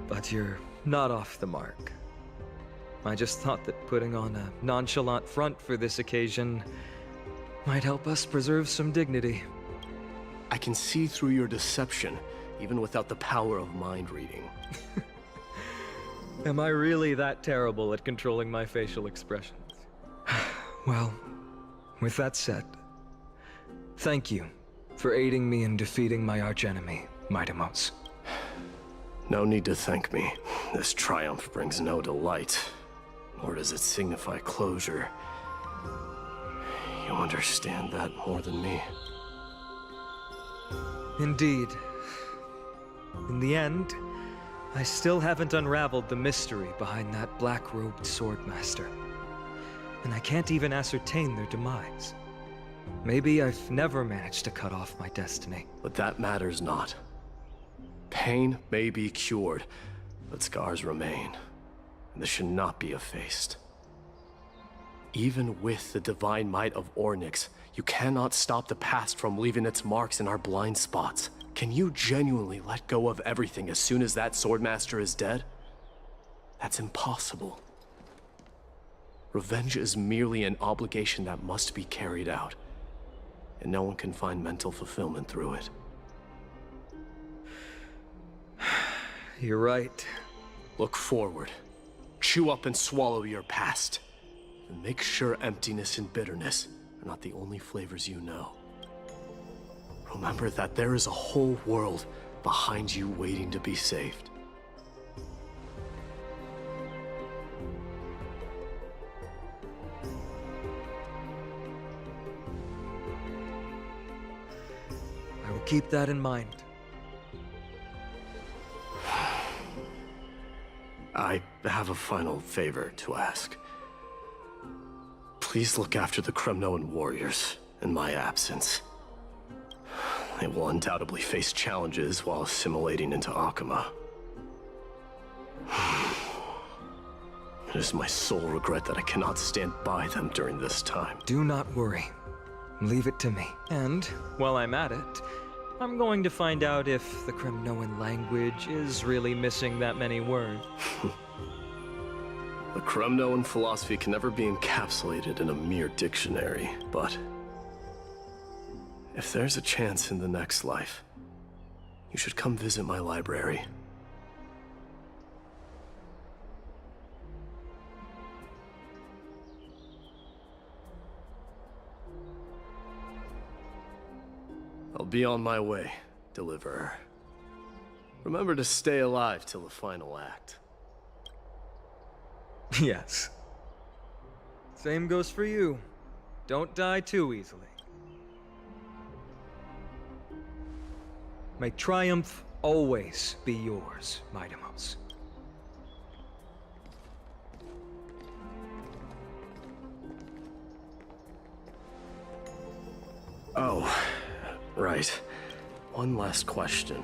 But you're not off the mark. I just thought that putting on a nonchalant front for this occasion might help us preserve some dignity. I can see through your deception, even without the power of mind reading. Am I really that terrible at controlling my facial expressions? Well, with that said, thank you for aiding me in defeating my archenemy, Midamos. No need to thank me. This triumph brings no delight, nor does it signify closure. You understand that more than me. Indeed. In the end, I still haven't unraveled the mystery behind that black-robed swordmaster. And I can't even ascertain their demise. Maybe I've never managed to cut off my destiny. But that matters not. Pain may be cured, but scars remain, and this should not be effaced. Even with the divine might of Ornyx, you cannot stop the past from leaving its marks in our blind spots. Can you genuinely let go of everything as soon as that swordmaster is dead? That's impossible. Revenge is merely an obligation that must be carried out, and no one can find mental fulfillment through it. You're right. Look forward. Chew up and swallow your past. And make sure emptiness and bitterness are not the only flavors you know. Remember that there is a whole world behind you waiting to be saved. I will keep that in mind. I have a final favor to ask. Please look after the Kremnoan warriors in my absence. They will undoubtedly face challenges while assimilating into Akama. It is my sole regret that I cannot stand by them during this time. Do not worry. Leave it to me. And, while I'm at it, I'm going to find out if the Kremnoan language is really missing that many words. The Kremnoan philosophy can never be encapsulated in a mere dictionary, but if there's a chance in the next life, you should come visit my library. I'll be on my way, Deliverer. Remember to stay alive till the final act. Yes. Same goes for you. Don't die too easily. May triumph always be yours, Midamos. Oh, right. One last question.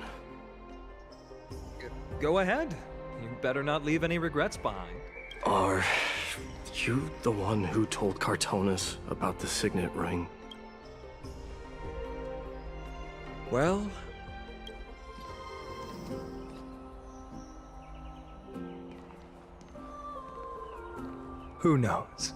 Go ahead. You better not leave any regrets behind. Are you the one who told Cartonis about the signet ring? Well... who knows?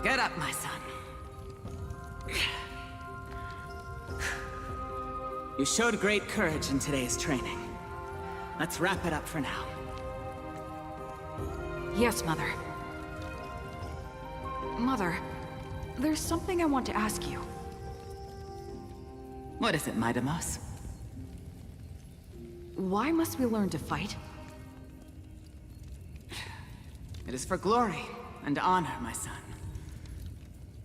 Get up, my son. You showed great courage in today's training. Let's wrap it up for now. Yes, Mother. Mother, there's something I want to ask you. What is it, Midamos? Why must we learn to fight? It is for glory and honor, my son.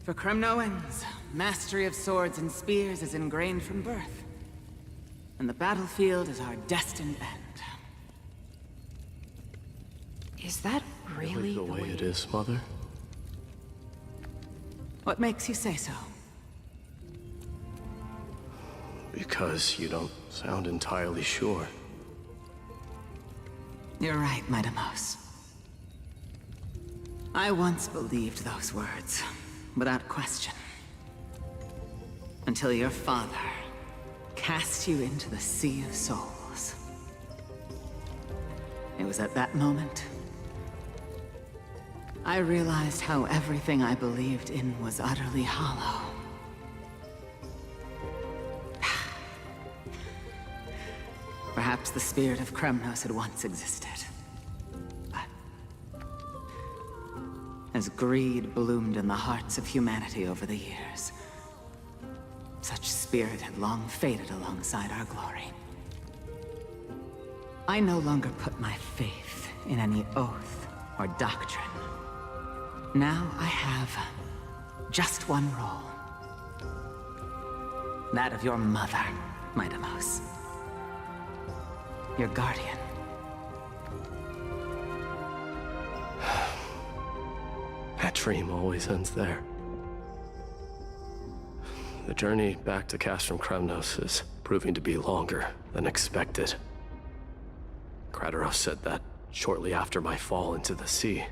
For Kremnoans, mastery of swords and spears is ingrained from birth. And the battlefield is our destined end. Is that really the way it is, Mother? What makes you say so? Because you don't sound entirely sure. You're right, Midamos. I once believed those words, without question. Until your father cast you into the Sea of Souls. It was at that moment I realized how everything I believed in was utterly hollow. Perhaps the spirit of Kremnos had once existed. But as greed bloomed in the hearts of humanity over the years, such spirit had long faded alongside our glory. I no longer put my faith in any oath or doctrine. Now I have just one role. That of your mother, Midamos. Your guardian. That dream always ends there. The journey back to Castrum Kremnos is proving to be longer than expected. Kratos said that shortly after my fall into the sea,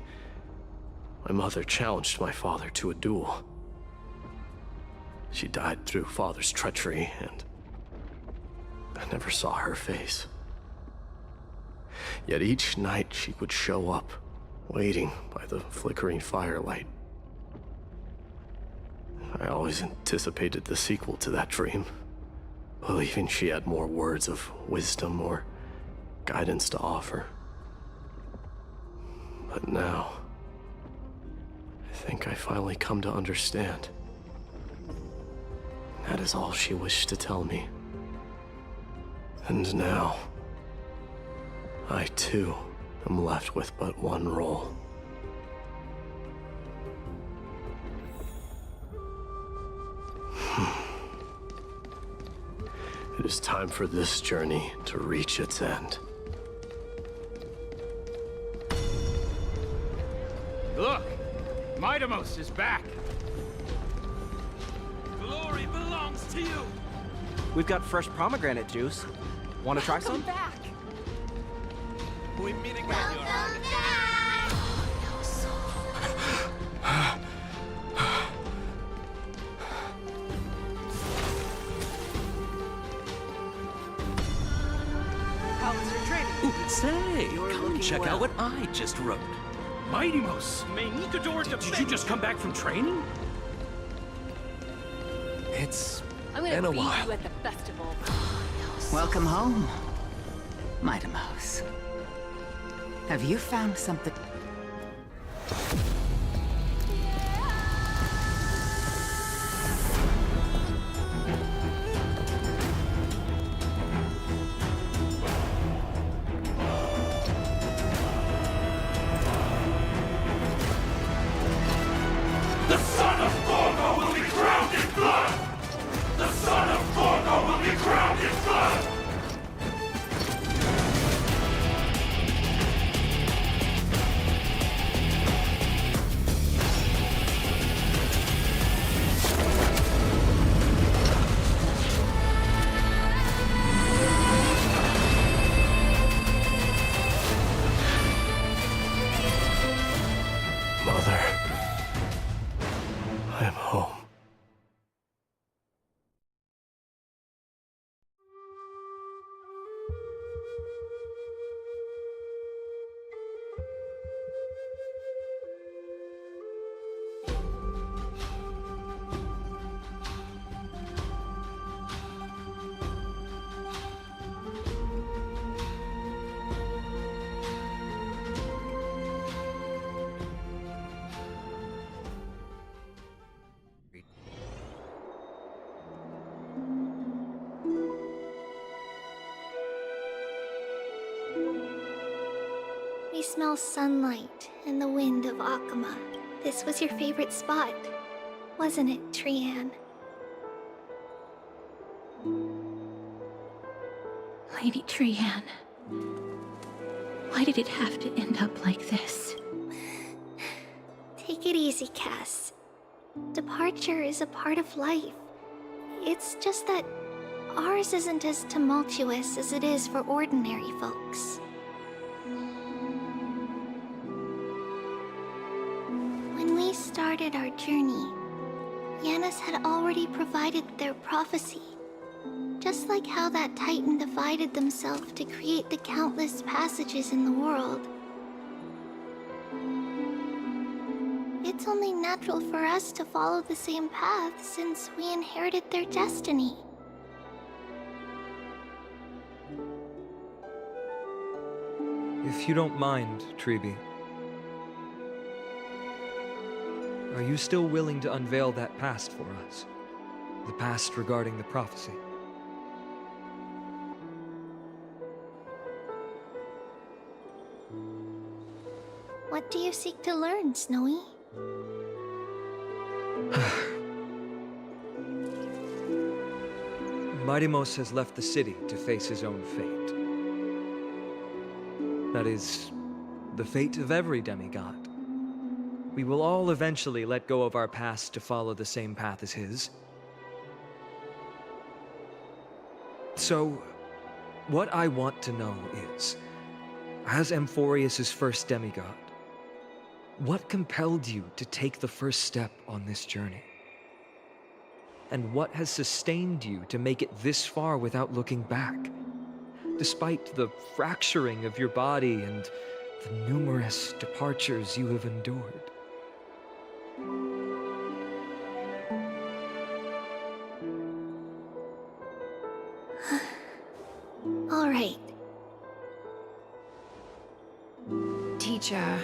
my mother challenged my father to a duel. She died through father's treachery, and I never saw her face. Yet each night she would show up, waiting by the flickering firelight. I always anticipated the sequel to that dream, believing she had more words of wisdom or guidance to offer. But now, I think I finally come to understand. That is all she wished to tell me. And now, I too am left with but one role. It is time for this journey to reach its end. Look! Midamos is back! Glory belongs to you! We've got fresh pomegranate juice. Want to try some? Back! We meet again, Your Highness. How was your training? Ooh, say, come check out what I just wrote. Midamos! Did you just come back from training? It's I'm been gonna a beat while. you at the festival. Welcome home, Midamos. Have you found something? The son of Gorgo will be crowned in blood! The son of Gorgo will be crowned in blood! Mother, I am home. We smell sunlight and the wind of Akama. This was your favorite spot, wasn't it, Trianne? Lady Trianne. Why did it have to end up like this? Take it easy, Cass. Departure is a part of life. It's just that ours isn't as tumultuous as it is for ordinary folks. When we started our journey, Yanis had already provided their prophecy. Just like how that Titan divided themselves to create the countless passages in the world. It's only natural for us to follow the same path since we inherited their destiny. If you don't mind, Tribbie, are you still willing to unveil that past for us? The past regarding the prophecy? What do you seek to learn, Snowy? Mightimos has left the city to face his own fate. That is, the fate of every demigod. We will all eventually let go of our past to follow the same path as his. So, what I want to know is, as Amphoreus' first demigod, what compelled you to take the first step on this journey? And what has sustained you to make it this far without looking back? Despite the fracturing of your body and the numerous departures you have endured. All right. Teacher,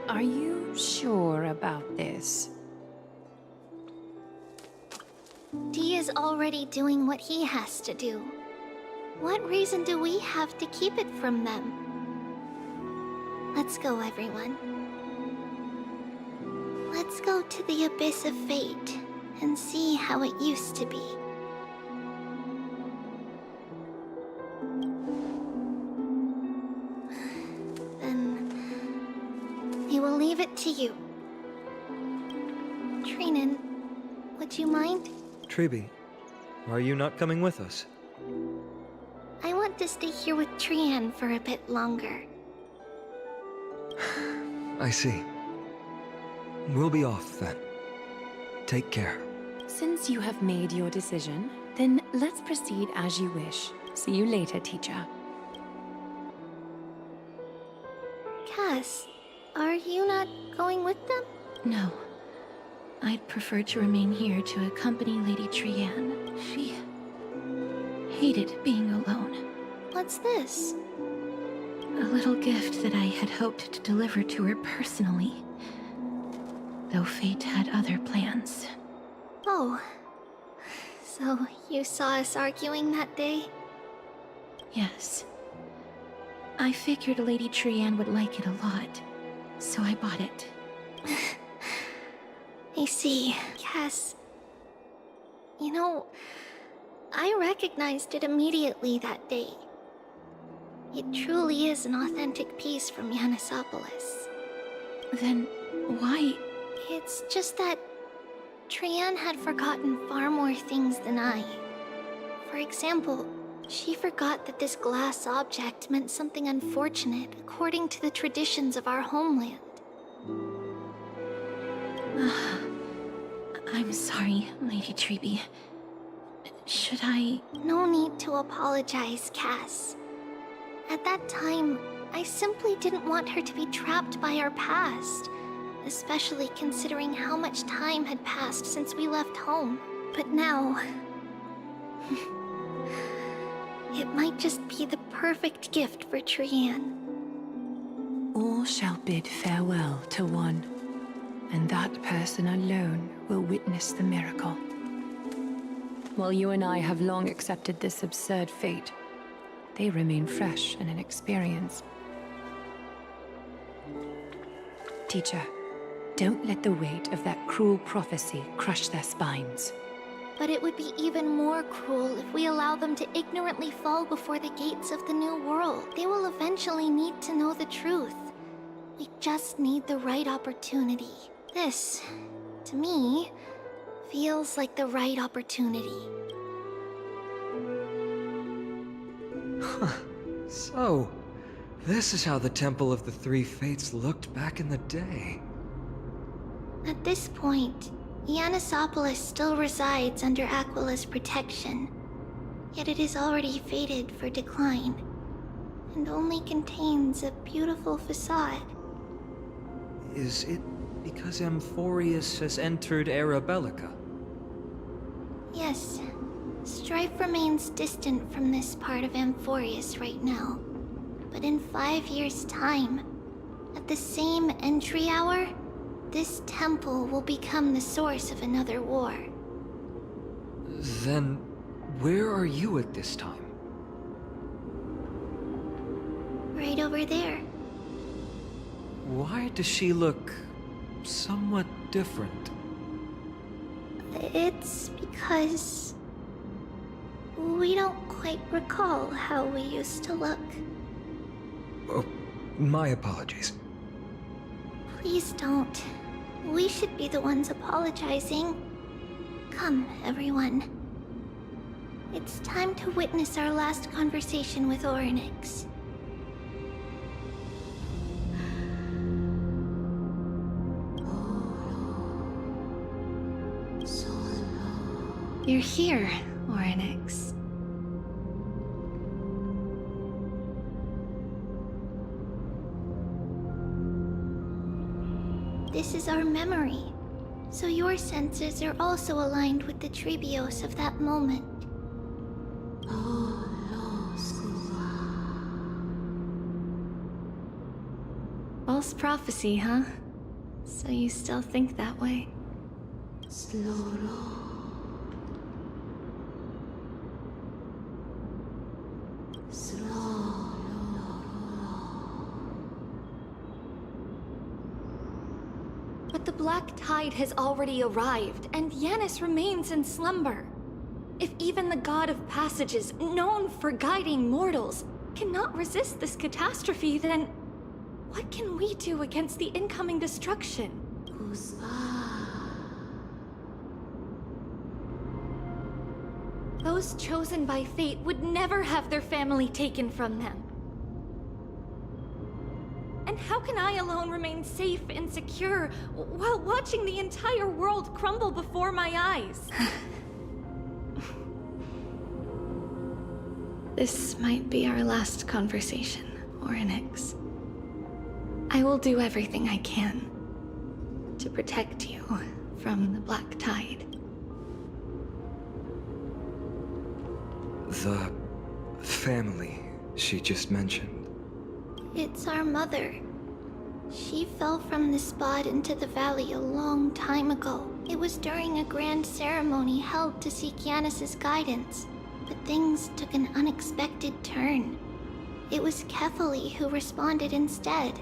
are you sure about this? Dee is already doing what he has to do. What reason do we have to keep it from them? Let's go, everyone. Let's go to the abyss of fate and see how it used to be. Then we will leave it to you. Trinan, would you mind? Tribbie, are you not coming with us? I want to stay here with Trian for a bit longer. I see. We'll be off then. Take care. Since you have made your decision, then let's proceed as you wish. See you later, teacher. Cass, are you not going with them? No. I'd prefer to remain here to accompany Lady Trian. She hated being alone. What's this? A little gift that I had hoped to deliver to her personally. Though fate had other plans. Oh. So you saw us arguing that day? Yes. I figured Lady Trian would like it a lot, so I bought it. I see. Cass. You know, I recognized it immediately that day. It truly is an authentic piece from Yanisopolis. Then why? It's just that Trian had forgotten far more things than I. For example, she forgot that this glass object meant something unfortunate according to the traditions of our homeland. I'm sorry, Lady Tribbie. Should I? No need to apologize, Cass. At that time, I simply didn't want her to be trapped by our past, especially considering how much time had passed since we left home. But now... it might just be the perfect gift for Trian. All shall bid farewell to one, and that person alone will witness the miracle. While you and I have long accepted this absurd fate, they remain fresh and inexperienced. Teacher, don't let the weight of that cruel prophecy crush their spines. But it would be even more cruel if we allow them to ignorantly fall before the gates of the new world. They will eventually need to know the truth. We just need the right opportunity. This, to me, feels like the right opportunity. So, this is how the Temple of the Three Fates looked back in the day. At this point, Yanisopolis still resides under Aquila's protection, yet it is already fated for decline, and only contains a beautiful facade. Is it because Amphoreus has entered Era Bellica? Yes, Strife remains distant from this part of Amphoreus right now. But in 5 years' time, at the same entry hour, this temple will become the source of another war. Then, where are you at this time? Right over there. Why does she look somewhat different? It's because we don't quite recall how we used to look. Oh, my apologies. Please don't. We should be the ones apologizing. Come, everyone. It's time to witness our last conversation with Orynyx. You're here, Orynyx. This is our memory, so your senses are also aligned with the Tribbios of that moment. False prophecy, huh? So you still think that way? But the Black Tide has already arrived, and Yanis remains in slumber. If even the God of Passages, known for guiding mortals, cannot resist this catastrophe, then what can we do against the incoming destruction? Those chosen by fate would never have their family taken from them. And how can I alone remain safe and secure while watching the entire world crumble before my eyes? This might be our last conversation, Orynyx. I will do everything I can to protect you from the Black Tide. The family she just mentioned. It's our mother. She fell from the spot into the valley a long time ago. It was during a grand ceremony held to seek Yanis's guidance, but things took an unexpected turn. It was Kefali who responded instead.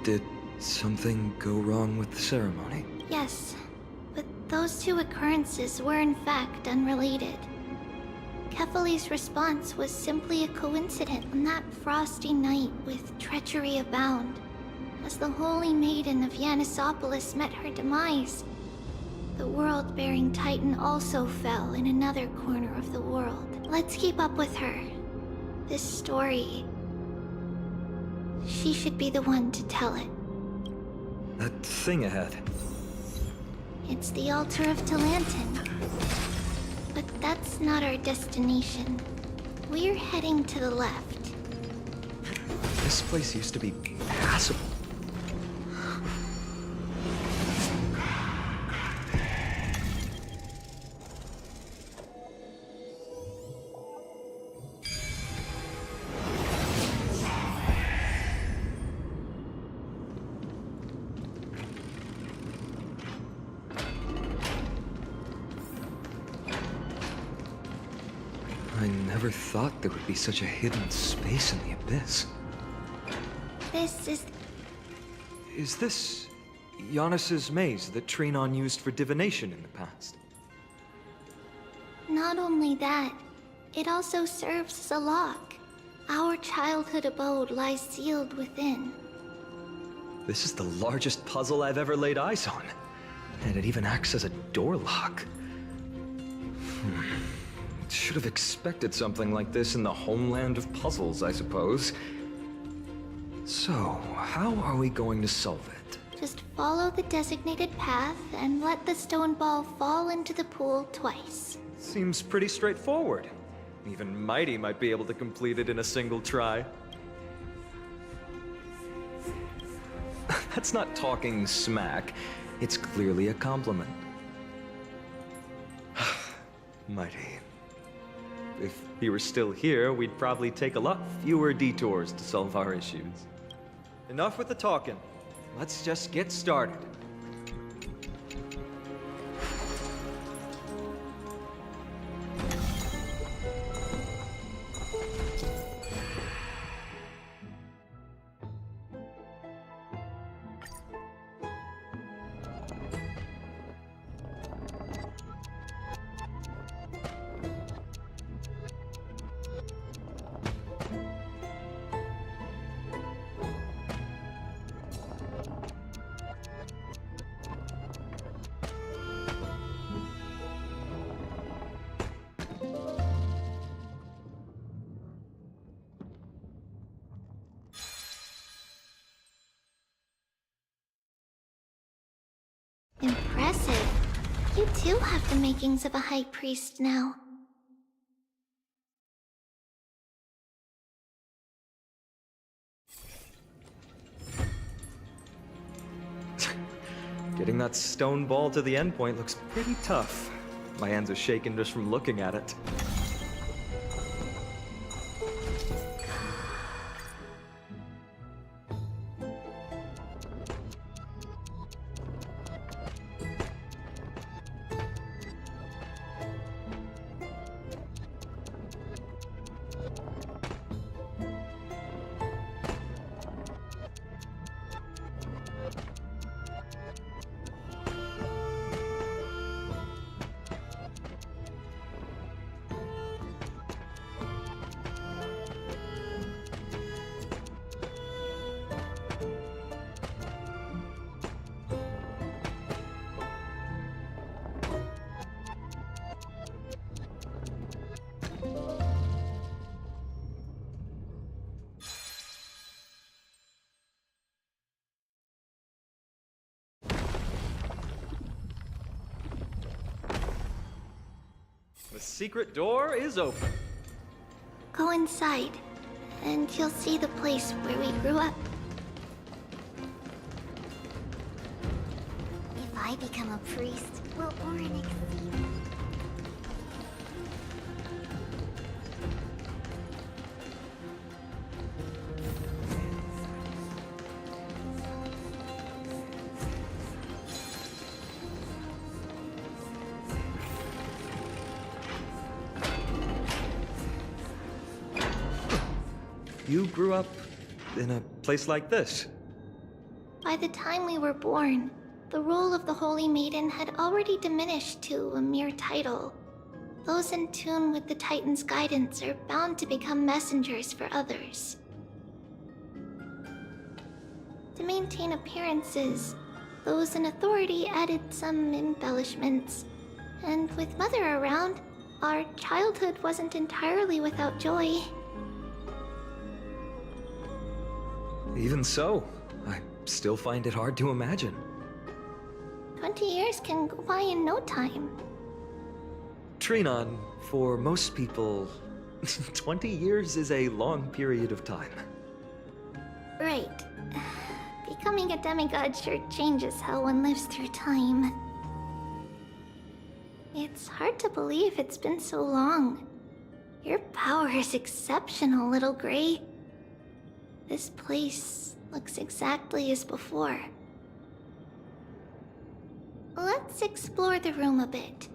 Did something go wrong with the ceremony? Yes, but those two occurrences were in fact unrelated. Kefali's response was simply a coincidence on that frosty night with treachery abound. As the Holy Maiden of Yanisopolis met her demise, the world-bearing Titan also fell in another corner of the world. Let's keep up with her. This story, she should be the one to tell it. That thing ahead. It's the altar of Talantin. But that's not our destination. We're heading to the left. This place used to be passable. I never thought there would be such a hidden space in the abyss. This is... Is this Yanis's maze that Trinon used for divination in the past? Not only that, it also serves as a lock. Our childhood abode lies sealed within. This is the largest puzzle I've ever laid eyes on. And it even acts as a door lock. Should have expected something like this in the homeland of puzzles, I suppose. So, how are we going to solve it? Just follow the designated path and let the stone ball fall into the pool twice. Seems pretty straightforward. Even Mighty might be able to complete it in a single try. That's not talking smack. It's clearly a compliment. Mighty. If he were still here, we'd probably take a lot fewer detours to solve our issues. Enough with the talking. Let's just get started. Impressive. You too have the makings of a high priest now. Getting that stone ball to the endpoint looks pretty tough. My hands are shaking just from looking at it. The secret door is open. Go inside, and you'll see the place where we grew up. If I become a priest, will Orin exceed me? You grew up in a place like this? By the time we were born, the role of the Holy Maiden had already diminished to a mere title. Those in tune with the Titan's guidance are bound to become messengers for others. To maintain appearances, those in authority added some embellishments. And with Mother around, our childhood wasn't entirely without joy. Even so, I still find it hard to imagine. 20 years can go by in no time. Trinon, for most people, 20 years is a long period of time. Right. Becoming a demigod sure changes how one lives through time. It's hard to believe it's been so long. Your power is exceptional, Little Gray. This place looks exactly as before. Let's explore the room a bit.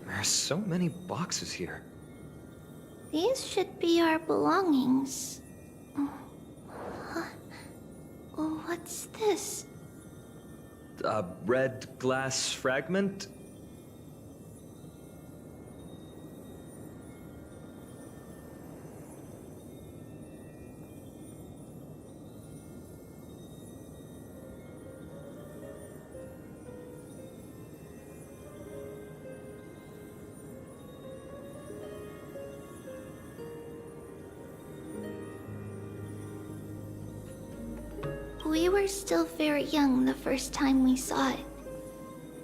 There's so many boxes here. These should be our belongings. What's this? A red glass fragment? We were still very young the first time we saw it.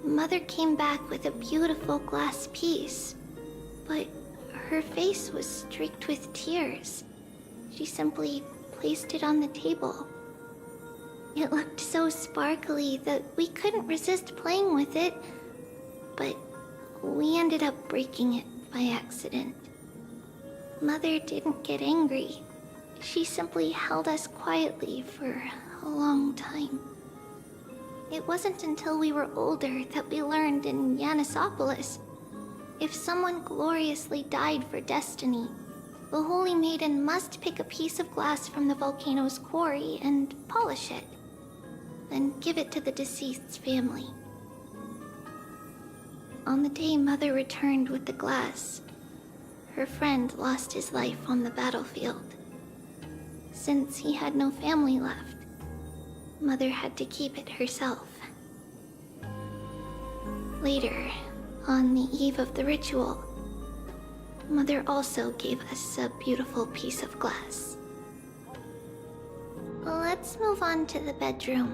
Mother came back with a beautiful glass piece, but her face was streaked with tears. She simply placed it on the table. It looked so sparkly that we couldn't resist playing with it, but we ended up breaking it by accident. Mother didn't get angry. She simply held us quietly for a long time. It wasn't until we were older that we learned in Yanisopolis, if someone gloriously died for destiny, the Holy Maiden must pick a piece of glass from the volcano's quarry and polish it, then give it to the deceased's family. On the day Mother returned with the glass, her friend lost his life on the battlefield. Since he had no family left, Mother had to keep it herself. Later, on the eve of the ritual, Mother also gave us a beautiful piece of glass. Let's move on to the bedroom.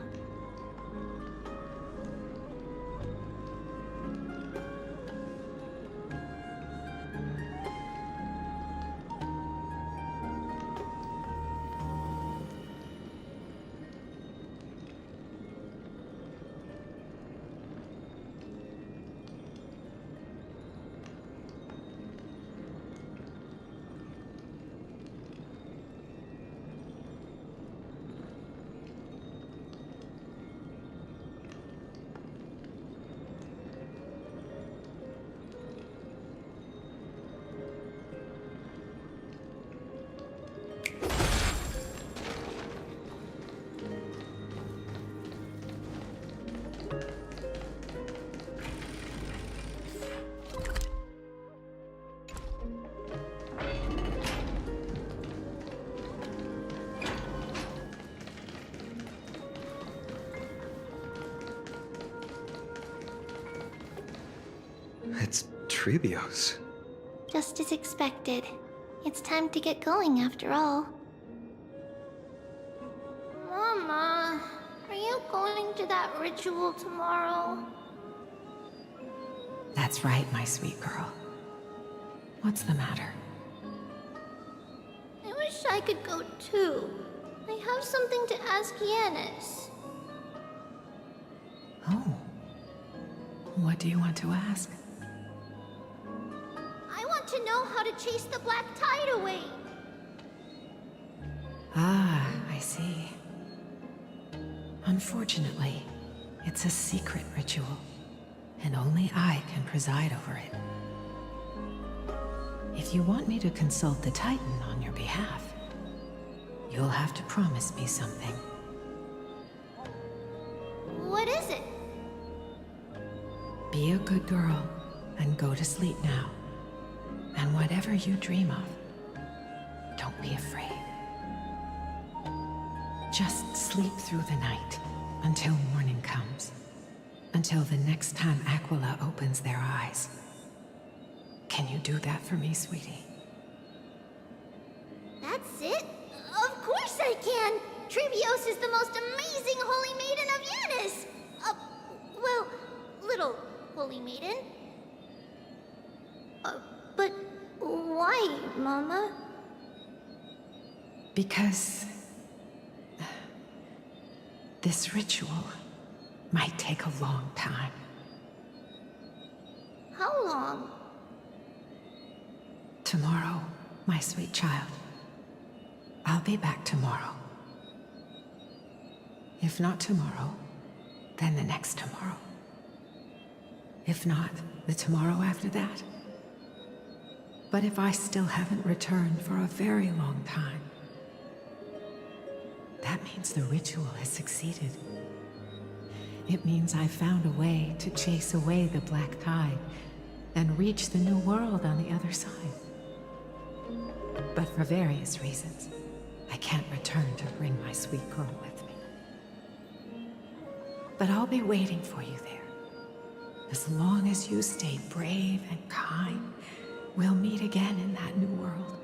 It's Tribbio's. Just as expected. It's time to get going after all. Mama, are you going to that ritual tomorrow? That's right, my sweet girl. What's the matter? I wish I could go too. I have something to ask Yanis. Oh. What do you want to ask? I want to know how to chase the black tide away. Ah, I see. Unfortunately, it's a secret ritual, and only I can preside over it. If you want me to consult the Titan on your behalf, you'll have to promise me something. What is it? Be a good girl and go to sleep now. And whatever you dream of, don't be afraid. Just sleep through the night until morning comes. Until the next time Aquila opens their eyes. Can you do that for me, sweetie? That's it? Of course I can! Tribbie is the most amazing Holy Maiden of Yanis! Well, little Holy Maiden. But why, Mama? Because this ritual might take a long time. How long? Tomorrow, my sweet child. I'll be back tomorrow. If not tomorrow, then the next tomorrow. If not, the tomorrow after that. But if I still haven't returned for a very long time, That means the ritual has succeeded. It means I found a way to chase away the black tide and reach the new world on the other side. But for various reasons, I can't return to bring my sweet girl with me. But I'll be waiting for you there. As long as you stay brave and kind, we'll meet again in that new world.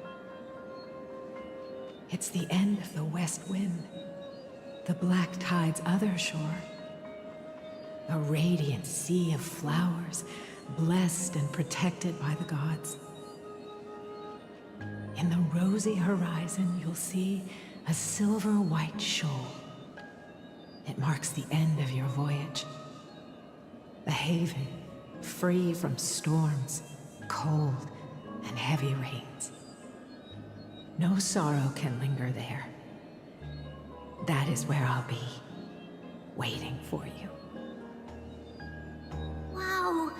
It's the end of the West Wind, the black tide's other shore. A radiant sea of flowers, blessed and protected by the gods. In the rosy horizon, you'll see a silver-white shoal. It marks the end of your voyage. A haven, free from storms, cold, and heavy rains. No sorrow can linger there. That is where I'll be, waiting for you. Wow,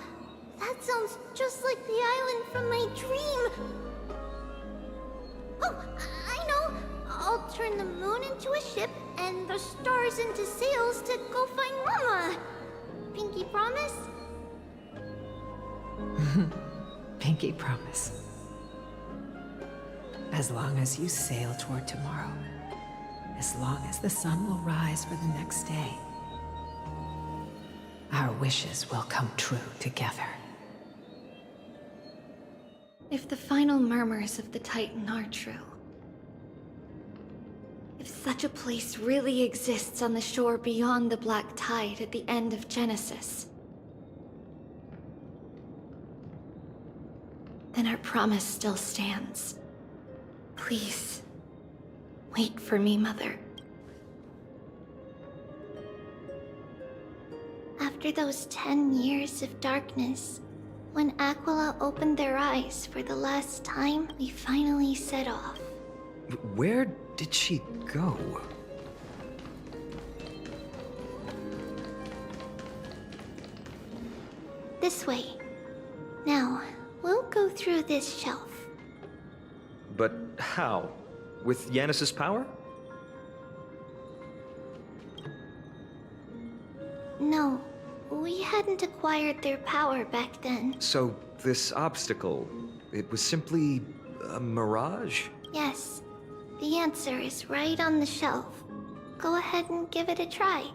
that sounds just like the island from my dream. Oh, I know. I'll turn the moon into a ship and the stars into sails to go find Mama. Pinky promise? Pinky promise. As long as you sail toward tomorrow, as long as the sun will rise for the next day, our wishes will come true together. If the final murmurs of the Titan are true, if such a place really exists on the shore beyond the Black Tide at the end of Genesis, then our promise still stands. Please, wait for me, Mother. After those 10 years of darkness, when Aquila opened their eyes for the last time, we finally set off. Where did she go? This way. Now, we'll go through this shelf. But how? With Yanis's power? No, we hadn't acquired their power back then. So this obstacle, it was simply a mirage? Yes, the answer is right on the shelf. Go ahead and give it a try.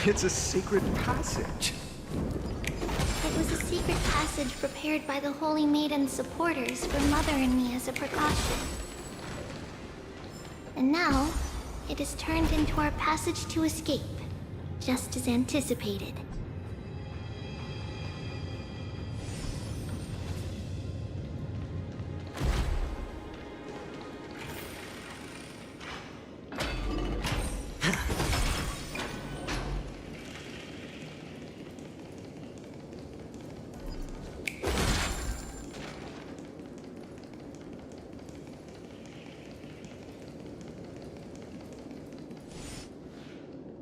It's a secret passage. It was a secret passage prepared by the Holy Maiden's supporters for Mother and me as a precaution. And now, it is turned into our passage to escape, just as anticipated.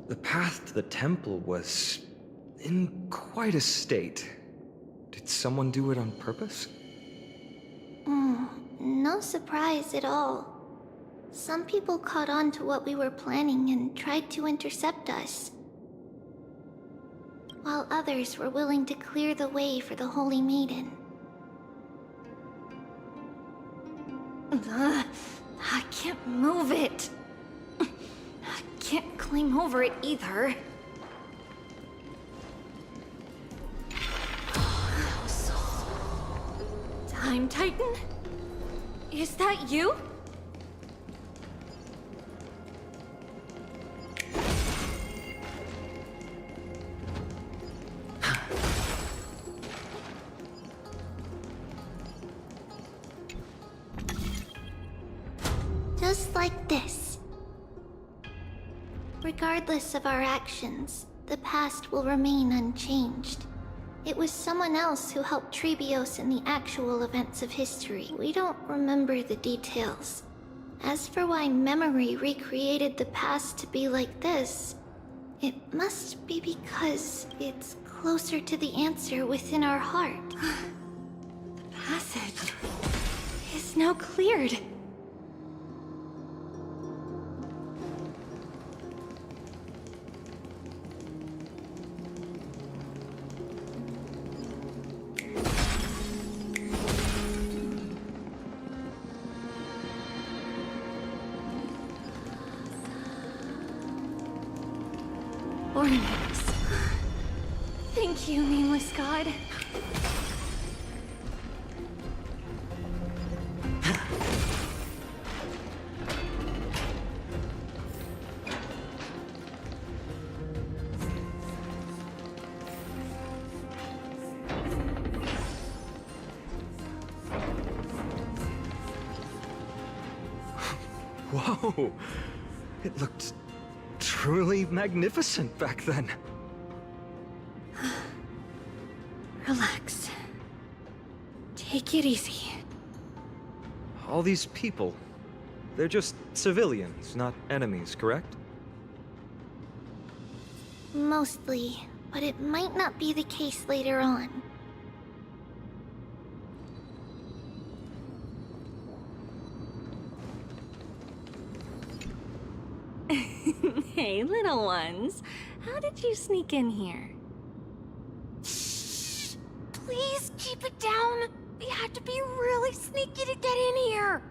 The path to the temple was in quite a state. Did someone do it on purpose? No surprise at all. Some people caught on to what we were planning and tried to intercept us, while others were willing to clear the way for the Holy Maiden. I can't move it. I can't climb over it either. Time Titan? Is that you? Just like this. Regardless of our actions, the past will remain unchanged. It was someone else who helped Tribbios in the actual events of history. We don't remember the details. As for why memory recreated the past to be like this, it must be because it's closer to the answer within our heart. passage is now cleared. Ornaments. Thank you, nameless god. Whoa! It looked truly magnificent back then. Relax. Take it easy. All these people, they're just civilians, not enemies, correct? Mostly, but it might not be the case later on. Hey, little ones. How did you sneak in here? Shh! Please keep it down. We had to be really sneaky to get in here.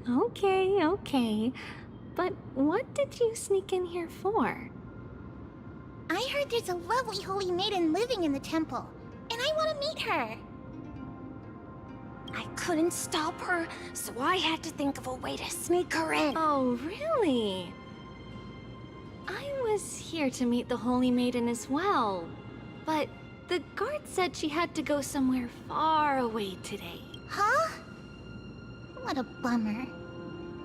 Okay. But what did you sneak in here for? I heard there's a lovely holy maiden living in the temple, and I want to meet her. I couldn't stop her, so I had to think of a way to sneak her in. Oh, really? I was here to meet the Holy Maiden as well, but the guard said she had to go somewhere far away today. Huh? What a bummer.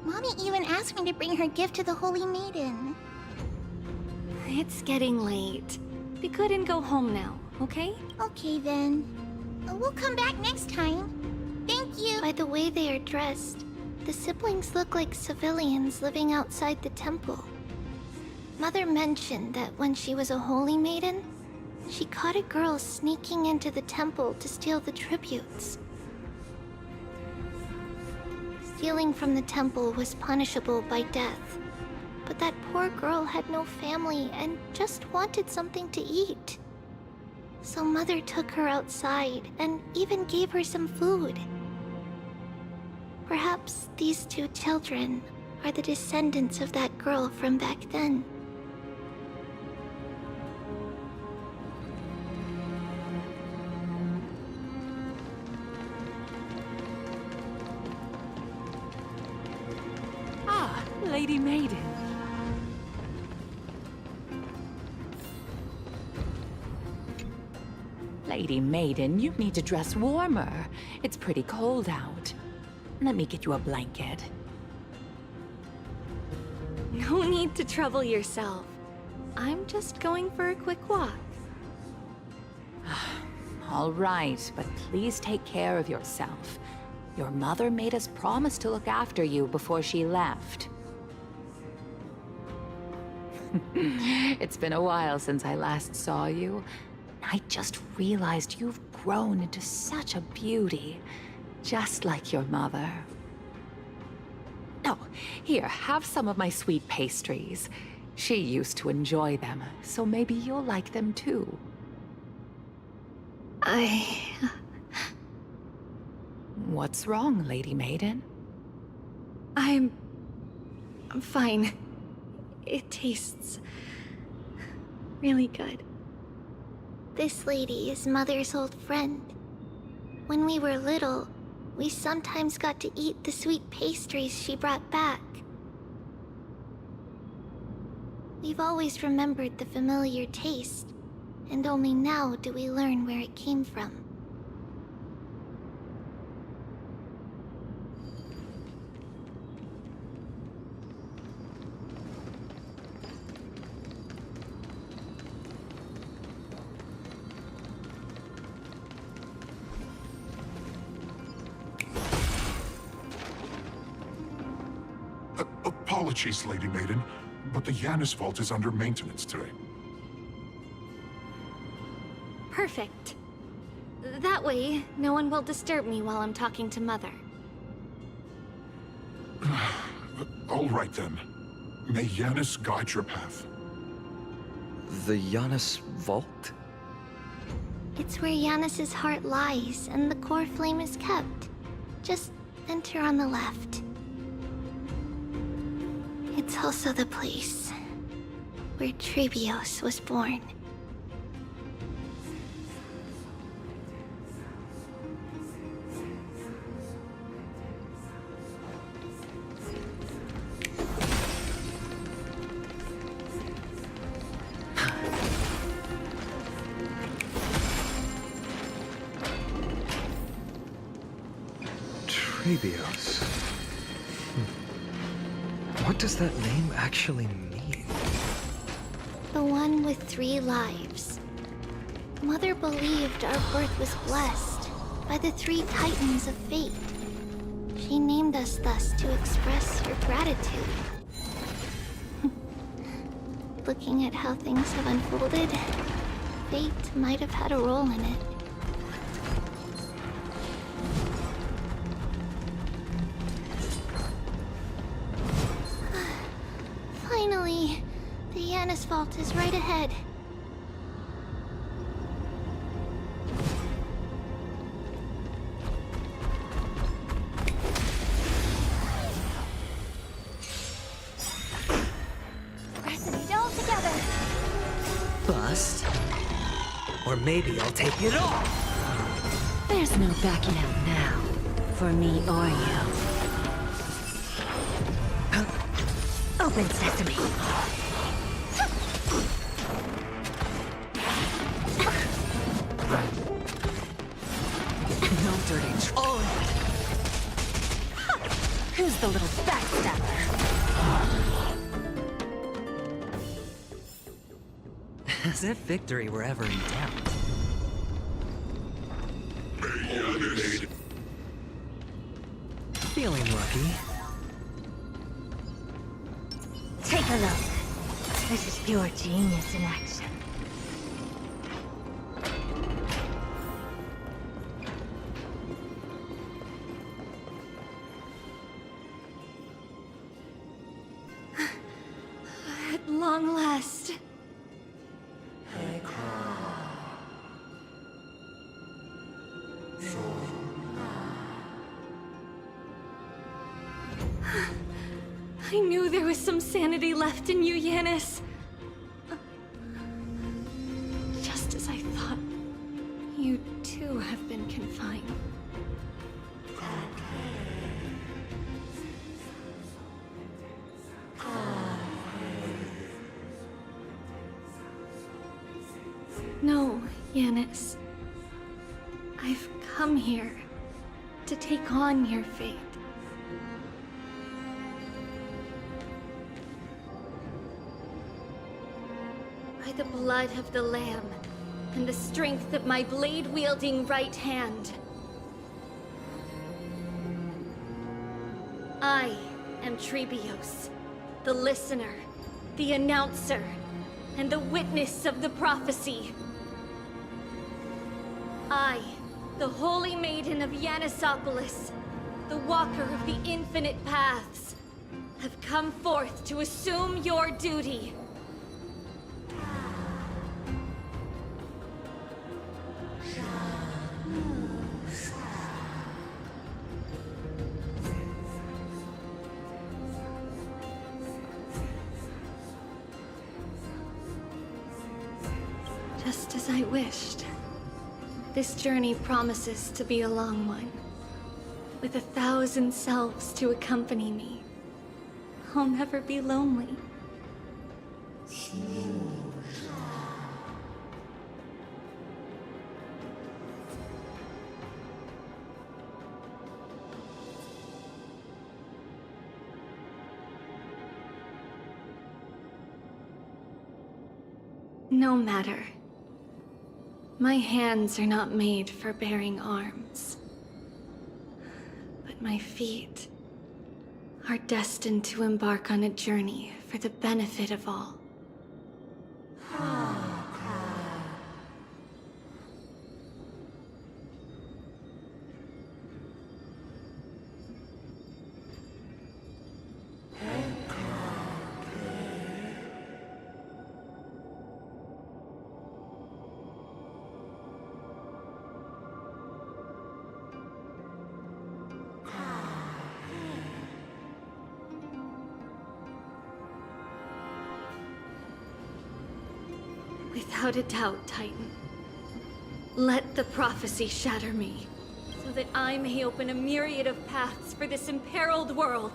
Mommy even asked me to bring her gift to the Holy Maiden. It's getting late. We couldn't go home now, okay? Okay then. We'll come back next time. Thank you. By the way they are dressed, the siblings look like civilians living outside the temple. Mother mentioned that when she was a holy maiden, she caught a girl sneaking into the temple to steal the tributes. Stealing from the temple was punishable by death, but that poor girl had no family and just wanted something to eat. So Mother took her outside and even gave her some food. Perhaps these two children are the descendants of that girl from back then. Ah, Lady Maiden. Lady Maiden, you need to dress warmer. It's pretty cold out. Let me get you a blanket. No need to trouble yourself. I'm just going for a quick walk. All right, but please take care of yourself. Your mother made us promise to look after you before she left. It's been a while since I last saw you. I just realized you've grown into such a beauty. Just like your mother. Oh, here, have some of my sweet pastries. She used to enjoy them, so maybe you'll like them too. What's wrong, Lady Maiden? I'm fine. It tastes really good. This lady is Mother's old friend. When we were little, we sometimes got to eat the sweet pastries she brought back. We've always remembered the familiar taste, and only now do we learn where it came from. Apologies, Lady Maiden, but the Yanis Vault is under maintenance today. Perfect. That way, no one will disturb me while I'm talking to Mother. All right then. May Yanis guide your path. The Yanis Vault? It's where Yanis's heart lies, and the core flame is kept. Just enter on the left. It's also the place where Tribbie was born. Tribbie. What does that name actually mean? The one with 3 lives. Mother believed our birth was blessed by the 3 titans of fate. She named us thus to express her gratitude. Looking at how things have unfolded, fate might have had a role in it. Finally, the Yanis Vault is right ahead. Press it all together. Bust. Or maybe I'll take it all. There's no backing out now, for me or you. Open sesame. No dirty Oh. Who's the little backstabber? As if victory were ever in doubt. Feeling lucky. Take a look. This is pure genius in action. At long last. I knew there was some sanity left in you, Yanis. Just as I thought, you too have been confined. No, Yanis. I've come here to take on your fate. By the blood of the Lamb, and the strength of my blade-wielding right hand. I am Tribbie, the listener, the announcer, and the witness of the prophecy. I, the Holy Maiden of Yanisopolis, the Walker of the Infinite Paths, have come forth to assume your duty. Just as I wished. This journey promises to be a long one, with 1,000 selves to accompany me. I'll never be lonely. No matter. My hands are not made for bearing arms. But my feet are destined to embark on a journey for the benefit of all. Without a doubt, Titan. Let the prophecy shatter me, so that I may open a myriad of paths for this imperiled world.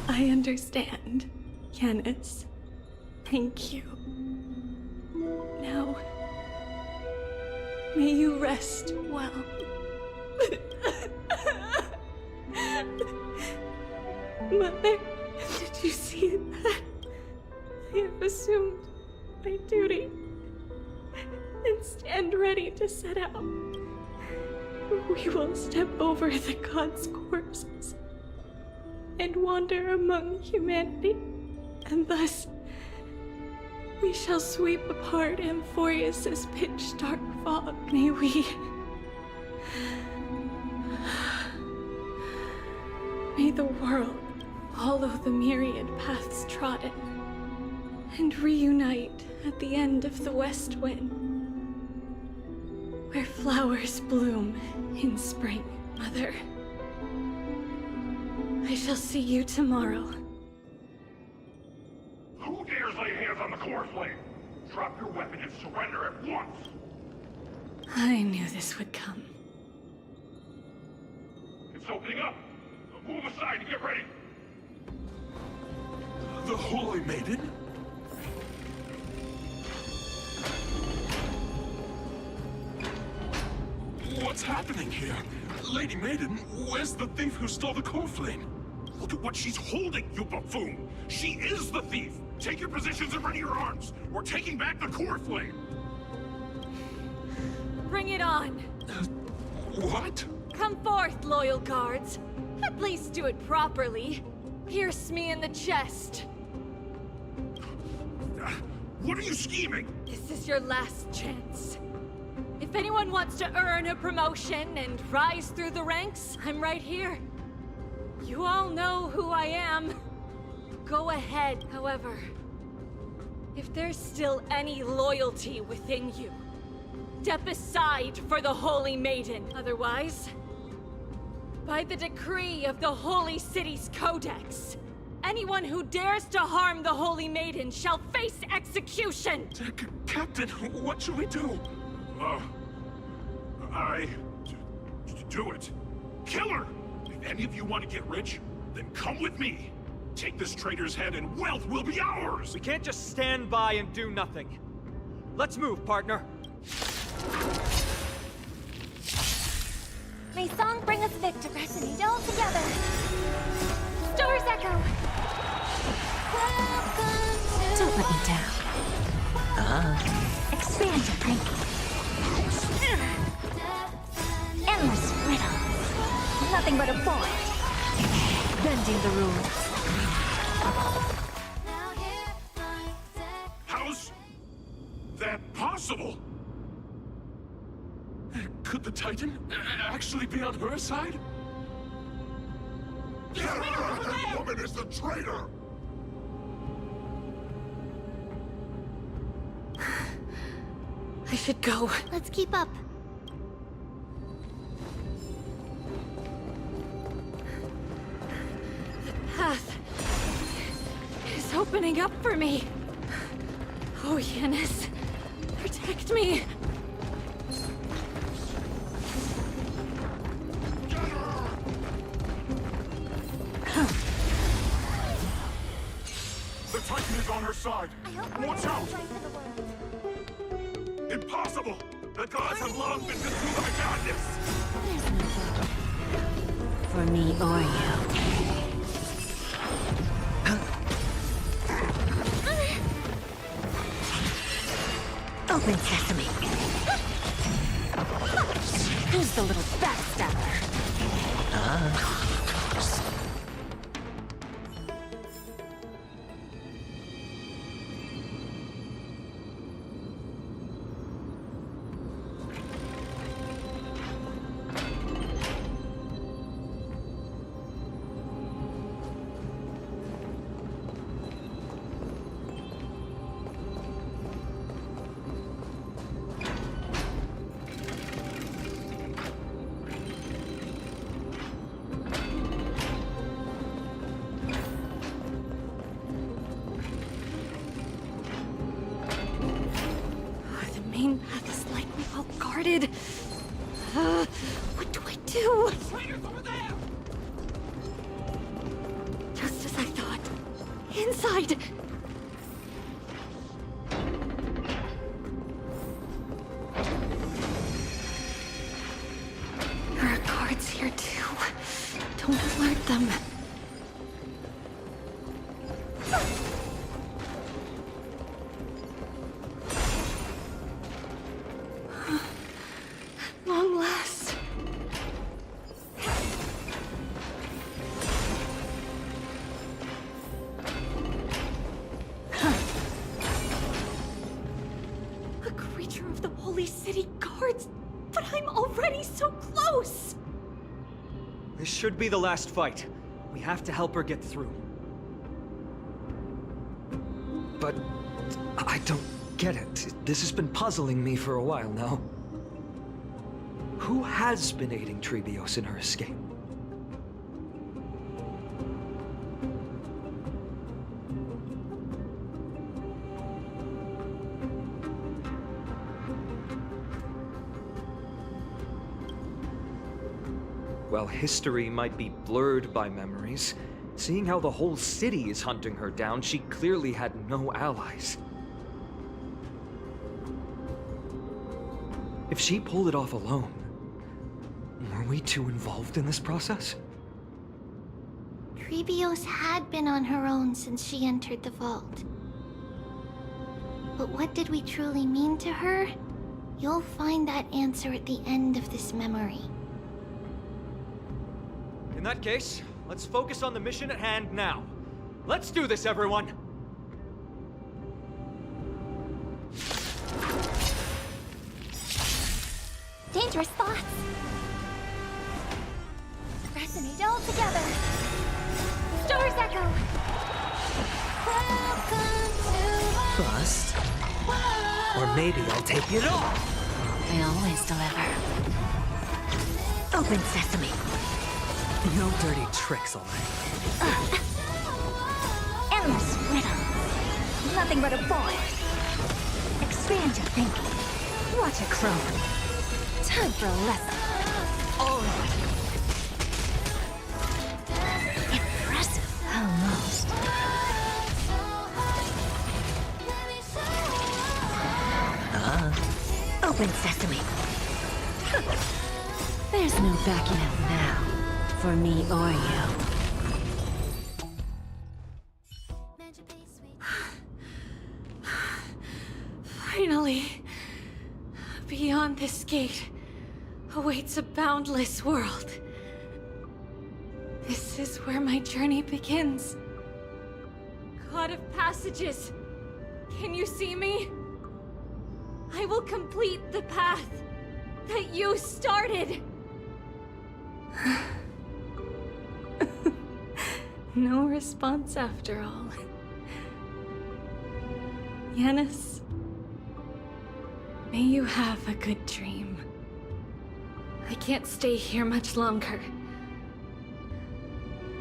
I understand, Yanis. Thank you. Now, may you rest well. Mother, did you see that? I have assumed my duty and stand ready to set out. We will step over the gods' corpses and wander among humanity, and thus we shall sweep apart Amphoreus' pitch-dark fog. May the world follow the myriad paths trodden and reunite at the end of the west wind, where flowers bloom in spring. Mother, I shall see you tomorrow. Who dares lay hands on the core flame? Drop your weapon and surrender at once! I knew this would come. It's opening up! Move aside and get ready! The Holy Maiden? What's happening here? Lady Maiden, where's the thief who stole the core flame? Look at what she's holding, you buffoon! She is the thief! Take your positions and ready your arms! We're taking back the core flame! Bring it on! What? Come forth, loyal guards. At least do it properly. Pierce me in the chest. What are you scheming? This is your last chance. If anyone wants to earn a promotion and rise through the ranks, I'm right here. You all know who I am. Go ahead, however. If there's still any loyalty within you, step aside for the Holy Maiden. Otherwise, by the decree of the Holy City's Codex, anyone who dares to harm the Holy Maiden shall face execution! Captain, what should we do? Do it. Kill her! If any of you want to get rich, then come with me. Take this traitor's head and wealth will be ours! We can't just stand by and do nothing. Let's move, partner. May song bring us victory. Resonate all together. Stars echo. Don't let me down. Expand your drinking. Endless riddle. Nothing but a void. Bending the rules. How's that possible? Could the Titan actually be on her side? That woman is the traitor! I should go. Let's keep up. The path is opening up for me. Oh, Yanis, protect me. The Titan is on her side! Watch out! Impossible! The gods have long been consumed by madness! For me or you. Open sesame. Who's the little backstabber? What do I do? Traitors over there! Just as I thought. Inside! There are guards here too. Don't alert them. Long last. A creature of the Holy City Guards, but I'm already so close! This should be the last fight. We have to help her get through. But I don't get it. This has been puzzling me for a while now. Who has been aiding Tribbios in her escape? While history might be blurred by memories, seeing how the whole city is hunting her down, she clearly had no allies. If she pulled it off alone, were we too involved in this process? Tribbios had been on her own since she entered the vault. But what did we truly mean to her? You'll find that answer at the end of this memory. In that case, let's focus on the mission at hand now. Let's do this, everyone! Dangerous thoughts. Resonate all together. Stars echo. Bust. Or maybe I'll take it all. I always deliver. Open sesame. No dirty tricks, all right. Endless riddle. Nothing but a void. Expand your thinking. Watch it grow. Time for a lesson. Impressive. Almost. Open sesame. There's no backing out now. For me or you. Finally, beyond this gate awaits a boundless world. This is where my journey begins. God of passages, can you see me? I will complete the path that you started. No response after all. Yanis, may you have a good dream. I can't stay here much longer.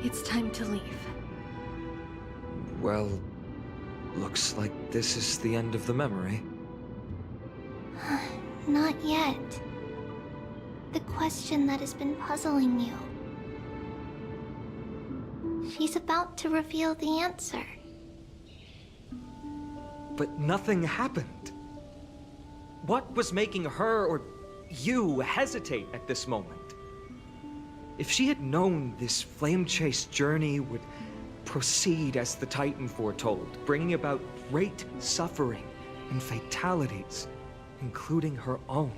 It's time to leave. Well, looks like this is the end of the memory. Not yet. The question that has been puzzling you. She's about to reveal the answer. But nothing happened. What was making her or you hesitate at this moment? If she had known this flame chase journey would proceed as the Titan foretold, bringing about great suffering and fatalities, including her own,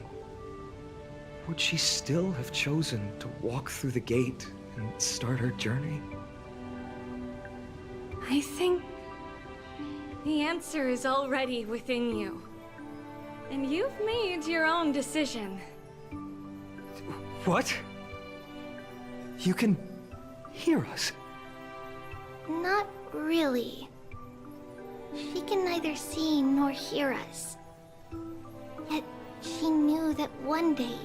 would she still have chosen to walk through the gate and start her journey? I think the answer is already within you. And you've made your own decision. What? You can hear us? Not really. She can neither see nor hear us. Yet she knew that one day,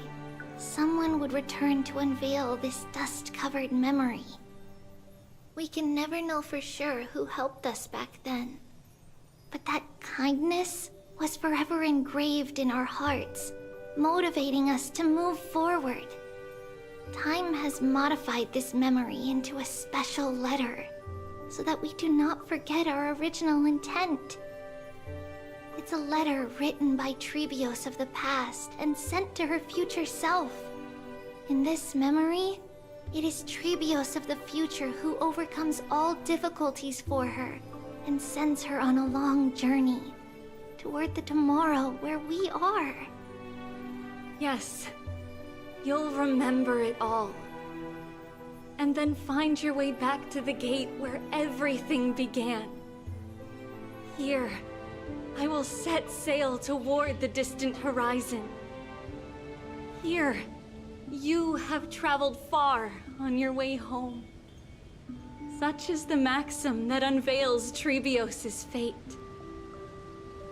someone would return to unveil this dust-covered memory. We can never know for sure who helped us back then. But that kindness was forever engraved in our hearts, motivating us to move forward. Time has modified this memory into a special letter, so that we do not forget our original intent. It's a letter written by Tribbios of the past and sent to her future self. In this memory, it is Tribbios of the future who overcomes all difficulties for her and sends her on a long journey toward the tomorrow where we are. Yes, you'll remember it all. And then find your way back to the gate where everything began. Here, I will set sail toward the distant horizon. Here, you have traveled far on your way home. Such is the maxim that unveils Tribbios' fate.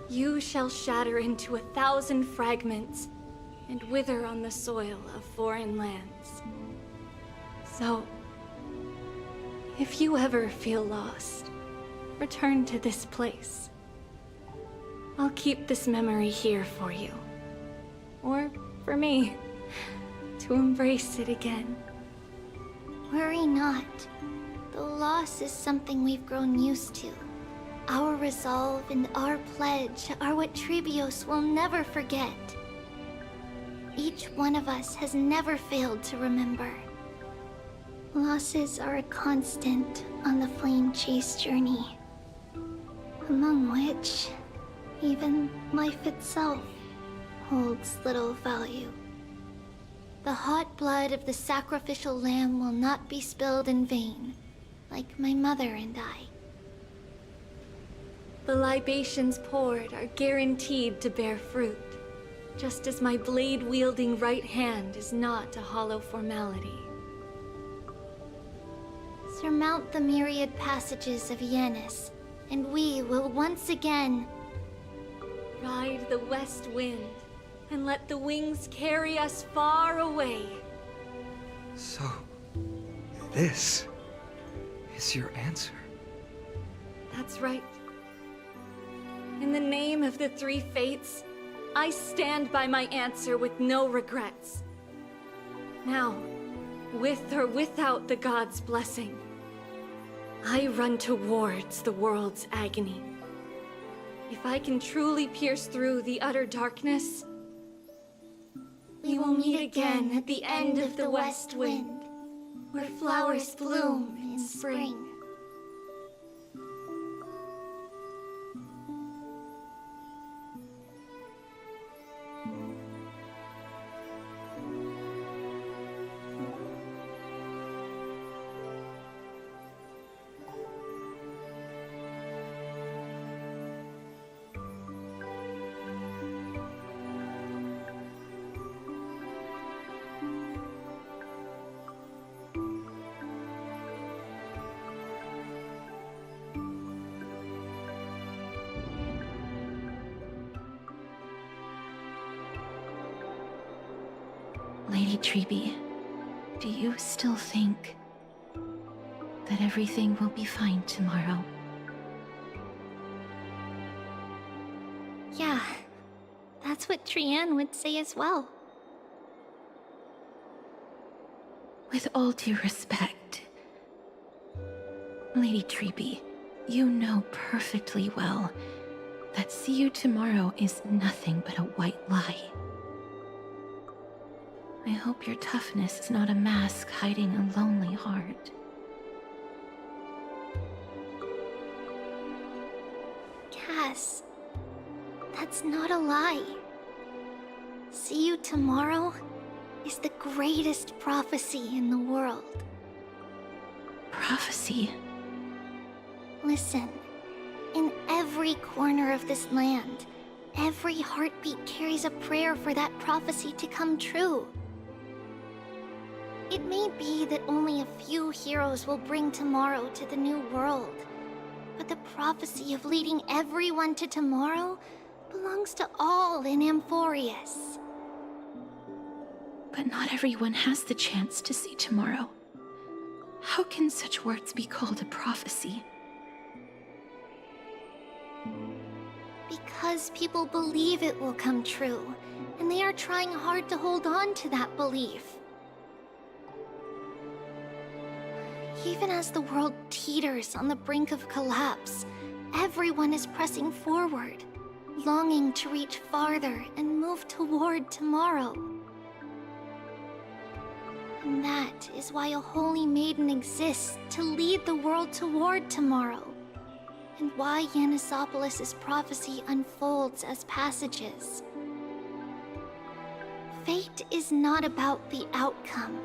You shall shatter into 1,000 fragments and wither on the soil of foreign lands. So, if you ever feel lost, return to this place. I'll keep this memory here for you. Or for me, to embrace it again. Worry not. The loss is something we've grown used to. Our resolve and our pledge are what Tribbios will never forget. Each one of us has never failed to remember. Losses are a constant on the flame chase journey, among which even life itself holds little value. The hot blood of the sacrificial lamb will not be spilled in vain, like my mother and I. The libations poured are guaranteed to bear fruit, just as my blade-wielding right hand is not a hollow formality. Surmount the myriad passages of Yanis, and we will once again ride the west wind and let the wings carry us far away. So, this is your answer? That's right. In the name of the three fates, I stand by my answer with no regrets. Now, with or without the gods' blessing, I run towards the world's agony. If I can truly pierce through the utter darkness, we will meet again at the end of the west wind, where flowers bloom in spring. Lady Tribbie, do you still think that everything will be fine tomorrow? Yeah, that's what Trianne would say as well. With all due respect, Lady Tribbie, you know perfectly well that see you tomorrow is nothing but a white lie. I hope your toughness is not a mask hiding a lonely heart. Cass, that's not a lie. See you tomorrow is the greatest prophecy in the world. Prophecy? Listen, in every corner of this land, every heartbeat carries a prayer for that prophecy to come true. It may be that only a few heroes will bring tomorrow to the new world, but the prophecy of leading everyone to tomorrow belongs to all in Amphoreus. But not everyone has the chance to see tomorrow. How can such words be called a prophecy? Because people believe it will come true, and they are trying hard to hold on to that belief. Even as the world teeters on the brink of collapse, everyone is pressing forward, longing to reach farther and move toward tomorrow. And that is why a holy maiden exists to lead the world toward tomorrow, and why Yanisopolis' prophecy unfolds as passages. Fate is not about the outcome,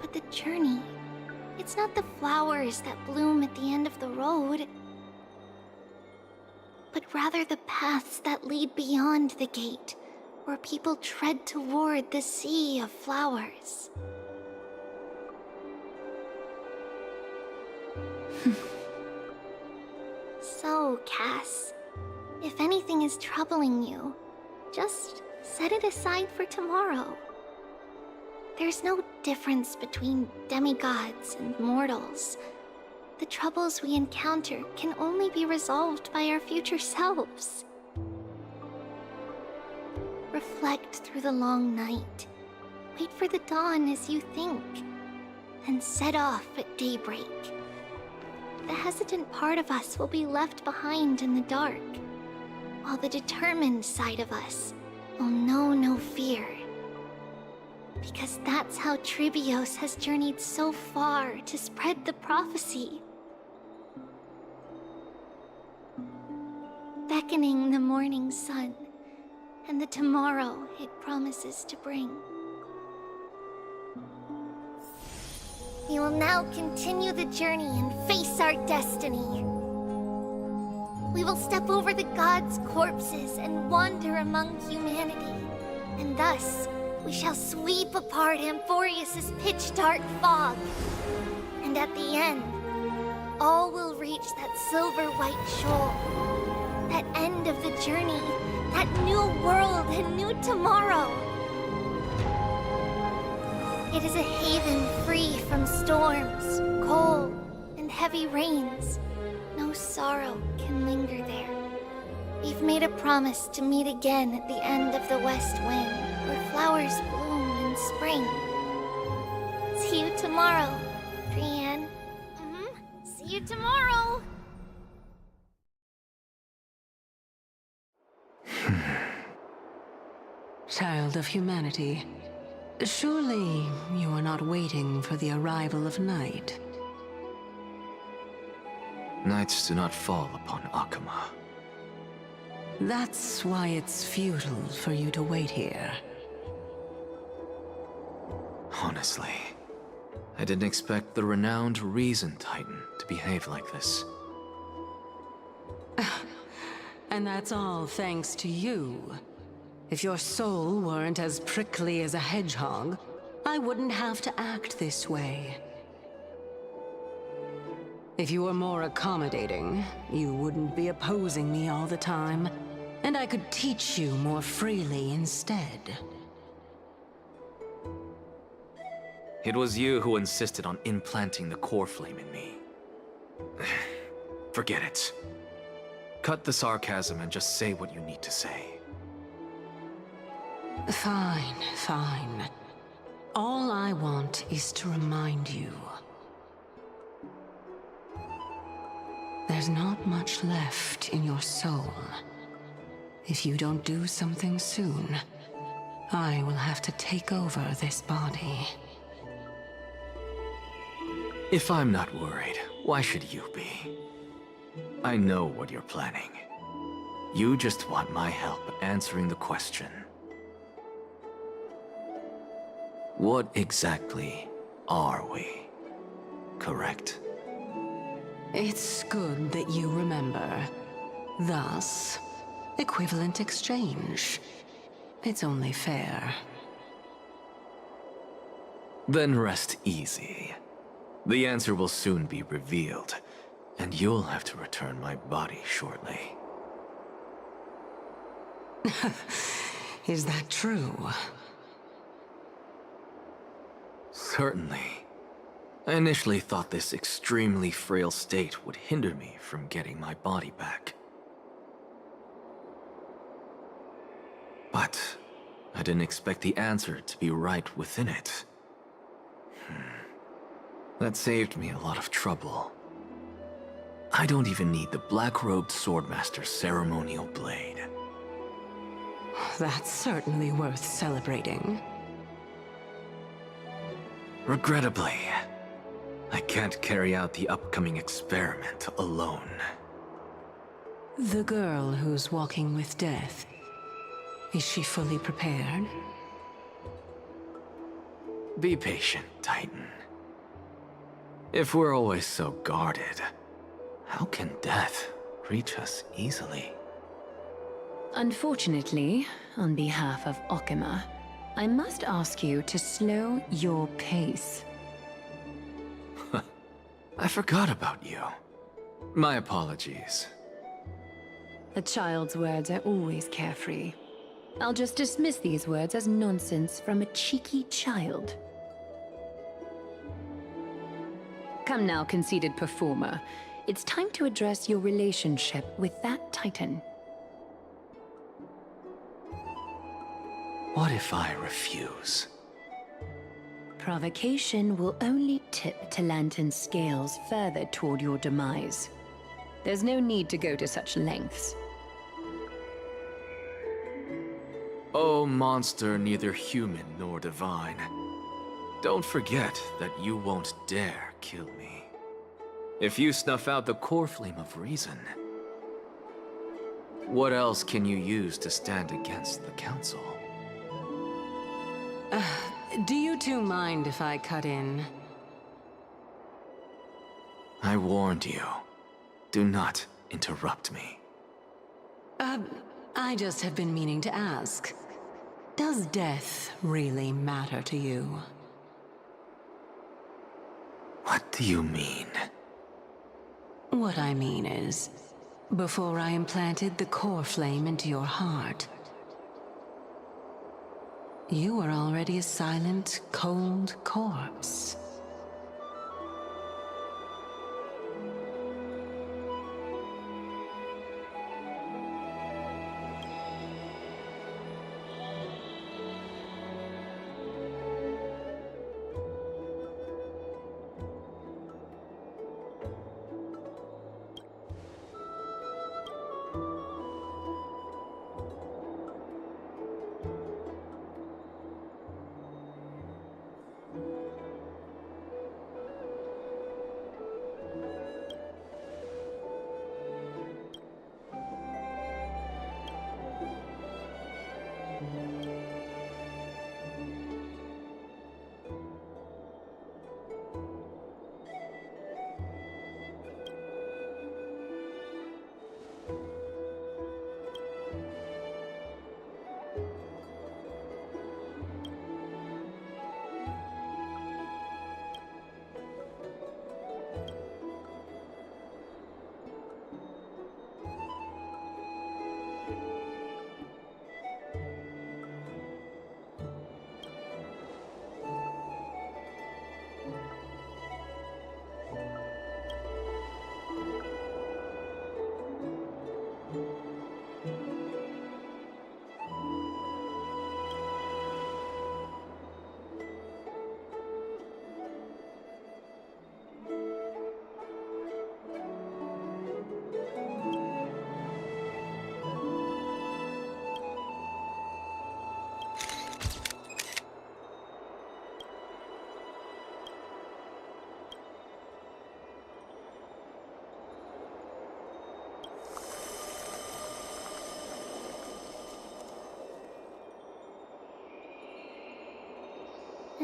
but the journey. It's not the flowers that bloom at the end of the road, but rather the paths that lead beyond the gate, where people tread toward the sea of flowers. So, Cass, if anything is troubling you, just set it aside for tomorrow. There's no difference between demigods and mortals. The troubles we encounter can only be resolved by our future selves. Reflect through the long night. Wait for the dawn as you think, then set off at daybreak. The hesitant part of us will be left behind in the dark, while the determined side of us will know no fear. Because that's how Tribbios has journeyed so far to spread the prophecy. Beckoning the morning sun, and the tomorrow it promises to bring. We will now continue the journey and face our destiny. We will step over the gods' corpses and wander among humanity, and thus we shall sweep apart Amphoreus' pitch-dark fog. And at the end, all will reach that silver-white shoal. That end of the journey, that new world and new tomorrow. It is a haven free from storms, cold, and heavy rains. No sorrow can linger there. We've made a promise to meet again at the end of the west wind, where flowers bloom in spring. See you tomorrow, Brienne. See you tomorrow! Child of humanity, surely you are not waiting for the arrival of night. Nights do not fall upon Akama. That's why it's futile for you to wait here. Honestly, I didn't expect the renowned Reason Titan to behave like this. And that's all thanks to you. If your soul weren't as prickly as a hedgehog, I wouldn't have to act this way. If you were more accommodating, you wouldn't be opposing me all the time, and I could teach you more freely instead. It was you who insisted on implanting the core flame in me. Forget it. Cut the sarcasm and just say what you need to say. Fine, fine. All I want is to remind you. There's not much left in your soul. If you don't do something soon, I will have to take over this body. If I'm not worried, why should you be? I know what you're planning. You just want my help answering the question. What exactly are we? Correct? It's good that you remember. Thus, equivalent exchange. It's only fair. Then rest easy. The answer will soon be revealed, and you'll have to return my body shortly. Is that true? Certainly. I initially thought this extremely frail state would hinder me from getting my body back. But I didn't expect the answer to be right within it. That saved me a lot of trouble. I don't even need the black-robed swordmaster's ceremonial blade. That's certainly worth celebrating. Regrettably, I can't carry out the upcoming experiment alone. The girl who's walking with death, is she fully prepared? Be patient, Titan. If we're always so guarded, how can death reach us easily? Unfortunately, on behalf of Okima, I must ask you to slow your pace. I forgot about you. My apologies. A child's words are always carefree. I'll just dismiss these words as nonsense from a cheeky child. Come now, conceited performer. It's time to address your relationship with that Titan. What if I refuse? Provocation will only tip Talantan's scales further toward your demise. There's no need to go to such lengths. Oh, monster neither human nor divine. Don't forget that you won't dare kill me. If you snuff out the core flame of reason, what else can you use to stand against the Council? Do you two mind if I cut in? I warned you. Do not interrupt me. I just have been meaning to ask. Does death really matter to you? What do you mean? What I mean is, before I implanted the core flame into your heart, you were already a silent, cold corpse.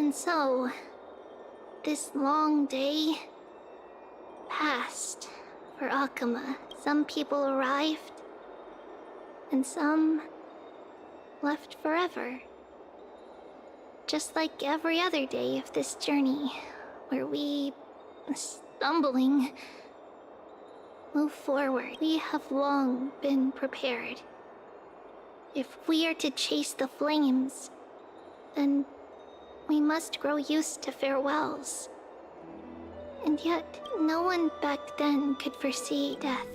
And so, this long day passed for Akama. Some people arrived, and some left forever. Just like every other day of this journey, where we, stumbling, move forward. We have long been prepared. If we are to chase the flames, then we must grow used to farewells. And yet, no one back then could foresee death.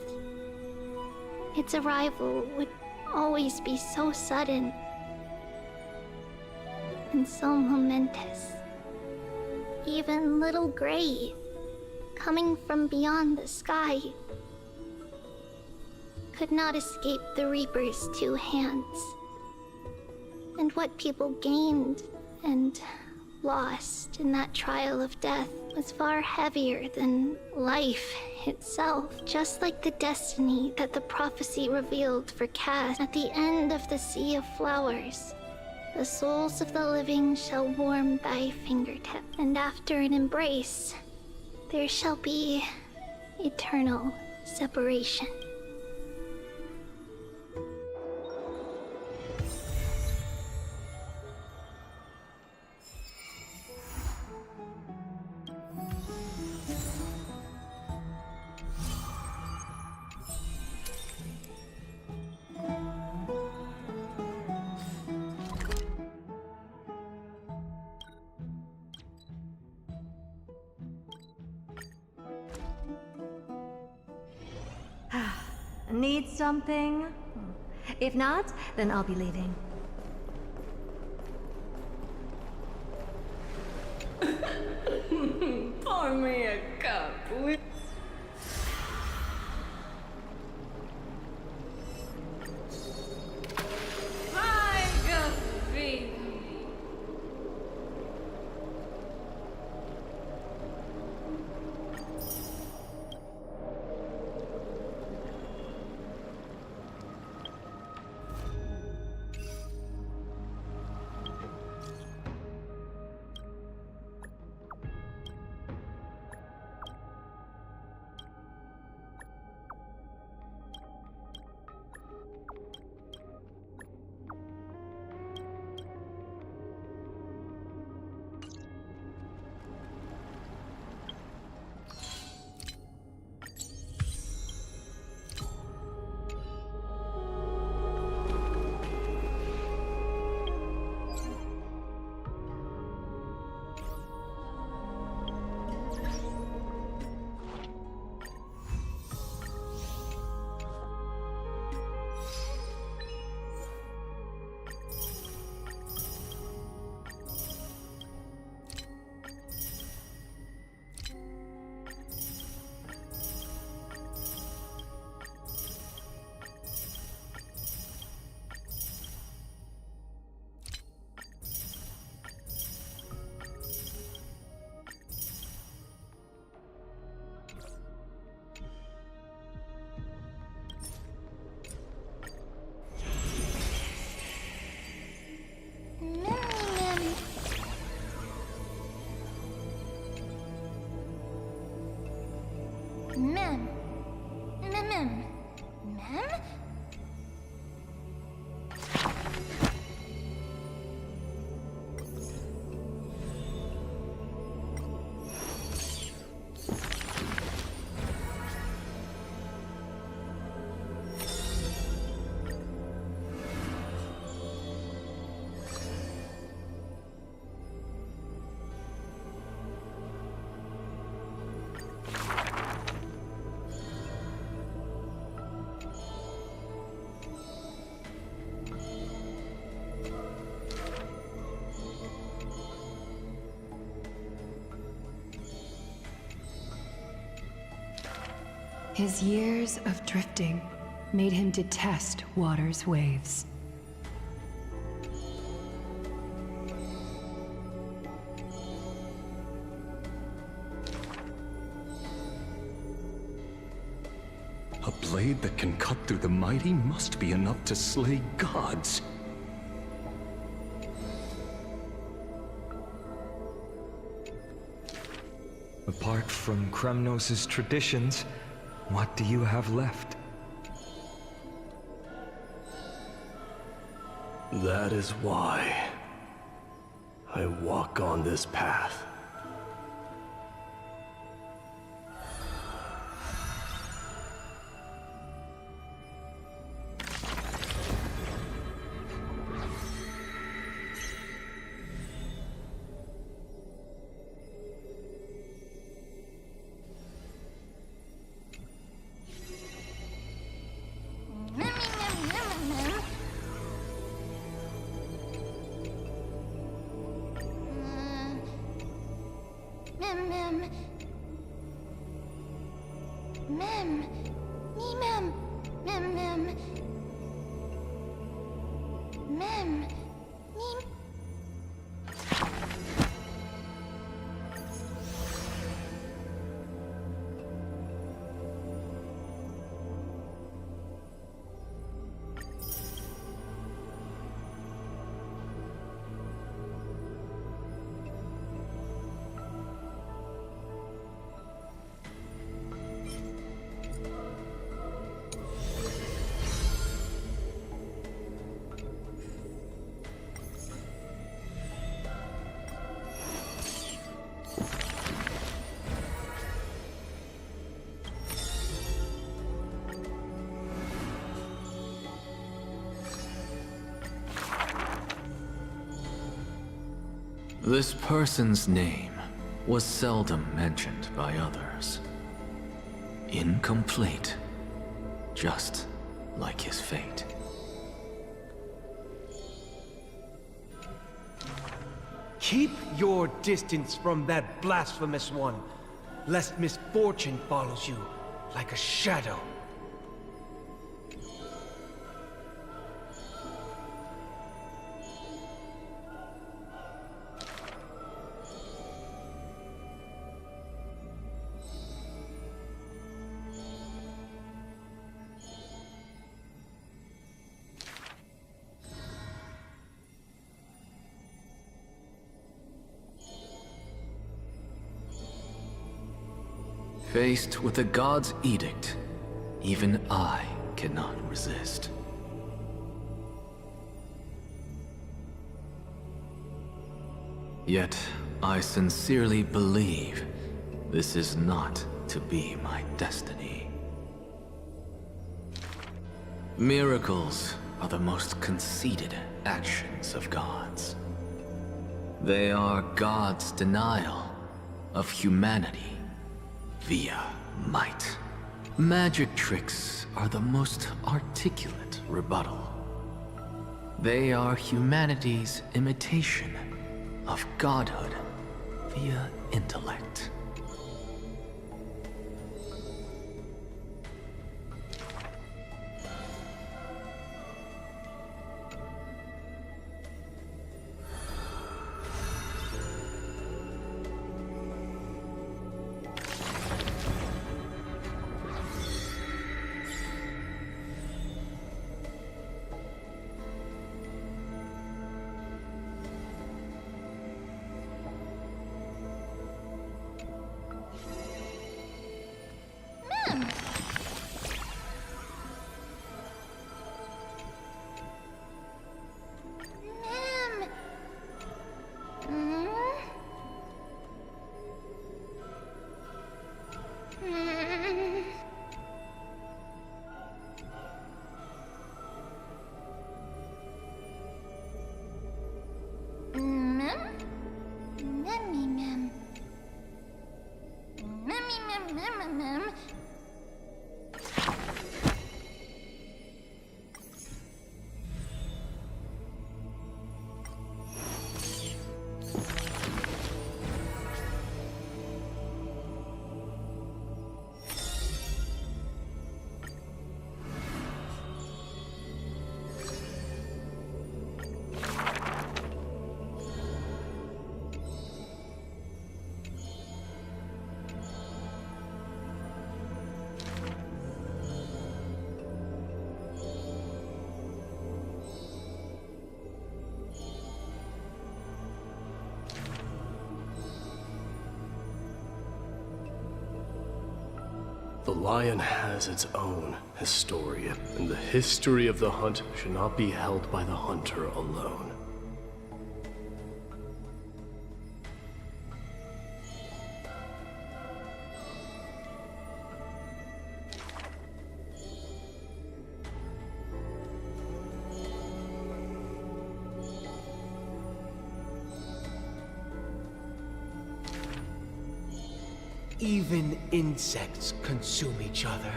Its arrival would always be so sudden and so momentous. Even little Gray, coming from beyond the sky, could not escape the Reaper's two hands. And what people gained and lost in that trial of death was far heavier than life itself, just like the destiny that the prophecy revealed for Cass at the end of the Sea of Flowers. The souls of the living shall warm thy fingertip, and after an embrace, there shall be eternal separation. Need something? If not, then I'll be leaving. Pour me a cup, will you? His years of drifting made him detest water's waves. A blade that can cut through the mighty must be enough to slay gods. Apart from Kremnos' traditions, what do you have left? That is why I walk on this path. This person's name was seldom mentioned by others. Incomplete, just like his fate. Keep your distance from that blasphemous one, lest misfortune follows you like a shadow. Faced with the god's edict, even I cannot resist. Yet, I sincerely believe this is not to be my destiny. Miracles are the most conceited actions of gods. They are God's denial of humanity via might. Magic tricks are the most articulate rebuttal. They are humanity's imitation of godhood via intellect. The lion has its own history, and the history of the hunt should not be held by the hunter alone. Even insects consume each other.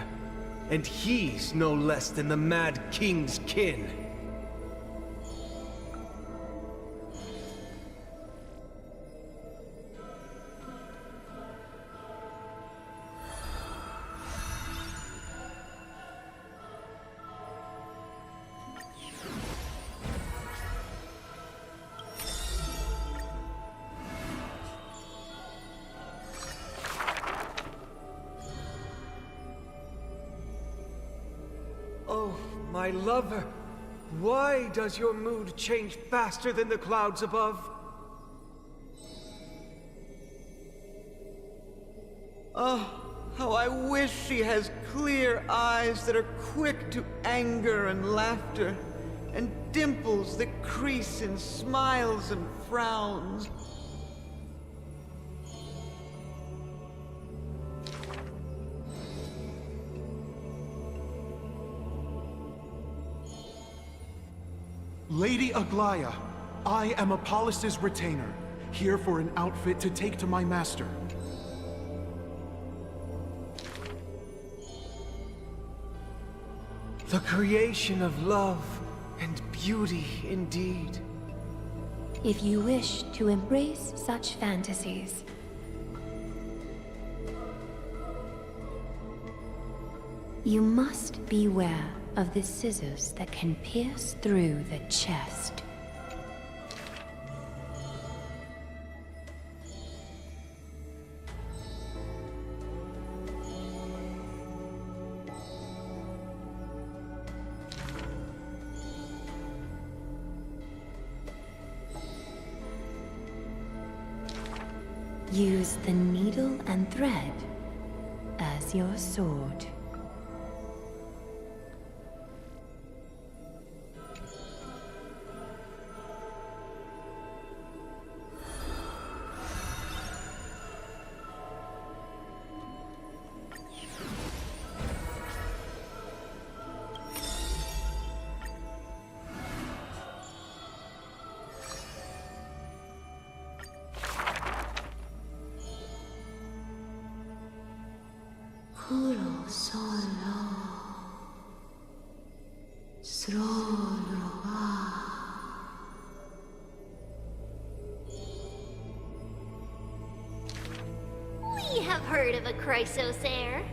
And he's no less than the Mad King's kin. Oh, my lover, why does your mood change faster than the clouds above? Oh, how I wish she has clear eyes that are quick to anger and laughter, and dimples that crease in smiles and frowns. Lady Aglaya, I am Apollos' retainer, here for an outfit to take to my master. The creation of love and beauty indeed. If you wish to embrace such fantasies, you must beware of the scissors that can pierce through the chest. Use the needle and thread as your sword. Puro solo, solo va. We have heard of a Chrysos heir.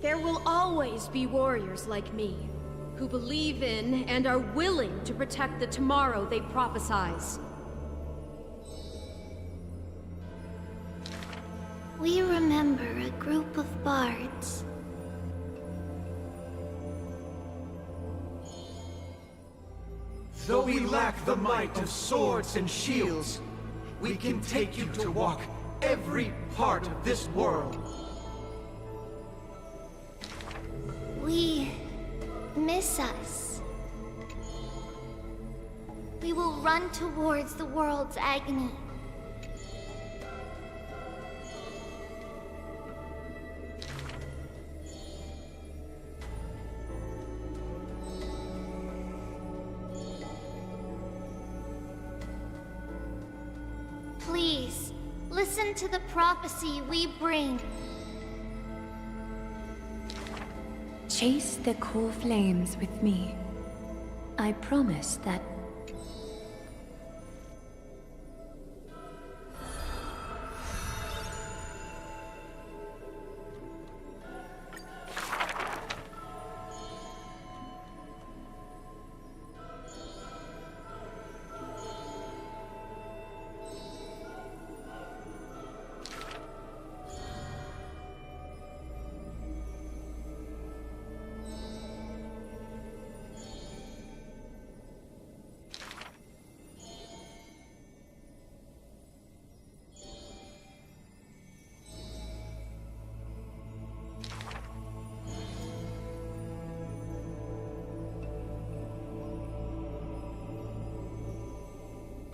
There will always be warriors like me, who believe in and are willing to protect the tomorrow they prophesize. We remember a group of bards. Though we lack the might of swords and shields, we can take you to walk every part of this world. We miss us. We will run towards the world's agony. Please, listen to the prophecy we bring. Chase the core flames with me. I promise that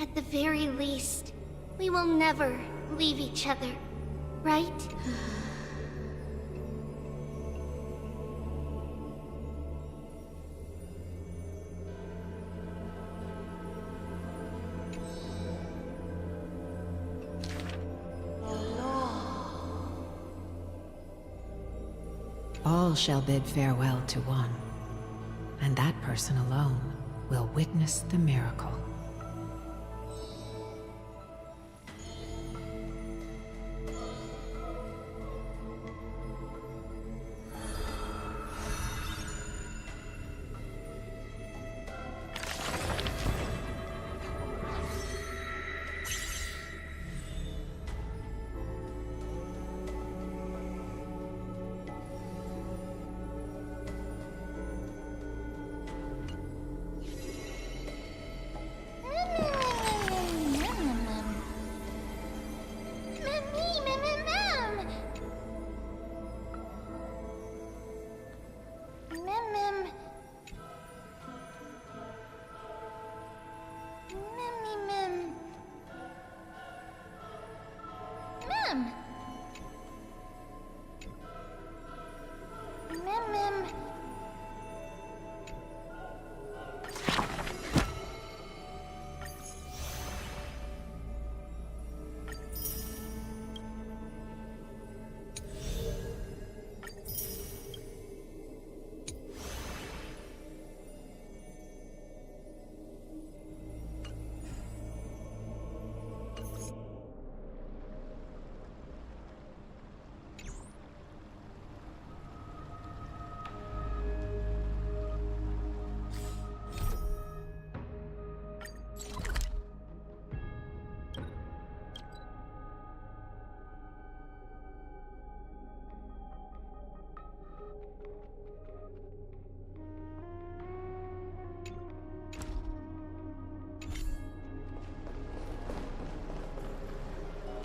At the very least, we will never leave each other, right? All shall bid farewell to one, and that person alone will witness the miracle.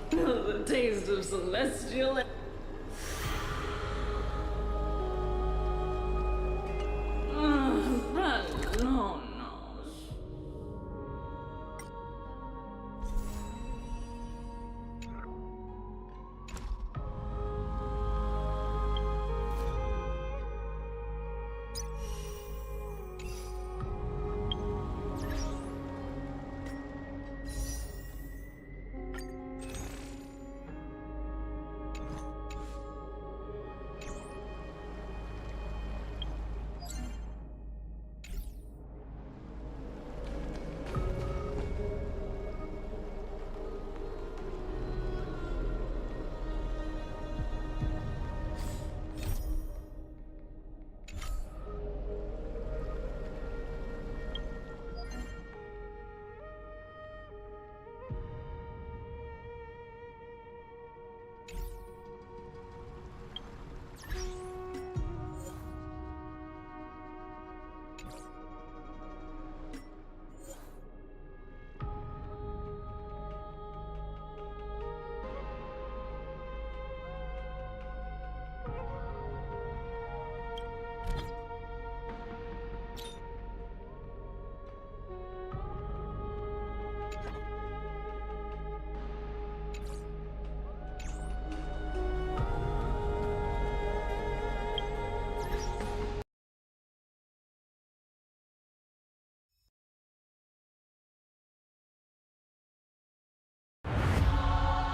The taste of celestial. No.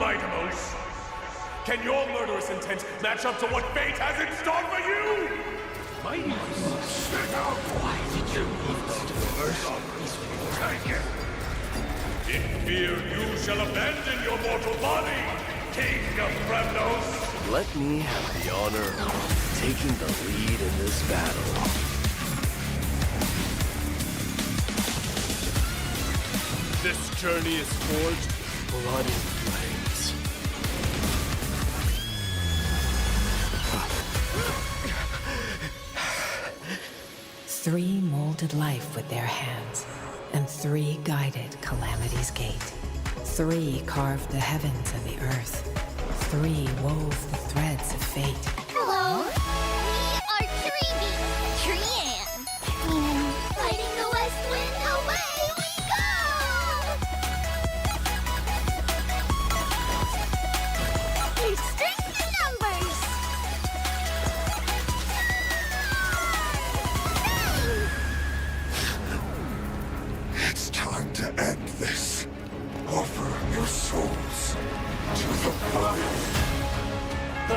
Mightimos, can your murderous intent match up to what fate has in store for you? Mightimos, why did you leave us to the earth? In fear, you shall abandon your mortal body, King of Premnos. Let me have the honor of taking the lead in this battle. This journey is forged in blood and flames. 3 molded life with their hands, and 3 guided Calamity's gate. 3 carved the heavens and the earth. 3 wove the threads of fate. Hello, we are Tribbie, Trian. Fighting the West Wind, away we go!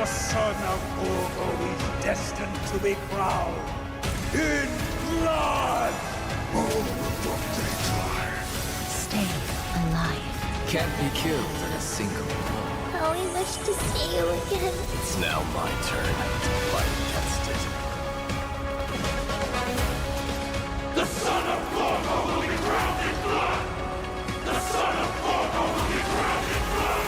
The son of Urgo is destined to be crowned in blood! Stay alive. Can't be killed in a single blow. How I wish to see you again. It's now my turn to fight against it. The son of Urgo will be crowned in blood! The son of Urgo will be crowned in blood!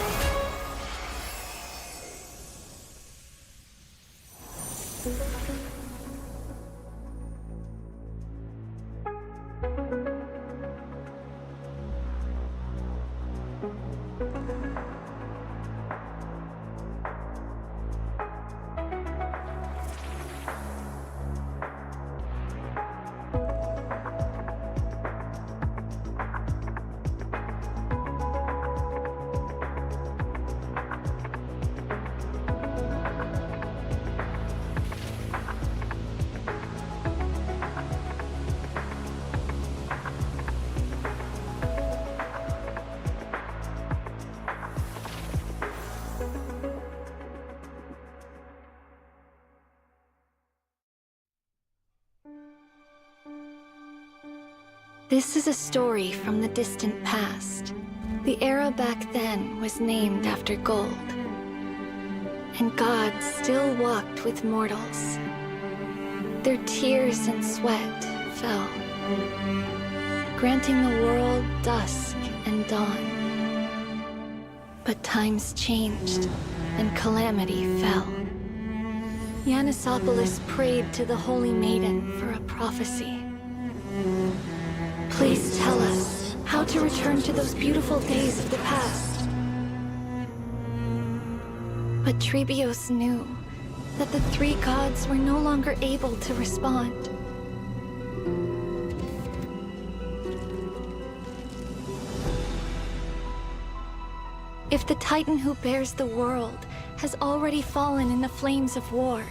This is a story from the distant past. The era back then was named after gold. And gods still walked with mortals. Their tears and sweat fell, granting the world dusk and dawn. But times changed, and calamity fell. Yanisopolis prayed to the Holy Maiden for a prophecy. Please tell us how to return to those beautiful days of the past. But Tribbios knew that the three gods were no longer able to respond. If the Titan who bears the world has already fallen in the flames of war,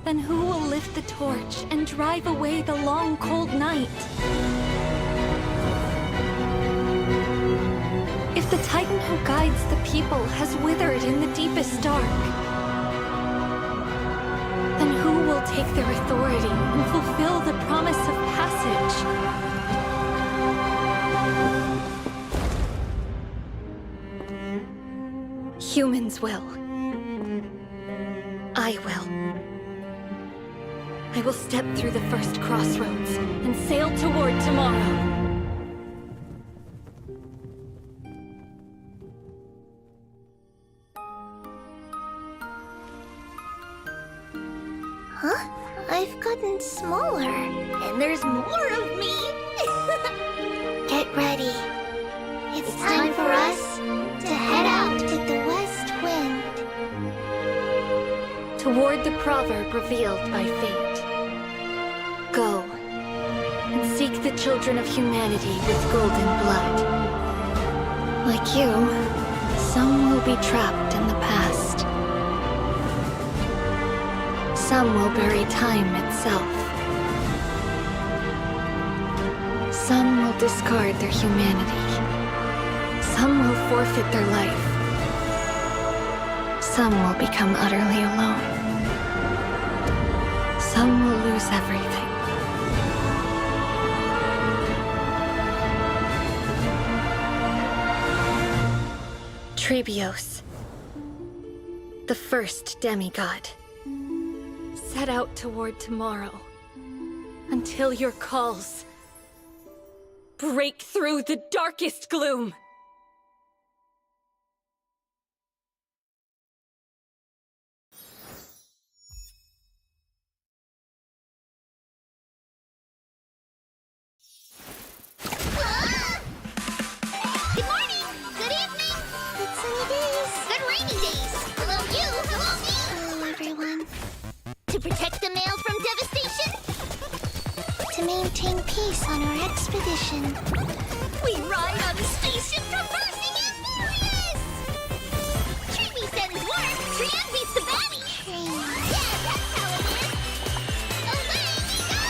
then who will lift the torch and drive away the long, cold night? If the Titan who guides the people has withered in the deepest dark, then who will take their authority and fulfill the promise of passage? Humans will. I will. I will step through the first crossroads and sail toward tomorrow. Huh? I've gotten smaller, and there's more of me! Get ready. It's time for us to head out to the west wind. Toward the proverb revealed by fate. Go, and seek the children of humanity with golden blood. Like you, some will be trapped in the past. Some will bury time itself. Some will discard their humanity. Some will forfeit their life. Some will become utterly alone. Some will lose everything. Tribbios, the first demigod, set out toward tomorrow until your calls break through the darkest gloom. Good morning! Good evening! Good sunny days! Good rainy days! Hello you! Hello me! Hello everyone. To protect the mail from devastation? To maintain peace on our expedition. We ride on the spaceship traversing Amphoreus! Tribbie sends word, Trian beats the baddie! Yeah, that's how it is! Away we go!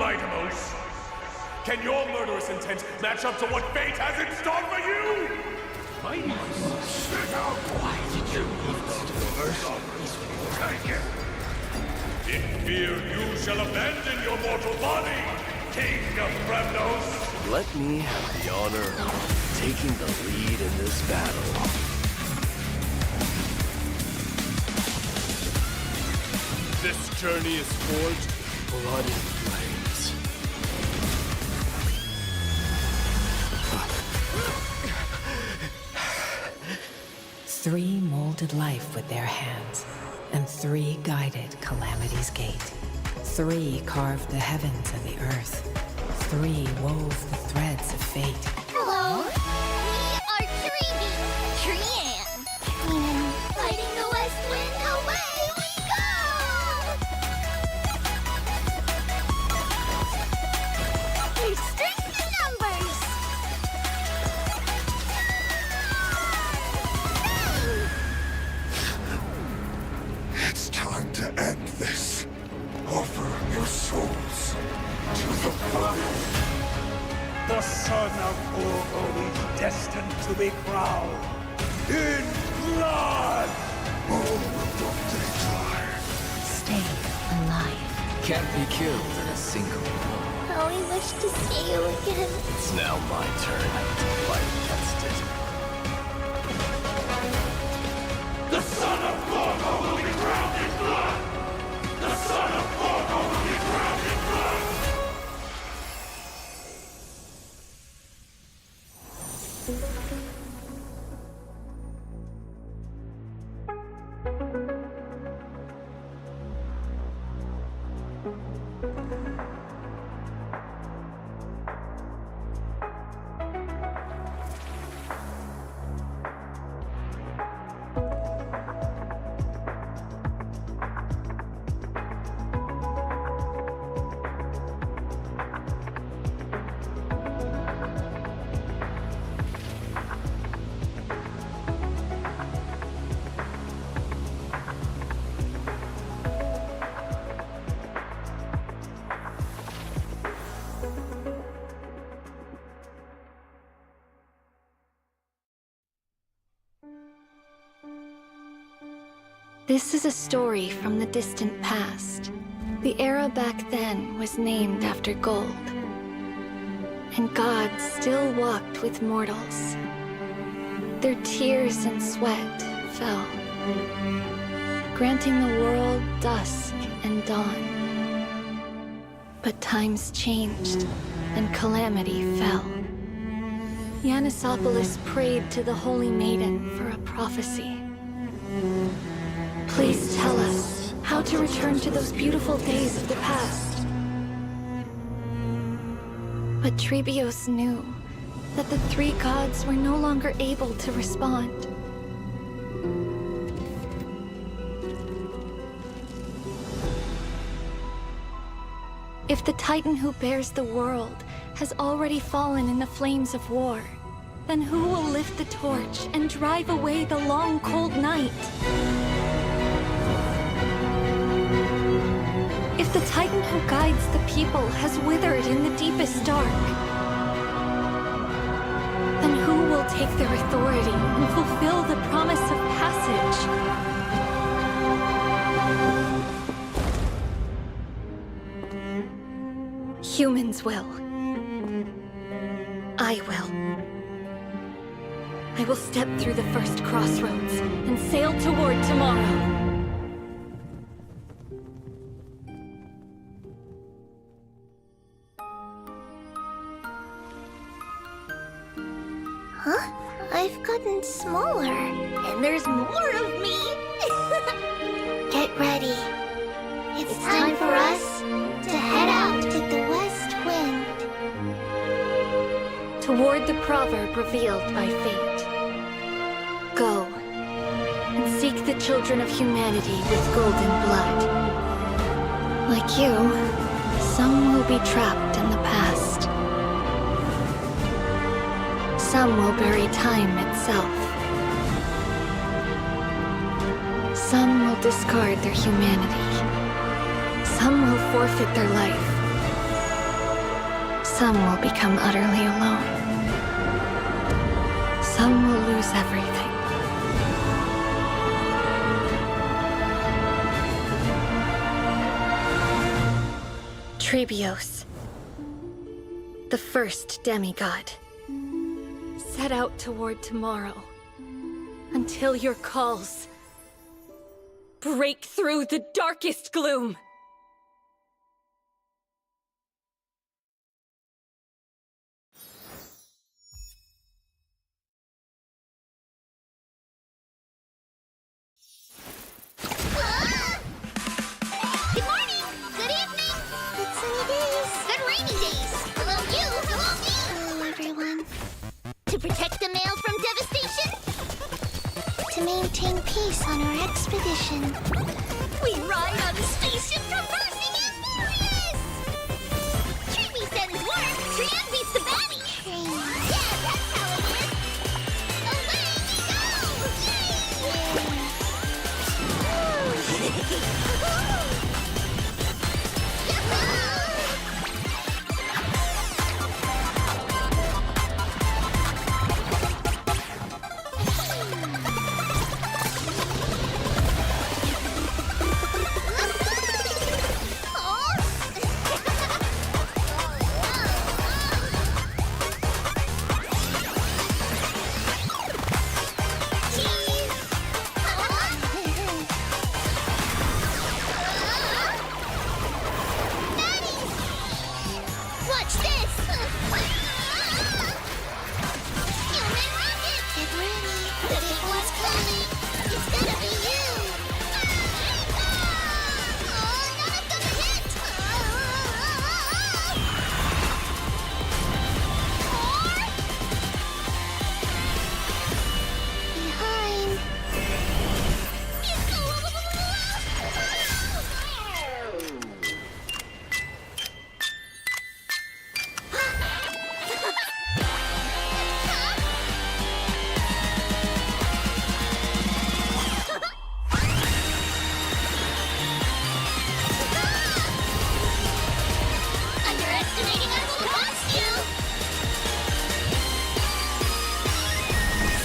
Mightimos? Can your murderous intent match up to what fate has in store for you? Mightimos? Why did you leave us to the mercy? Take it. In fear you shall abandon your mortal body, King of Premnos. Let me have the honor of taking the lead in this battle. This journey is forged with blood and flames. Three molded life with their hands, and three guided Calamity's gate. Three carved the heavens and the earth. Three wove the threads of fate. Hello, we are Tribbie, Trian. And fighting the west wind, away we go! We're strict in numbers. It's time to end this. Offer your souls to the fire. The son of Urgo is destined to be crowned in blood! Stay alive. Can't be killed in a single blow. How we wish to see you again. It's now my turn to fight against it. The son of Urgo will be crowned in blood! The son of Urgo will be crowned in blood! This is a story from the distant past. The era back then was named after gold. And gods still walked with mortals. Their tears and sweat fell, granting the world dusk and dawn. But times changed, and calamity fell. Yanisopoulos prayed to the Holy Maiden for a prophecy. Please tell us how to return to those beautiful days of the past. But Tribbios knew that the three gods were no longer able to respond. If the Titan who bears the world has already fallen in the flames of war, then who will lift the torch and drive away the long, cold night? If the Titan who guides the people has withered in the deepest dark, then who will take their authority and fulfill the promise of passage? Humans will. I will. I will step through the first crossroads and sail toward tomorrow. Huh? I've gotten smaller, and there's more of me. Get ready. It's time for us to head out with the west wind. Toward the proverb revealed by fate. Go, and seek the children of humanity with golden blood. Like you, some will be trapped in the past. Some will bury time itself. Some will discard their humanity. Some will forfeit their life. Some will become utterly alone. Some will lose everything. Tribbios, the first demigod, Set out toward tomorrow, until your calls break through the darkest gloom. Good morning! Good evening! Good sunny days! Good rainy days! Hello you! Hello me! Hello, everyone. To protect the mail from devastation? To maintain peace on our expedition. We ride on the spaceship traversing Amphoreus! Tribbie sends word, Trian beats the baddie! Yeah, that's how it is! Away we go! Watch this! Human rocket! Get ready. The big one's coming! It's gonna be you! Oh, none of them hit! Behind. Underestimating us will cost you!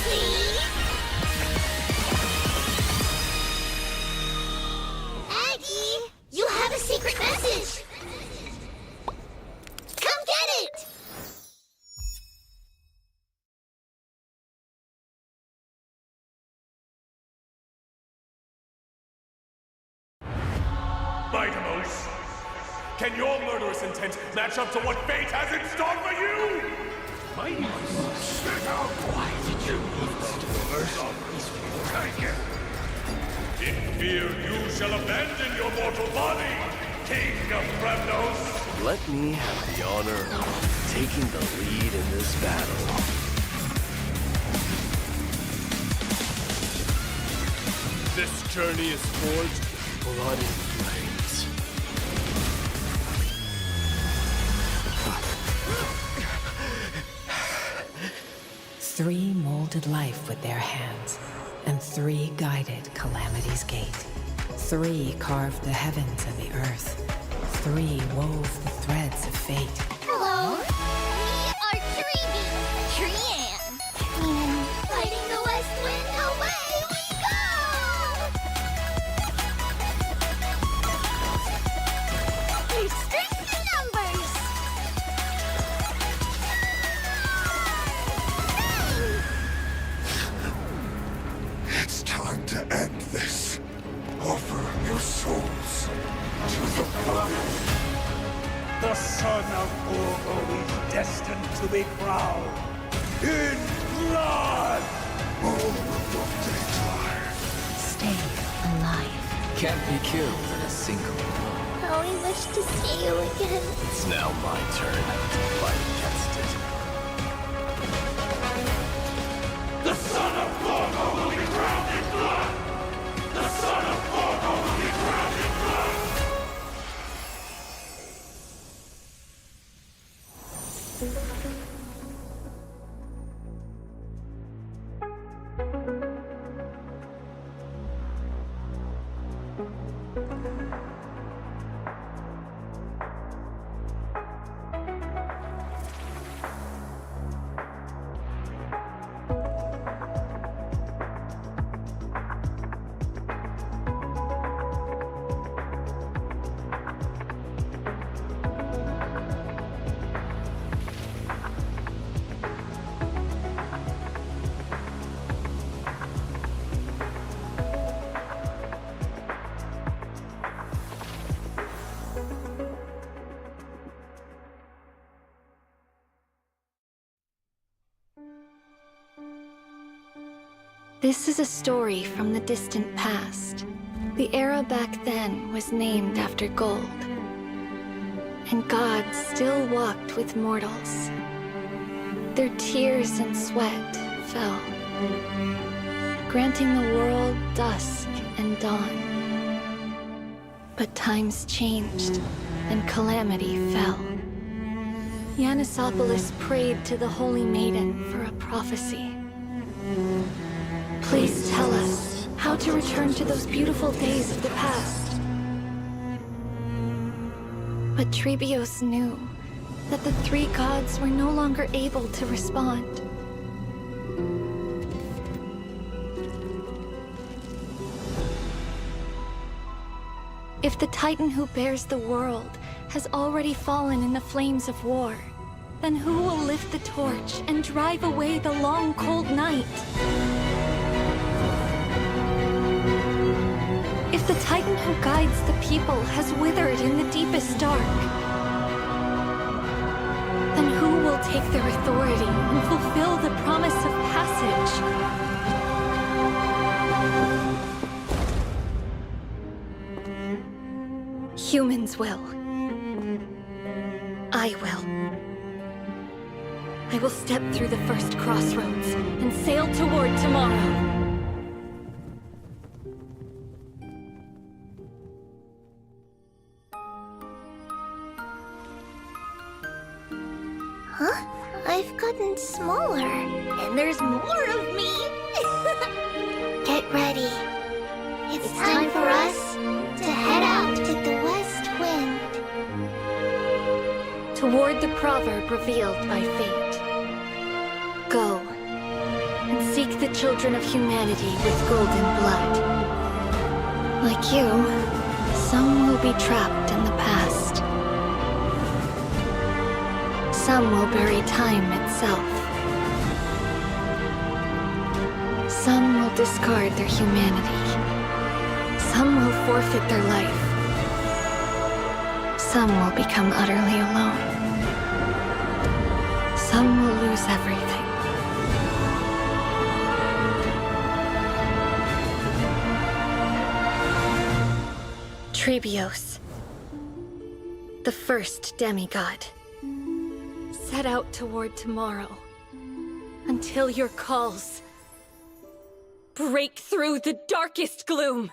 See? Aggie, you have a secret message! Come get it! Mightimos, can your murderous intent match up to what fate has in store for you? Mightimos, why did you take it? In fear you shall abandon your mortal body, King of Premnos. Let me have the honor of taking the lead in this battle. This journey is forged with blood and flames. Three molded life with their hands, and three guided Calamity's gate. Three carved the heavens and the earth. Three wove the threads of fate. Hello, we are Tribbie, Trian. Fighting the west wind, away we go! There's strength in numbers! It's time to end this. Offer your souls to the blood. The son of Urgo is destined to be crowned in blood! Stay alive. Can't be killed in a single blow. How we wish to see you again. It's now my turn to fight against it. The son of Urgo will be crowned in blood! The son of Urgo will be crowned in blood! This is a story from the distant past. The era back then was named after gold. And gods still walked with mortals. Their tears and sweat fell, granting the world dusk and dawn. But times changed, and calamity fell. Yanisopolis prayed to the Holy Maiden for a prophecy. Please tell us how to return to those beautiful days of the past. But Tribbios knew that the three gods were no longer able to respond. If the Titan who bears the world has already fallen in the flames of war, then who will lift the torch and drive away the long, cold night? If the Titan who guides the people has withered in the deepest dark, then who will take their authority and fulfill the promise of passage? Humans will. I will. I will step through the first crossroads and sail toward tomorrow. Huh? I've gotten smaller. And there's more of me! Get ready. It's time for us to head out with the west wind. Toward the proverb revealed by fate. Go, and seek the children of humanity with golden blood. Like you, some will be trapped in the past. Some will bury time itself. Some will discard their humanity. Some will forfeit their life. Some will become utterly alone. Some will lose everything. Tribbios, the first demigod, set out toward tomorrow until your calls break through the darkest gloom.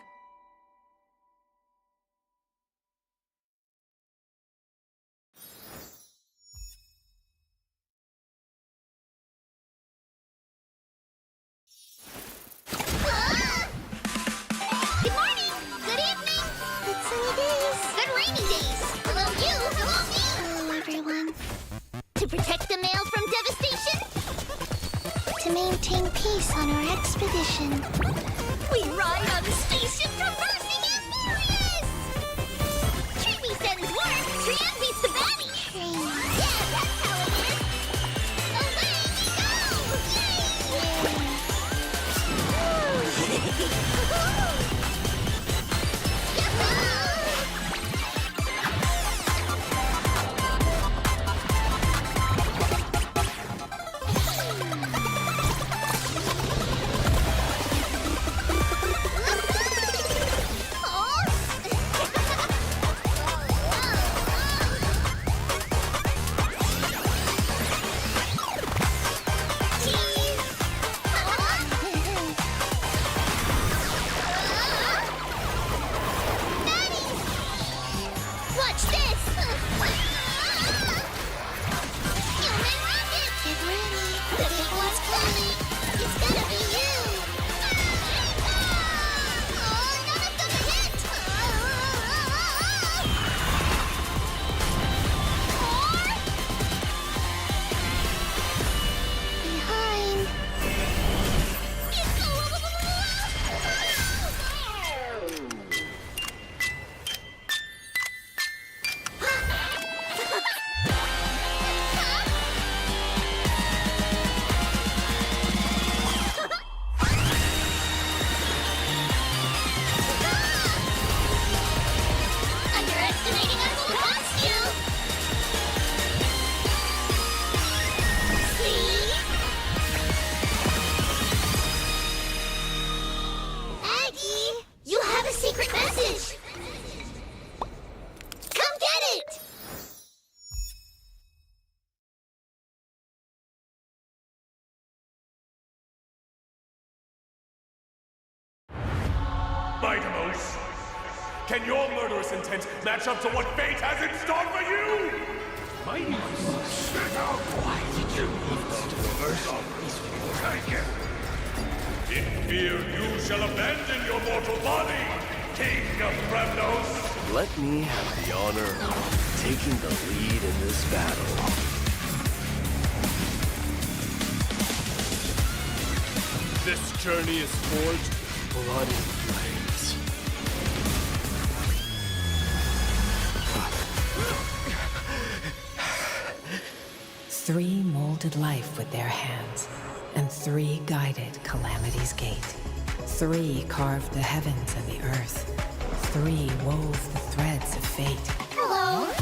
Good morning! Good evening! Good sunny days. Good rainy days! Hello you! Hello me! Hello, everyone. To protect the mail from devastation? To maintain peace on our expedition. We ride on the spaceship traversing Amphoreus! Tribbie sends word, Trian beats the baddie! Yeah, that's how it is! Away we go! choice. Can your murderous intent match up to what fate has in store for you? Mighty. Why did you take it? In fear you shall abandon your mortal body, King of Premnos. Let me have the honor of taking the lead in this battle. This journey is forged with blood and flames. Three molded life with their hands, and three guided Calamity's gate. Three carved the heavens and the earth. Three wove the threads of fate. Hello, we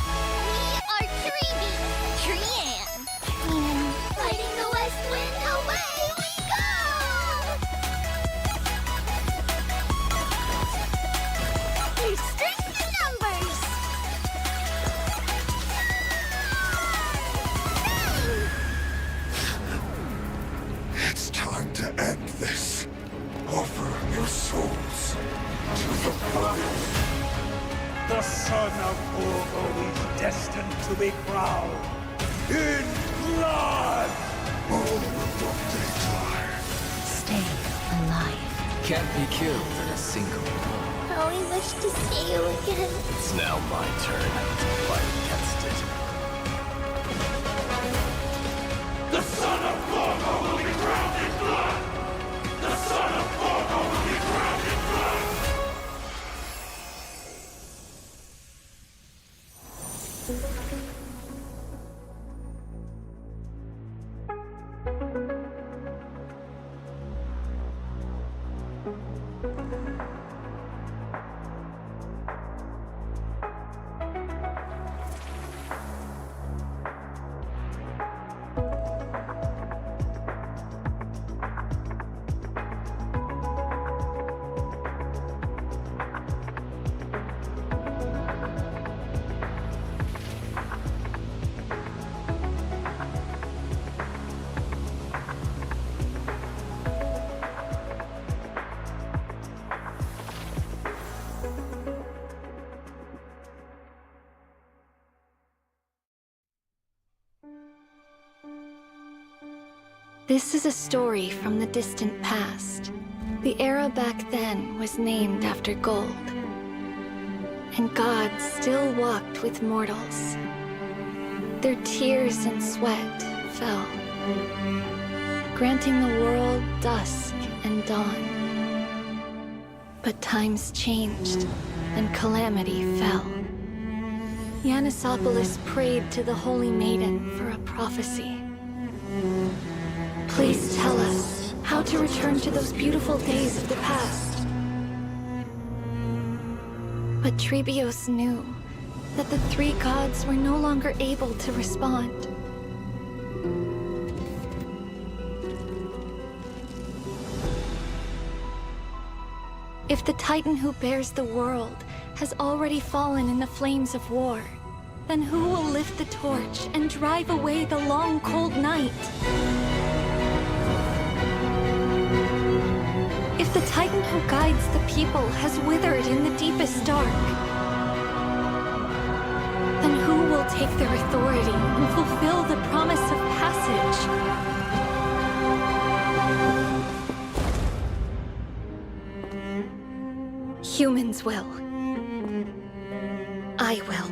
are Tribbie, Trian, and fighting the west wind, away we go! There's strength in numbers! It's time to end this. Offer your souls to the blood. The son of Urgo is destined to be crowned in blood! Stay alive. Can't be killed in a single blow. How we wish to see you again. It's now my turn to fight against it. The son of Urgo will be crowned in blood! The son of Urgo will be crowned in blood! This is a story from the distant past. The era back then was named after gold. And gods still walked with mortals. Their tears and sweat fell, granting the world dusk and dawn. But times changed, and Calamity fell. Yanisopoulos prayed to the Holy Maiden for a prophecy. Please tell us how to return to those beautiful days of the past. But Tribbios knew that the three gods were no longer able to respond. If the Titan who bears the world has already fallen in the flames of war, then who will lift the torch and drive away the long, cold night? If the Titan who guides the people has withered in the deepest dark, then who will take their authority and fulfill the promise of passage? Humans will. I will.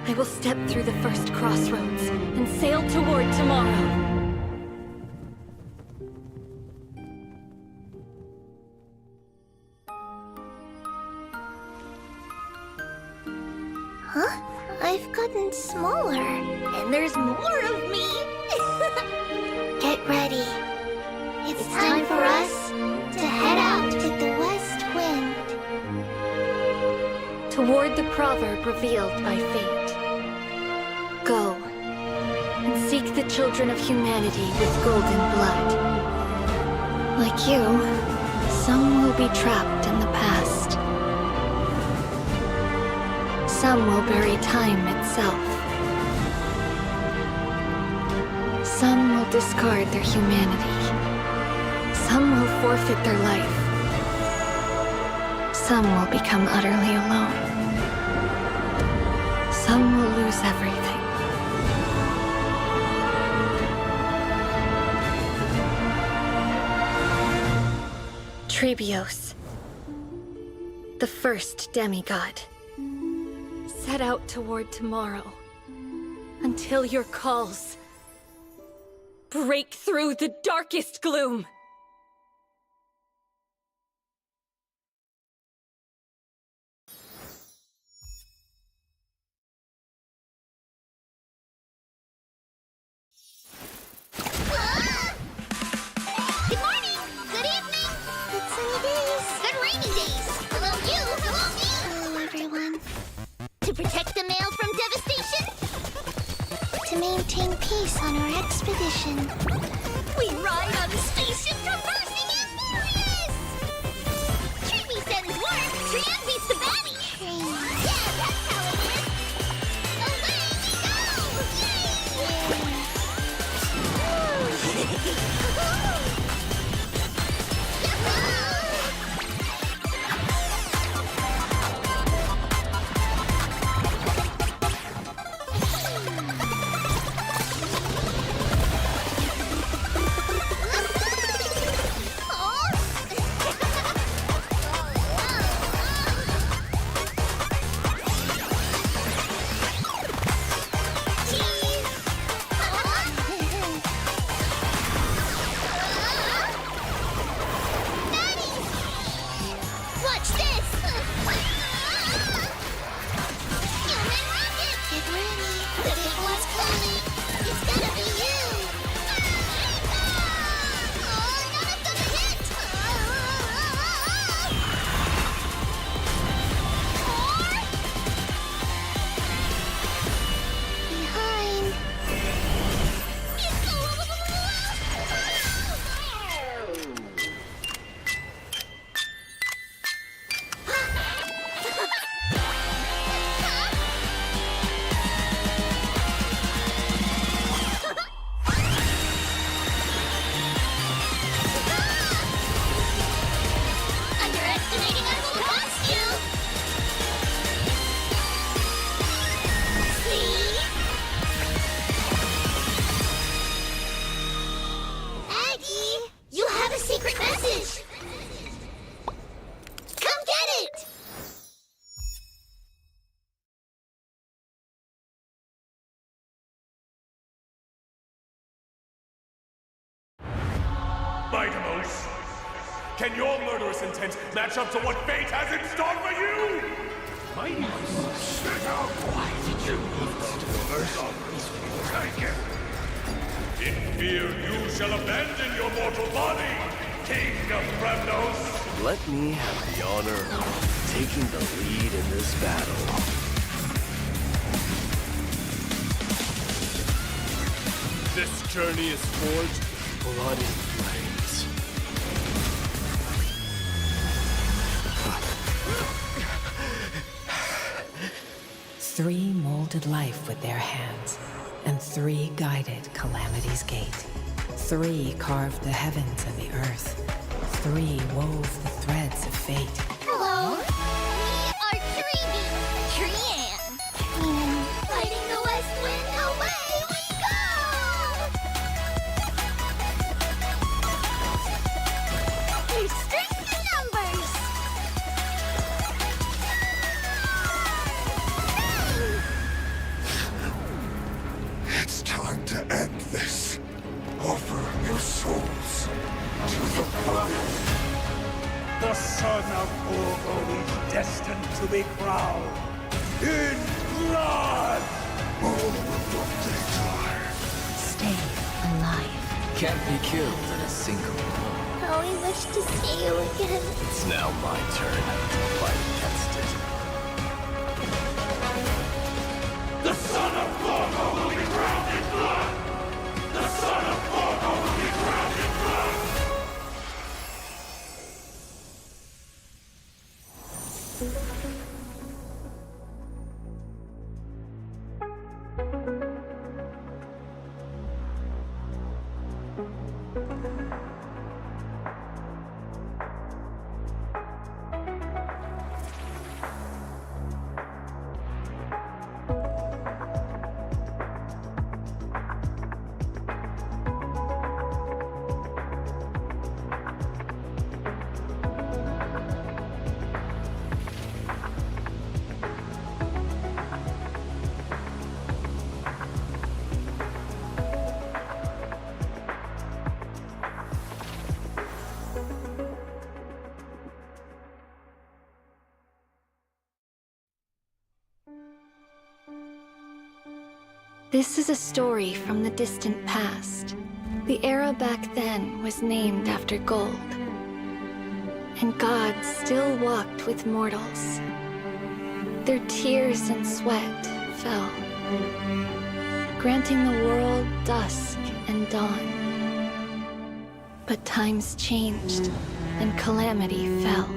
I will step through the first crossroads and sail toward tomorrow. Huh? I've gotten smaller, and there's more of me. Get ready. It's time for us to head out with the west wind. Toward the proverb revealed by fate. Go, and seek the children of humanity with golden blood. Like you, some will be trapped in the past. Some will bury time itself. Some will discard their humanity. Some will forfeit their life. Some will become utterly alone. Some will lose everything. Tribbios, the first demigod, Set out toward tomorrow, until your calls break through the darkest gloom. Good morning! Good evening! Good sunny days! Good rainy days! Hello you! Hello me! Hello, everyone. To protect the mail from devastation? To maintain peace on our expedition. We ride on the spaceship traversing Amphoreus! Tribbie sends word, Trian beats the baddie! Yeah, that's how it is! Away we go! Yay! Watch this! Human rocket! Get ready! The big one's coming! It's gonna be you! Oh, none of them hit! Behind! Underestimating us will cost you! See? Aggie, you have a secret message! Come get it! Mightimos, can your murderous intent match up to what fate has in store for you? Mightimos, why did you take it? In fear you shall abandon your mortal body, King of Premnos. Let me have the honor of taking the lead in this battle. This journey is forged with blood and flames. Three molded life with their hands, and three guided Calamity's gate. Three carved the heavens and the earth. Three wove the threads of fate. Hello! We are Tribbie! Trian! Fighting the west wind, away we go! There's strength in numbers! It's time to end this. Offer your souls to the blood. The son of Urgo is destined to be crowned in blood! All of they die. Stay alive. Can't be killed in a single blow. How we wish to see you again. It's now my turn to fight against it. The son of Urgo will be crowned in blood! The son of Urgo will be crowned in blood! This is a story from the distant past. The era back then was named after gold. And gods still walked with mortals. Their tears and sweat fell, granting the world dusk and dawn. But times changed, and calamity fell.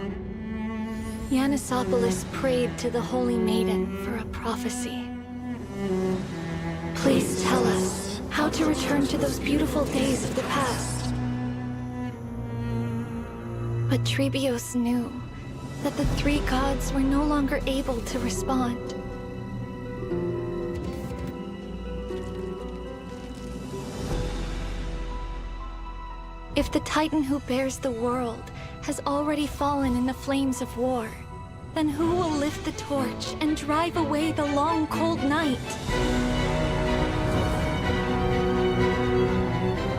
Yanisopoulos prayed to the Holy Maiden for a prophecy. Please tell us how to return to those beautiful days of the past. But Tribbios knew that the three gods were no longer able to respond. If the Titan who bears the world has already fallen in the flames of war, then who will lift the torch and drive away the long, cold night?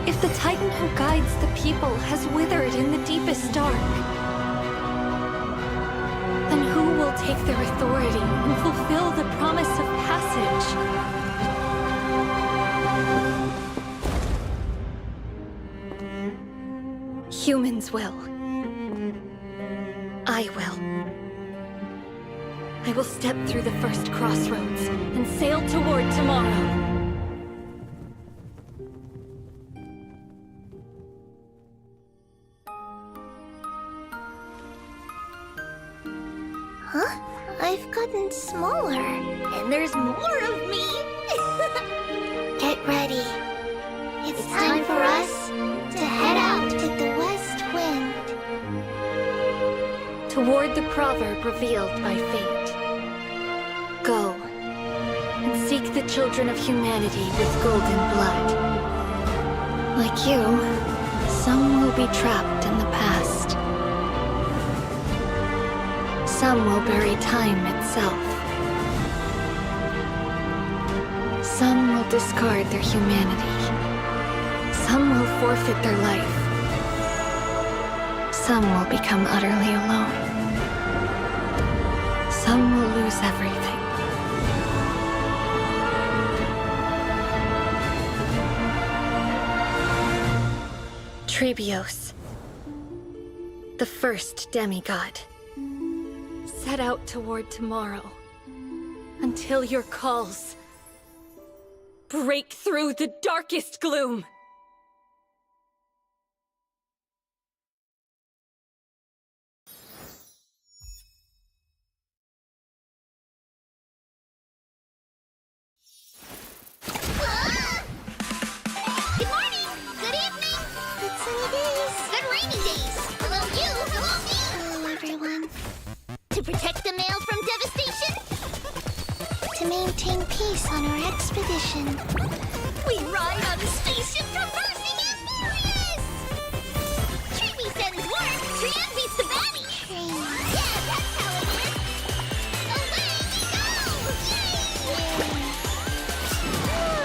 If the Titan who guides the people has withered in the deepest dark, then who will take their authority and fulfill the promise of passage? Humans will. I will. I will step through the first crossroads and sail toward tomorrow. Huh? I've gotten smaller. And there's more of me! Get ready. It's time for us to head out to the west wind. Toward the proverb revealed by fate. Go, and seek the children of humanity with golden blood. Like you, some will be trapped in the past. Some will bury time itself. Some will discard their humanity. Some will forfeit their life. Some will become utterly alone. Some will lose everything. Tribbios, the first demigod, set out toward tomorrow until your calls break through the darkest gloom. Good morning! Good evening! Good sunny days! Good rainy days! Hello you! Hello me! Hello, everyone. To protect the mail from devastation? To maintain peace on our expedition. We ride on the spaceship traversing Amphoreus! Tribbie sends word, Trian beats the baddie! Yeah, that's how it is! Away we go! Yay! Let's go!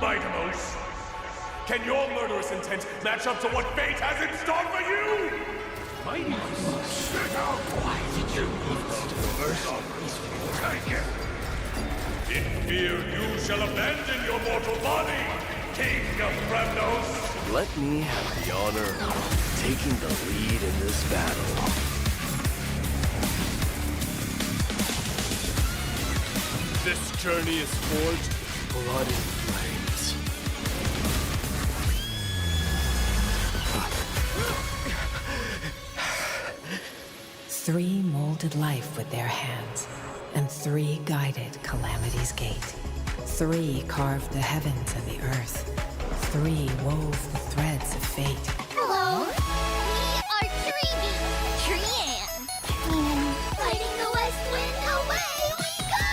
Mightimos? Can your murderous intent match up to what fate has in store for you? Mightimos? Why did you take it? In fear you shall abandon your mortal body, King of Premnos! Let me have the honor of taking the lead in this battle. This journey is forged with blood and flames. Three molded life with their hands, and three guided Calamity's gate. Three carved the heavens and the earth. Three wove the threads of fate. Hello, we are Tribbie, Trian. And fighting the West Wind, away we go!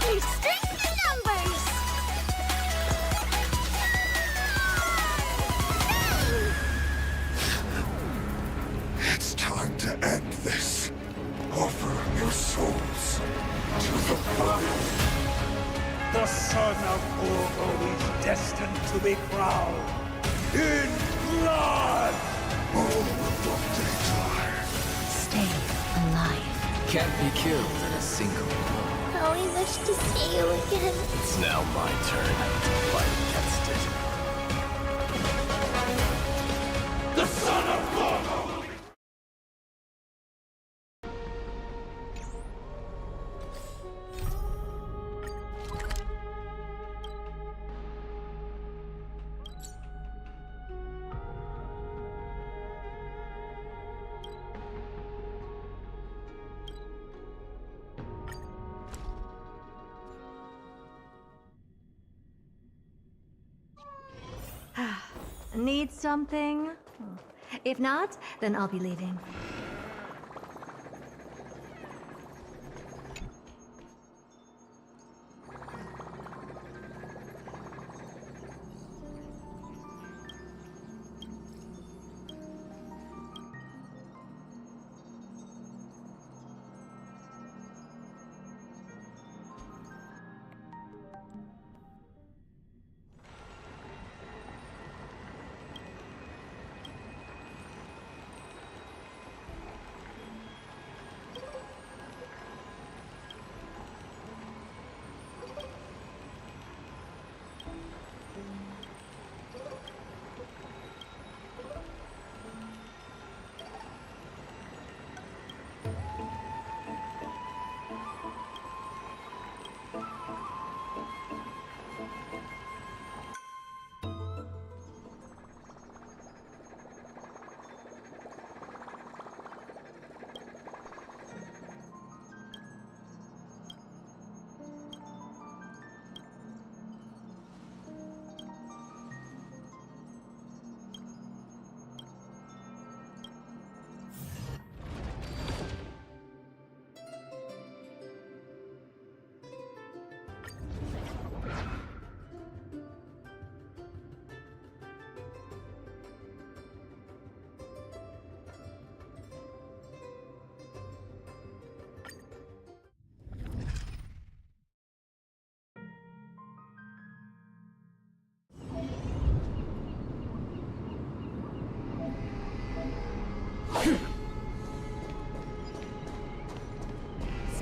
There's strength in numbers! It's time to end this. Offer your souls to the fire. The son of Urgo is destined to be crowned in blood! All of what they die. Stay alive. Can't be killed in a single blow. How we wish to see you again. It's now my turn to fight against it. The son of Urgo! Need something? If not, then I'll be leaving.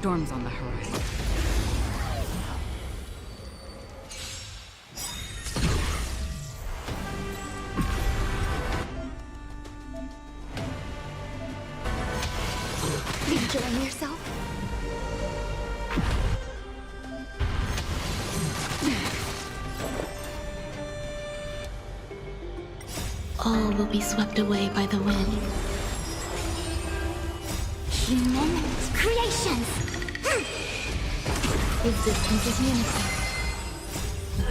Storm's on the horizon. Enjoying yourself? All will be swept away by the wind. Human creations! Existence is unity.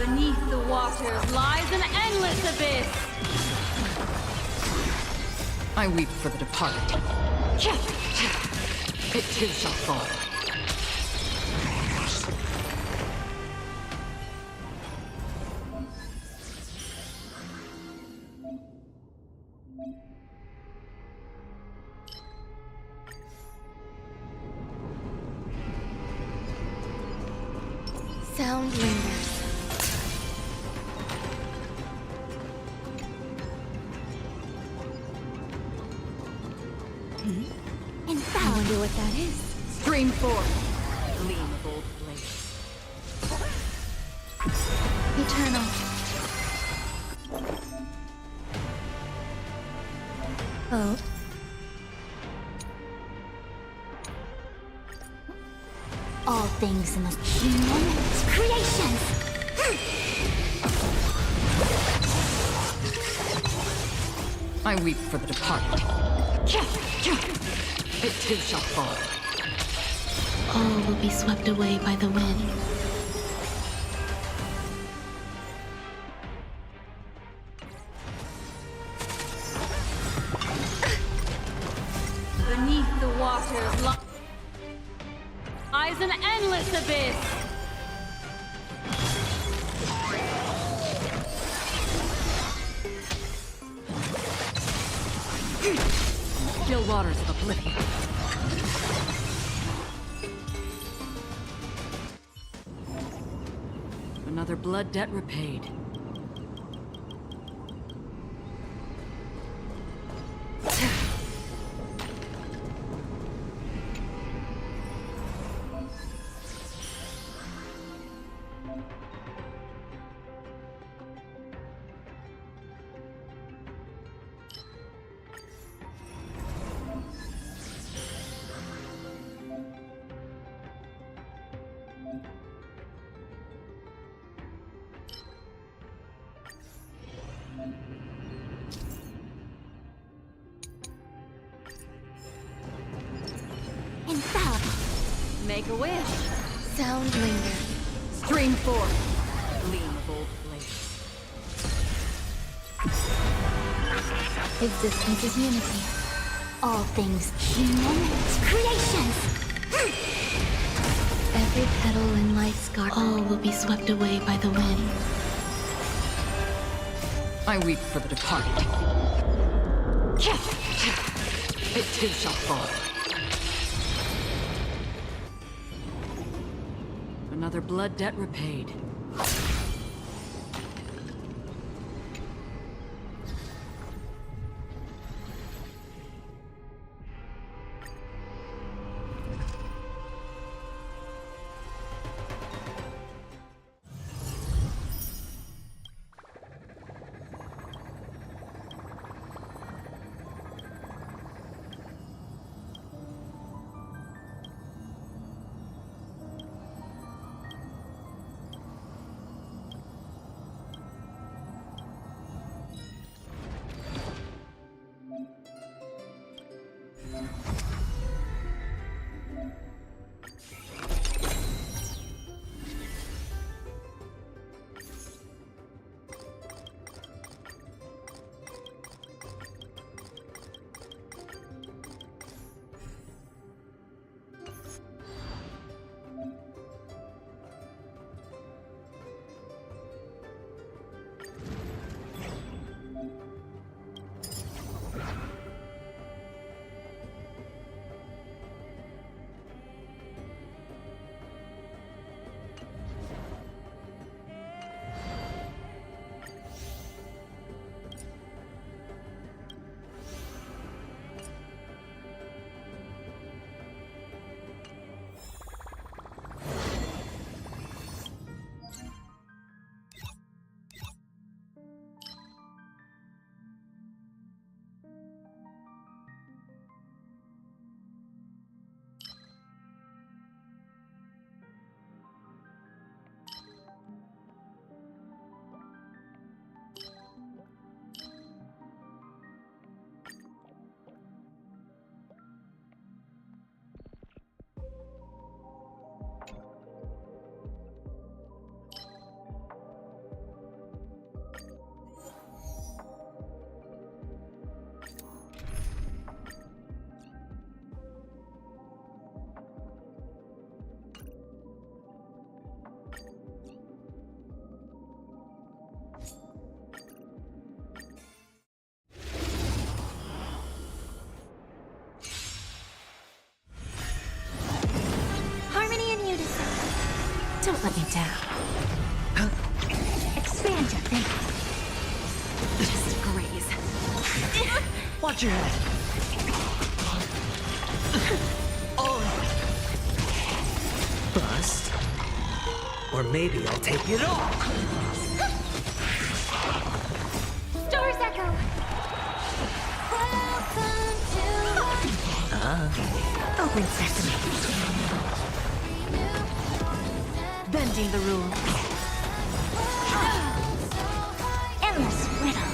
Beneath the waters lies an endless abyss! I weep for the departed. It too shall fall. Sound lingers. I wonder what that is. Stream forth. Gleam of old blades. Eternal. Oh. All things in the moments, creations! I weep for the departed. It too shall fall. All will be swept away by the wind. Beneath the waters lies an endless abyss. Still waters of oblivion. Another blood debt repaid. Infallible. Make a wish. Sound lingers. Stream forth. Gleam of old blades. Existence is unity. All things, moments, creations! Every petal in life's garden. All will be swept away by the wind. I weep for the departed. It too shall fall. Another blood debt repaid. Don't let me down. Expand your thinking. Just graze. Watch your head. Bust. Or maybe I'll take it off. Stars Echo! Open sesame. Bending the rules. Endless riddle.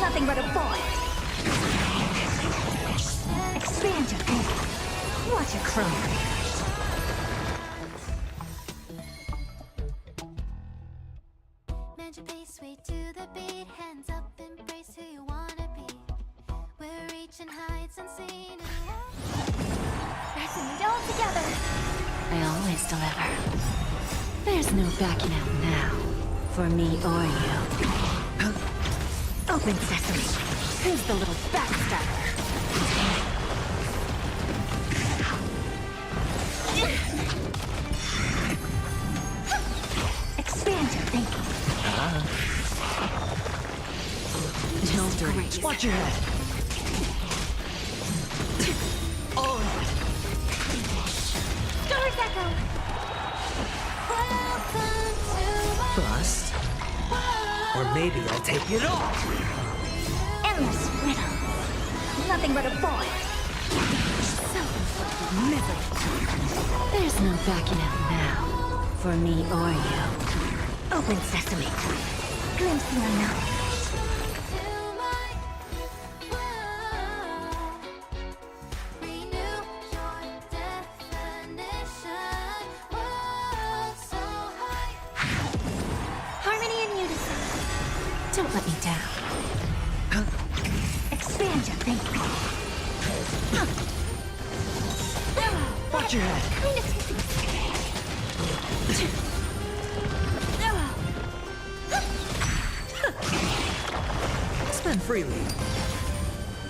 Nothing but a void. Expand your thinking. Watch it crumble. Mend your pace, way to the beat. Hands up, embrace who you wanna be. We're reaching heights unseen. Pressing it all together. I always deliver. There's no backing out now. For me or you. Open sesame. Who's the little backstabber? Expand your thinking. No dirty. Watch your head. Stars Echo! Bust. Or maybe I'll take it off. Endless riddle. Nothing but a void. Self-inflicted misery. There's no backing out now. For me or you. Open sesame. Glimpse the unknown. Harmony and unison. Don't let me down. Expand your thinking. Watch your head. Spend freely.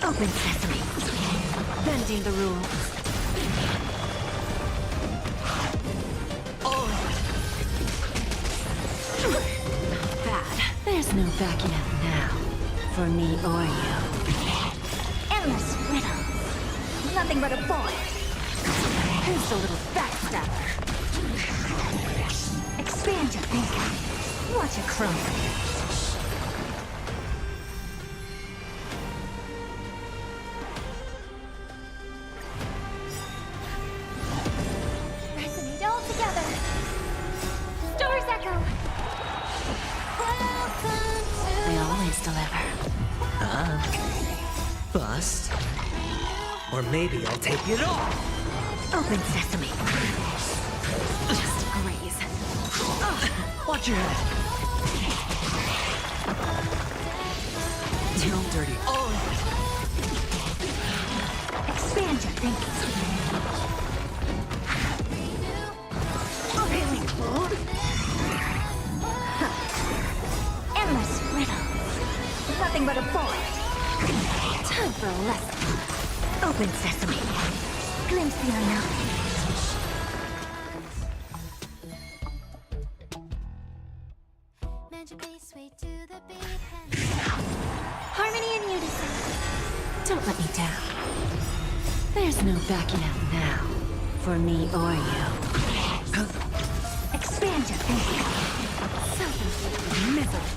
Open sesame. Bending the rules. Bad. There's no backing out now. For me or you. Endless riddle. Nothing but a void. Who's the little backstabber? Expand your thinking. Watch it crumble. Resonate all together. Stars Echo! I always deliver. Bust. Or maybe I'll take it off. Open sesame. Just graze. Watch your head. No dirty. Expand your thinking. Really cool. Endless riddle. Nothing but a void. Time for a lesson. Open sesame. Glimpse the unknown. Mend your pace, way to the beat. Harmony and unison. Don't let me down. There's no backing out now. For me or you. Expand your thinking. Self-inflicted misery.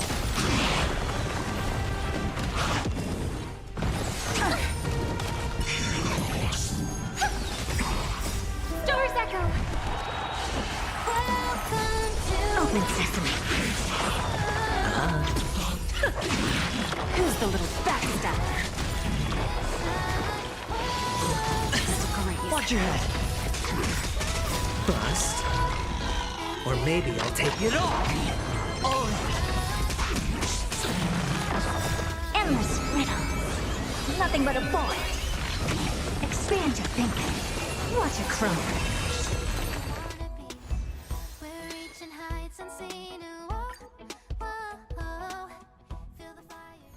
Stars Echo! Open sesame. Who's the little backstabber? Watch your head. Bust. Or maybe I'll take it off. Endless riddle. Nothing but a void. Expand your thinking. Watch it crumble. We're reaching heights unseen. Whoa, whoa, whoa. Feel the fire.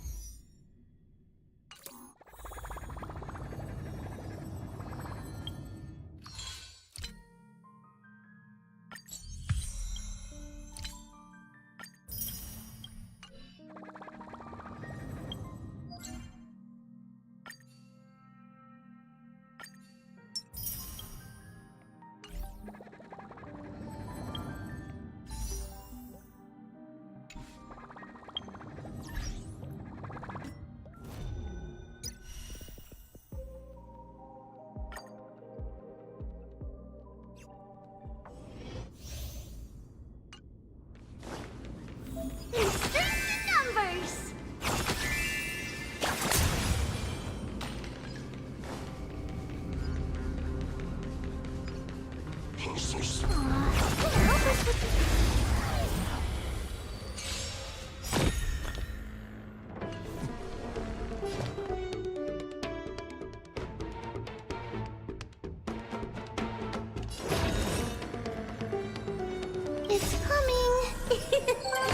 It's coming.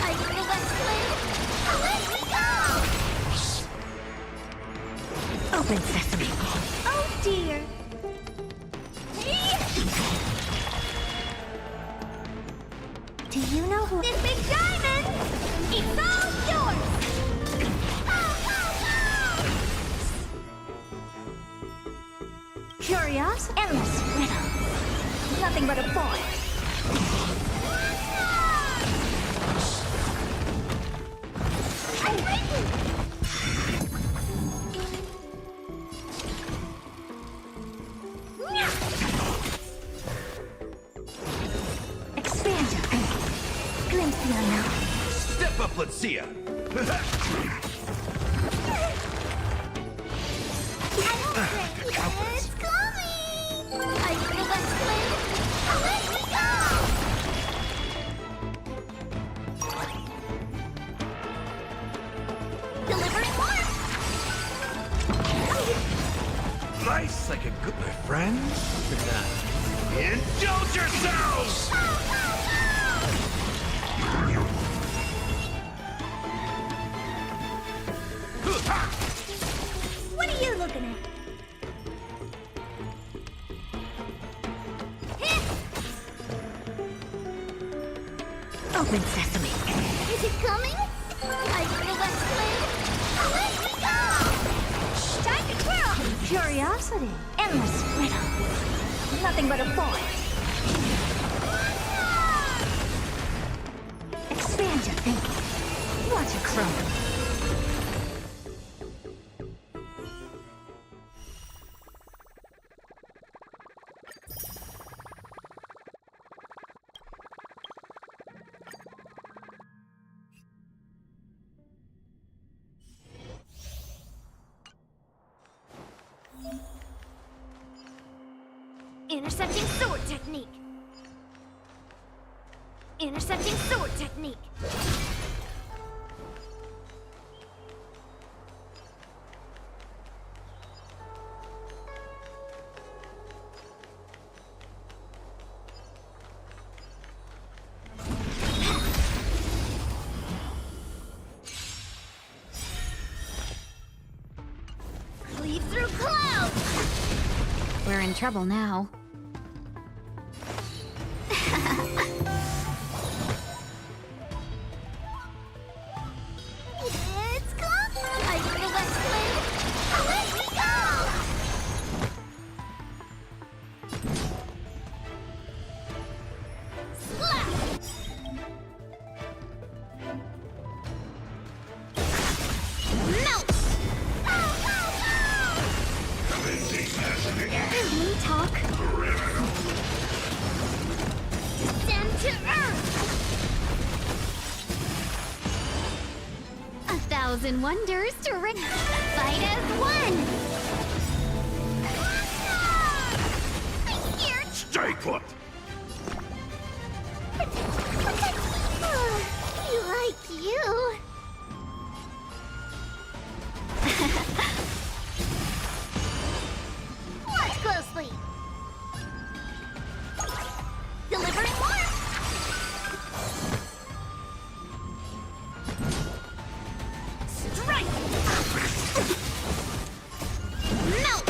I feel that flame. Let me go. Open sesame. Oh dear. Do you know who this big diamond? It's all yours. Curious? Endless riddle. Nothing but a boy. Expand your thinking. Glimpse the unknown. Step up, let's see ya! It's coming! I feel that flame. Let me go! Delivering warmth! Nice, like a good my friends. Indulge yourselves! What are you looking at? Open sesame. Is it coming? I feel that flame. Let me go! Time to twirl! Curiosity. Endless riddle. Nothing but a boy. Expand your thinking. Watch it crumble. Intercepting sword technique. Intercepting sword technique. Cleave through clouds. We're in trouble now. It's coming! I feel that flame. Let me go! Slap! Melt! Can we talk? Descend to earth! 1,000 wonders to fight as one! I'm here! Stay put! Like you. Watch closely. Delivering warmth. Strike. Melt.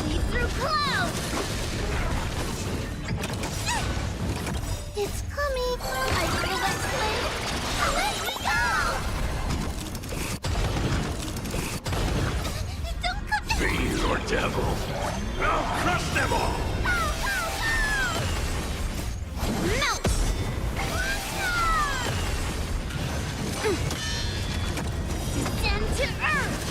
Lead through clouds. It's coming. I feel that flame. Let me go. Don't come. Fiend or devil, I'll crush them all! Melt. Descend to earth.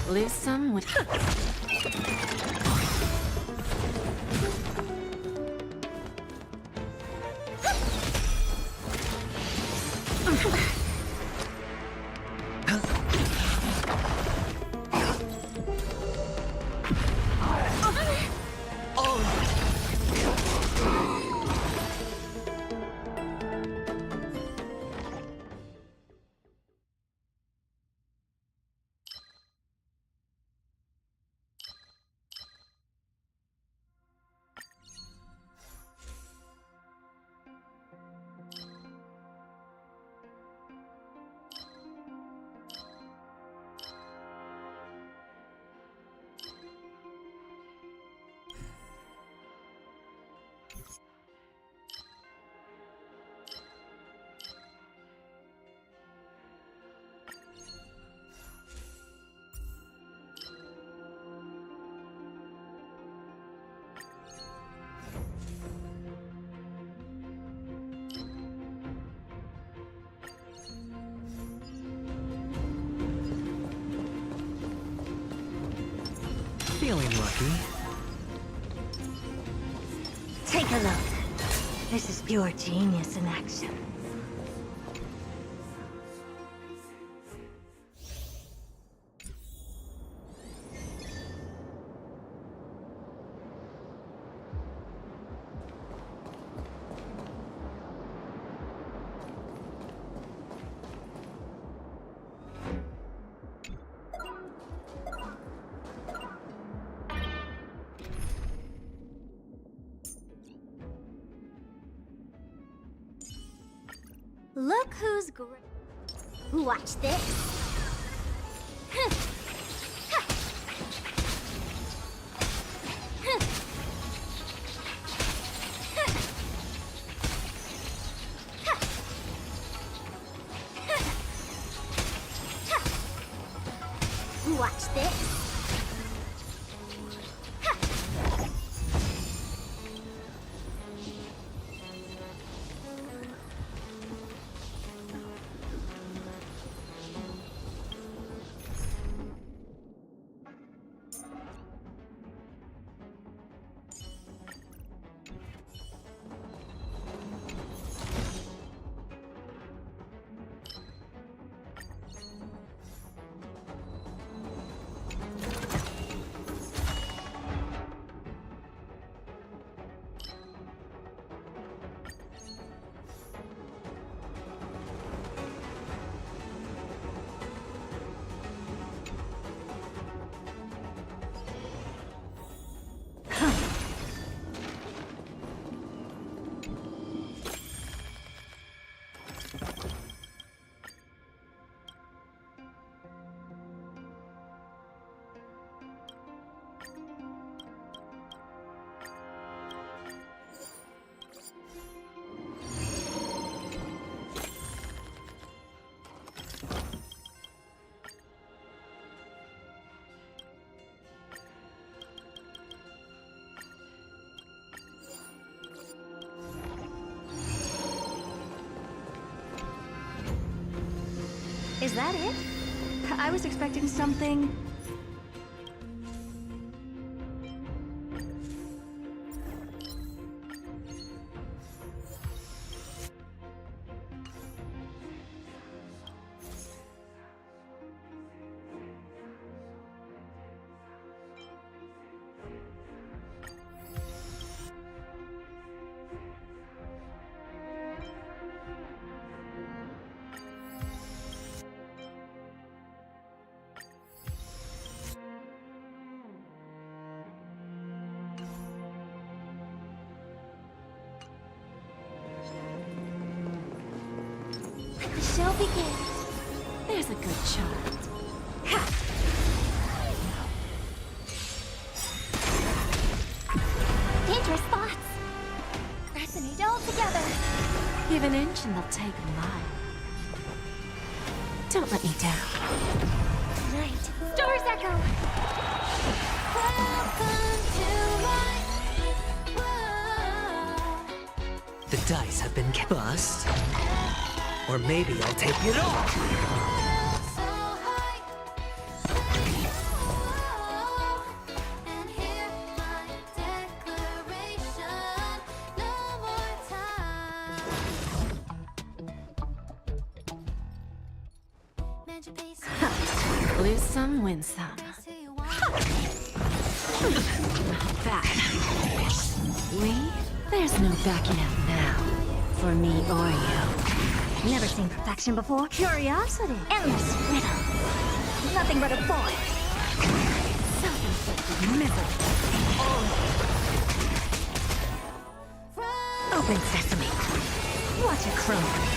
Lose some with... Feeling lucky. Take a look. This is pure genius in action. Look who's great. Watch this. Watch this. Is that it? I was expecting something... The show begins. There's a good child. Dangerous thoughts. Resonate all together. Give an inch and they'll take a mile. Don't let me down. Night. Stars echo. Welcome to my world. The dice have been bust. Or maybe I'll take it all. Lose some, win some. Back. Lee, there's no backing out now. For me or you. Never seen perfection before. Curiosity. Endless riddle. Nothing but a boy. Self-inflicted misery. Open sesame. Watch it crumble.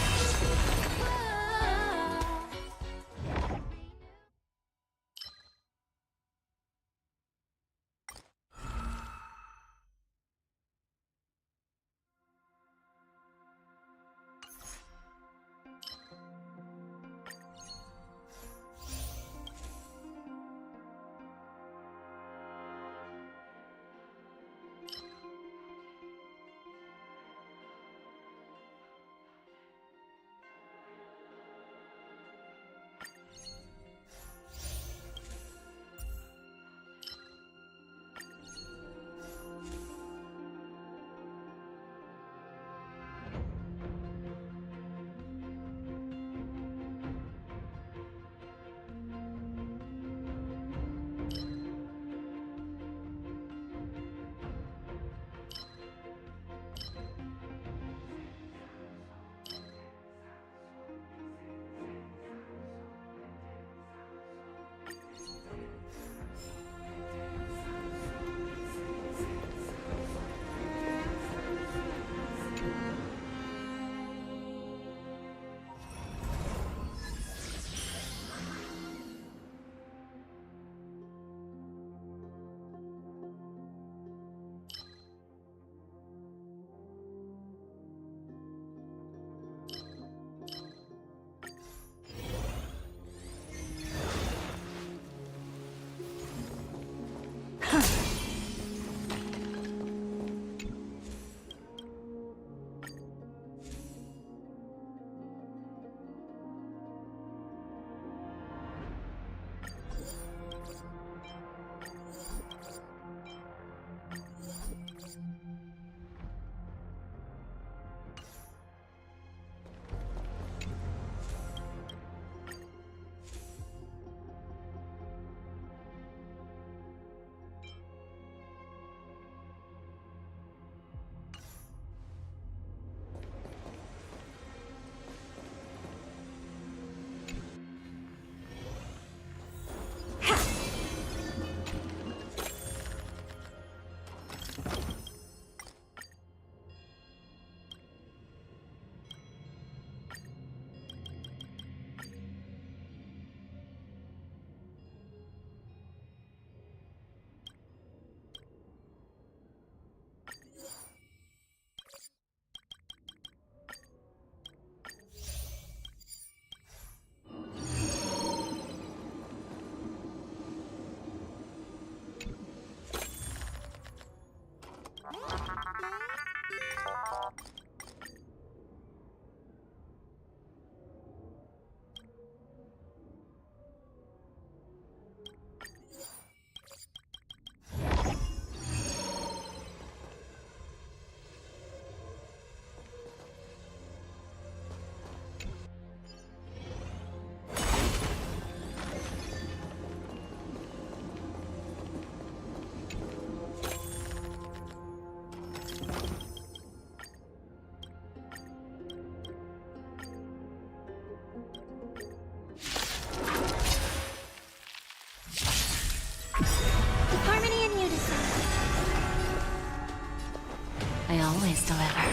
I always deliver.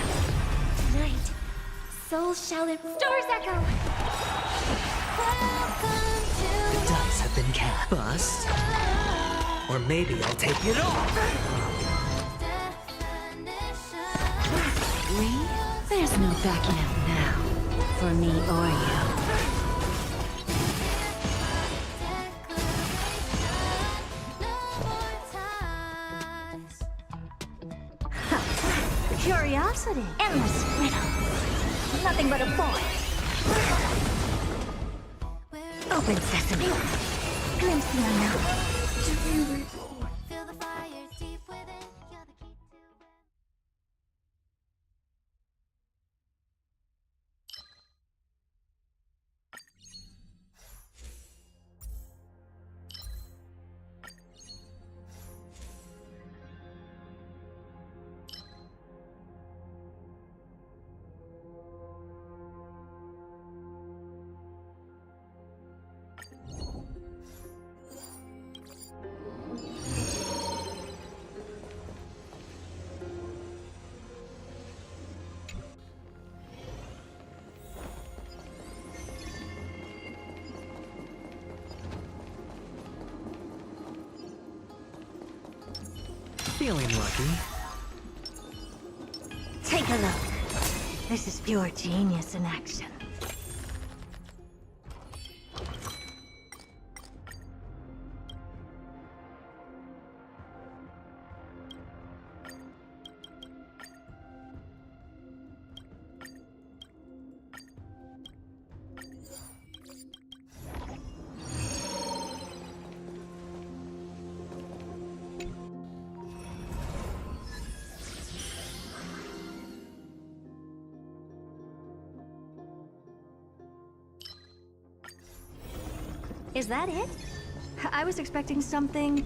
Tonight, souls shall live. Stars echo! The dice have been cast. Bust. Or maybe I'll take it off. We? There's no backing out now. For me or you. Curiosity. Endless riddle. Nothing but a boy. Open sesame. Glimpse the unknown. Feel the fire deep within. You're the key to it. Feeling lucky. Take a look. This is pure genius in action. Is that it? I was expecting something...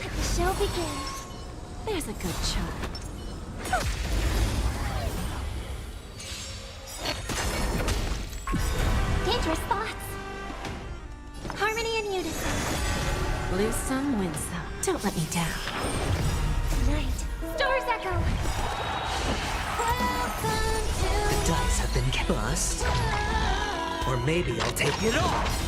Let the show begin. There's a good shot. Dangerous thoughts. Harmony and unison. Lose some, win some. Don't let me down. Tonight, stars echo. The dice have been cast. Bust. Or maybe I'll take it off.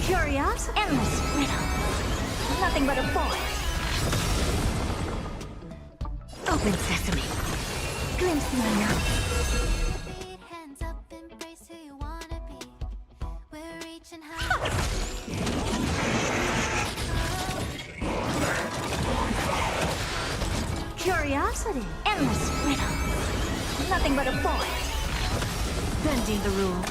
Curiosity. Endless riddle. Nothing but a boy. Open sesame. Glimpse the unknown. Hands up, embrace who you wanna be. We're reaching high. Curiosity. Endless riddle. Nothing but a boy. Bending the rules.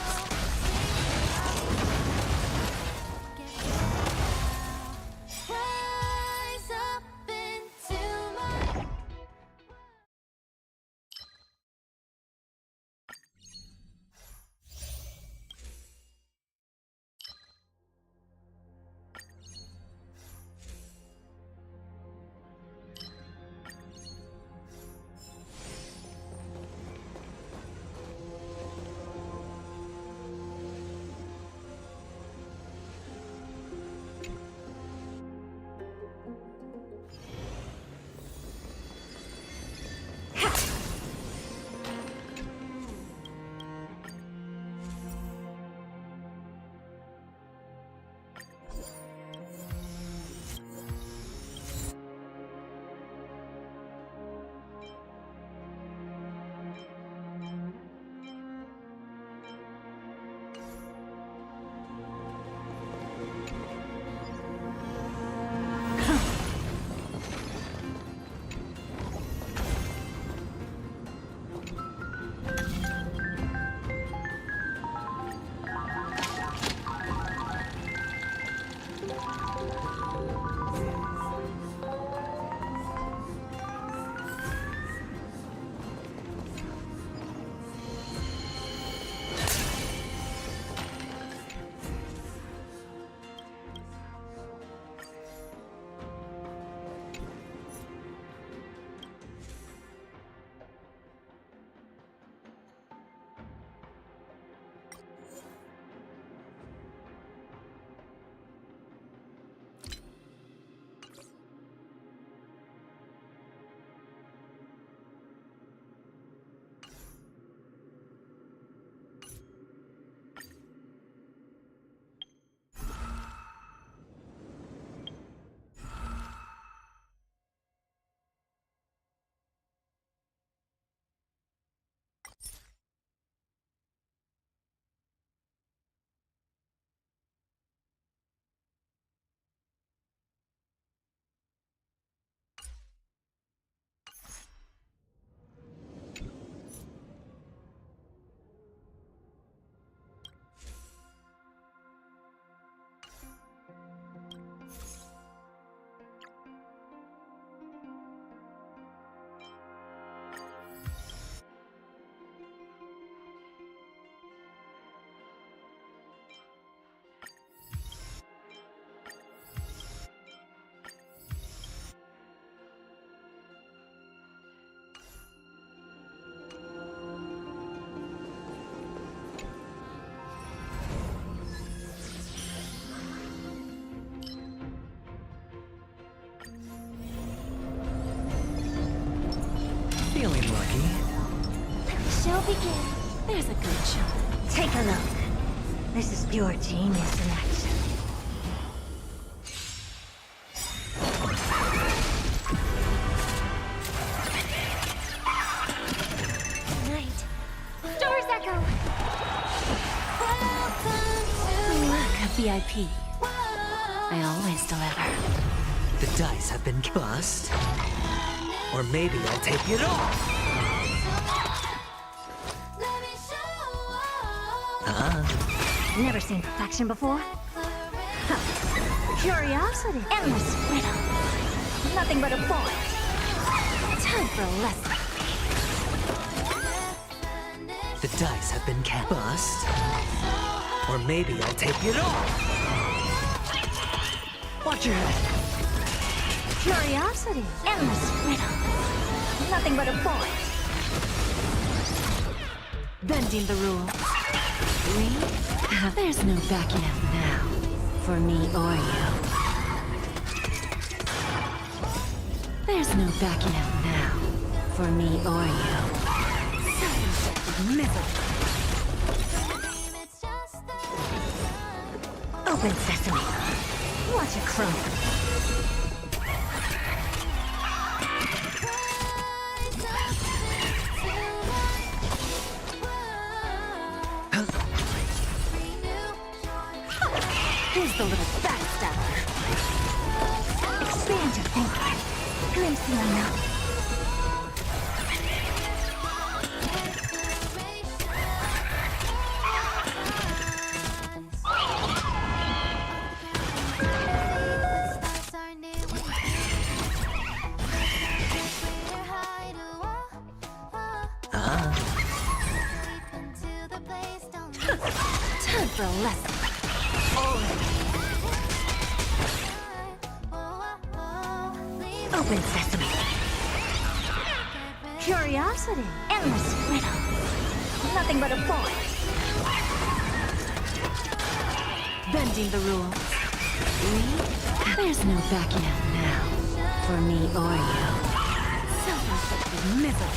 getting lucky. The show begins. There's a good shot. Take a look. This is pure genius in action. Night. Stars echo. Look, a VIP. I always deliver. The dice have been bust. Or maybe I'll take it off. Never seen perfection before? Huh. Curiosity. Endless riddle. Nothing but a point. Time for a lesson. The dice have been bust. Or maybe I'll take it off. Watch your head. Curiosity. Endless riddle. Nothing but a point. Bending the rules. There's no backing out now. For me or you. There's no backing out now. For me or you. Self-inflicted misery. Open sesame. Watch it crumble. Who's the little backstabber? Expand your thinking. Glimpse the unknown. Time for a lesson. Open sesame. Curiosity. Endless riddle. Nothing but a point. Bending the rules. There's no backing out now. For me or you. Self-inflicted misery.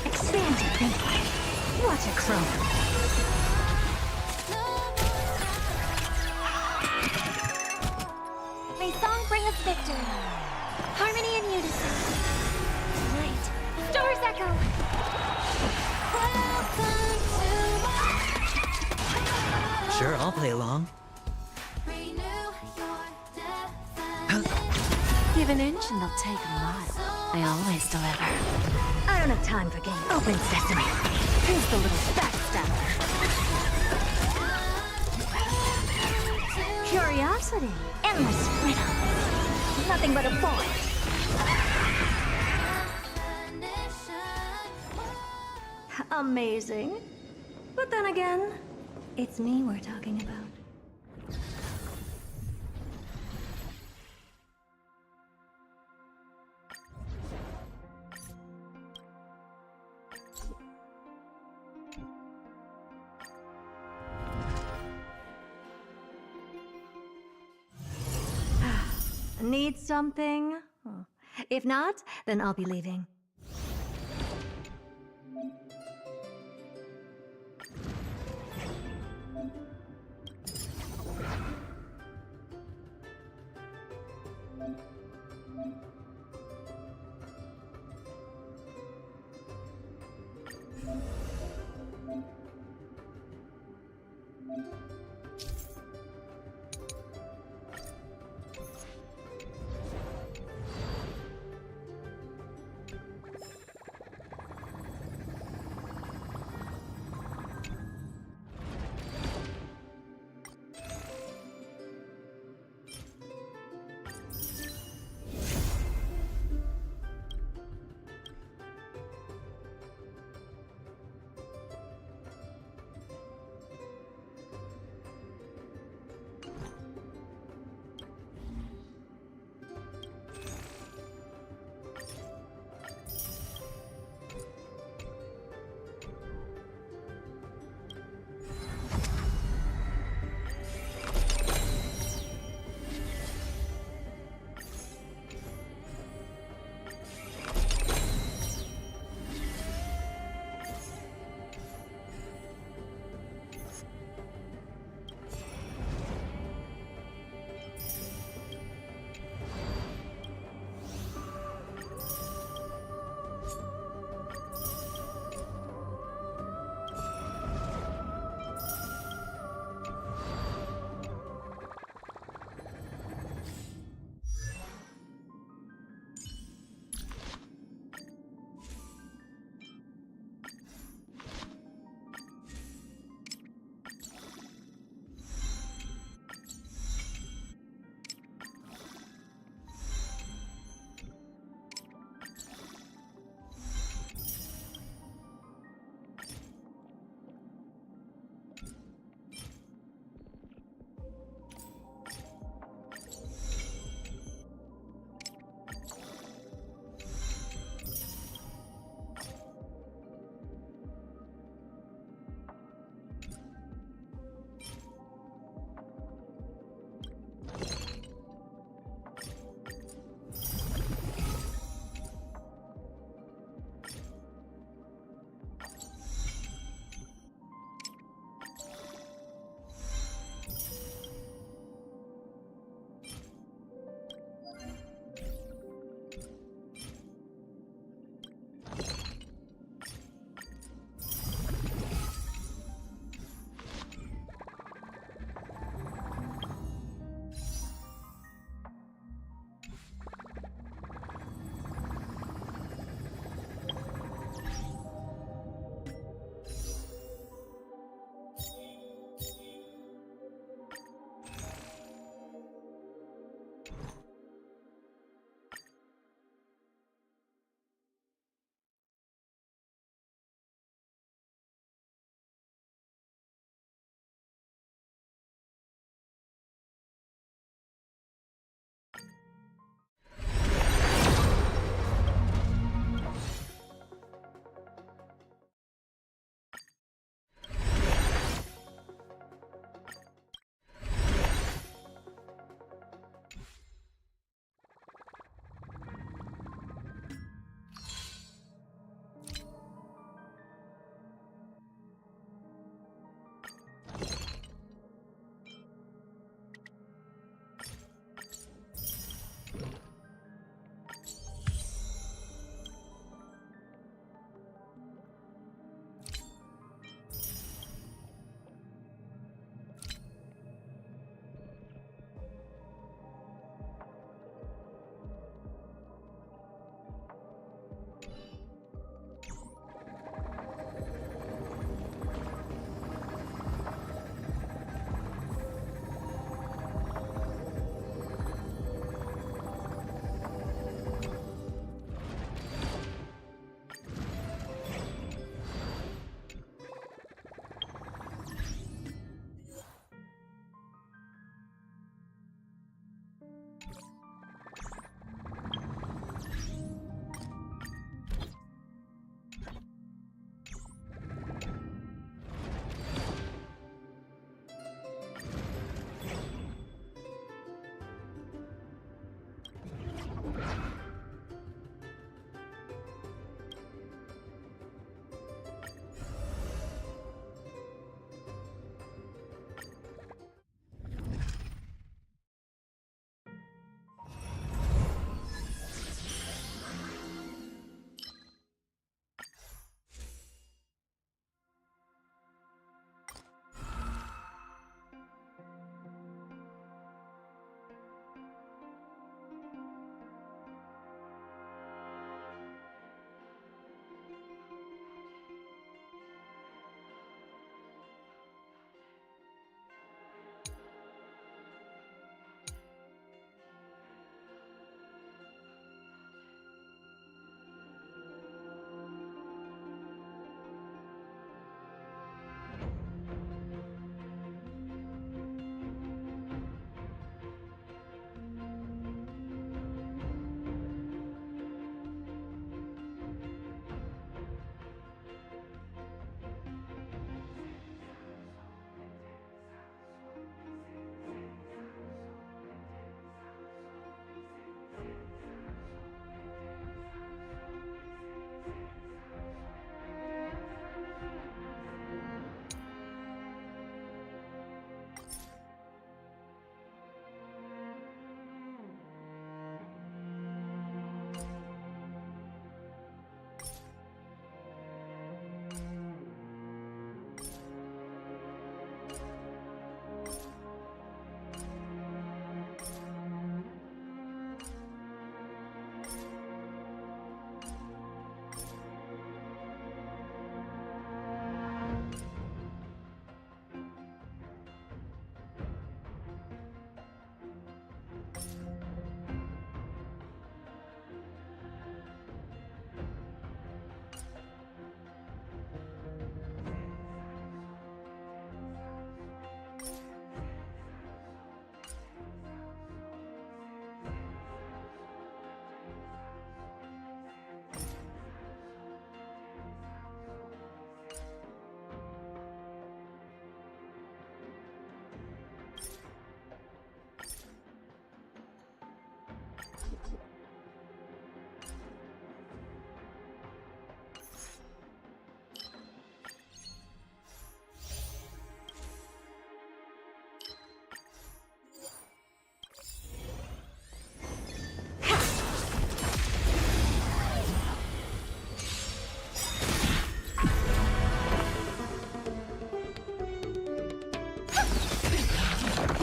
Expand your thinking. Watch it crumble. May song bring us victory. Harmony and unison. Light. Stars echo. Sure, I'll play along. Give an inch and they'll take a mile. I always deliver. I don't have time for games. Open sesame. Who's the little backstabber? Curiosity. Endless riddle. Nothing but a point. Amazing. But then again, it's me we're talking about. Need something? Oh. If not, then I'll be leaving.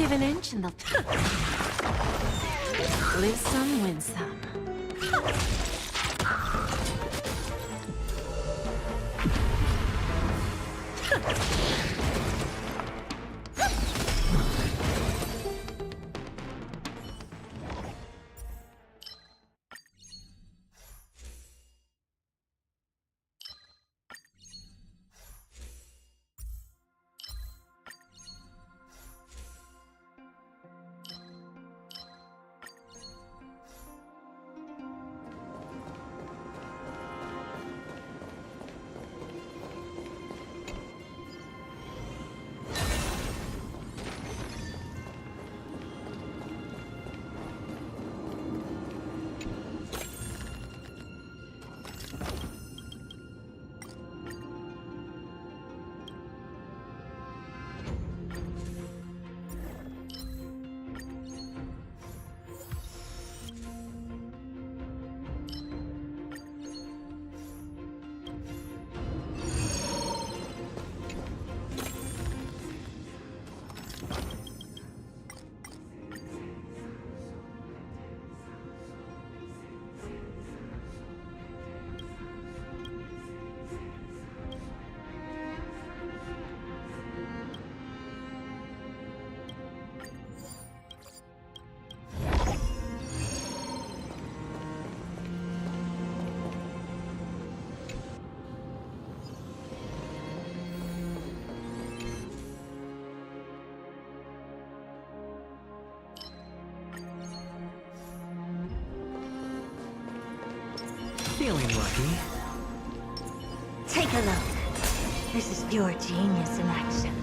Give an inch and they'll... Live some, win some. Feeling lucky. Take a look. This is pure genius in action.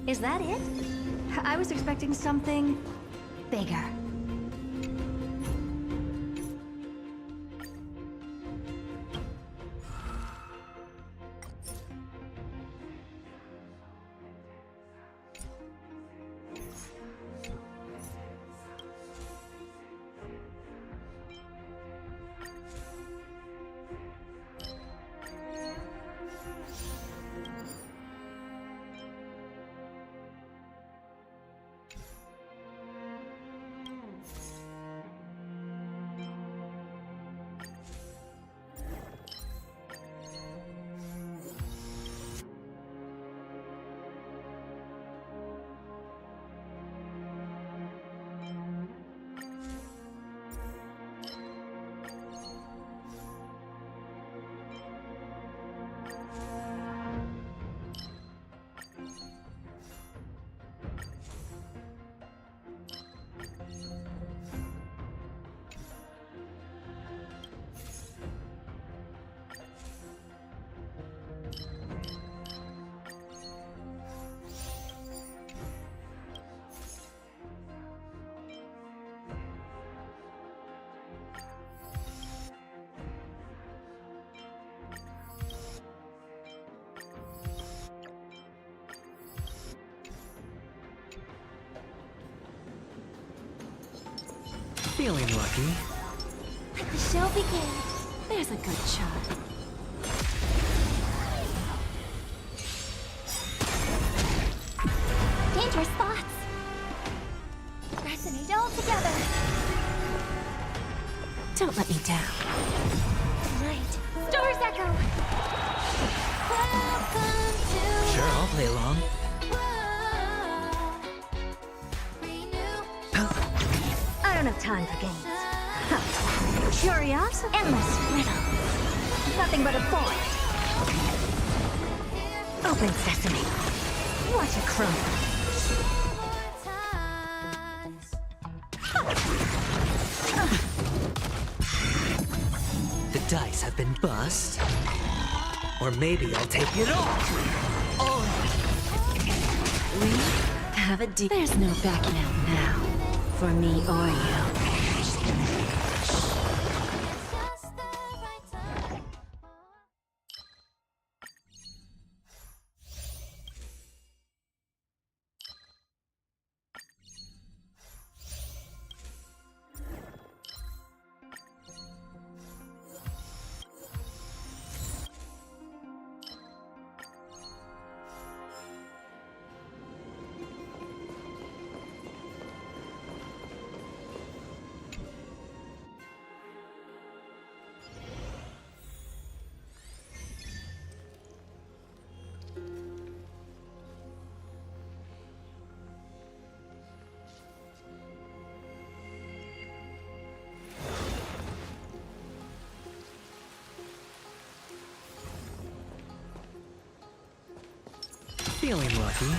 Is that it? I was expecting something bigger. Feeling lucky. Let the show begin. There's a good shot. Dangerous spots. Resonate all together. Don't let me down. Right. Store's echo. Welcome to Sure, I'll play along. I don't have time for games. Curiosity? Endless riddle. Nothing but a void. Open sesame. Watch it crumble. The dice have been bust. Or maybe I'll take it all. We have a deal. There's no backing out now. For me or you. Feeling lucky.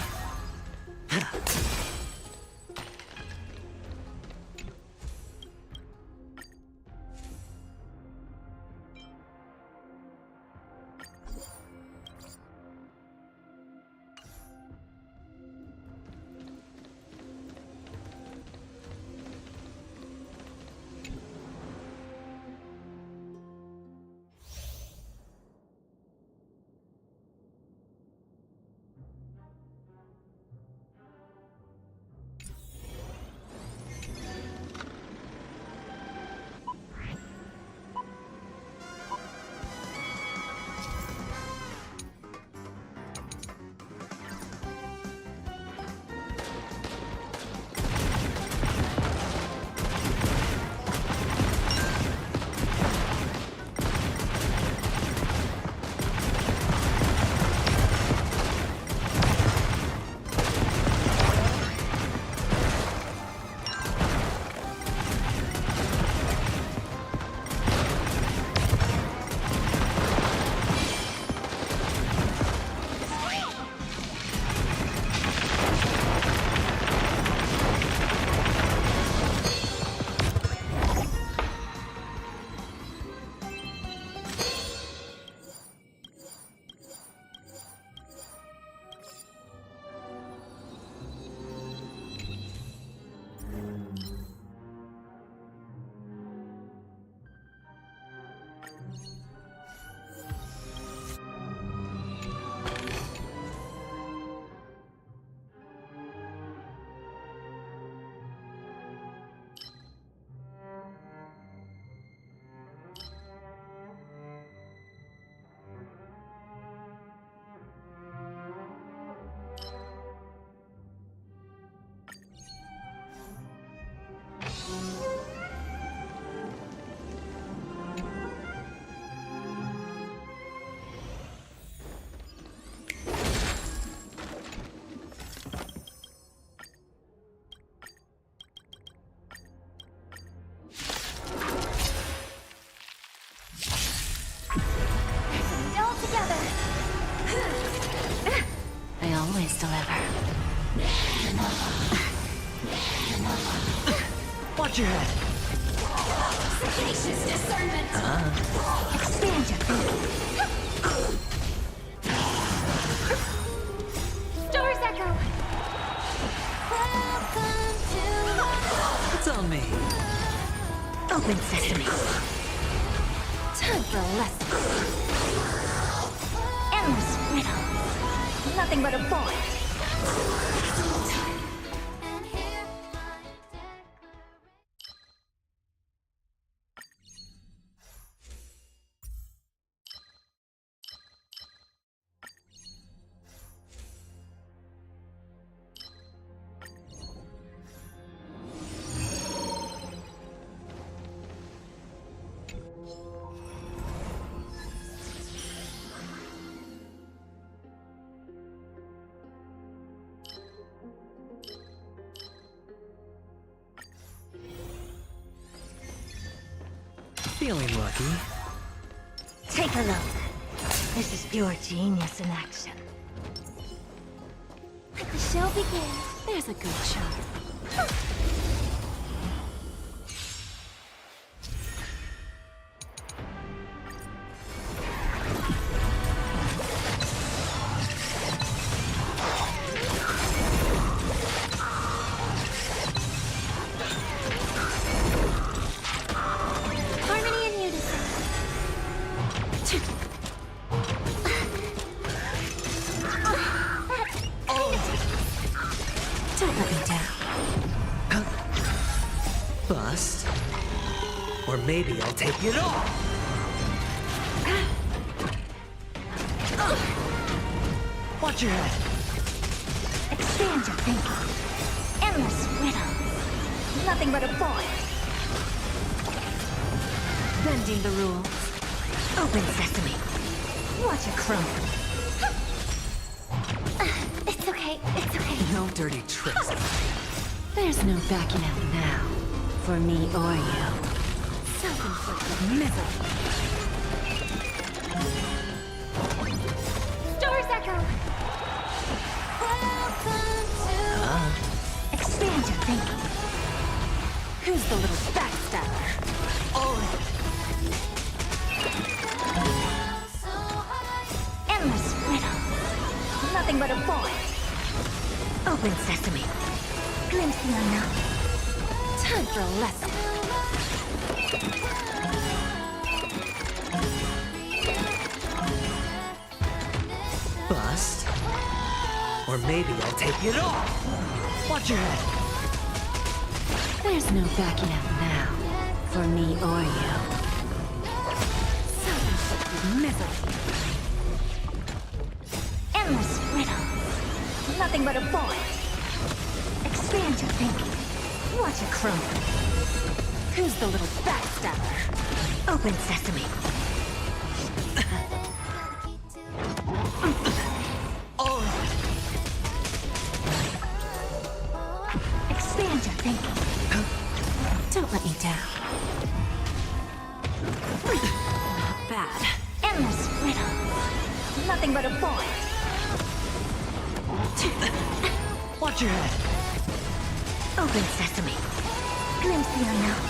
always deliver. Watch your head. Sagacious discernment. Expansion. Stars echo. Welcome to. It's on me. Open sesame. Time for a lesson. Endless riddle. Nothing but a void. Feeling lucky. Take a look. This is pure genius in action. Let the show begin. There's a good shot. Harmony and unison. Don't let me down. Bust. Or maybe I'll take it off. Watch your head. Expand your thinking. Endless riddles. Nothing but a void. Bending the rules. Open sesame. Watch it crumble. It's okay, it's okay. No dirty tricks. There's no backing out now. For me or you. Self-inflicted misery. Stars echo. Expand your thinking. Who's the little backstabber? Endless riddles. Nothing but a void. Open sesame. Glimpse the unknown. Time for a lesson. Bust. Or maybe I'll take it off. Watch your head. There's no backing out now. For me or you. Self-inflicted misery. Endless riddles. Nothing but a void. Expand your thinking. Watch it crumble. Who's the little backstabber? Open sesame. Expand your thinking. Don't let me down. Not bad. Endless riddles. Nothing but a void. Watch your head. Open sesame. Glimpse the unknown.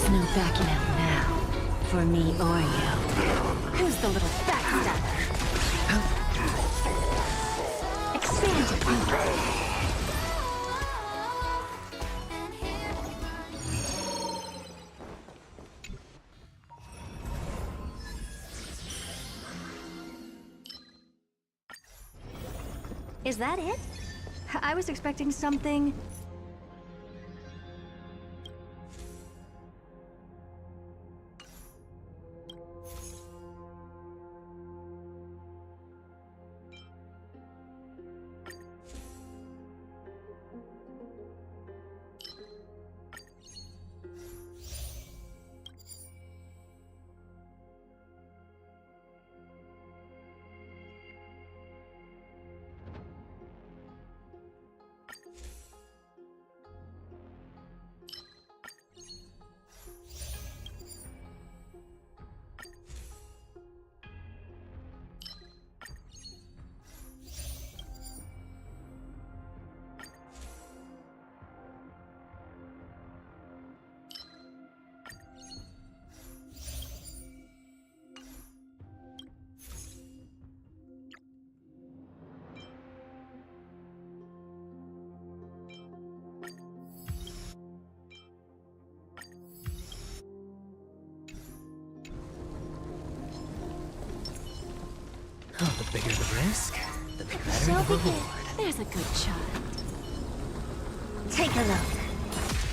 There's no backing out now, for me or you. Who's the little backstabber? Expand your thinking. Is that it? I was expecting something... Oh, the bigger the risk, the better Shall the begin. reward. There's a good child. Take a look.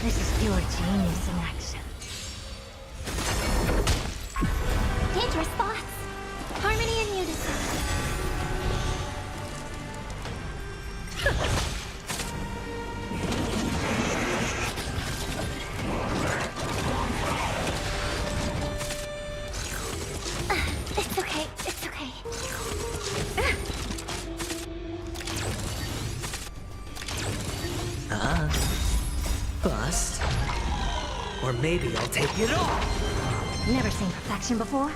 This is pure genius in action. Dangerous thoughts. Harmony and unison. It's okay. It's okay. Bust. Or maybe I'll take it all. Never seen perfection before?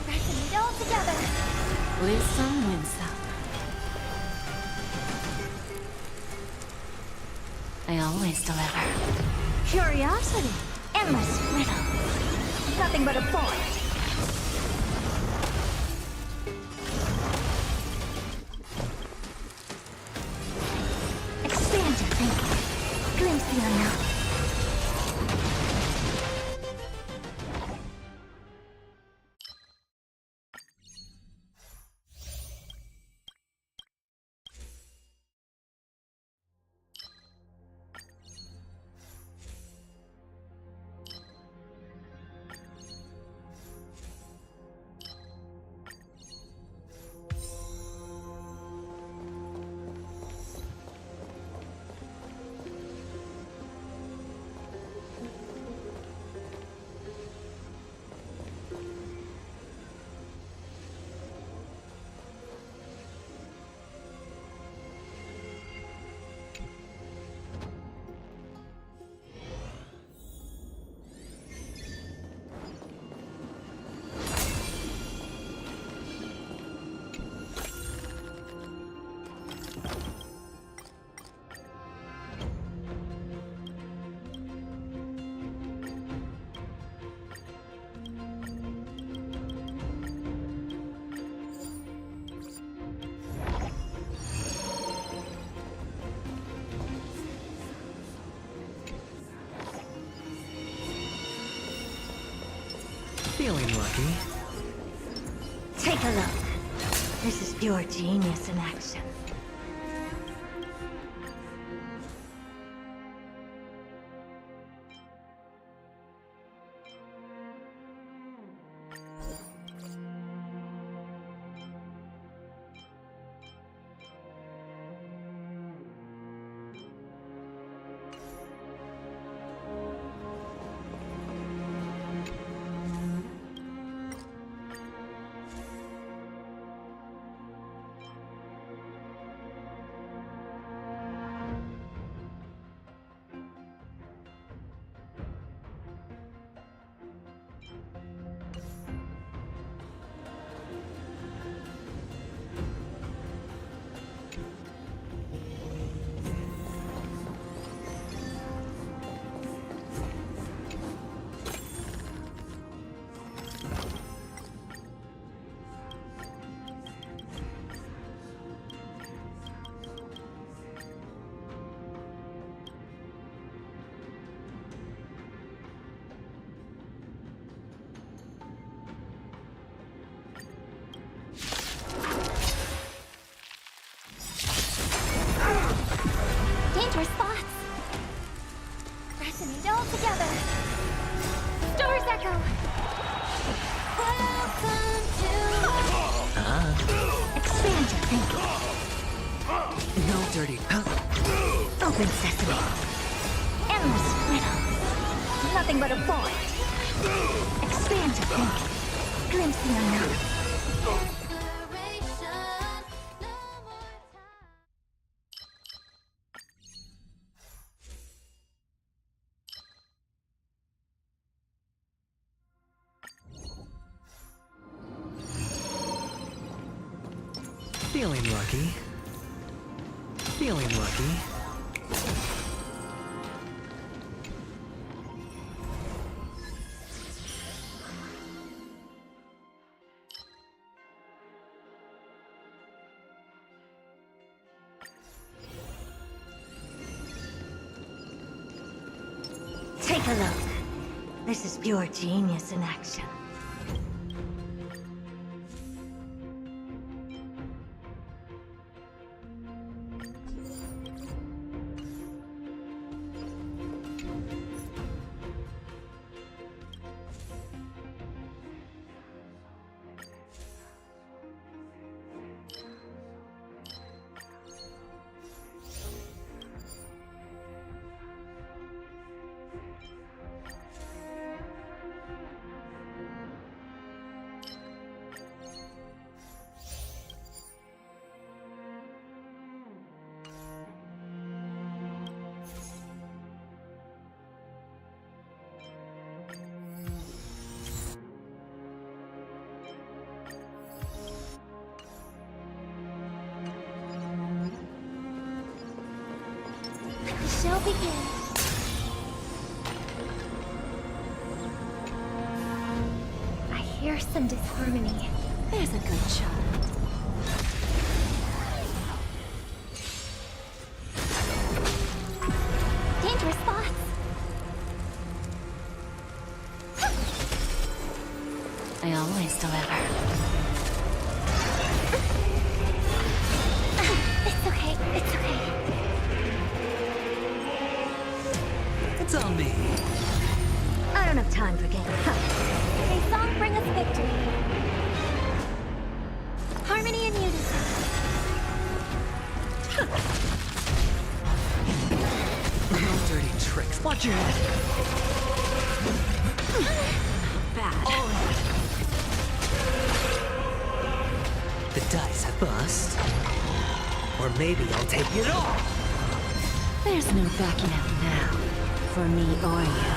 Pressing it all together. Lose some, win some. I always deliver. Curiosity. Endless riddle. Nothing but a void. Expand your thinking. Glimpse the unknown. Feeling lucky. Take a look. This is pure genius in action. Expand your thinking. No dirty. Open sesame. Endless riddle. Nothing but a void. Expand your thinking. Glimpse the unknown. Feeling lucky. Feeling lucky. Take a look. This is pure genius in action. Shall begin. I hear some disharmony. There's a good child. Dangerous thoughts. I always deliver. It's okay. It's okay. It's on me. I don't have time for games. May song bring us victory. Harmony and unison. No dirty tricks. Watch your head. Bad. The dice have bust. Or maybe I'll take it all. There's no backing out now. For me or you.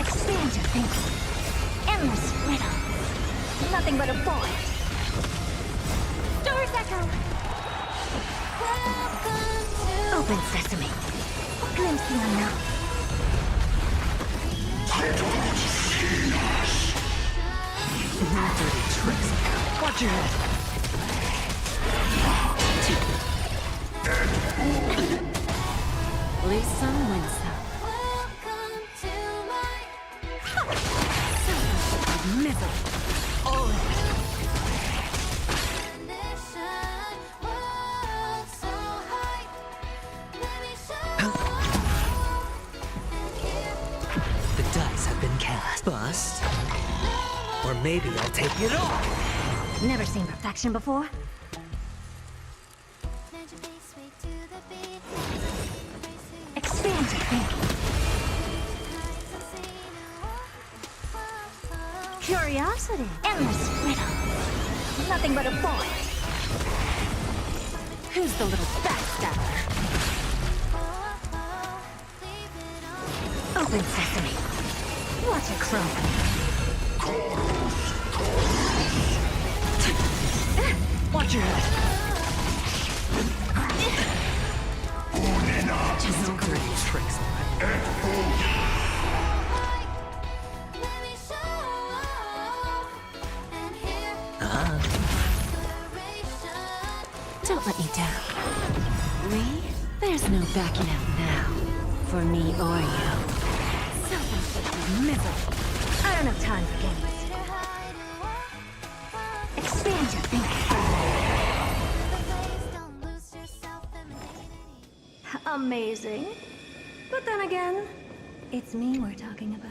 Expand your thinking. Endless riddle. Nothing but a void. Doors echo. Open sesame. Glimpse the unknown. No dirty tricks. Watch your head. Lose some, win some. Misery. The dice have been cast. Bust. Or maybe I'll take it all. Never seen perfection before? Expand your thinking. Curiosity. Endless riddle. Nothing but a void. Who's the little backstabber? Open sesame. Watch it crumble. Watch your head. Just no dirty tricks. Don't let me down. Me? There's no backing out now. For me or you. Self-inflicted misery. I don't have time for games. Expand your thinking. Amazing. But then again, it's me we're talking about.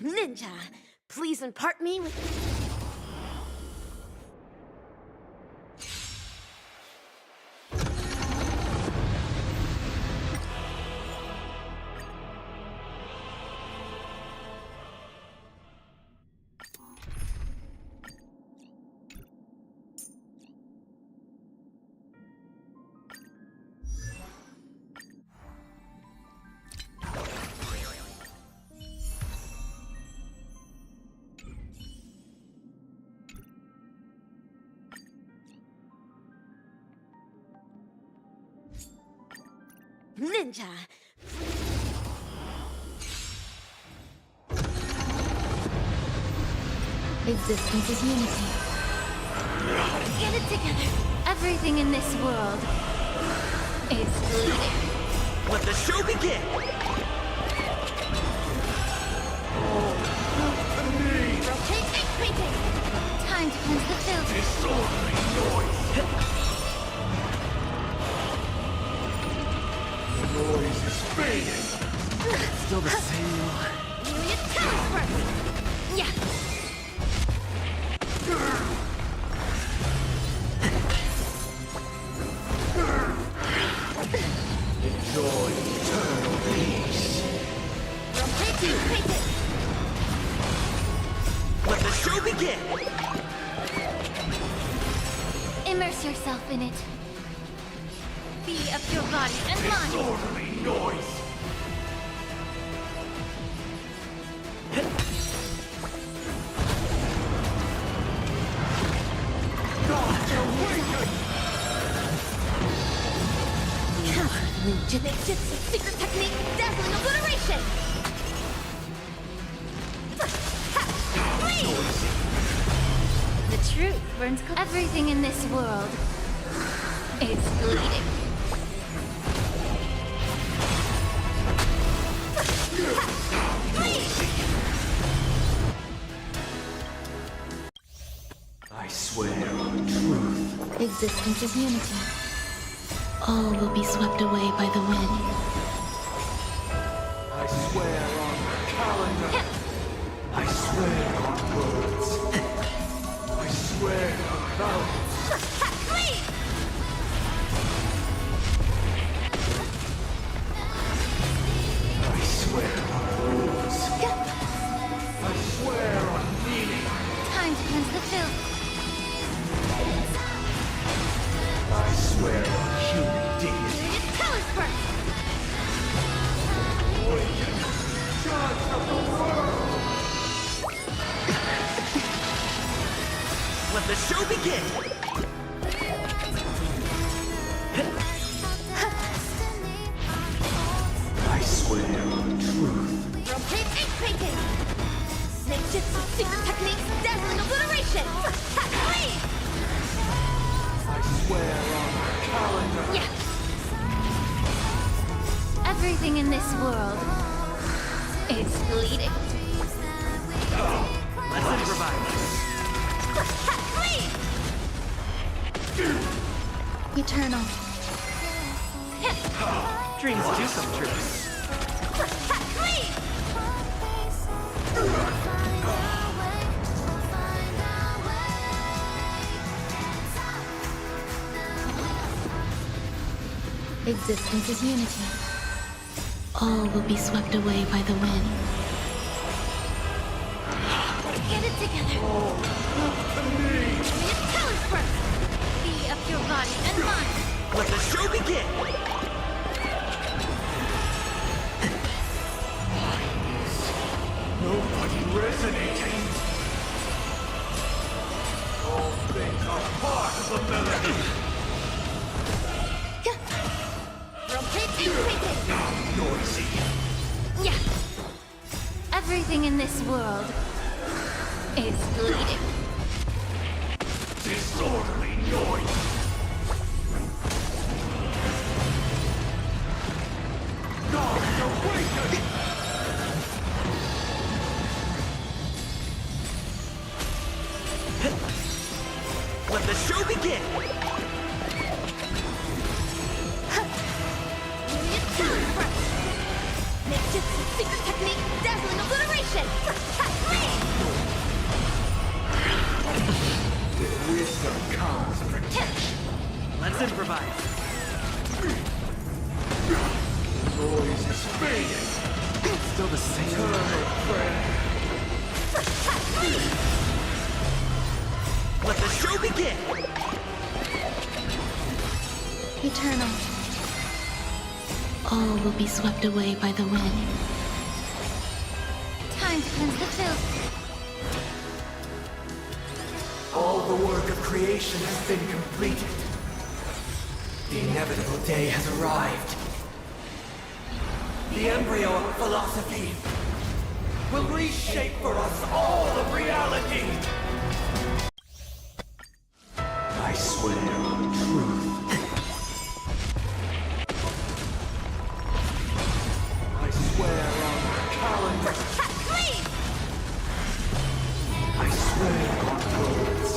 Ninja, please impart me with... Ninja. Existence is unity. Get it together. Everything in this world is bleeding. Let the show begin! Rotate and creeping. Time to cleanse the filth. Disorderly noise. The noise is fading. Still the same one. Myriad talents first. Yeah. Enjoy eternal peace. Rotate and creeping. Let the show begin! Immerse yourself in it. Be of your body and mind. Disorderly noise. Ninjutsu, secret technique, dazzling obliteration! The truth burns cold. Everything in this world is bleeding. I swear on truth. Existence is unity. All will be swept away by the wind. I swear on calendar. I swear on words. I swear on balance. I swear on rules. I swear on meaning. Time to cleanse the filth. I swear on human dignity. Myriad colors first. Awaken, gods of the world! Let the show begin! I swear on truth. Rotate and creeping. Ninjutsu, secret techniques, dazzling obliteration! I swear on calendar. Yeah. Everything in this world is bleeding. Let's improvise. Eternal. Dreams do come true. Existence is unity. All will be swept away by the wind. Get it together. Myriad colors first. Be of your body and mind. Let the show begin! Nobody resonating. All things are part of the melody. Rotate and creeping. Noisy. Yeah. Everything in this world is bleeding. Disorderly noise. Gods awaken! Let the show begin! Myriad colors first. Ninjutsu, secret technique, dazzling obliteration! Let's improvise. Noise is fading. Still the same. Eternal prayer. Let the show begin! Eternal. All will be swept away by the wind. Time to cleanse the filth. All the work of creation has been completed. The inevitable day has arrived. The embryo of philosophy will reshape for us all of reality. I swear on truth. I swear on calendar. Please! I swear on words.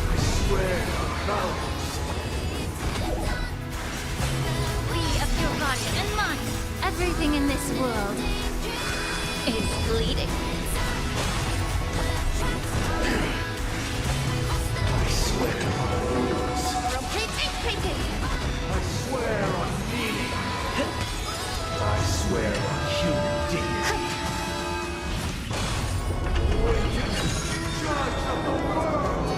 I swear on values. We of your body and mind. Everything in this world is bleeding. I swear on rules. Rotate and take it. I swear on meaning. I swear on human dignity. Awaken, judge of the world!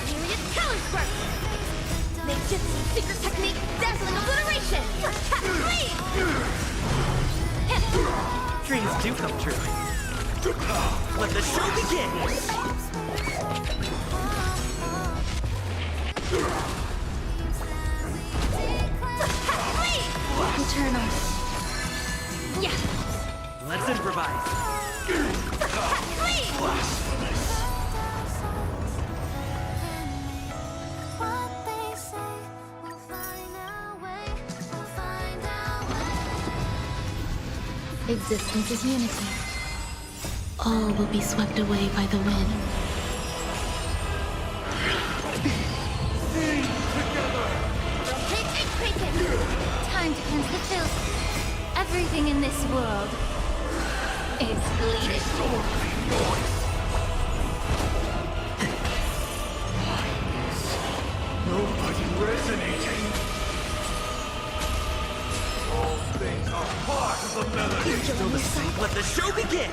Myriad Telesquirt. Make Jutsu secret technique dazzling obliteration. Please! Dreams do come true. Let the show begin! Eternal. Yeah. Let's improvise. Existence is unity. All will be swept away by the wind. Sing together! Rotate and take it. Time to cleanse the filth. Everything in this world is bleeding. Nobody resonating. All things are part of the melody. Still the same. Let the show begin!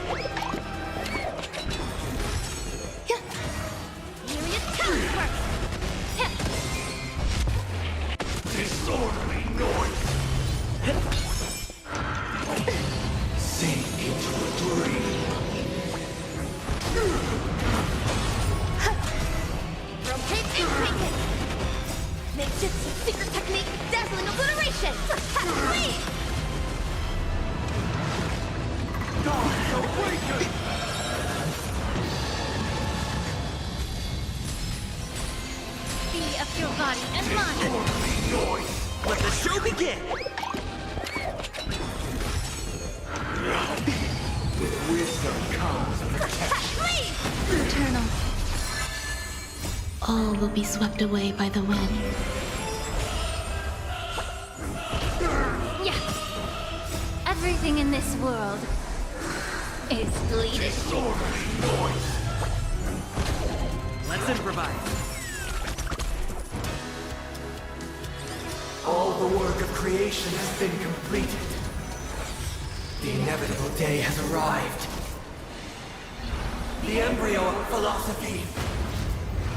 Myriad Telesquirt. Disorderly noise. Sink into a dream. Rotate and take it. Make Jutsu secret technique dazzling obliteration. Please! Gods awaken! Be of your body and mind. Disorderly noise. Let the show begin! With wisdom comes protection. Please! Eternal. All will be swept away by the wind. Yeah. Everything in this world is bleeding. Disorderly noise. Let's improvise. All the work of creation has been completed. The inevitable day has arrived. The embryo of philosophy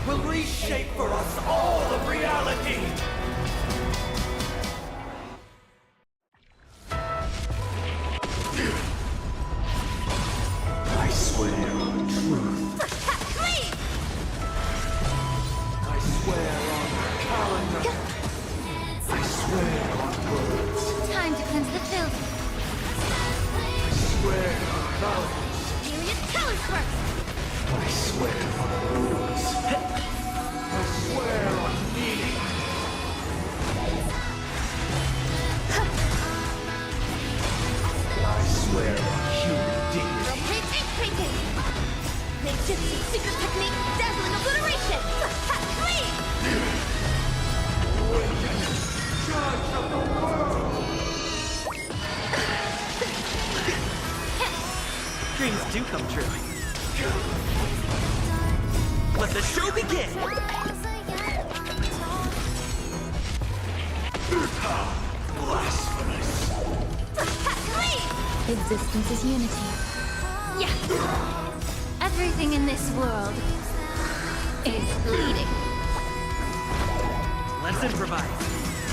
will reshape for us all of reality. I swear on truth. Please! I swear on calendar. I swear on words. Time to cleanse the filth. I swear on values. Myriad Telesquirt. I swear on rules. I swear on meaning. I swear on human dignity. Rotate and take it. Make Jutsu secret technique dazzling obliteration. Please! Awaken, judge of the world! Dreams do come true. Let the show begin! Blasphemous! Existence is unity. Yeah. Everything in this world is bleeding. Let's improvise.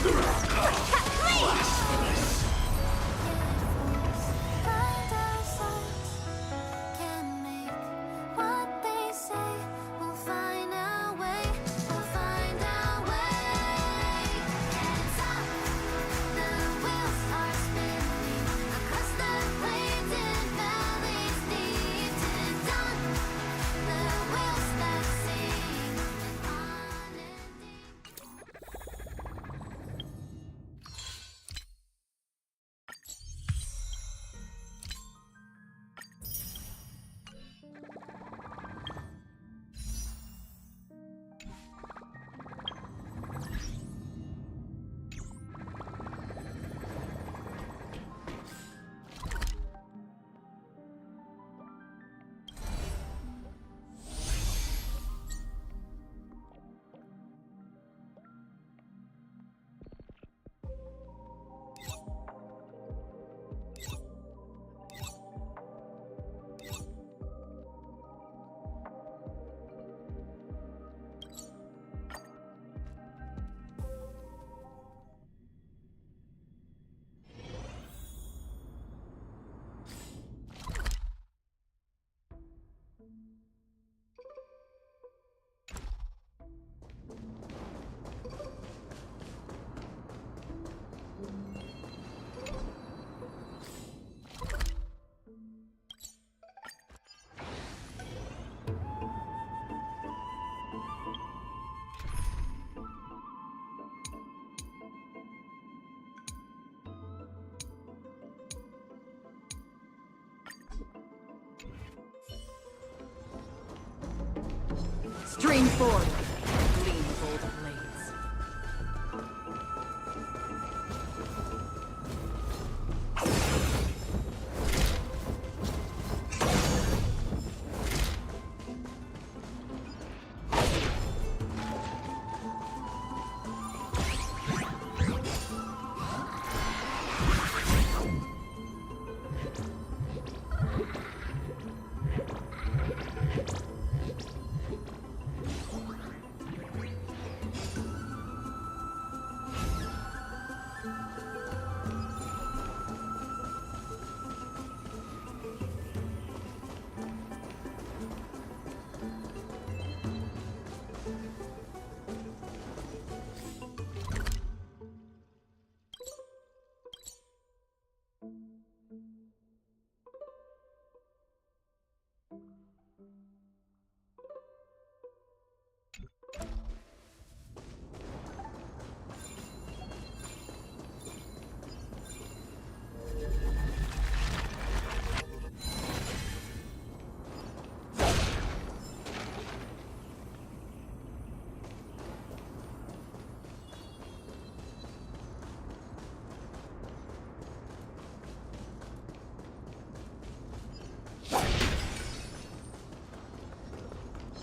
Blasphemous! Stream forward. Gleam of old blades.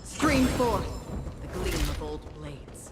Stream forth, the gleam of old blades.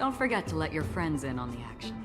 Don't forget to let your friends in on the action.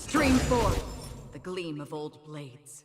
Stream forth the gleam of old blades.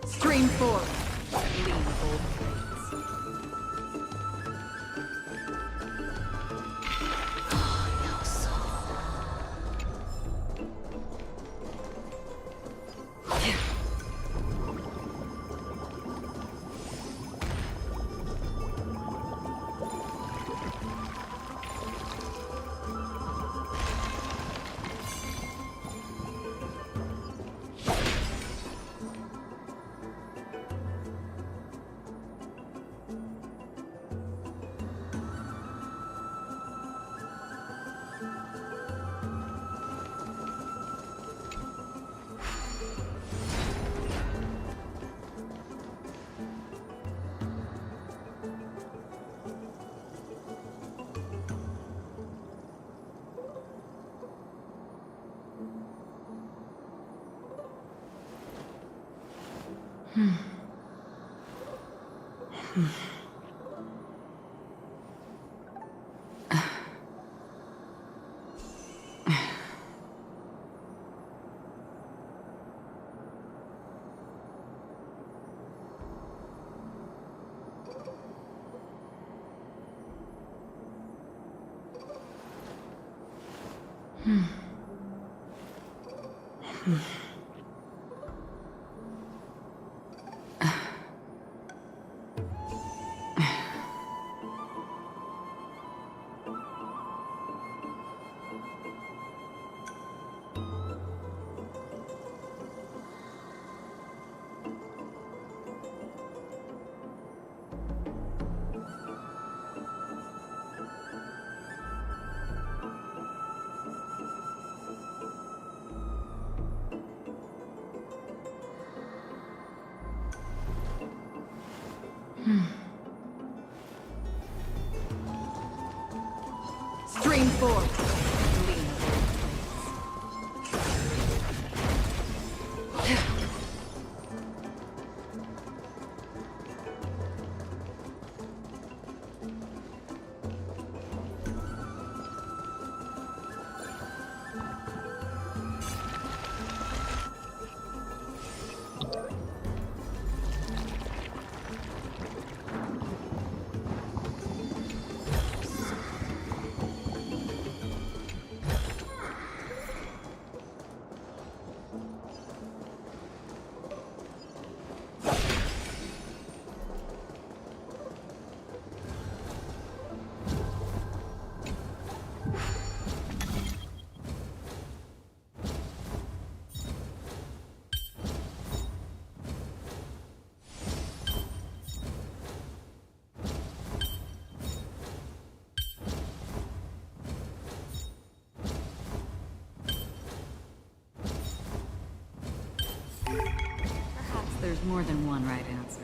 Stream forth, gleam of old blades. No soul. Stream 4. Perhaps there's more than one right answer.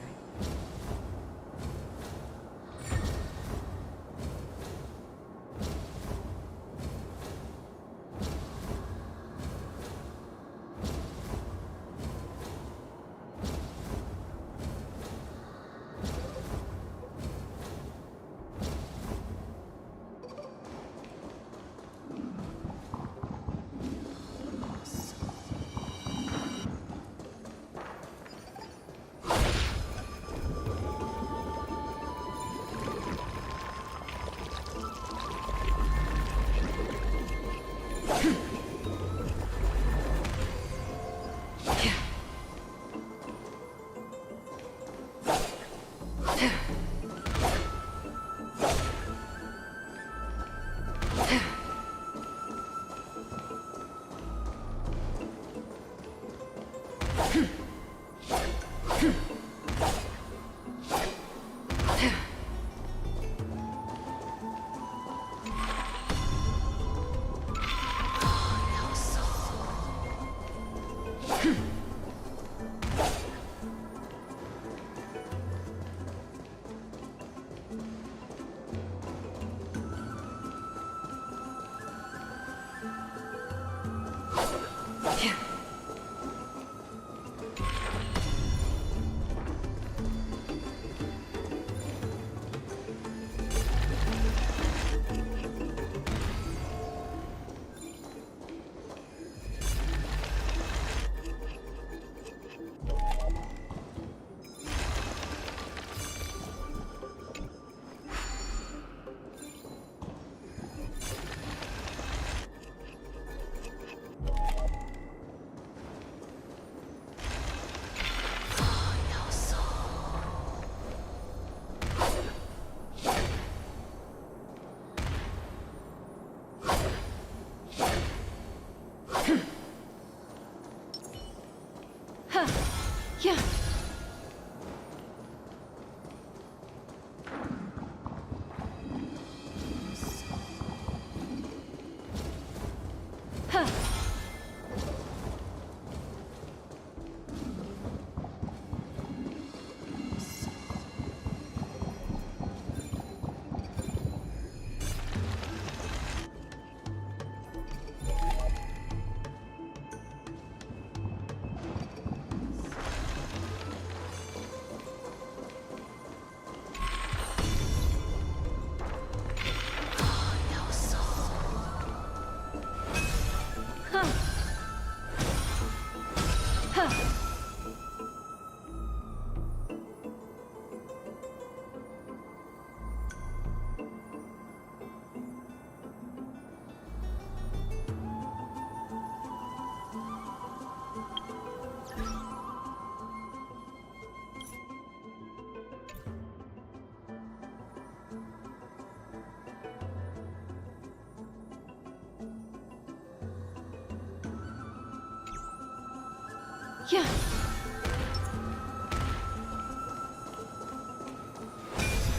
Yeah.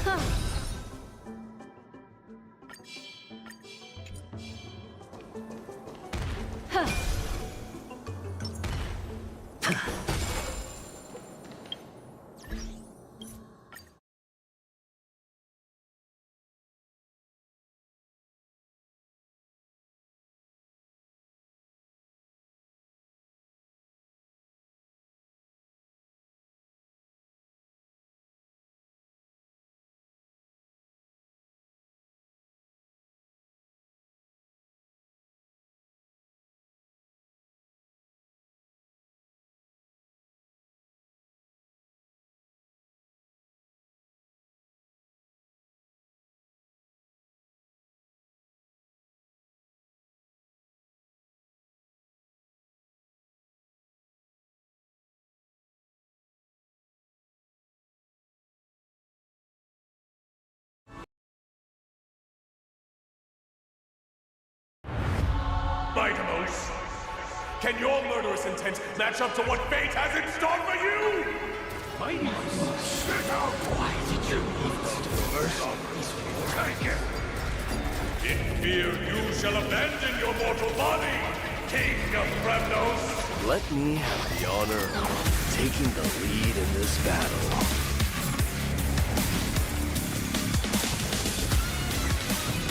Huh. Huh. Mightimos, can your murderous intent match up to what fate has in store for you? Mightimos, why did you take it? In fear you shall abandon your mortal body, King of Premnos. Let me have the honor of taking the lead in this battle.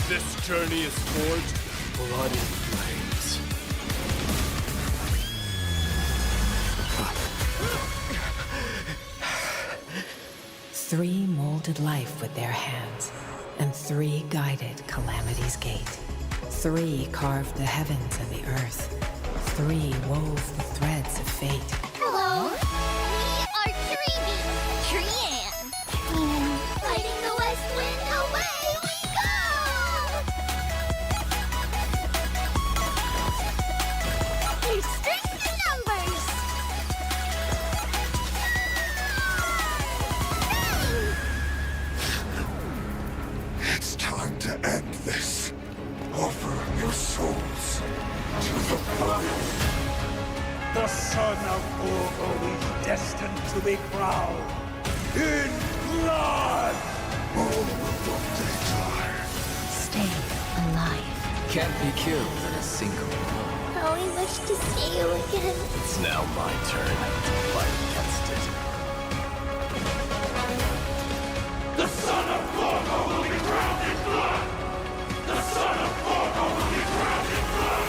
This journey is forged with blood and flames. 3 molded life with their hands, and 3 guided Calamity's gate. 3 carved the heavens and the earth. 3 wove the threads of fate. Hello, we are Tribbie, Trian. Fighting the west wind, away we go! You string the numbers! It's time to end this. Offer your souls to the fire. The son of Urgo is destined to be crowned in blood! Stay alive. Can't be killed in a single blow. How we wish to see you again. It's now my turn to fight against it. The son of Urgo will be crowned in blood! The son of Urgo will be crowned in blood!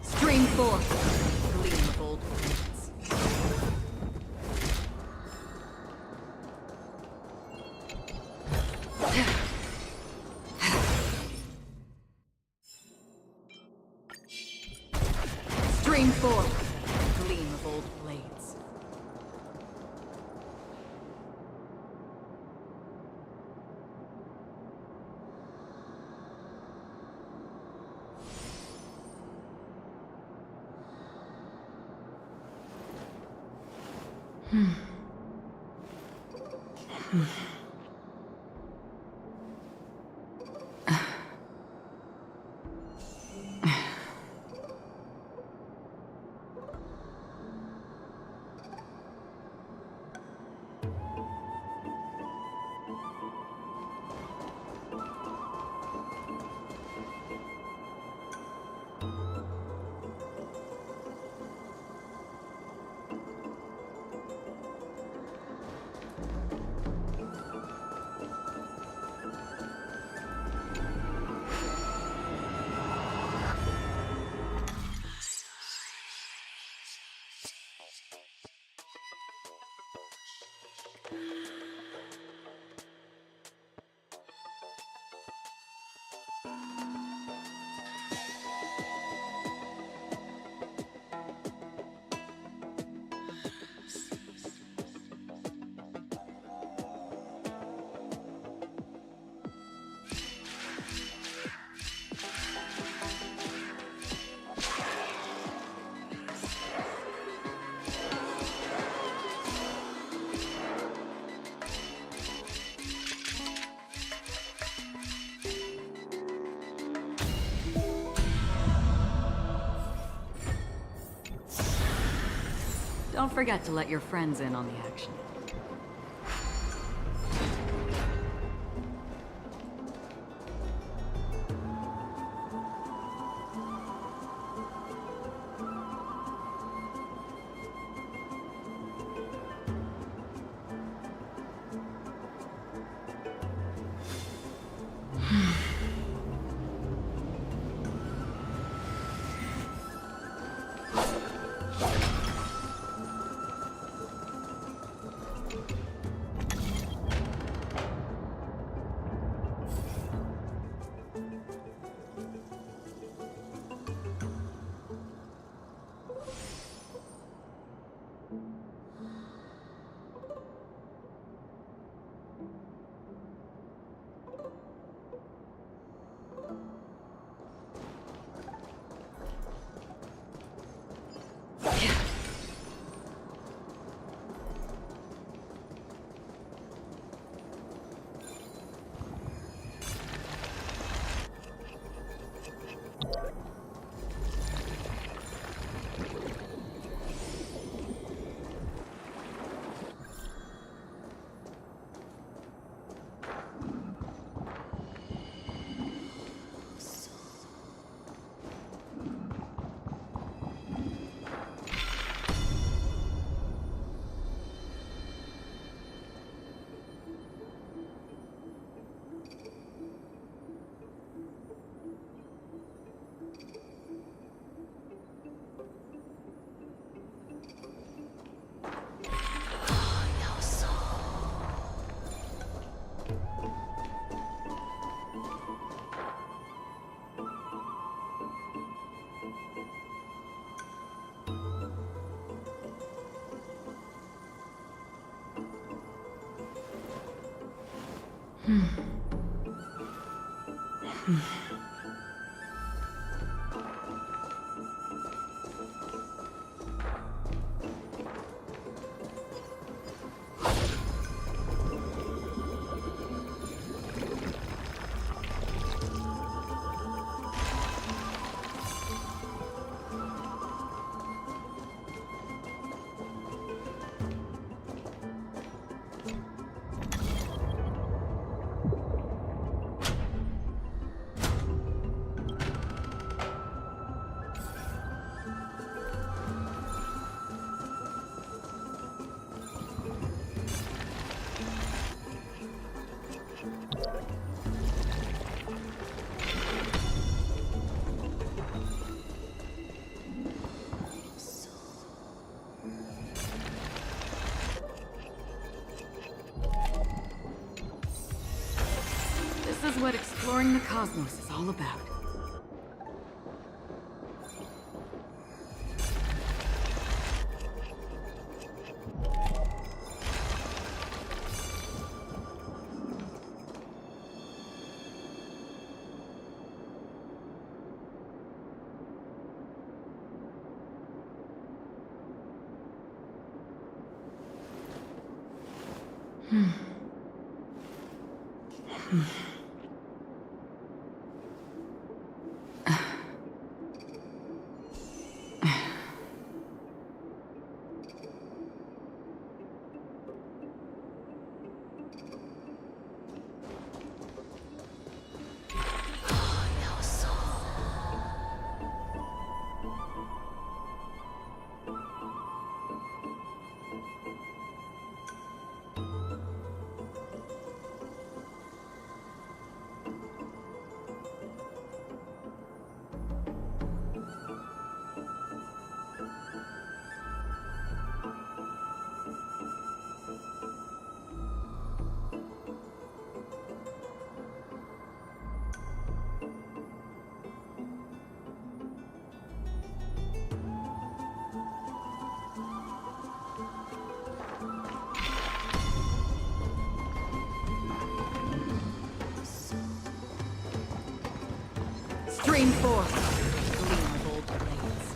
Stream forth, gleam of old winds. Stream forth, gleam of old blades. Don't forget to let your friends in on the action. This is what exploring the cosmos is all about. Stream forth. Gleam of old blades.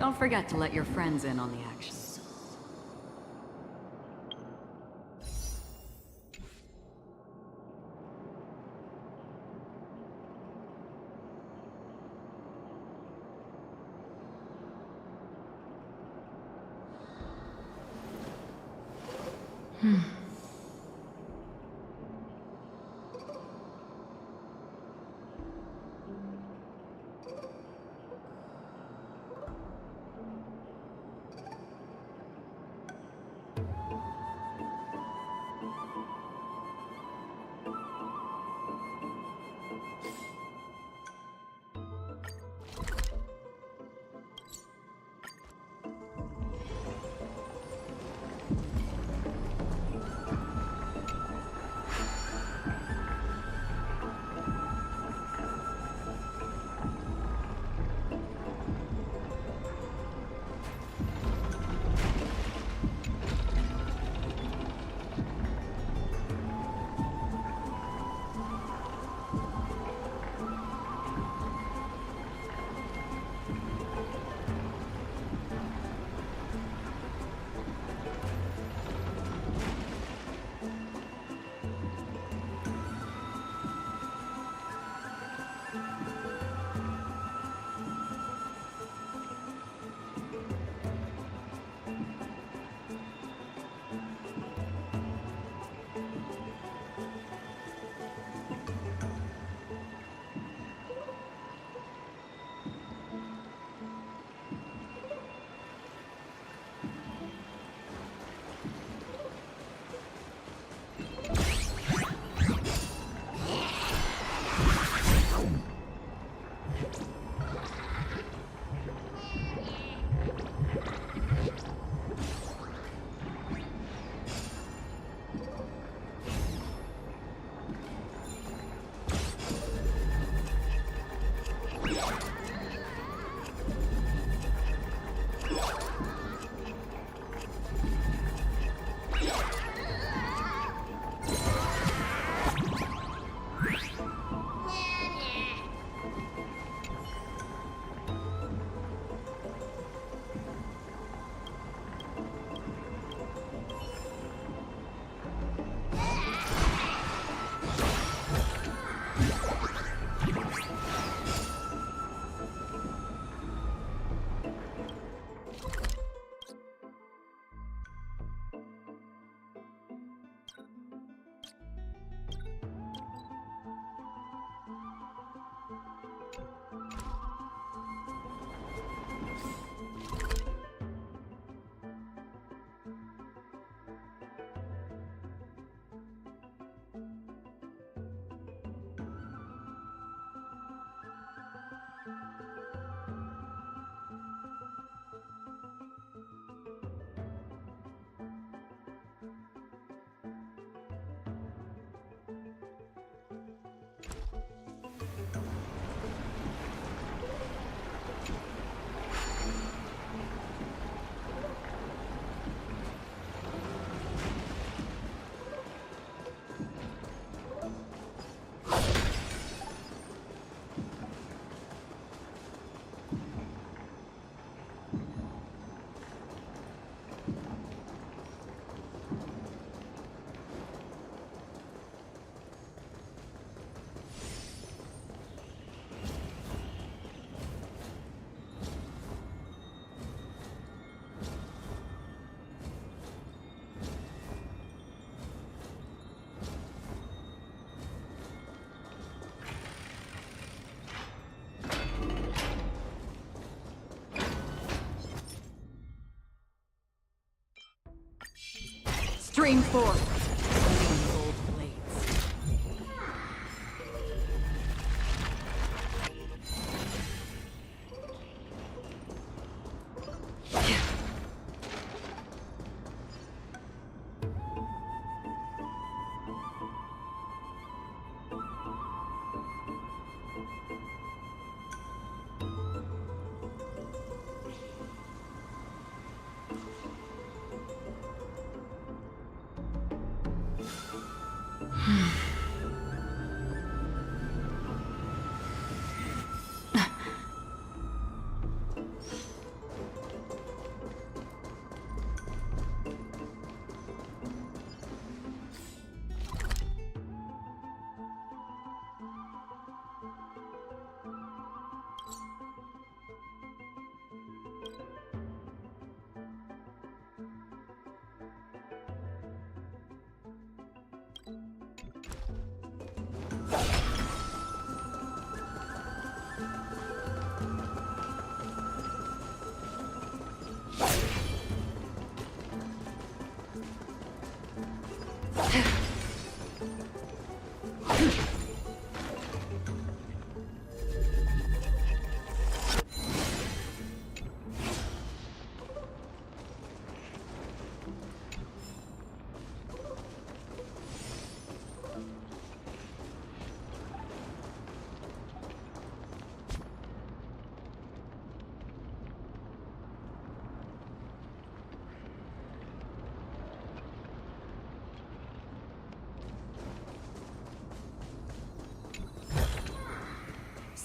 Don't forget to let your friends in on the action. Stream forth.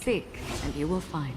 Seek, and you will find.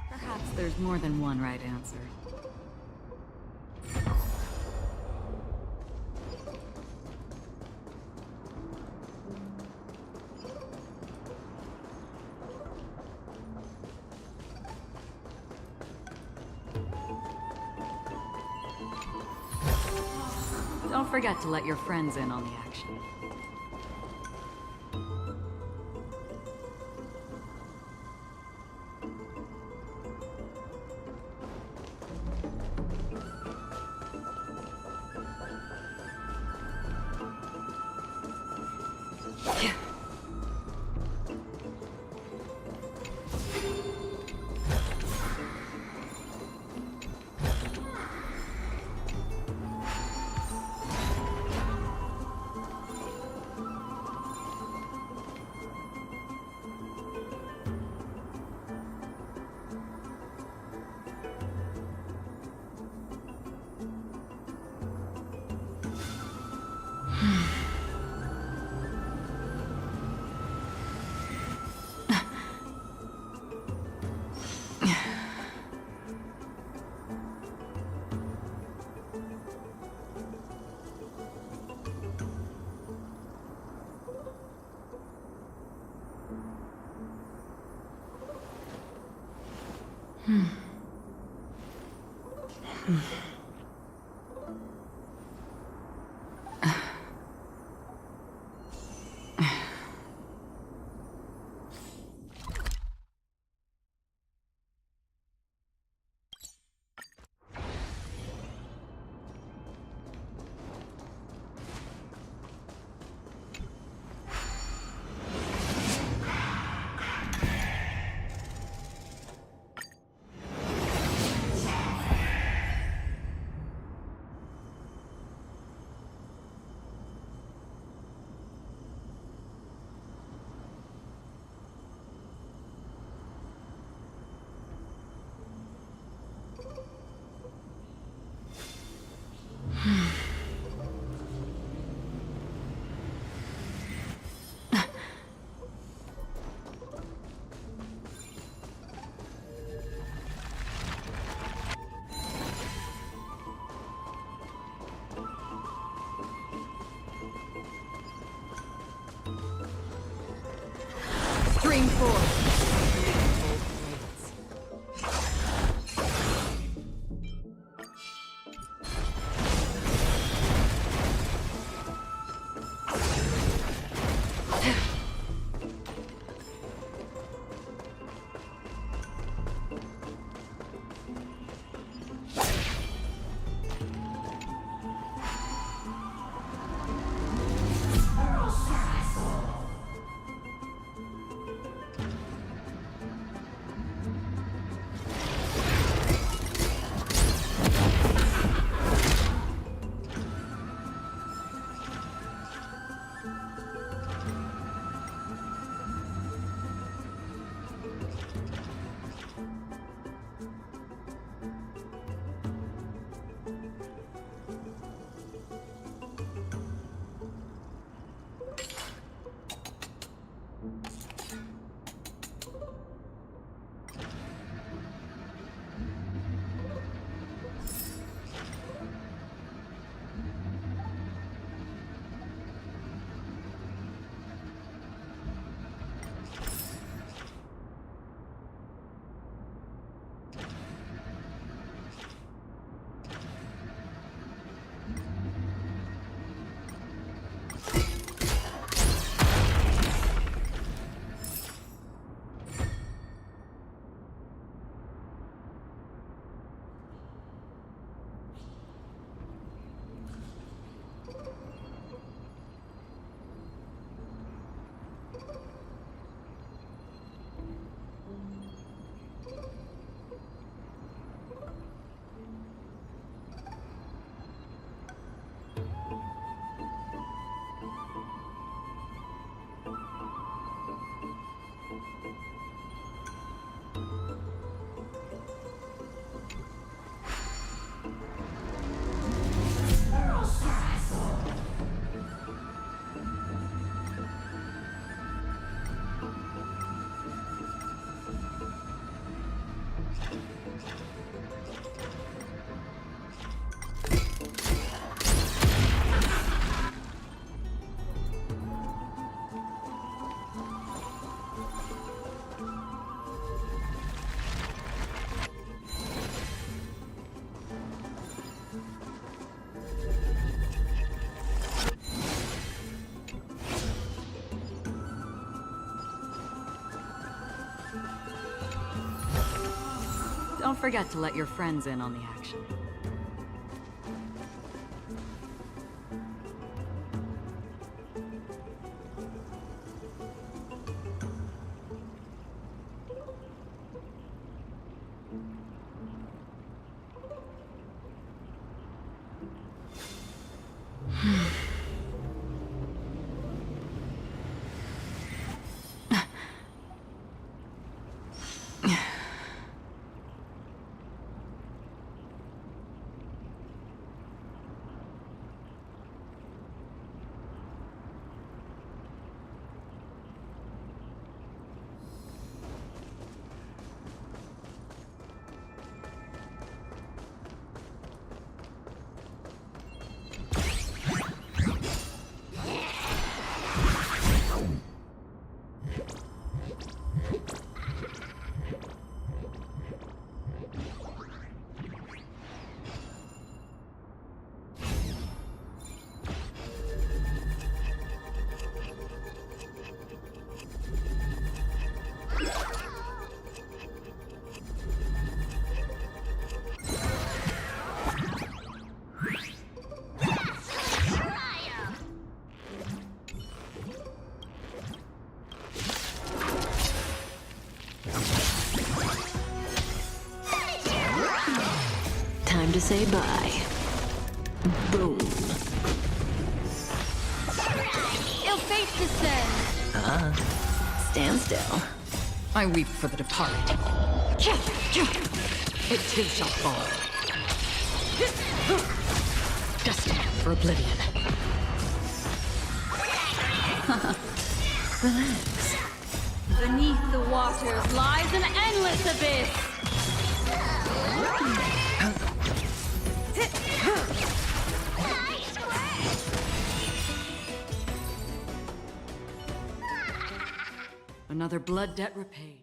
Perhaps there's more than one right answer. Don't forget to let your friends in on the action. Stream forth. Don't forget to let your friends in on the action. Time to say bye. Boom. Ill fate descends! Stand still. I weep for the departed. It too shall fall. Destined for oblivion. Relax. Beneath the waters lies an endless abyss! Another blood debt repaid.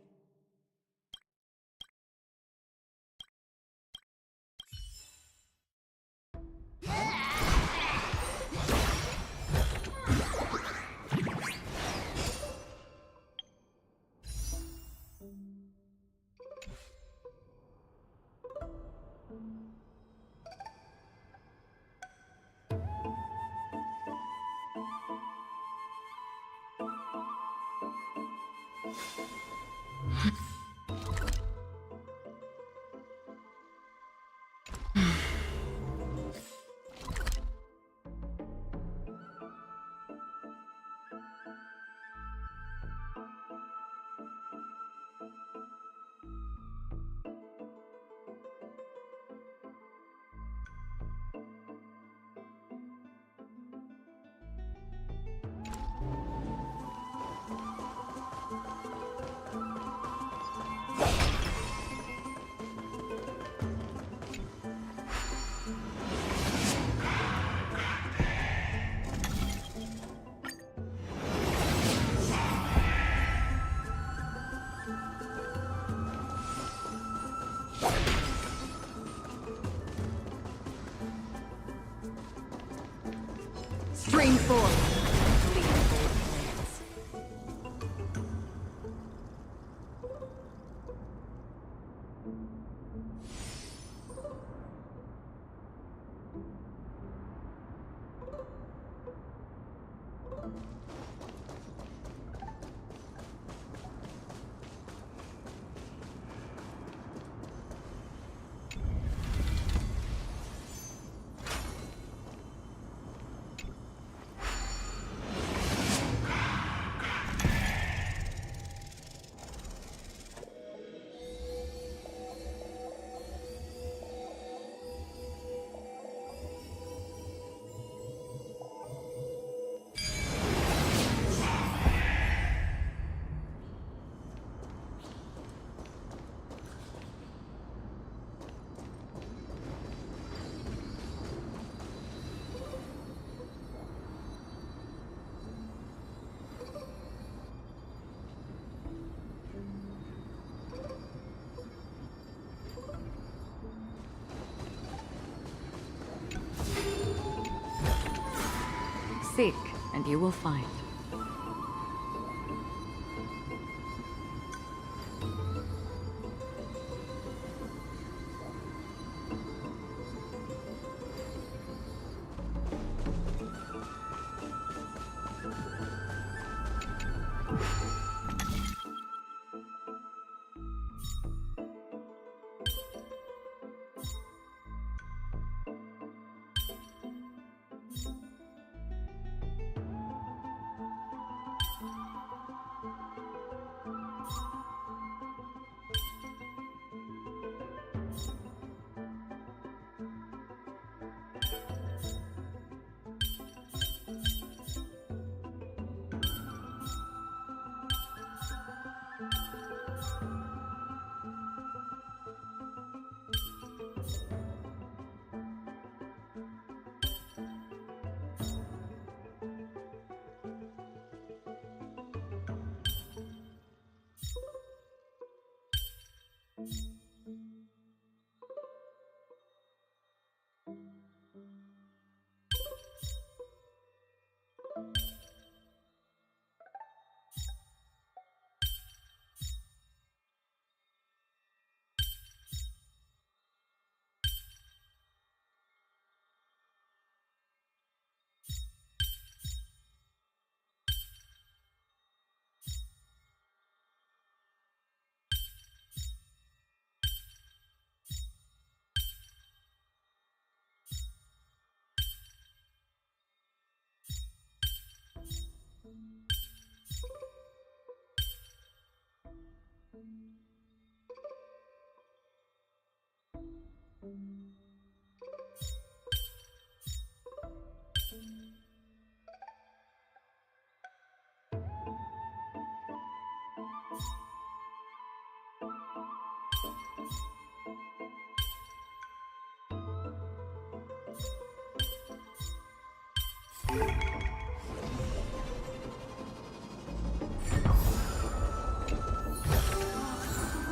Spring forth! Seek, and you will find.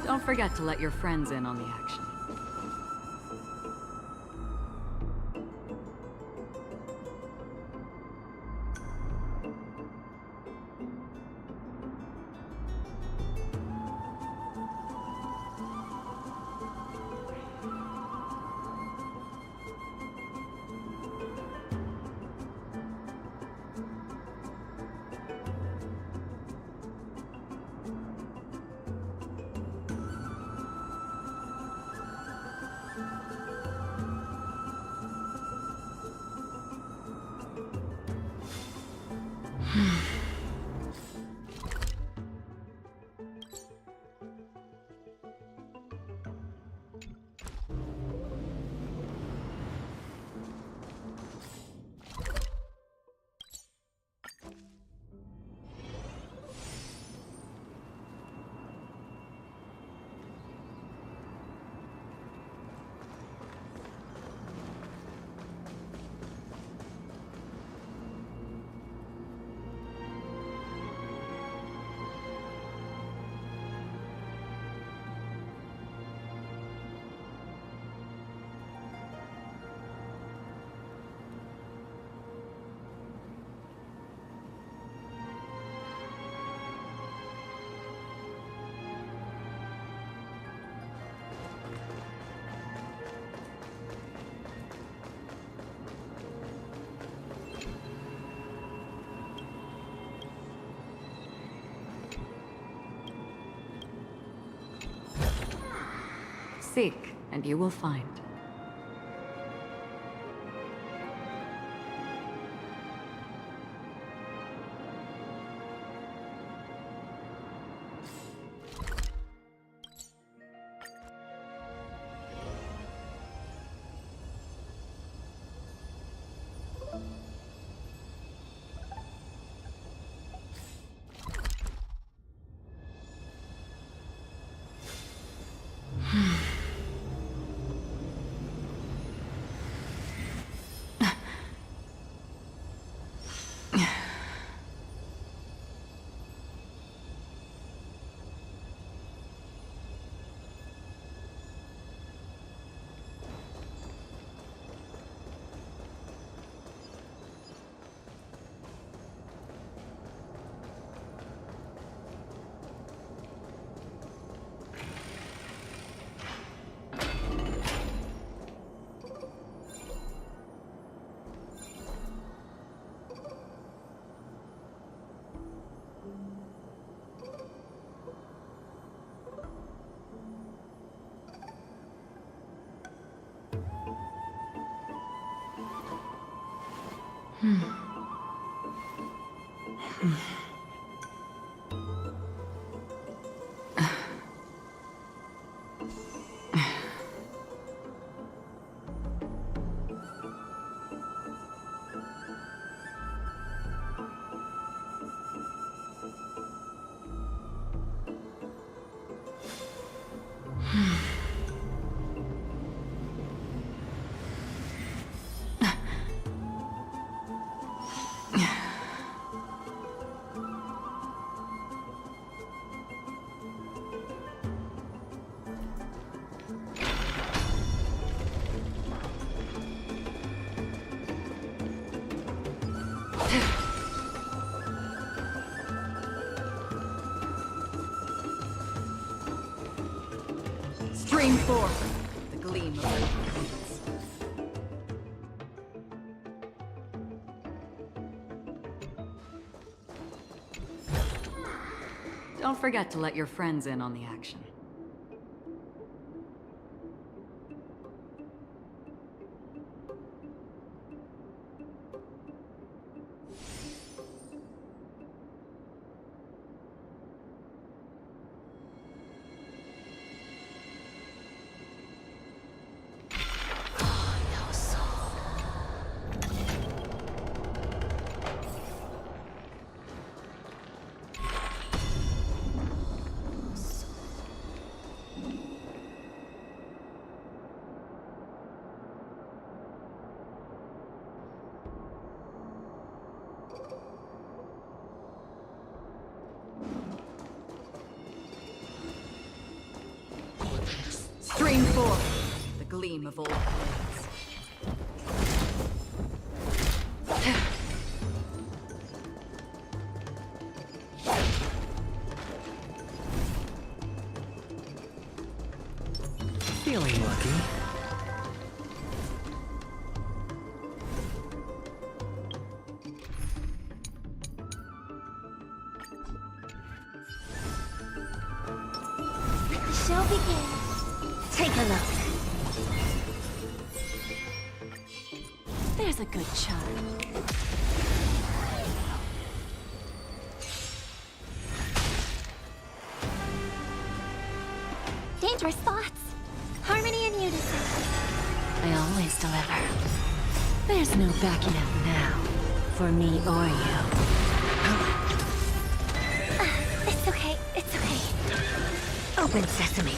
Don't forget to let your friends in on the action. Seek, and you will find. Stream forward, the gleam of light. Don't forget to let your friends in on the action. Stream forward, the gleam of old blades. Feeling lucky. The show begins. Take a look. There's a good child. Dangerous thoughts. Harmony and unison. I always deliver. There's no backing out now, for me or you. It's okay. It's okay. Open sesame.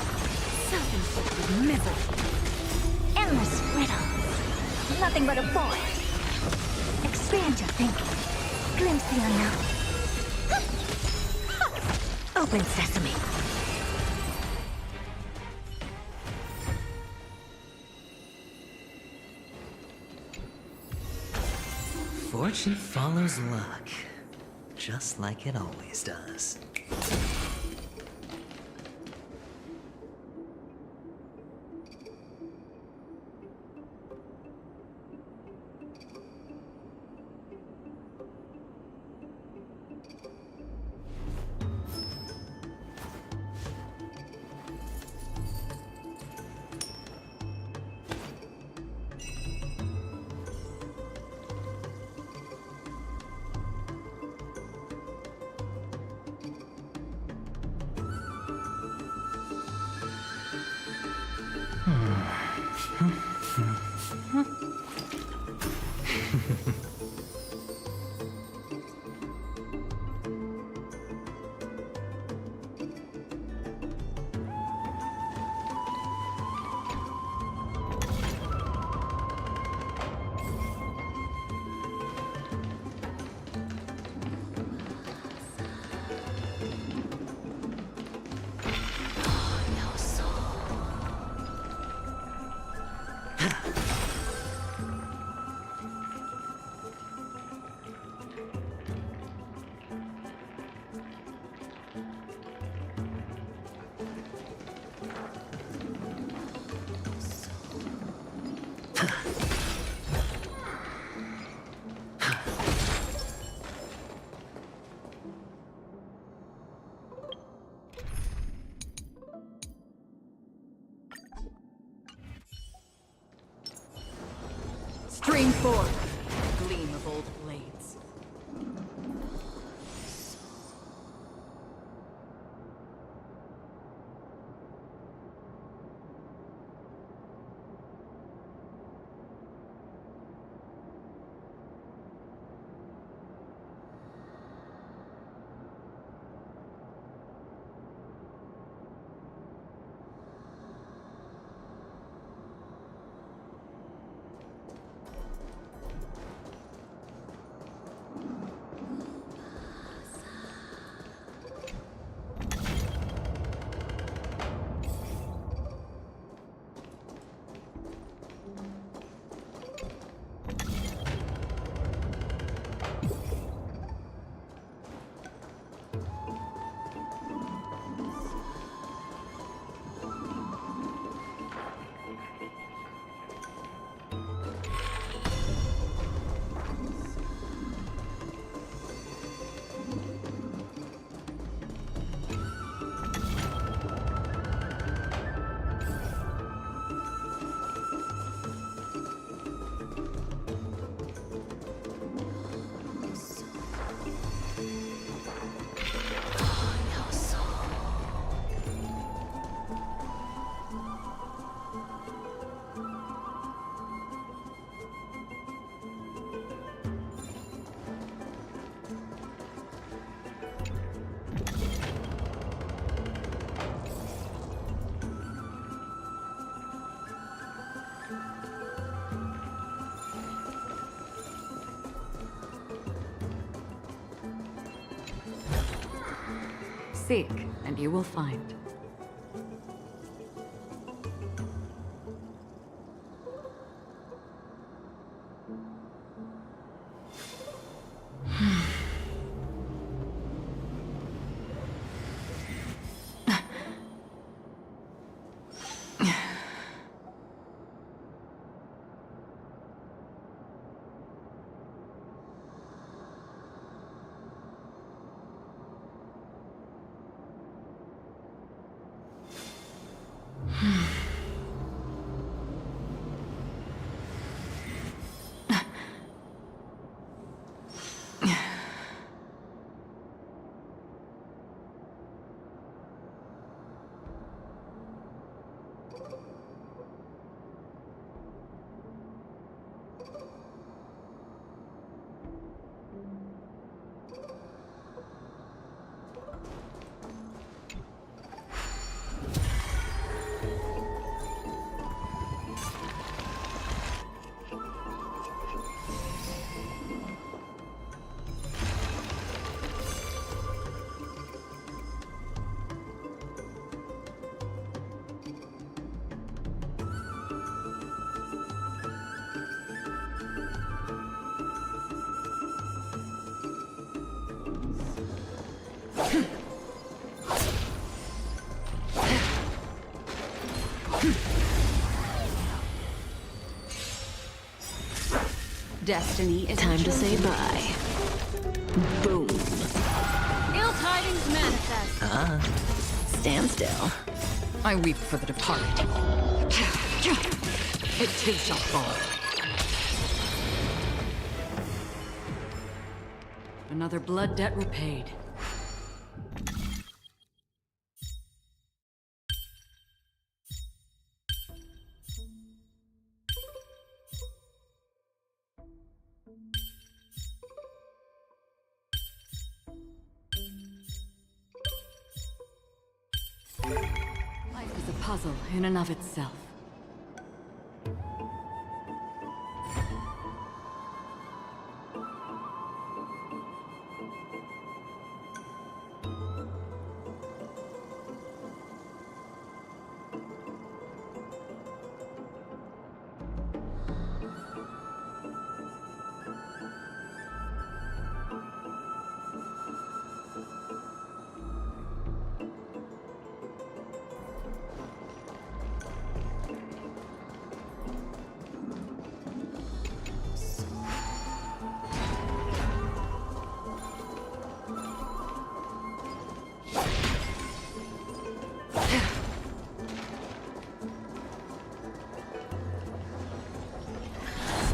Self-inflicted misery. Endless riddle. Nothing but a void. Expand your thinking. Glimpse the unknown. Open sesame. Fortune follows luck, just like it always does. Stream forward, the gleam of old blades. Seek, and you will find. Destiny is time to say bye. Boom. Ill tidings manifest. Stand still. I weep for the departed. It too shall fall. Another blood debt repaid. Life is a puzzle in and of itself.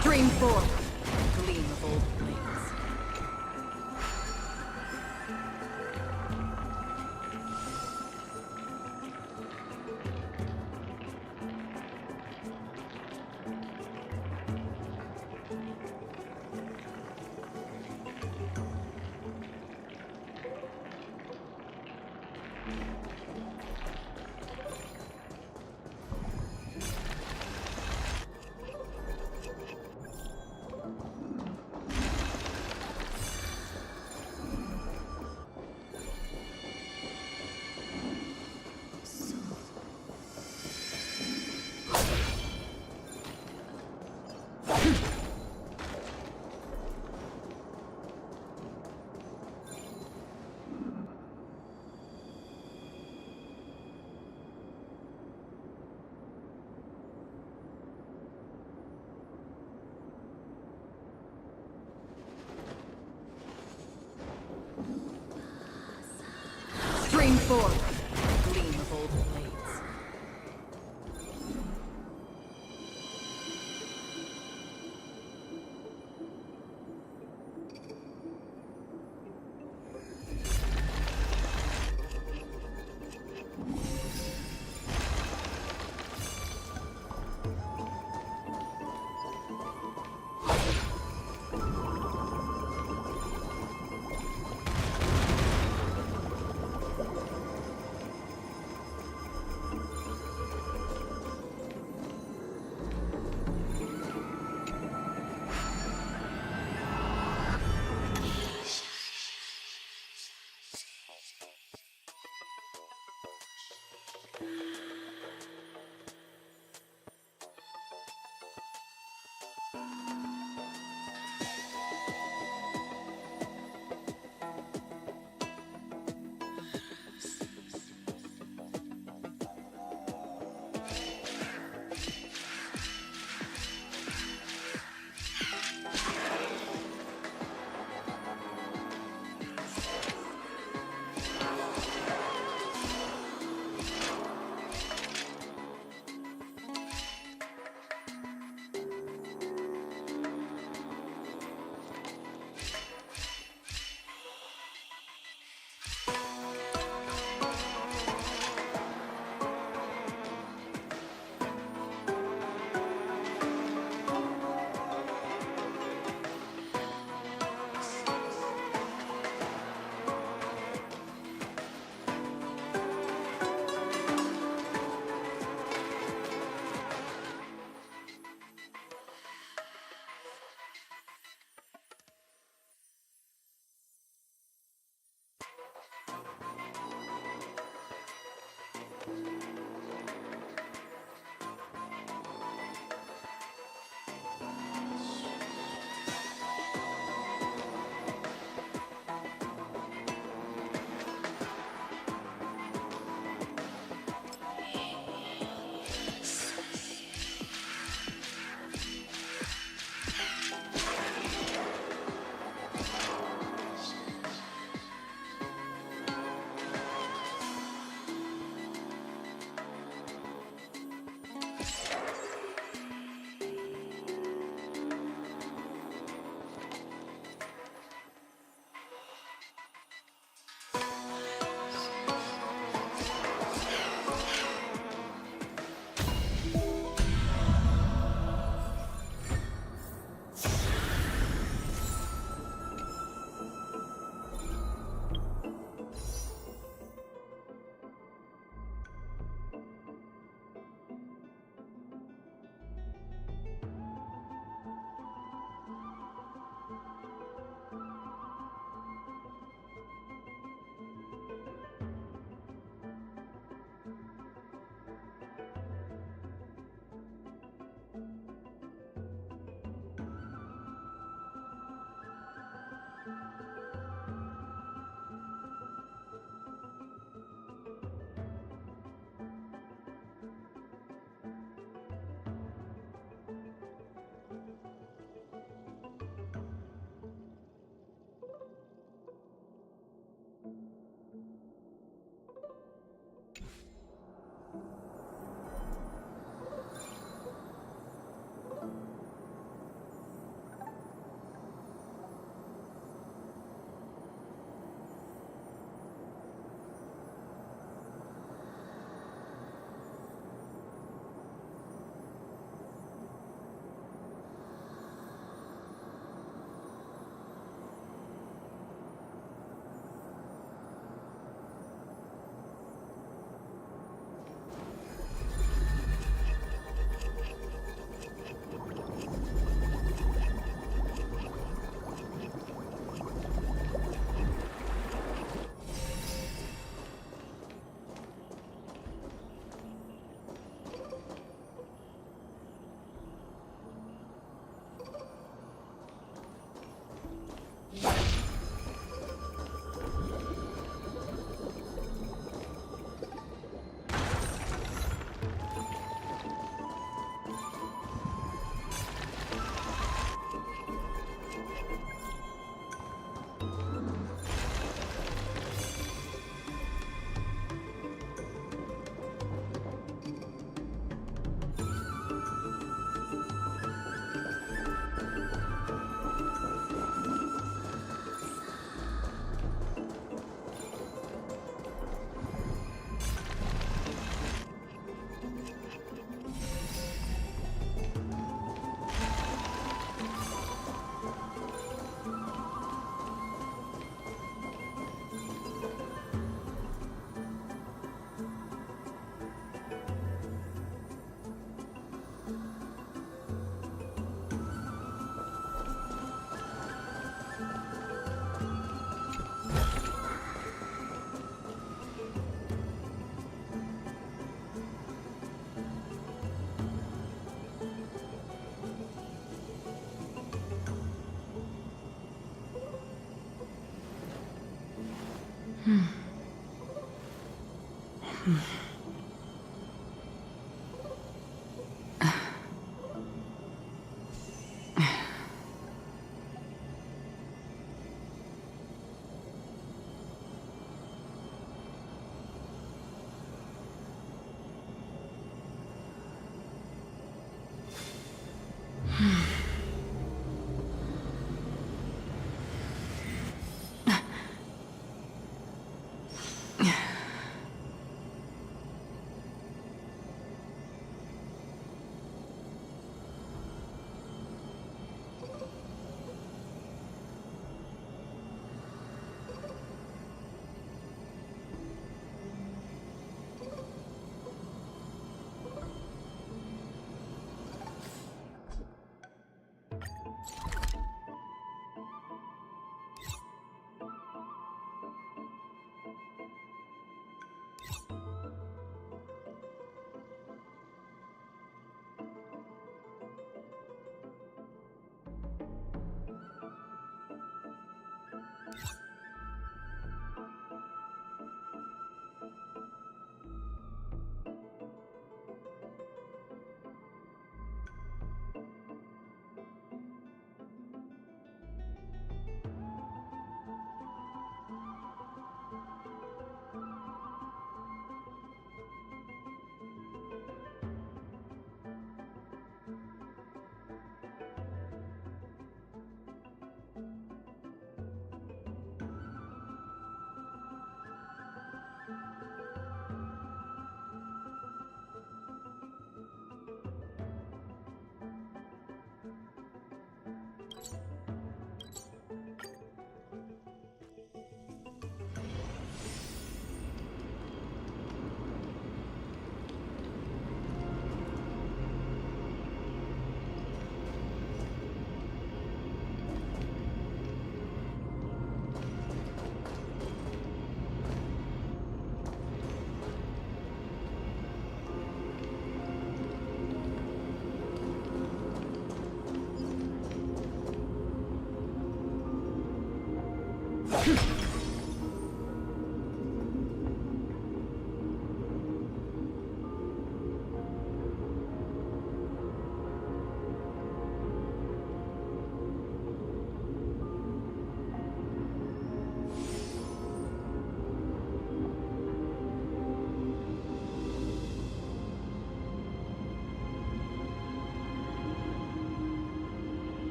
Stream forth, gleam of old blades. Stream forth, gleam of old blades.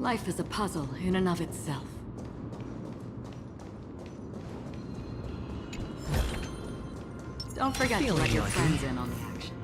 Life is a puzzle in and of itself. Don't forget to let your friends in on the action.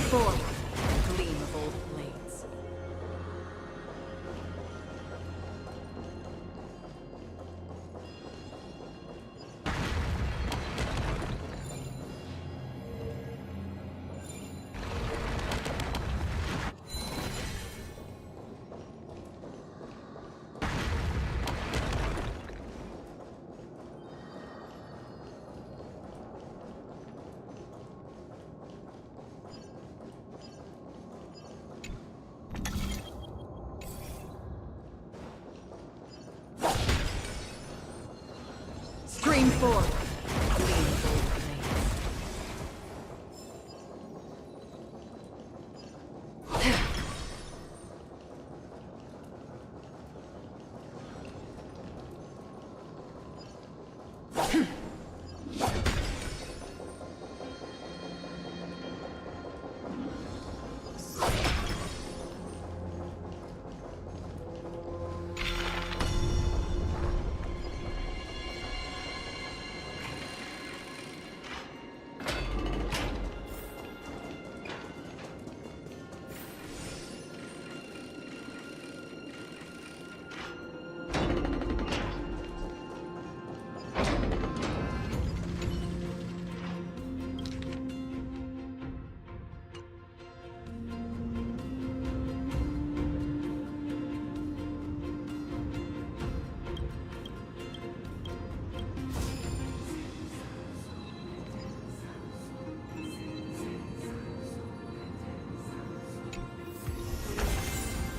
forward, a gleam of old blades. Scream forward. Gleam of old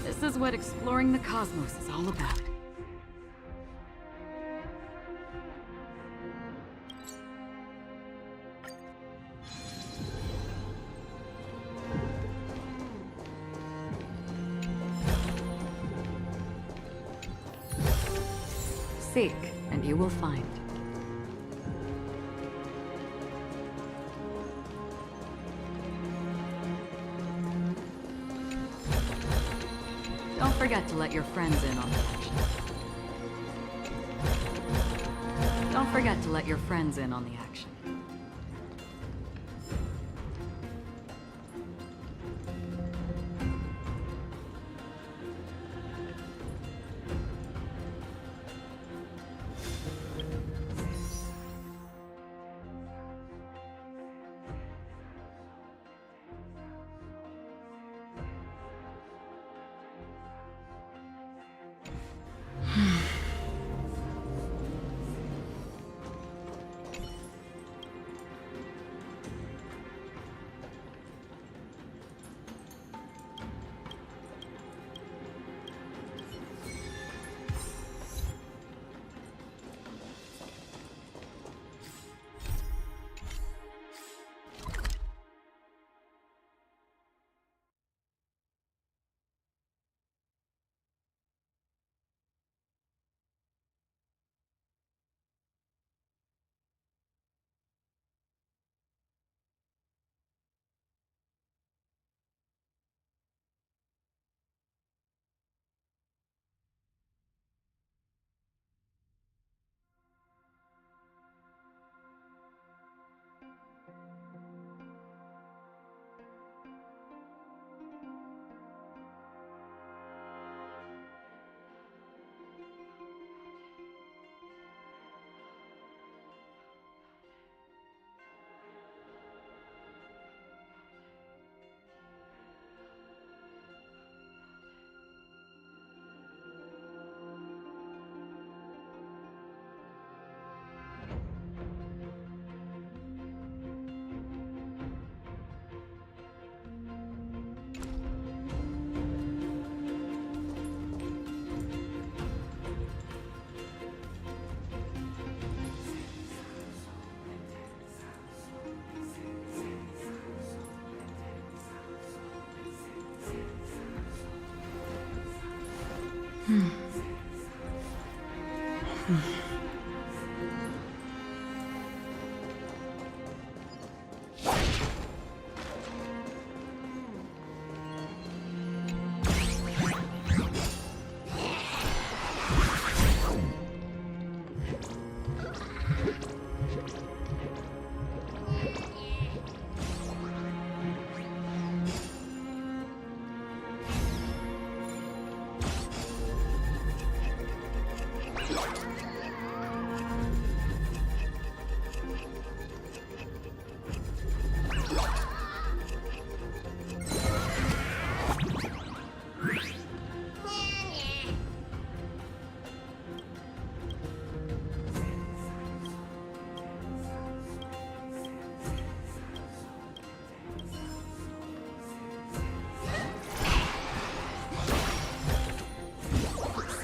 This is what exploring the cosmos is all about. Seek, and you will find. Don't forget to let your friends in on the action. Don't forget to let your friends in on the action.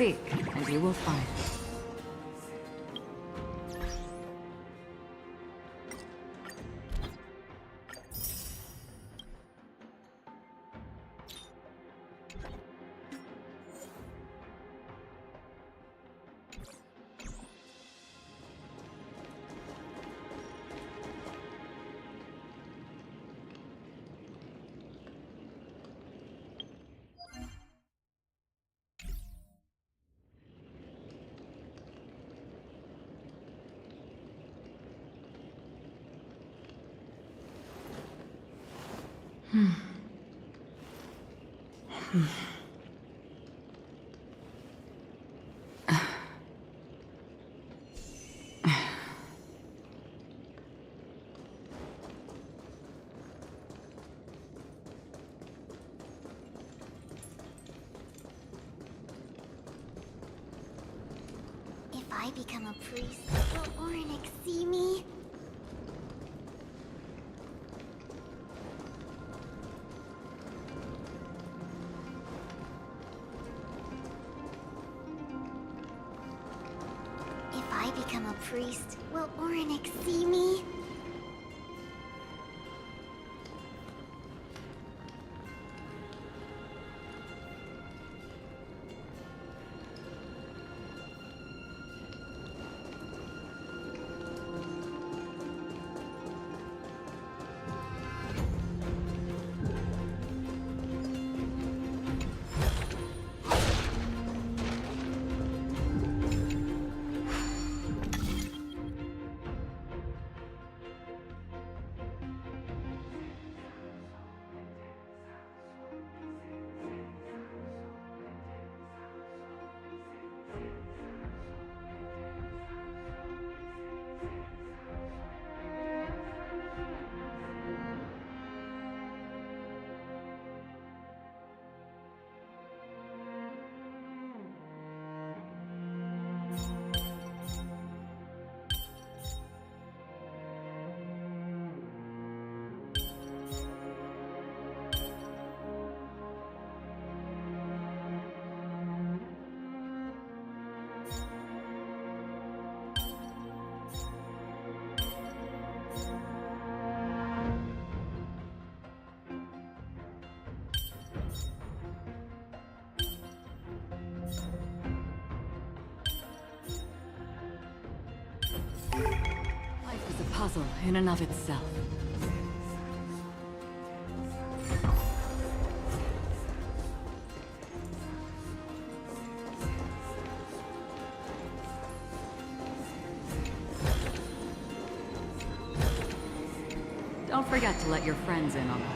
Seek, and you will find. If I become a priest, will Orenic see me? If I become a priest, will Orenic see me? Life is a puzzle in and of itself. Don't forget to let your friends in on it.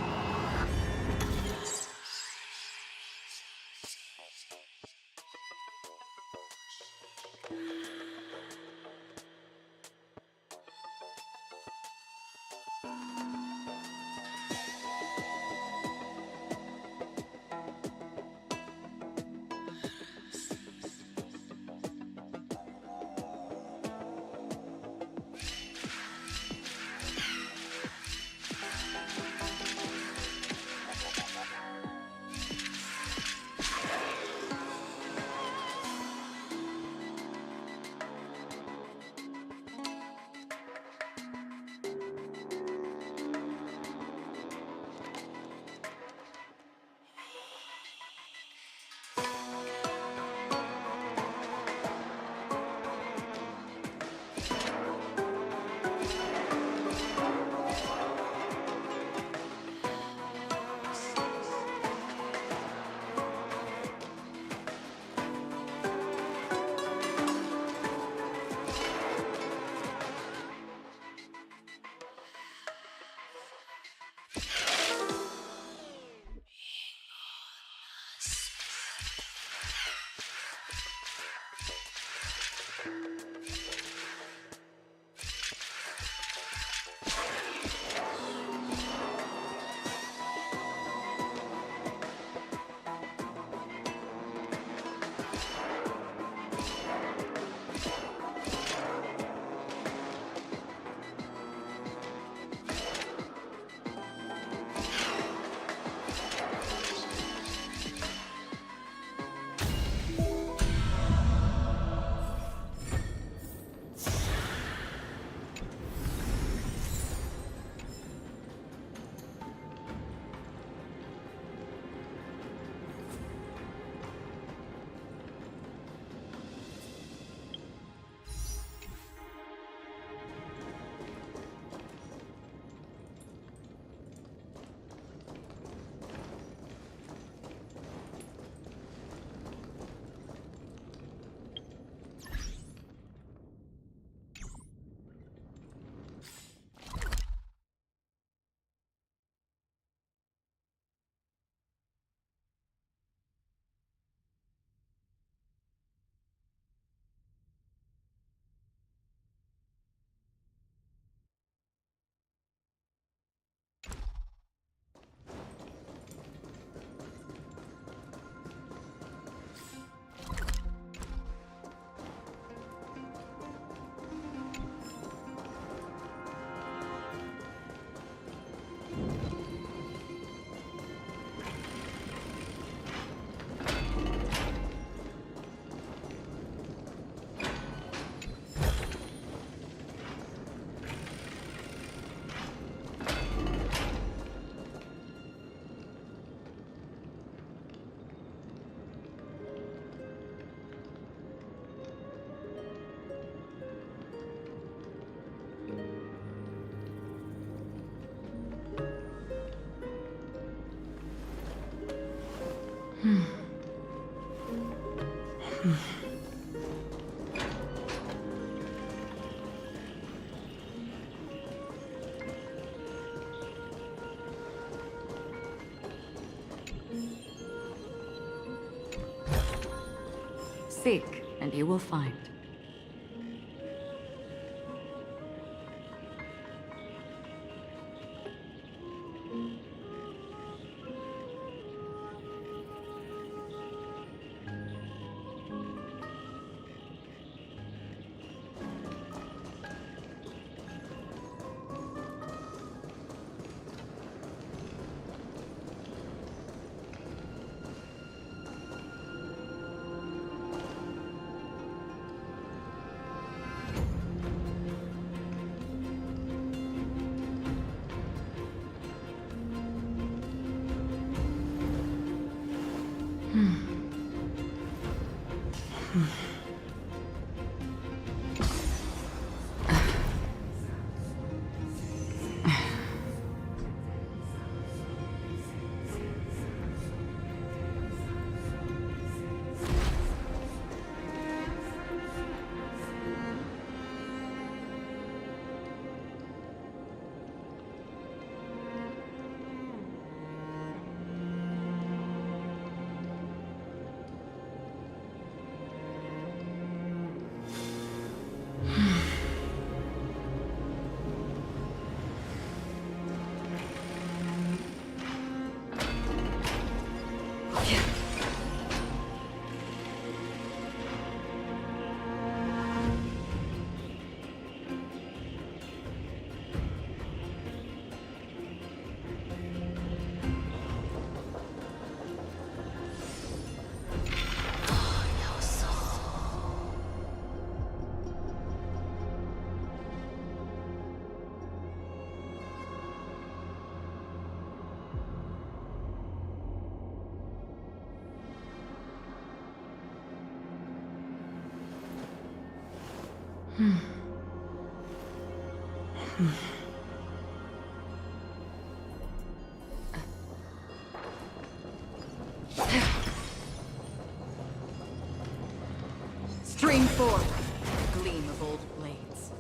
Seek, and you will find. Stream forward, gleam of old blades.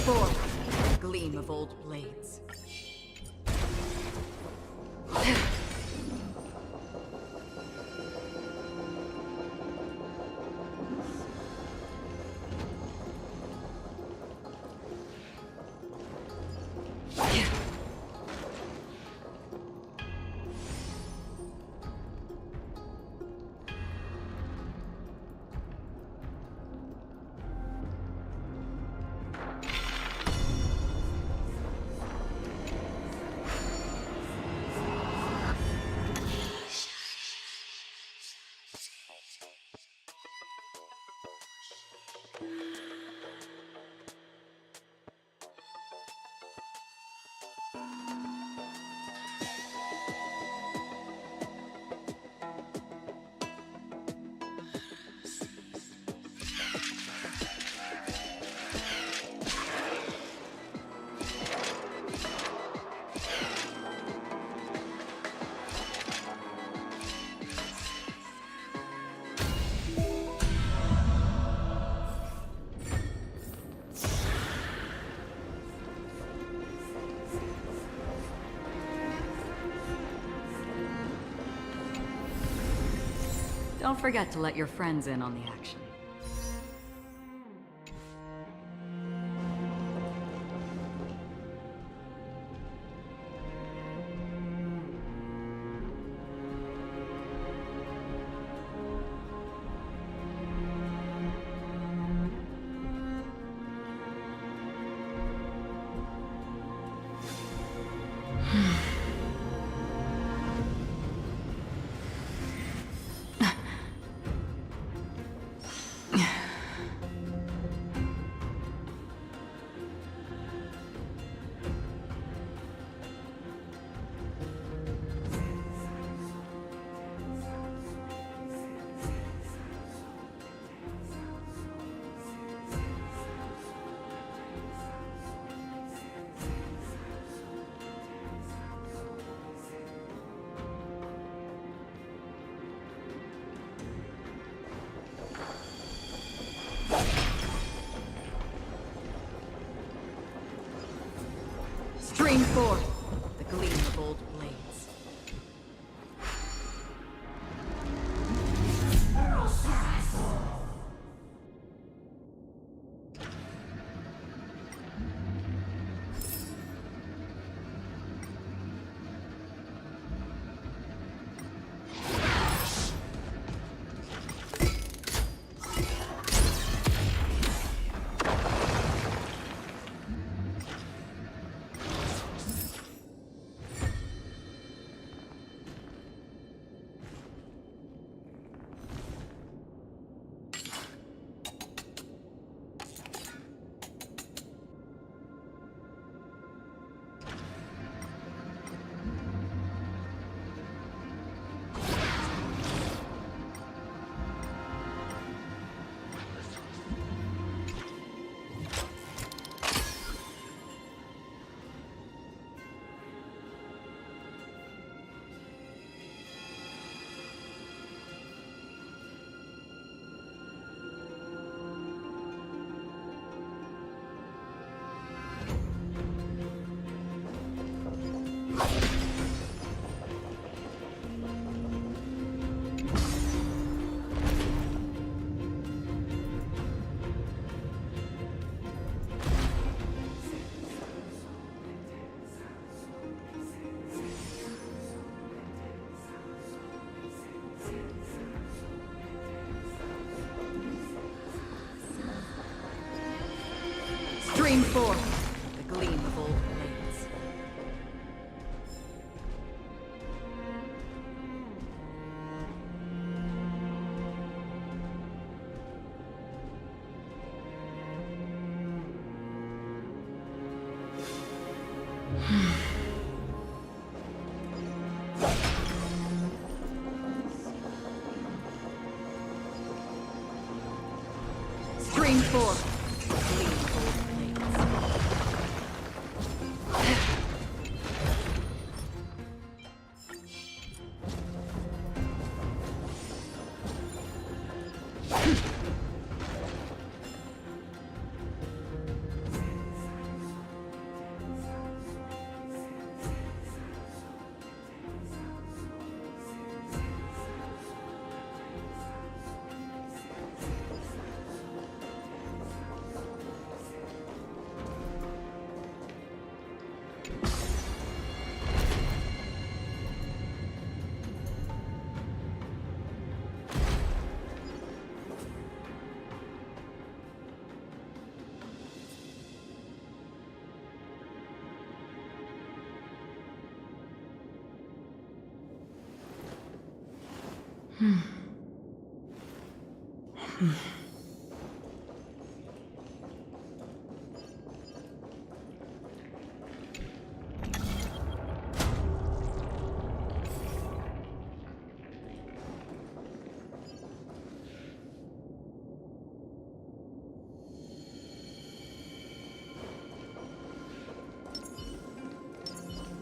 forward, gleam of old blades. Don't forget to let your friends in on the action. Stream forth, the gleam of old blades. Stream forth, the gleam of old blades. Stream forth.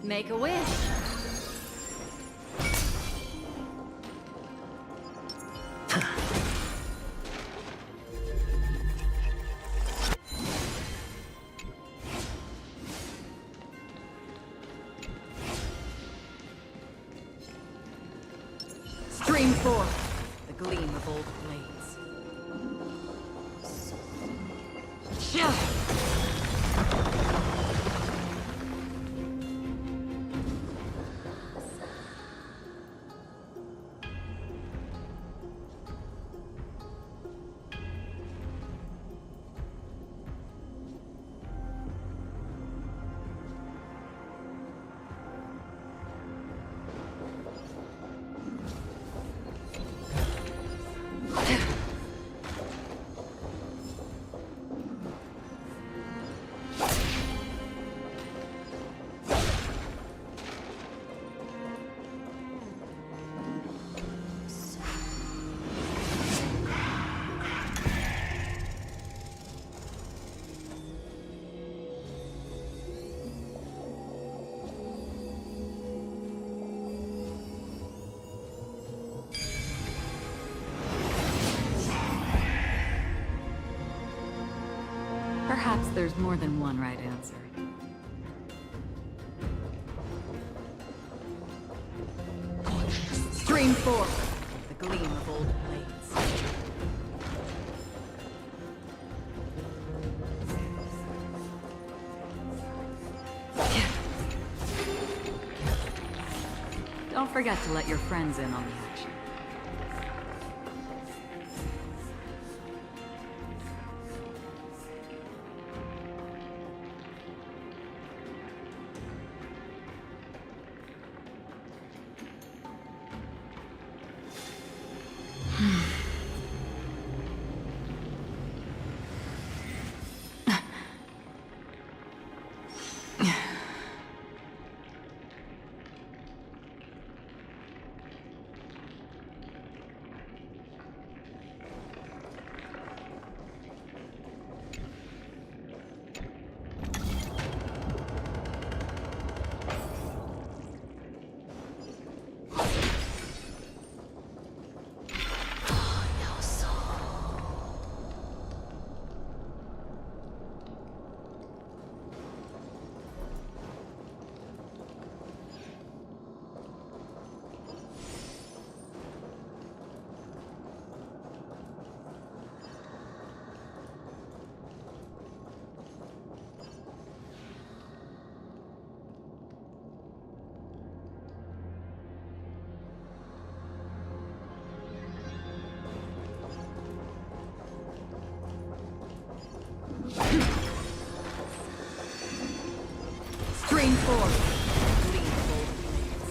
Make a wish. Stream forth the gleam of old blades. Perhaps there's more than one right answer. Stream forth the gleam of old blades. Don't forget to let your friends in on the action. Stream forth. Gleam of old blades.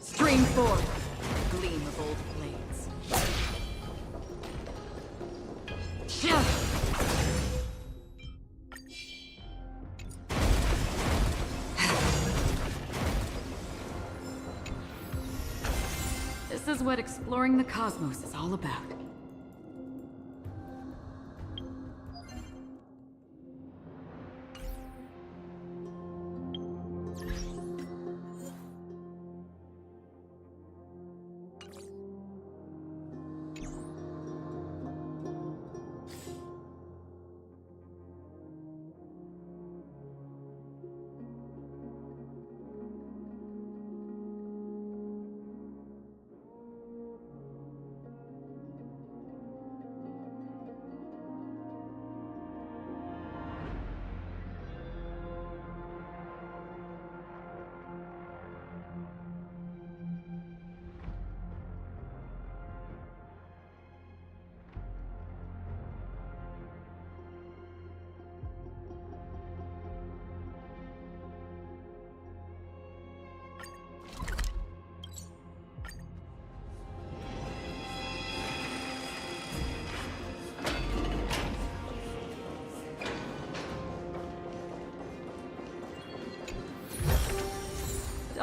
Stream forth. Gleam of old blades. This is what exploring the cosmos is all about.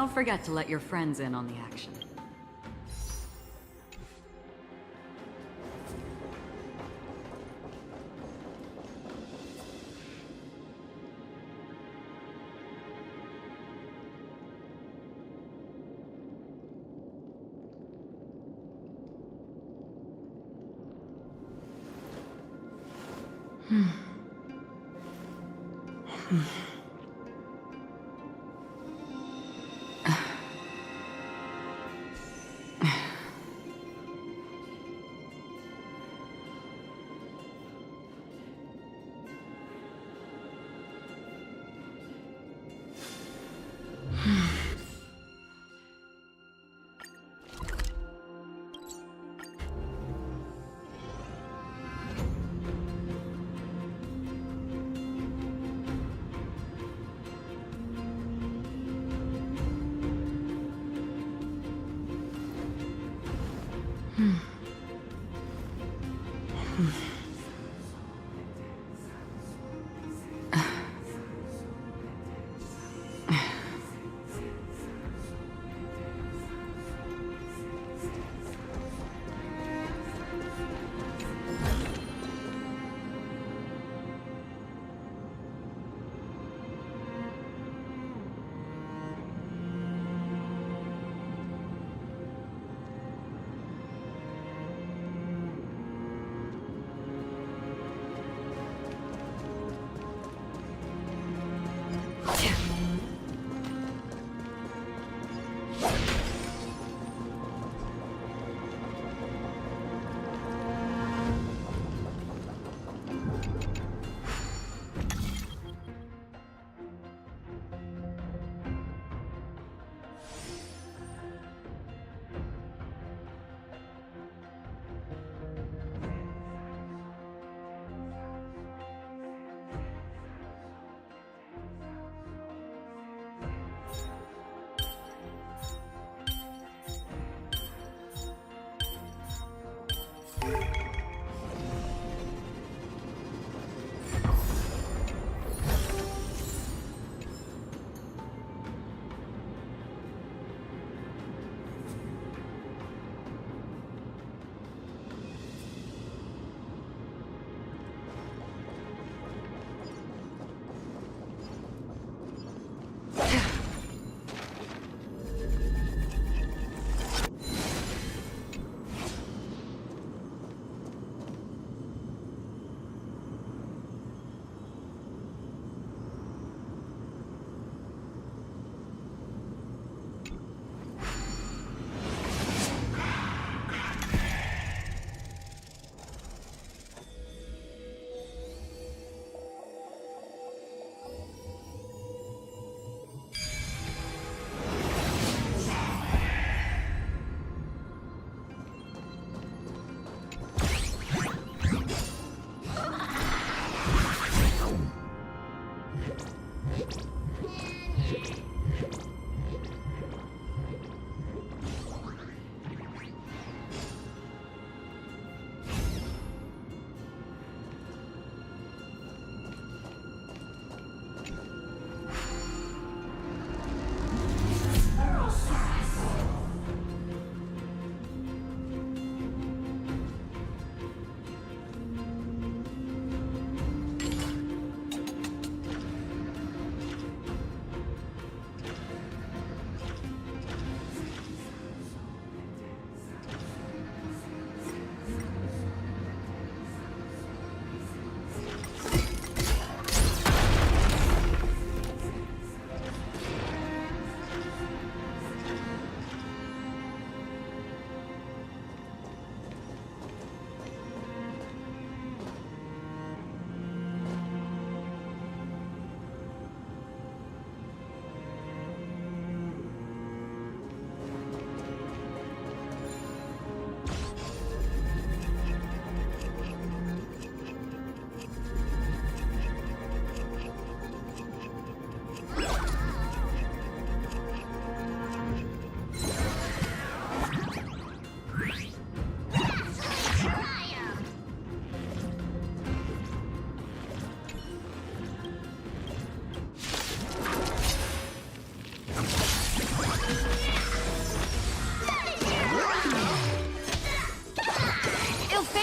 Don't forget to let your friends in on the action.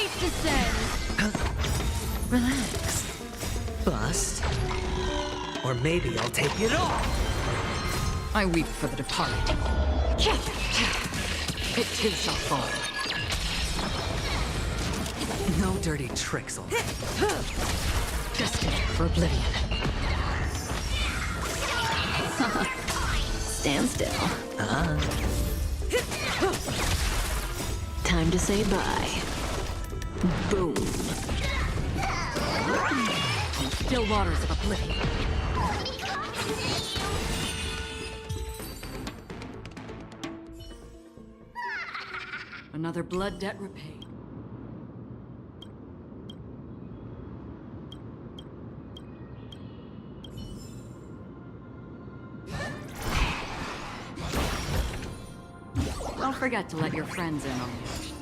face descends! Relax. Bust. Or maybe I'll take it all! I weep for the departed. It too shall fall. No dirty tricks, all right. Destined for oblivion. Stand still. Time to say bye. Boom. Still waters of oblivion. Another blood debt repaid. Don't forget to let your friends in on this.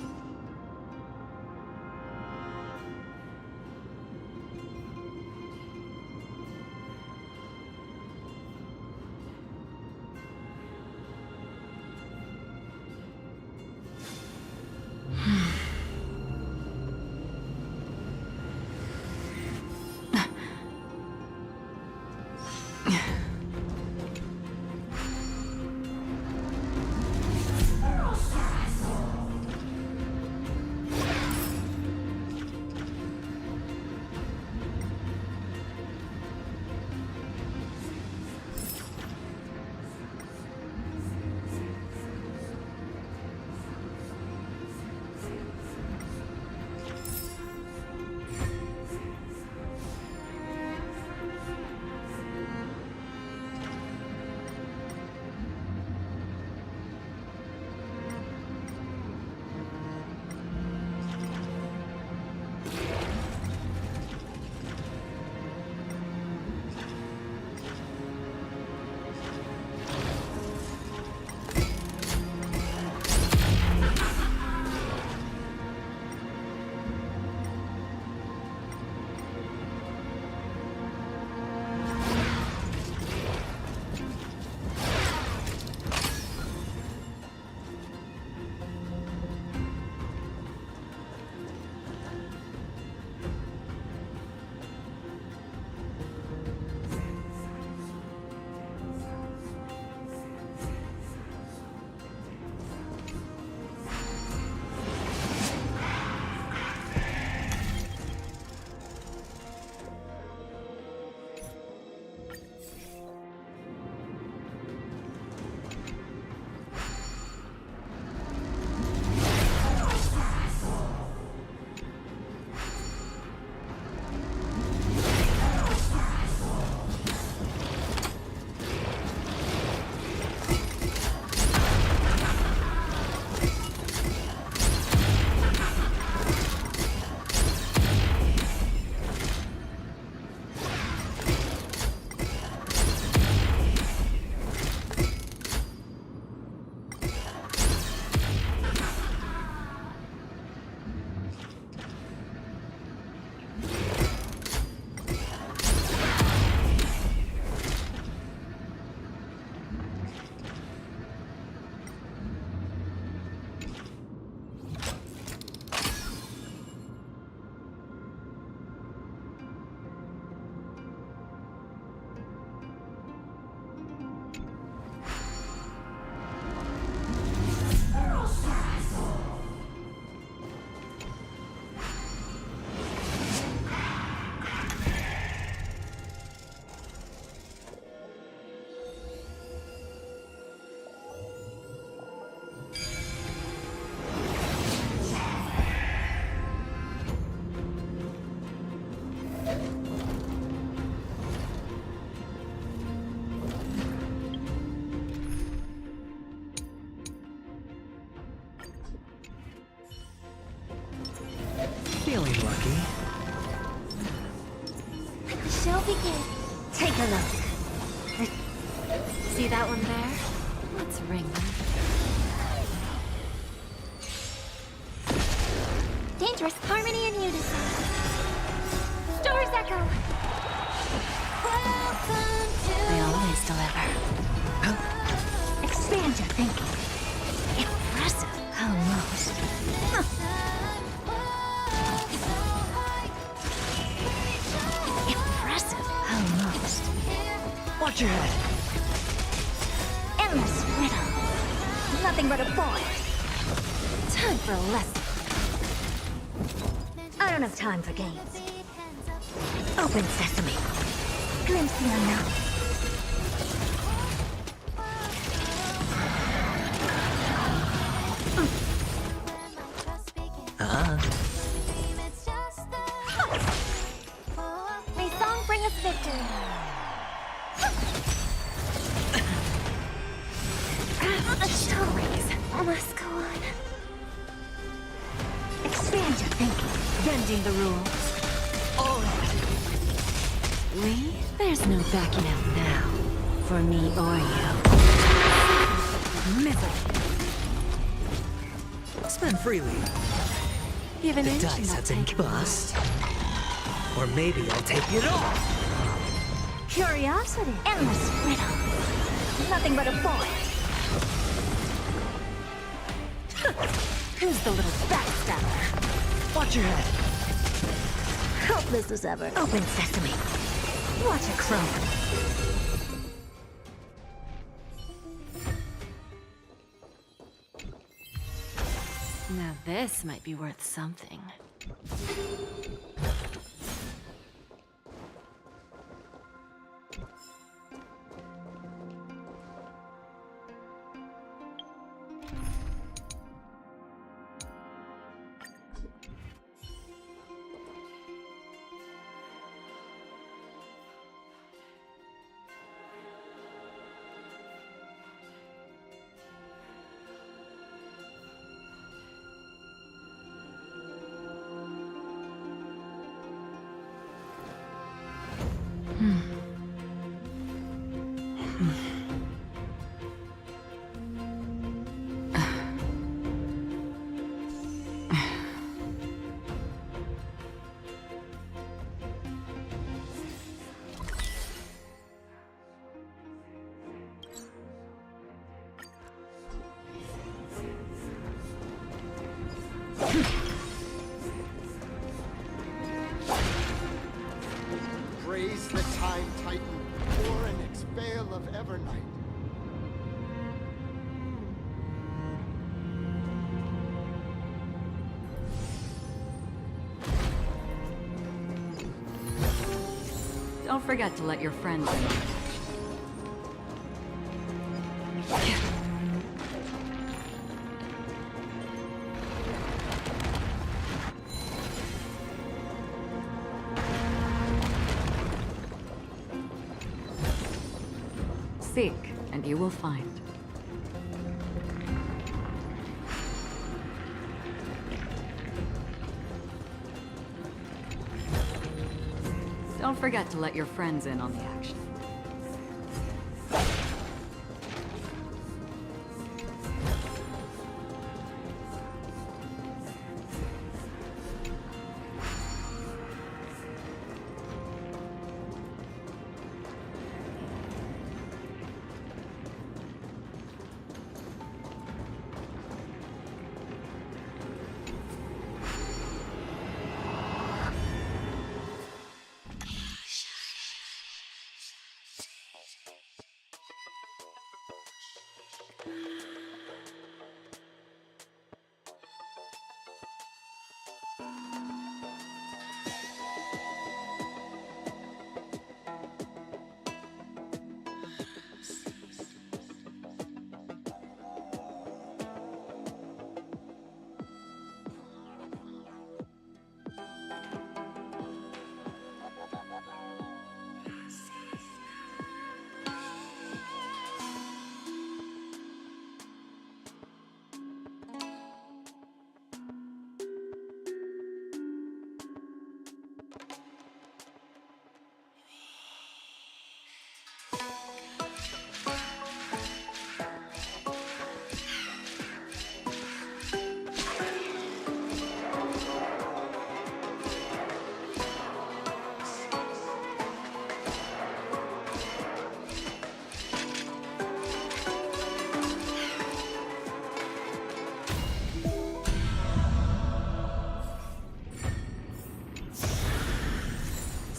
Feeling lucky. Let the show begin. Take a look. See that one there? Let's ring them. Dangerous harmony and unison. Stars echo. They always deliver. Expand your thinking. Impressive. Almost. Watch your head. Endless riddle. Nothing but a boy. Time for a lesson. I don't have time for games. Open sesame. Glimpse the unknown. May song bring us victory. The stories must go on. Expand your thinking. Bending the rules. All right. Lee, there's no backing out now. For me or you. Misery. Spend freely. Give an The inch dice and have I'll been take bust. Or maybe I'll take it all. Curiosity. Endless riddle. Nothing but a boy. Who's the little backstabber? Watch your head. Hopeless as ever. Open sesame. Watch a crone. Now this might be worth something. Praise the Time Titan, pour an exhale of Evernight. Don't forget to let your friends in. Seek, and you will find. Don't forget to let your friends in on the action.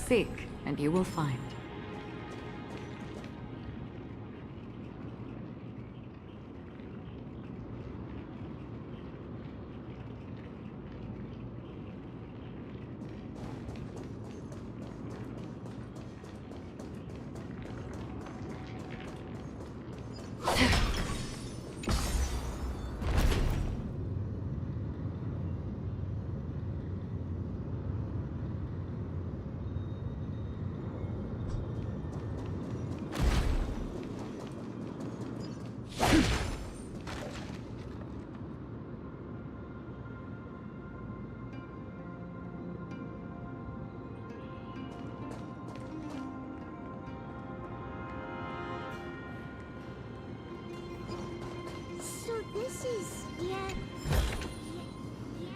Seek, and you will find.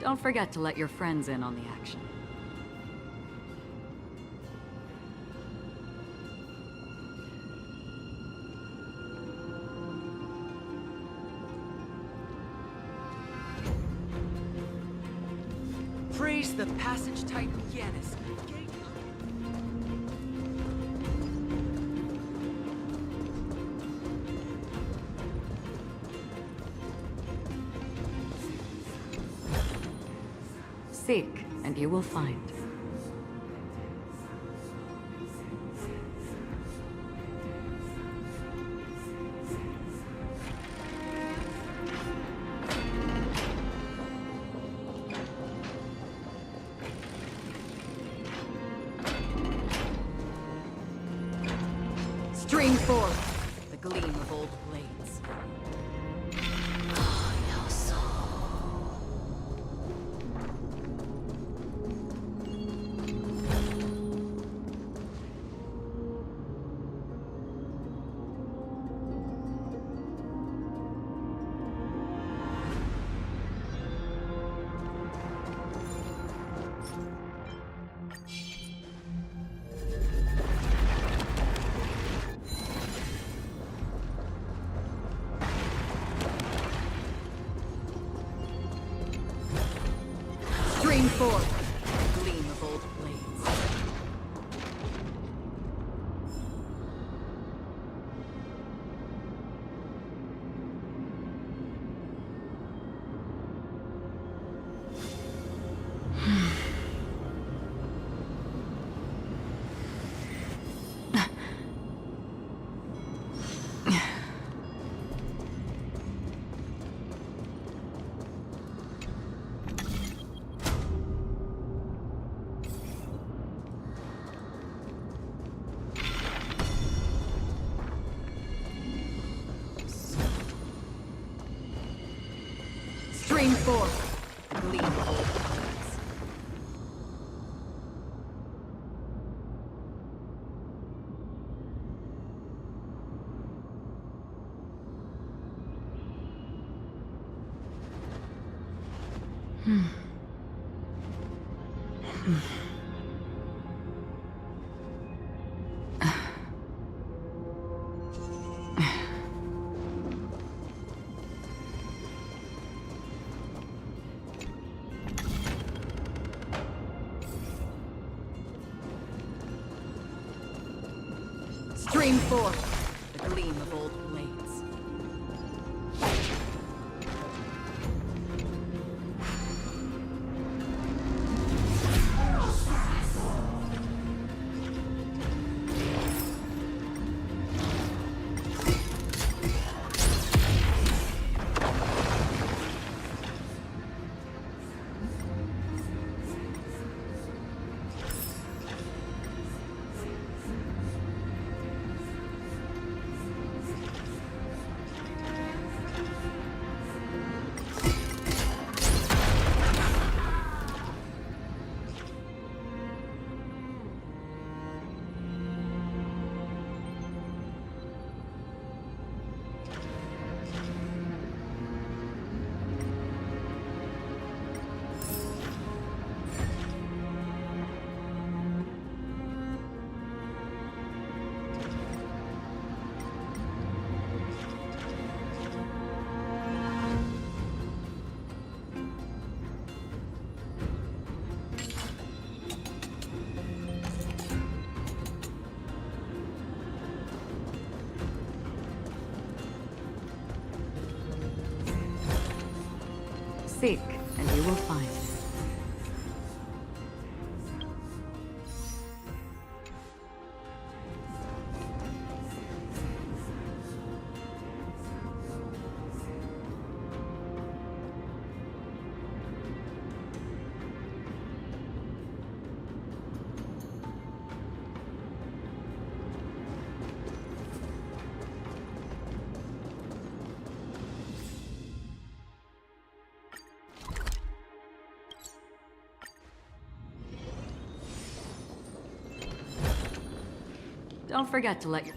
Don't forget to let your friends in on the action. Praise the passage titan Yanis. Seek, and you will find. Stream forth the gleam of old blades. Stream forth the gleam of old blades. Stream forth the gleam of old blades. Stream forth the gleam of old blades. Seek, and you will find. Don't forget to let your...